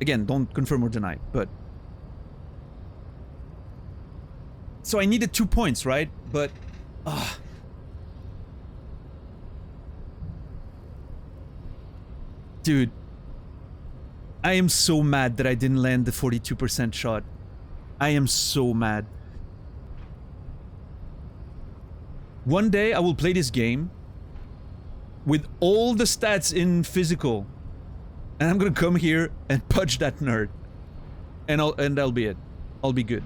Speaker 1: Again, don't confirm or deny, but... So I needed 2 points, right? But... Dude. I am so mad that I didn't land the 42% shot. I am so mad. One day I will play this game with all the stats in physical, and I'm gonna come here and punch that nerd, and that'll be it. I'll be good.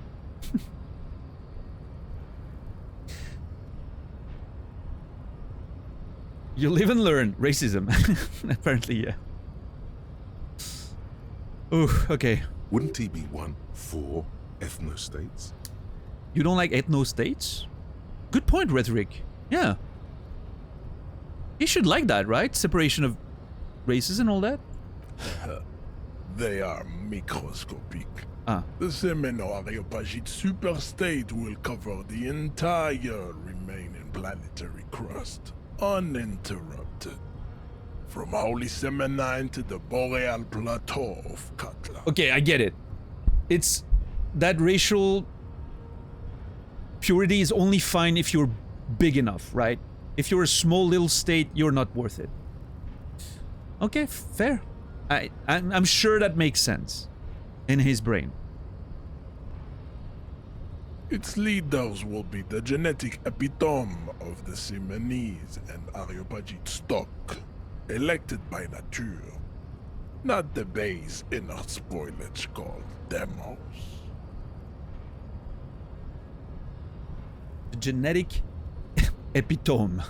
Speaker 1: You live and learn. Racism. Apparently, yeah. Ooh, okay.
Speaker 3: Wouldn't he be one for ethnostates?
Speaker 1: You don't like ethnostates? Good point, Rhetoric. Yeah. He should like that, right? Separation of races and all that?
Speaker 2: They are microscopic.
Speaker 1: Ah.
Speaker 2: The Semeno-Areopagite superstate will cover the entire remaining planetary crust, uninterrupted. From Holy Semenine to the Boreal Plateau of Katla.
Speaker 1: Okay, I get it. It's that racial purity is only fine if you're big enough, right? If you're a small little state, you're not worth it. Okay, fair. I'm sure that makes sense in his brain.
Speaker 2: Its leaders will be the genetic epitome of the Simonese and Areopagite stock, elected by nature, not the base inner spoilage called demos.
Speaker 1: The genetic epitome.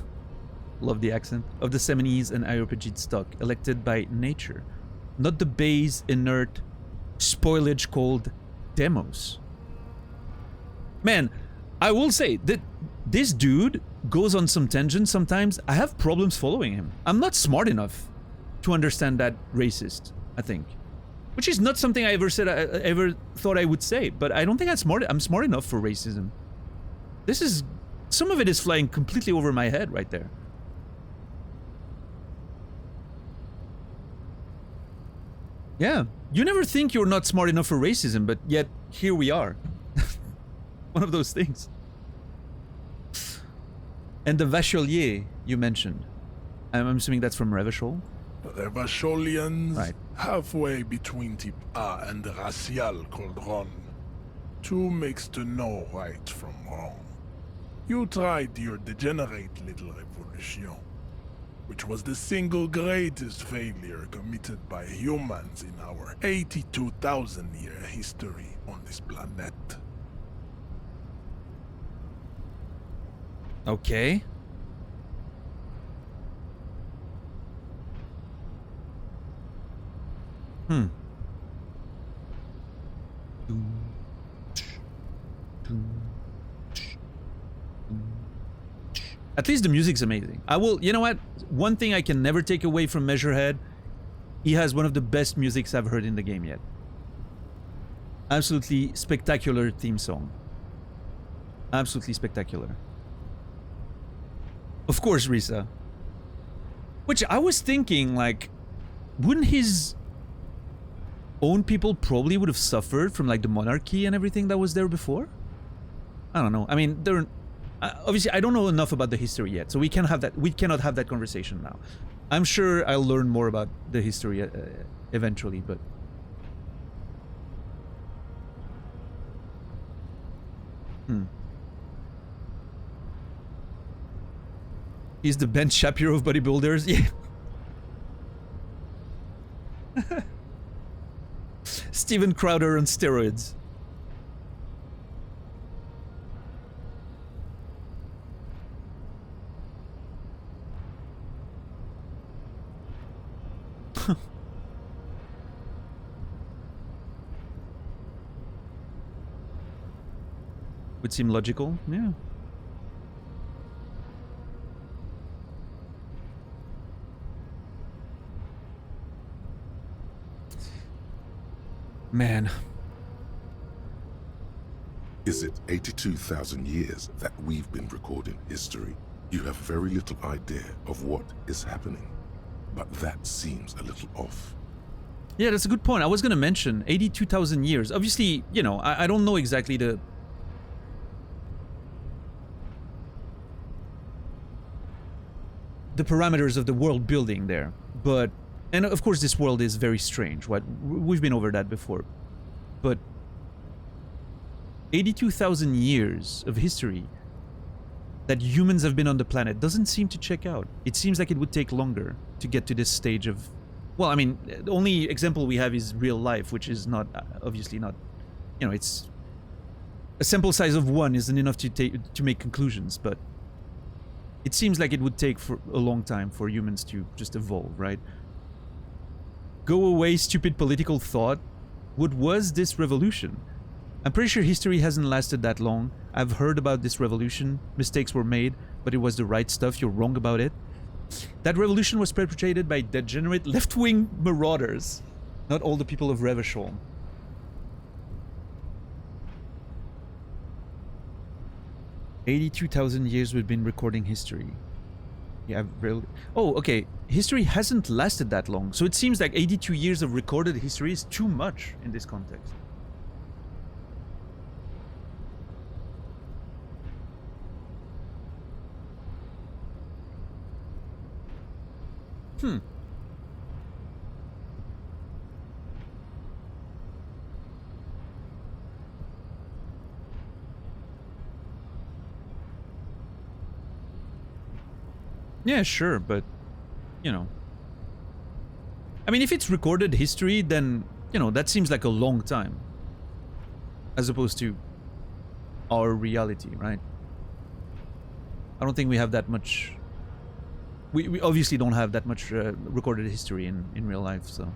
Speaker 1: love the accent, of the Seminoles and Areopagite stock, elected by nature, not the base, inert spoilage called demos. Man, I will say that this dude goes on some tangents sometimes. I have problems following him. I'm not smart enough to understand that racist, I think. Which is not something I ever said, I ever thought I would say, but I don't think I'm smart enough for racism. This is, some of it is flying completely over my head right there. Yeah, you never think you're not smart enough for racism, but yet here we are. One of those things. And the Vacholier you mentioned, I'm assuming that's from Revachol?
Speaker 2: The Vacholians,
Speaker 1: right,
Speaker 2: halfway between Type A and Racial Cauldron. Two makes to know right from wrong. You tried your degenerate little revolution, which was the single greatest failure committed by humans in our 82,000-year history on this planet.
Speaker 1: Okay. At least the music's amazing. I will, you know what? One thing I can never take away from Measurehead, he has one of the best musics I've heard in the game yet. Absolutely spectacular theme song. Absolutely spectacular. Of course, Risa. Which I was thinking, like, wouldn't his own people probably would have suffered from, like, the monarchy and everything that was there before? I don't know. I mean, there. Obviously, I don't know enough about the history yet, so we can't have that. We cannot have that conversation now. I'm sure I'll learn more about the history eventually, but. He's the Ben Shapiro of bodybuilders. Yeah. Steven Crowder on steroids. Would seem logical, yeah. Man.
Speaker 3: Is it 82,000 years that we've been recording history? You have very little idea of what is happening, but that seems a little off.
Speaker 1: Yeah, that's a good point. I was going to mention 82,000 years. Obviously, you know, I don't know exactly the parameters of the world building there, but, and of course this world is very strange. We've been over that before, but 82,000 years of history that humans have been on the planet doesn't seem to check out. It seems like it would take longer to get to this stage of, well, I mean, the only example we have is real life, which is not, obviously not, you know, it's a sample size of one isn't enough to make conclusions, but it seems like it would take for a long time for humans to just evolve, right? Go away, stupid political thought. What was this revolution? I'm pretty sure history hasn't lasted that long. I've heard about this revolution. Mistakes were made, but it was the right stuff. You're wrong about it. That revolution was perpetrated by degenerate left-wing marauders, not all the people of Revachol. "82,000 years we've been recording history." Yeah, really. Oh, okay. History hasn't lasted that long, so it seems like 82 years of recorded history is too much in this context. Yeah, sure, but, you know. I mean, if it's recorded history, then, you know, that seems like a long time. As opposed to our reality, right? I don't think we have that much we obviously don't have that much recorded history in real life, so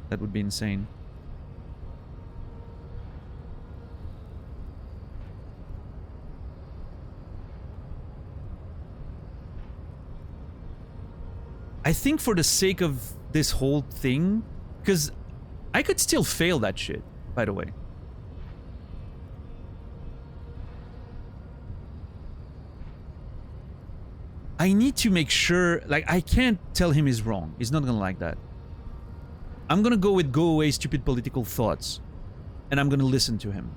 Speaker 1: that would be insane. I think for the sake of this whole thing, because I could still fail that shit, by the way. I need to make sure, like, I can't tell him he's wrong. He's not gonna like that. I'm gonna go with go away stupid political thoughts, and I'm gonna listen to him.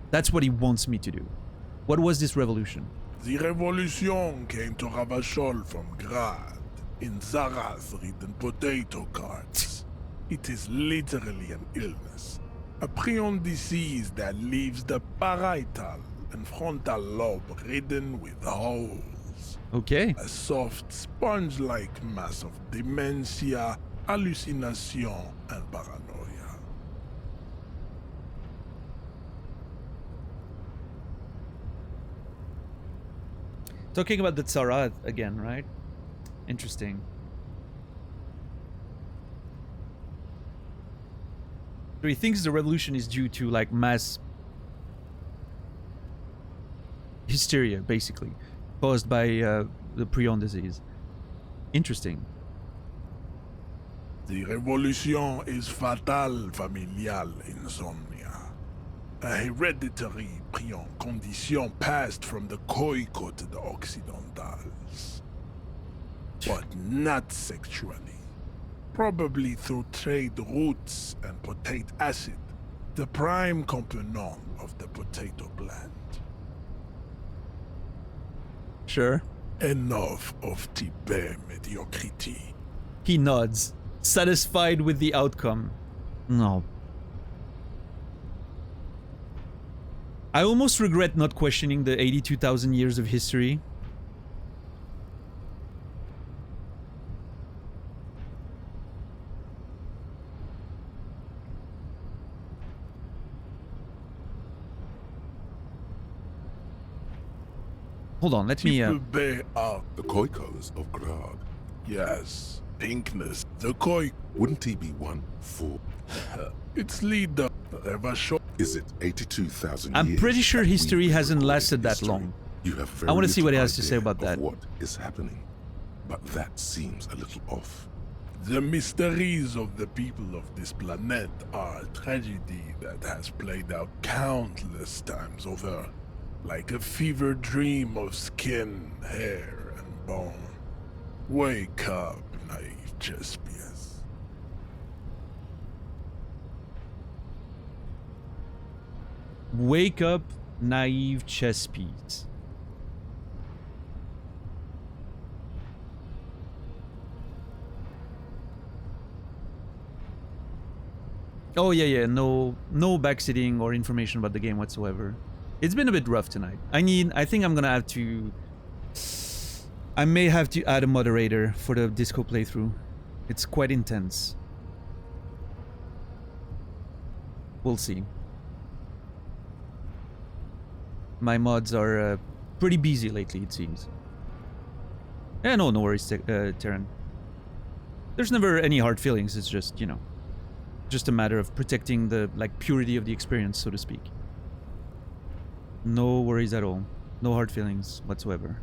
Speaker 1: That's what he wants me to do. What was this revolution?
Speaker 2: The revolution came to Ravachol from Grad, in Zara's written potato carts. It is literally an illness, a prion disease that leaves the parietal and frontal lobe ridden with holes.
Speaker 1: Okay.
Speaker 2: A soft sponge-like mass of dementia, hallucination, and paranoia.
Speaker 1: Talking about the Tsarat again, right? Interesting. So he thinks the revolution is due to like mass hysteria, basically, caused by the prion disease. Interesting.
Speaker 2: The revolution is fatal familial insomnia. A hereditary prion condition passed from the Khoikhoi to the Occidentals. But not sexually. Probably through trade routes and potate acid, the prime component of the potato plant.
Speaker 1: Sure.
Speaker 2: Enough of Tibet mediocrity.
Speaker 1: He nods, satisfied with the outcome. No. I almost regret not questioning the 82,000 years of history. Hold on, let me
Speaker 2: The
Speaker 3: Khoikhos of Grad.
Speaker 2: Yes, pinkness. The Khoi.
Speaker 3: Wouldn't he be one for?
Speaker 2: Its leader, Ravachol.
Speaker 3: Is it 82,000 years?
Speaker 1: I'm pretty sure
Speaker 3: that
Speaker 1: history
Speaker 3: we've
Speaker 1: hasn't
Speaker 3: recorded
Speaker 1: lasted that
Speaker 3: history?
Speaker 1: long.
Speaker 3: You have very
Speaker 1: I want to see what he
Speaker 3: little
Speaker 1: has to say
Speaker 3: idea
Speaker 1: about
Speaker 3: of
Speaker 1: that.
Speaker 3: what is happening, but that seems a little off.
Speaker 2: The mysteries of the people of this planet are a tragedy that has played out countless times over, like a fever dream of skin, hair, and bone. Wake up, naive Chespius.
Speaker 1: Wake up, naive chess piece. Oh yeah, no backseating or information about the game whatsoever. It's been a bit rough tonight. I think I'm gonna have to... I may have to add a moderator for the disco playthrough. It's quite intense. We'll see. My mods are pretty busy lately, it seems. Yeah, no worries, Terran. There's never any hard feelings, it's just, you know, just a matter of protecting the, like, purity of the experience, so to speak. No worries at all. No hard feelings whatsoever.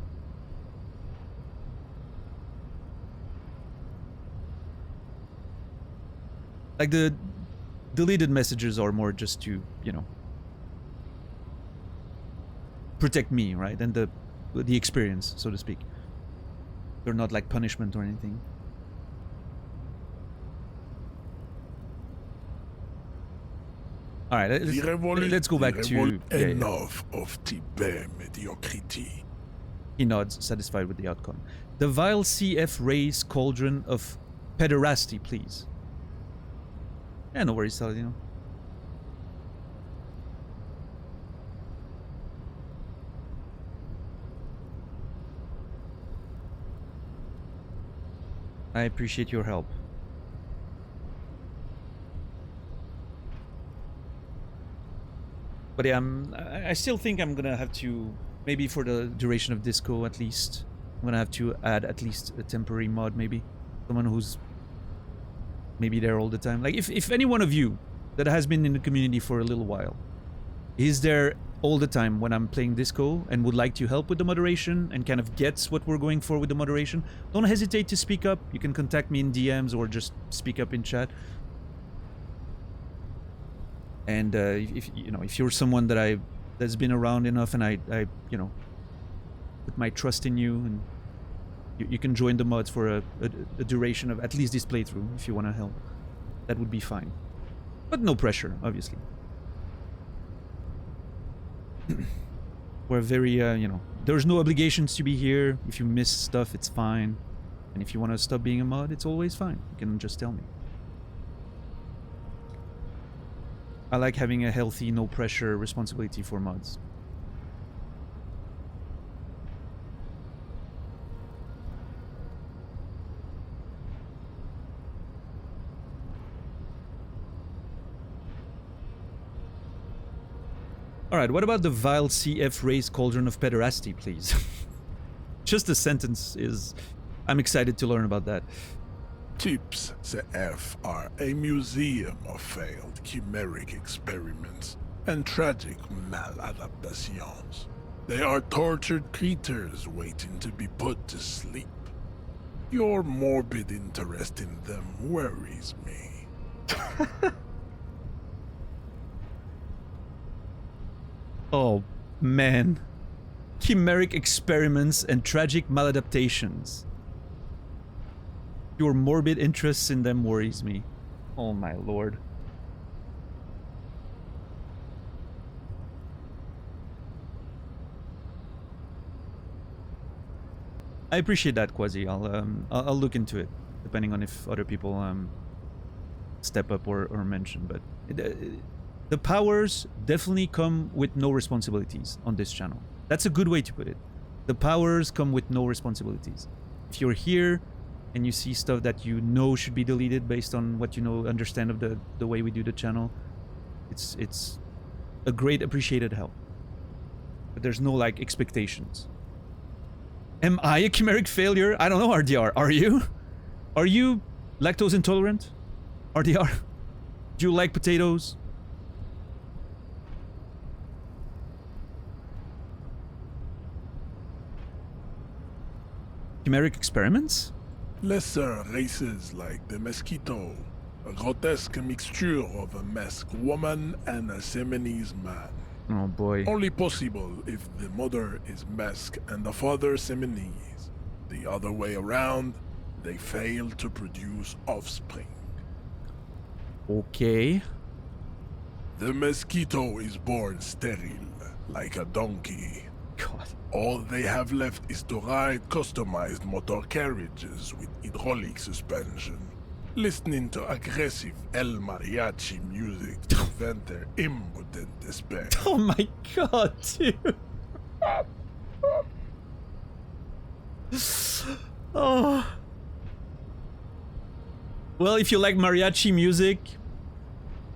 Speaker 1: Like, the deleted messages are more just to, you know, protect me, right? And the experience, so to speak. They're not like punishment or anything. All right, let's go back to...
Speaker 2: Enough of Tibet mediocrity.
Speaker 1: He nods, satisfied with the outcome. The vile CF race cauldron of pederasty, please. Yeah, no worries, Saladino. I appreciate your help. But yeah, I still think I'm gonna have to, maybe for the duration of Disco at least, I'm gonna have to add at least a temporary mod, maybe. Someone who's maybe there all the time. Like, if any one of you that has been in the community for a little while is there all the time when I'm playing Disco and would like to help with the moderation and kind of gets what we're going for with the moderation, don't hesitate to speak up. You can contact me in DMs or just speak up in chat. And if you know, if you're someone that's been around enough and I you know, put my trust in you, and you can join the mods for a duration of at least this playthrough if you want to help. That would be fine. But no pressure, obviously. We're very, you know, there's no obligations to be here. If you miss stuff, it's fine. And if you want to stop being a mod, it's always fine. You can just tell me. I like having a healthy, no pressure responsibility for mods. Alright, what about the vile CF raised cauldron of pederasty, please? Just the sentence is... I'm excited to learn about that.
Speaker 2: Tips CF are a museum of failed chimeric experiments and tragic maladaptations. They are tortured creatures waiting to be put to sleep. Your morbid interest in them worries me.
Speaker 1: Oh, man. Chimeric experiments and tragic maladaptations. Your morbid interest in them worries me. Oh my lord. I appreciate that, Quasi. I'll look into it, depending on if other people step up or mention. But the powers definitely come with no responsibilities on this channel. That's a good way to put it. The powers come with no responsibilities. If you're here and you see stuff that you know should be deleted based on what you know, understand of the way we do the channel, it's a great appreciated help. But there's no like expectations. Am I a chimeric failure? I don't know, RDR. Are you? Are you lactose intolerant? RDR? Do you like potatoes? Chimeric experiments?
Speaker 2: Lesser races like the mosquito, a grotesque mixture of a masked woman and a Seminese man.
Speaker 1: Oh boy.
Speaker 2: Only possible if the mother is masked and the father Seminese. The other way around, they fail to produce offspring.
Speaker 1: Okay.
Speaker 2: The mosquito is born sterile, like a donkey.
Speaker 1: God.
Speaker 2: All they have left is to ride customized motor carriages with hydraulic suspension, listening to aggressive El Mariachi music to vent their impotent despair.
Speaker 1: Oh my god, dude. Oh. Well, if you like mariachi music,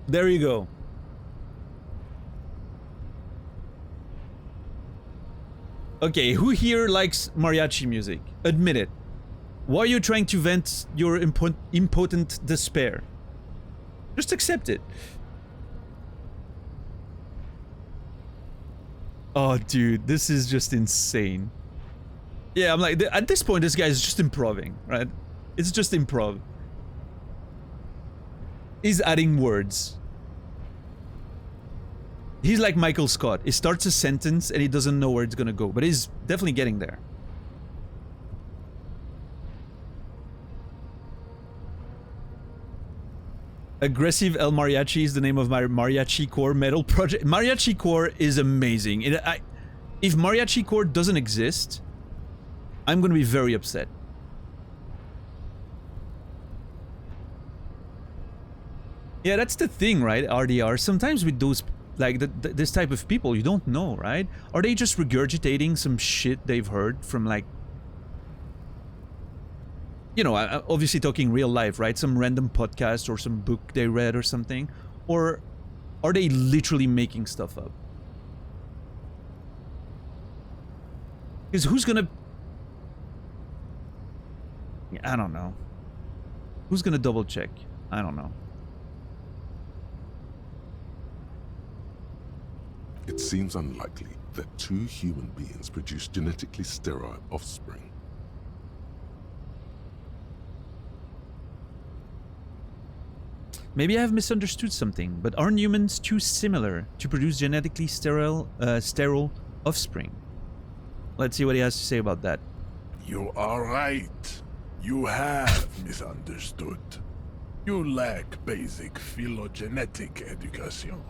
Speaker 1: there you go. Okay, who here likes mariachi music? Admit it. Why are you trying to vent your impotent despair? Just accept it. Oh, dude, this is just insane. Yeah, I'm like, at this point, this guy is just improving, right? It's just improv. He's adding words. He's like Michael Scott. He starts a sentence and he doesn't know where it's gonna go, but he's definitely getting there. Aggressive El Mariachi is the name of my Mariachi Core metal project. Mariachi Core is amazing. If Mariachi Core doesn't exist, I'm gonna be very upset. Yeah, that's the thing, right, RDR? Sometimes with those, like, this type of people, you don't know, right? Are they just regurgitating some shit they've heard from, like... You know, obviously talking real life, right? Some random podcast or some book they read or something. Or are they literally making stuff up? Because who's gonna... Yeah, I don't know. Who's gonna double check? I don't know.
Speaker 3: It seems unlikely that two human beings produce genetically sterile offspring.
Speaker 1: Maybe I have misunderstood something, but aren't humans too similar to produce genetically sterile offspring? Let's see what he has to say about that.
Speaker 2: You are right. You have misunderstood. You lack basic phylogenetic education.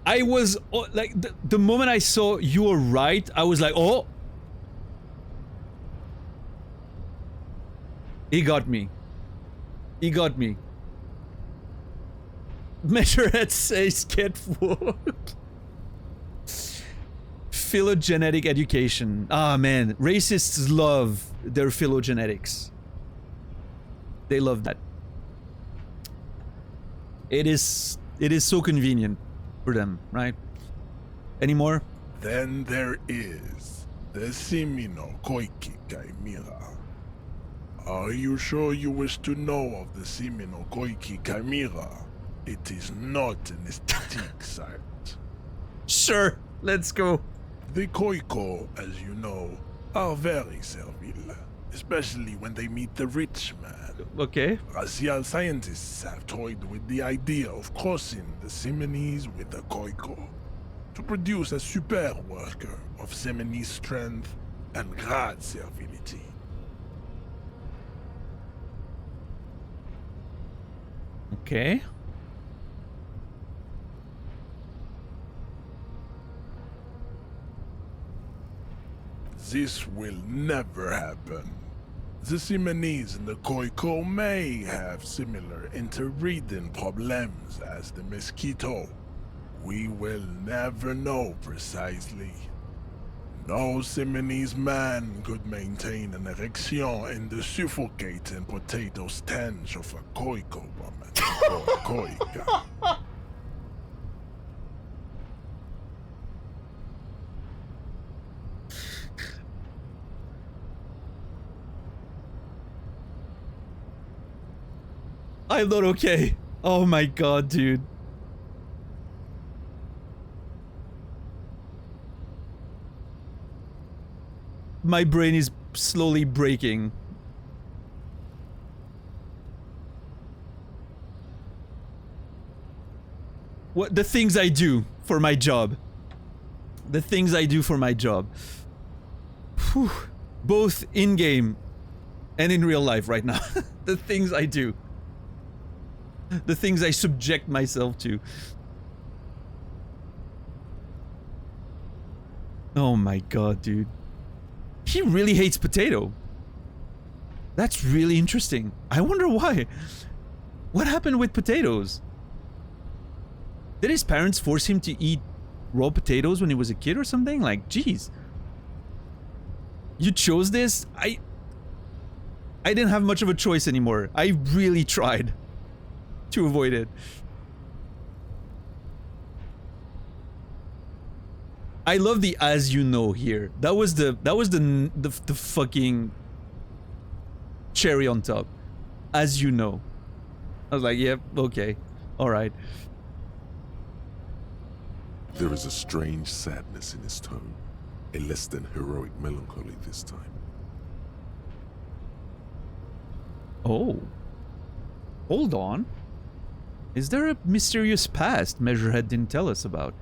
Speaker 1: I was like, the moment I saw you were right, I was like, oh, he got me. He got me. Measurehead says get work. Phylogenetic education. Ah, man, racists love their phylogenetics. They love that. It is so convenient for them, right? Any more?
Speaker 2: Then there is the Simino Koiki Chimera. Are you sure you wish to know of the Simino Koiki Chimera? It is not an aesthetic site.
Speaker 1: Sure, let's go.
Speaker 2: The Koiko, as you know, are very servile, especially when they meet the rich man.
Speaker 1: Okay.
Speaker 2: Racial scientists have toyed with the idea of crossing the Simonese with the Koiko to produce a super worker of Simonese strength and great servility.
Speaker 1: Okay.
Speaker 2: This will never happen. The Simonese and the Koiko may have similar interbreeding problems as the mosquito. We will never know precisely. No Simonese man could maintain an erection in the suffocating potato stench of a Koiko woman or Koika.
Speaker 1: I'm not okay. Oh my god, dude. My brain is slowly breaking. What the things I do for my job. The things I do for my job. Whew. Both in-game and in real life right now. The things I do. The things I subject myself to. Oh my god, dude. He really hates potato. That's really interesting. I wonder why. What happened with potatoes? Did his parents force him to eat raw potatoes when he was a kid or something? Like, geez. You chose this? I didn't have much of a choice anymore. I really tried to avoid it. I love the as you know here. That was the fucking cherry on top. As you know. I was like, yep, okay. Alright.
Speaker 3: There is a strange sadness in his tone, a less than heroic melancholy this time.
Speaker 1: Oh. Hold on. Is there a mysterious past Measurehead didn't tell us about?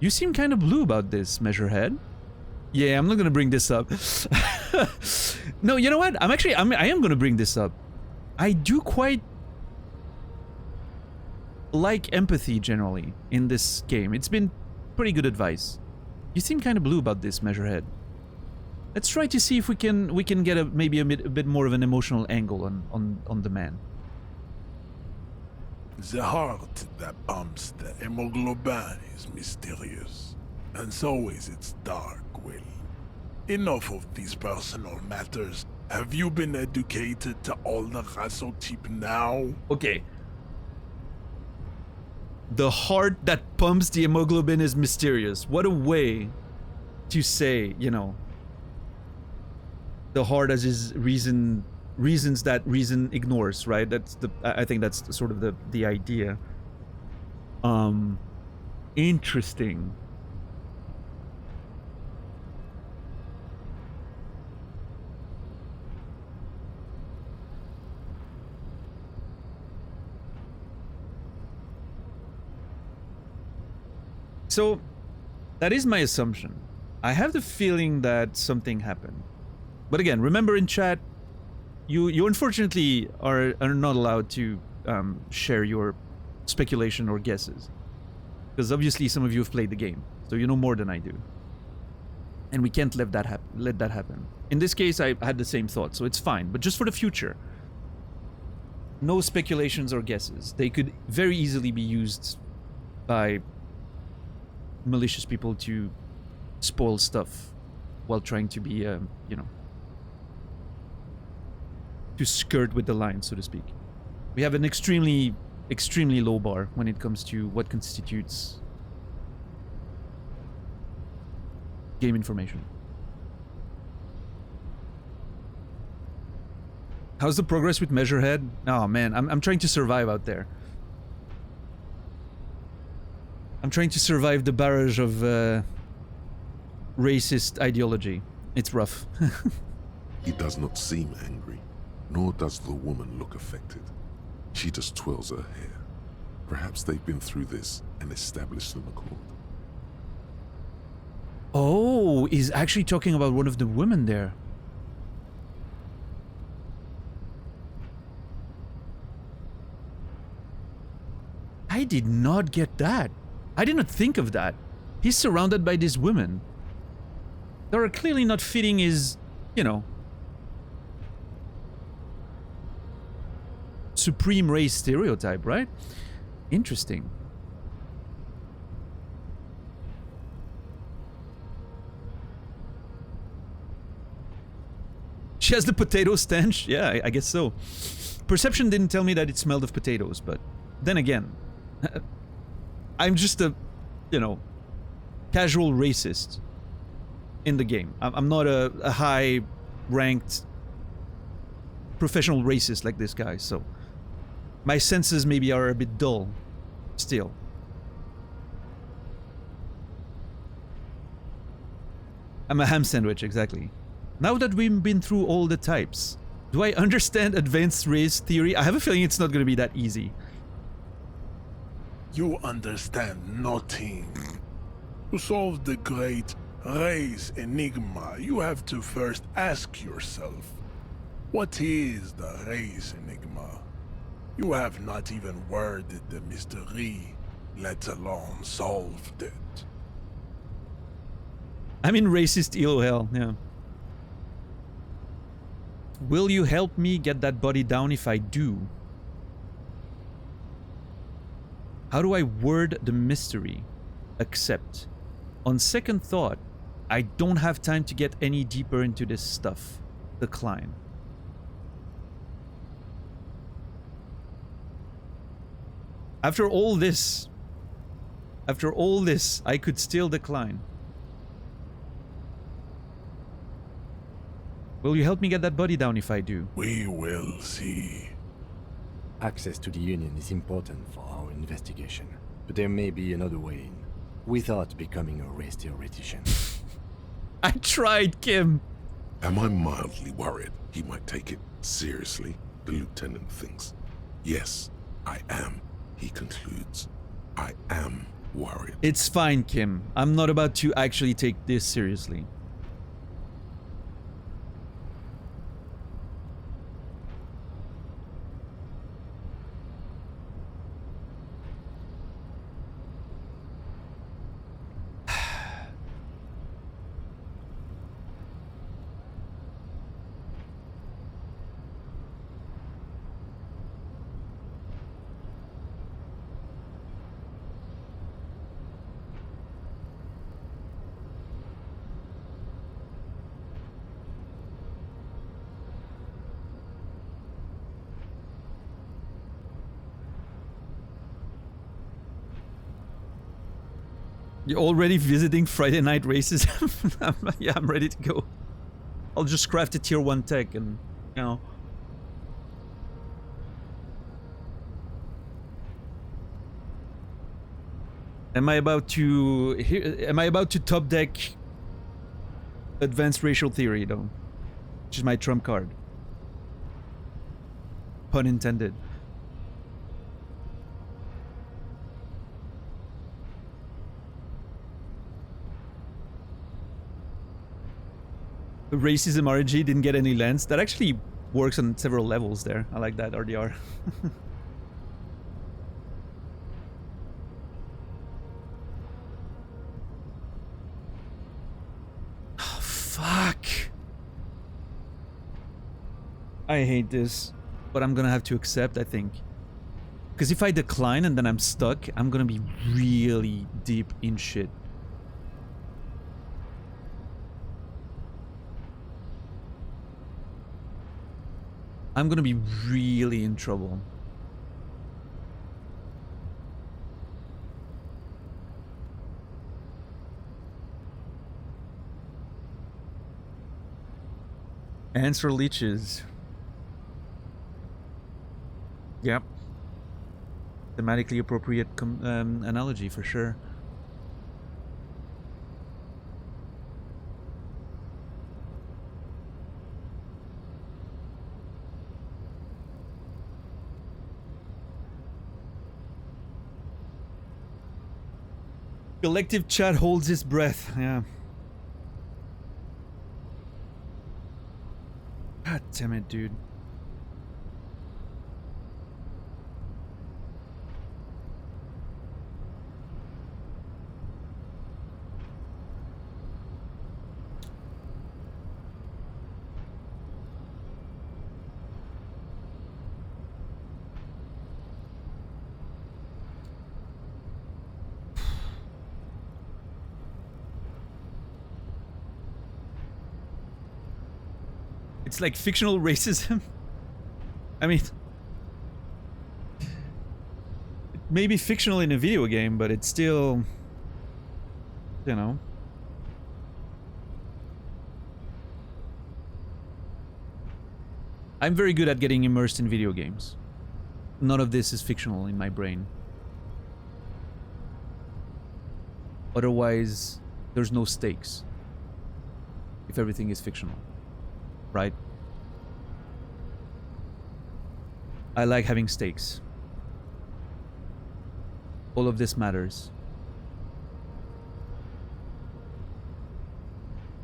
Speaker 1: You seem kind of blue about this, Measurehead. Yeah, I'm not gonna bring this up. No, you know what? I am gonna bring this up. I do quite like empathy generally in this game. It's been pretty good advice. You seem kind of blue about this, Measurehead. Let's try to see if we can get maybe a bit more of an emotional angle on the man.
Speaker 2: The heart that pumps the hemoglobin is mysterious, and so is its dark will. Enough of these personal matters. Have you been educated to all the Rasotype now?
Speaker 1: Okay. The heart that pumps the hemoglobin is mysterious. What a way to say, you know, the heart as his reasons that reason ignores, right? I think that's sort of the idea. Interesting. So, that is my assumption. I have the feeling that something happened. But again, remember in chat, you unfortunately are not allowed to share your speculation or guesses. Because obviously some of you have played the game, so you know more than I do. And we can't let that happen. In this case, I had the same thought, so it's fine. But just for the future, no speculations or guesses. They could very easily be used by malicious people to spoil stuff while trying to be, you know, to skirt with the line, so to speak. We have an extremely low bar when it comes to what constitutes game information. How's the progress with Measurehead? Oh man, I'm trying to survive out there. I'm trying to survive the barrage of racist ideology. It's rough.
Speaker 3: He does not seem angry, nor does the woman look affected. She just twirls her hair. Perhaps they've been through this and established an accord.
Speaker 1: Oh, he's actually talking about one of the women there. I did not get that. I did not think of that. He's surrounded by these women that are clearly not fitting his, you know, supreme race stereotype, right? Interesting. She has the potato stench? Yeah, I guess so. Perception didn't tell me that it smelled of potatoes, but then again, I'm just a, you know, casual racist in the game. I'm not a high-ranked professional racist like this guy, so my senses maybe are a bit dull still. I'm a ham sandwich, exactly. Now that we've been through all the types, do I understand advanced race theory? I have a feeling it's not going to be that easy.
Speaker 2: You understand nothing. To solve the great race enigma, you have to first ask yourself, what is the race enigma? You have not even worded the mystery, let alone solved it.
Speaker 1: I'm in racist EOL, yeah. Will you help me get that body down if I do? How do I word the mystery? Accept. On second thought, I don't have time to get any deeper into this stuff. Decline. After all this, I could still decline. Will you help me get that body down if I do?
Speaker 2: We will see.
Speaker 4: Access to the Union is important for our investigation, but there may be another way in, without becoming a race theoretician.
Speaker 1: I tried, Kim.
Speaker 3: Am I mildly worried he might take it seriously? The lieutenant thinks. Yes, I am, he concludes. I am worried.
Speaker 1: It's fine, Kim. I'm not about to actually take this seriously. You're already visiting Friday Night Races? Yeah, I'm ready to go. I'll just craft a tier 1 tech and, you know. Am I about to top deck advanced racial theory though? Which is my trump card. Pun intended. The racism RNG didn't get any lens. That actually works on several levels there. I like that RDR. Oh, fuck. I hate this, but I'm gonna have to accept, I think. Because if I decline and then I'm stuck, I'm gonna be really deep in shit. I'm gonna be really in trouble. Answer leeches. Yep. Thematically appropriate analogy for sure. Collective chat holds its breath, yeah. God damn it, dude. It's like fictional racism. I mean, it may be fictional in a video game, but it's still, you know. I'm very good at getting immersed in video games. None of this is fictional in my brain. Otherwise, there's no stakes. If everything is fictional. Right? I like having stakes. All of this matters.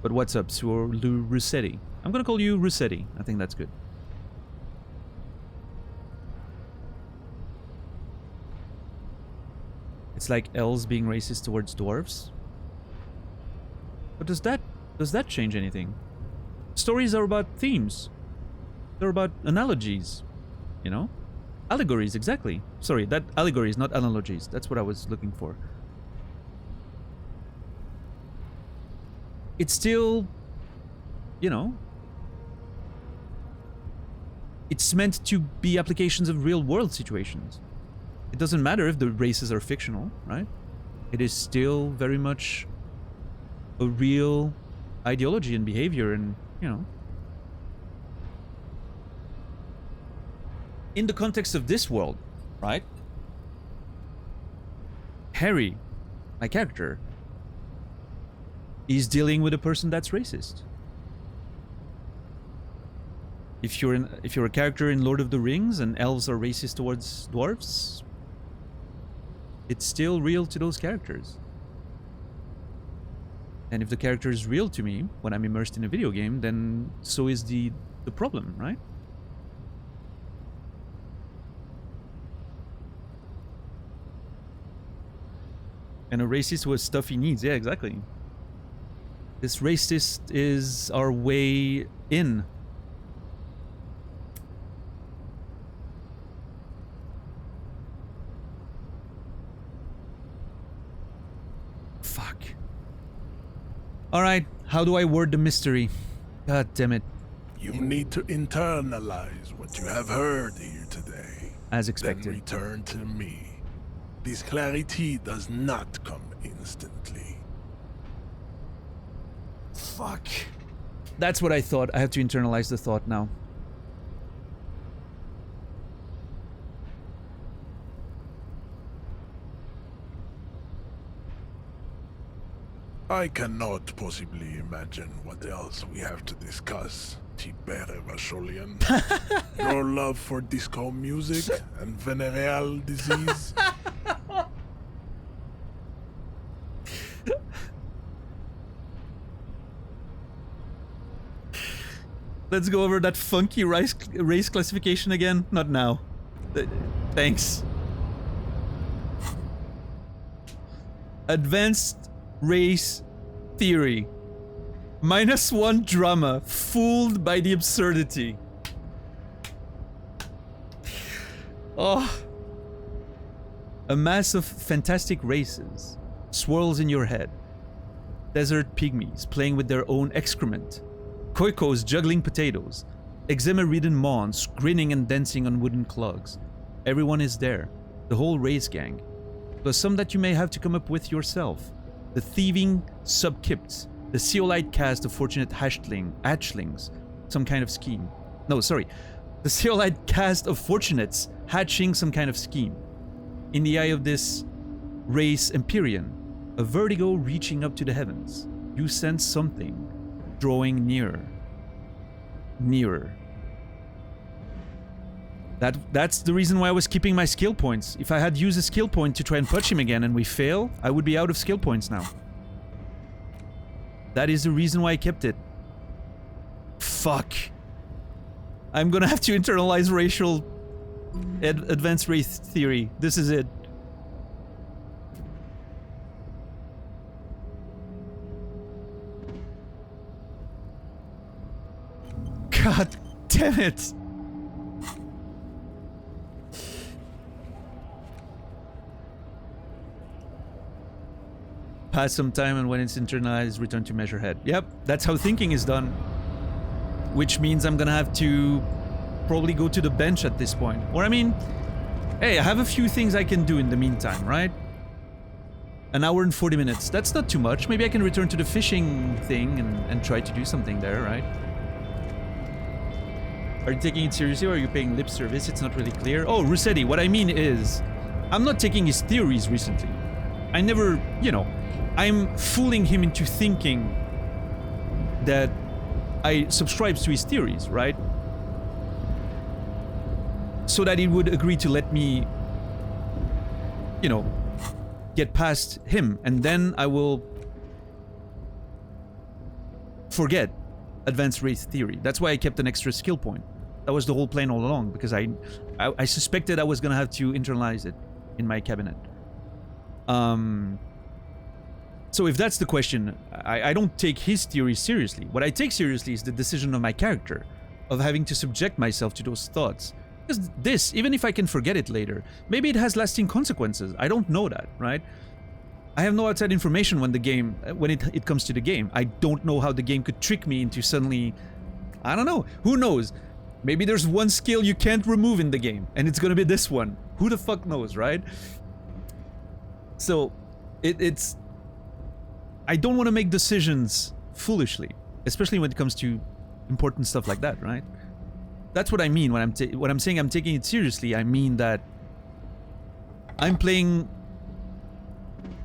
Speaker 1: But what's up, Suor Russetti? I'm gonna call you Russetti. I think that's good. It's like elves being racist towards dwarves. But does that change anything? Stories are about themes. They're about analogies. You know? Allegories, exactly. Sorry, that allegories, not analogies. That's what I was looking for. It's still, you know, it's meant to be applications of real world situations. It doesn't matter if the races are fictional, right? It is still very much a real ideology and behavior and, you know. In the context of this world, right? Harry, my character, is dealing with a person that's racist. If you're a character in Lord of the Rings and elves are racist towards dwarves, it's still real to those characters. And if the character is real to me when I'm immersed in a video game, then so is the problem, right? And a racist who has stuff he needs. Yeah, exactly. This racist is our way in. Fuck. Alright, how do I word the mystery? God damn it.
Speaker 2: You need to internalize what you have heard here today.
Speaker 1: As expected.
Speaker 2: Then return to me. This clarity does not come instantly.
Speaker 1: Fuck. That's what I thought. I have to internalize the thought now.
Speaker 2: I cannot possibly imagine what else we have to discuss, Tibere Vasholian. Your love for disco music and venereal disease.
Speaker 1: Let's go over that funky race classification again. Not now. Thanks. Advanced race theory. -1 drama. Fooled by the absurdity. Oh. A mass of fantastic races swirls in your head. Desert pygmies playing with their own excrement. Koikos juggling potatoes. Eczema-ridden mons grinning and dancing on wooden clogs. Everyone is there. The whole race gang. Plus some that you may have to come up with yourself. The thieving subkipts. The Zeolite cast of fortunate hatchlings. Some kind of scheme. No, sorry. The Zeolite cast of fortunates hatching some kind of scheme. In the eye of this race Empyrean, a vertigo reaching up to the heavens. You sense something drawing nearer. Nearer. That's the reason why I was keeping my skill points. If I had used a skill point to try and punch him again and we fail, I would be out of skill points now. That is the reason why I kept it. Fuck. I'm gonna have to internalize racial advanced race theory. This is it. God damn it. Pass some time and when it's internalized, return to measure head. Yep, that's how thinking is done. Which means I'm gonna have to probably go to the bench at this point. Or I mean, hey, I have a few things I can do in the meantime, right? An hour and 40 minutes. That's not too much. Maybe I can return to the fishing thing and try to do something there, right? Are you taking it seriously or are you paying lip service? It's not really clear. Oh, Russetti, what I mean is, I'm not taking his theories recently. I never, you know, I'm fooling him into thinking that I subscribe to his theories, right? So that he would agree to let me, you know, get past him, and then I will forget advanced race theory. That's why I kept an extra skill point. That was the whole plan all along, because I suspected I was gonna have to internalize it in my cabinet. So if that's the question, I don't take his theory seriously. What I take seriously is the decision of my character, of having to subject myself to those thoughts. Because this, even if I can forget it later, maybe it has lasting consequences. I don't know that, right? I have no outside information when it comes to the game. I don't know how the game could trick me into suddenly, I don't know, who knows? Maybe there's one skill you can't remove in the game, and it's gonna be this one. Who the fuck knows, right? So, it's... I don't want to make decisions foolishly, especially when it comes to important stuff like that, right? That's what I mean when I'm saying I'm taking it seriously. I mean that I'm playing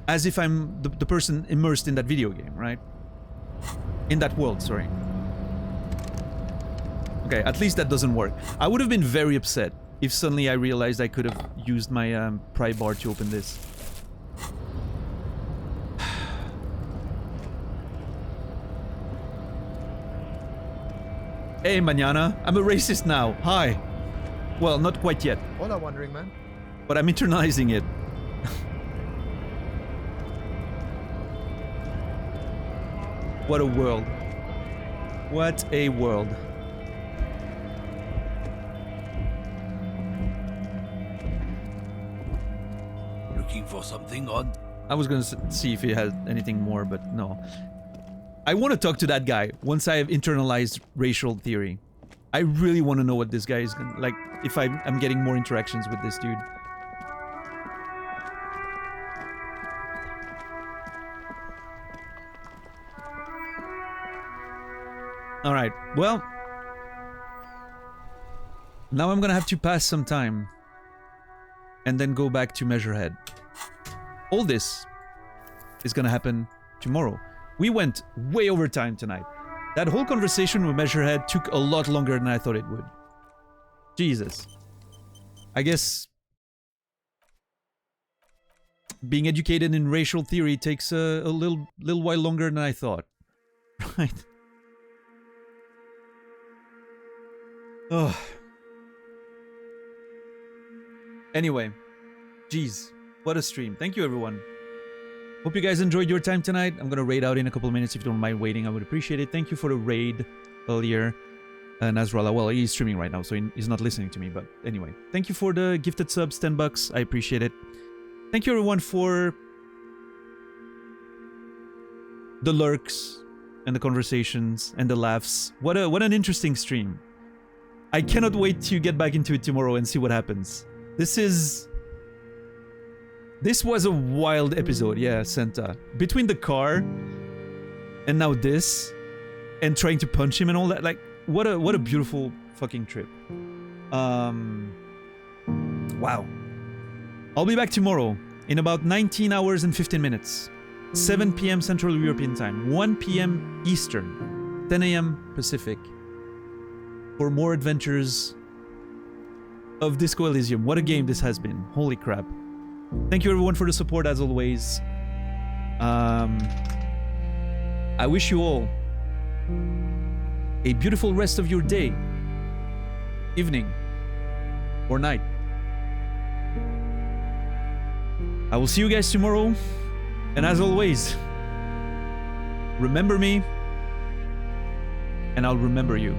Speaker 1: as if I'm the person immersed in that video game, right? In that world, sorry. Okay, at least that doesn't work. I would have been very upset if suddenly I realized I could have used my pry bar to open this. Hey, mañana. I'm a racist now. Hi. Well, not quite yet.
Speaker 13: Hola, wandering man.
Speaker 1: But I'm internalizing it. What a world. What a world.
Speaker 9: Looking for something on?
Speaker 1: I was gonna see if he had anything more, but no. I want to talk to that guy once I have internalized racial theory. I really want to know what this guy is gonna, like, if I'm getting more interactions with this dude. All right. Well, now I'm gonna have to pass some time and then go back to Measurehead. All this is gonna happen tomorrow. We went way over time tonight. That whole conversation with Measurehead took a lot longer than I thought it would. Jesus. I guess being educated in racial theory takes a little while longer than I thought. Right? Ugh. Anyway, geez, what a stream. Thank you, everyone. Hope you guys enjoyed your time tonight. I'm gonna raid out in a couple of minutes. If you don't mind waiting, I would appreciate it. Thank you for the raid earlier. Nasrallah, well, he's streaming right now, so he's not listening to me, but anyway. Thank you for the gifted subs, 10 bucks. I appreciate it. Thank you, everyone, for the lurks and the conversations and the laughs. What an interesting stream. I cannot wait to get back into it tomorrow and see what happens. This was a wild episode, yeah, Santa. Between the car and now this and trying to punch him and all that, like, what a beautiful fucking trip. Wow. I'll be back tomorrow in about 19 hours and 15 minutes. 7 p.m. Central European Time, 1 p.m. Eastern, 10 a.m. Pacific, for more adventures of Disco Elysium. What a game this has been. Holy crap. Thank you, everyone, for the support, as always. I wish you all a beautiful rest of your day, evening, or night. I will see you guys tomorrow, and as always, remember me, and I'll remember you.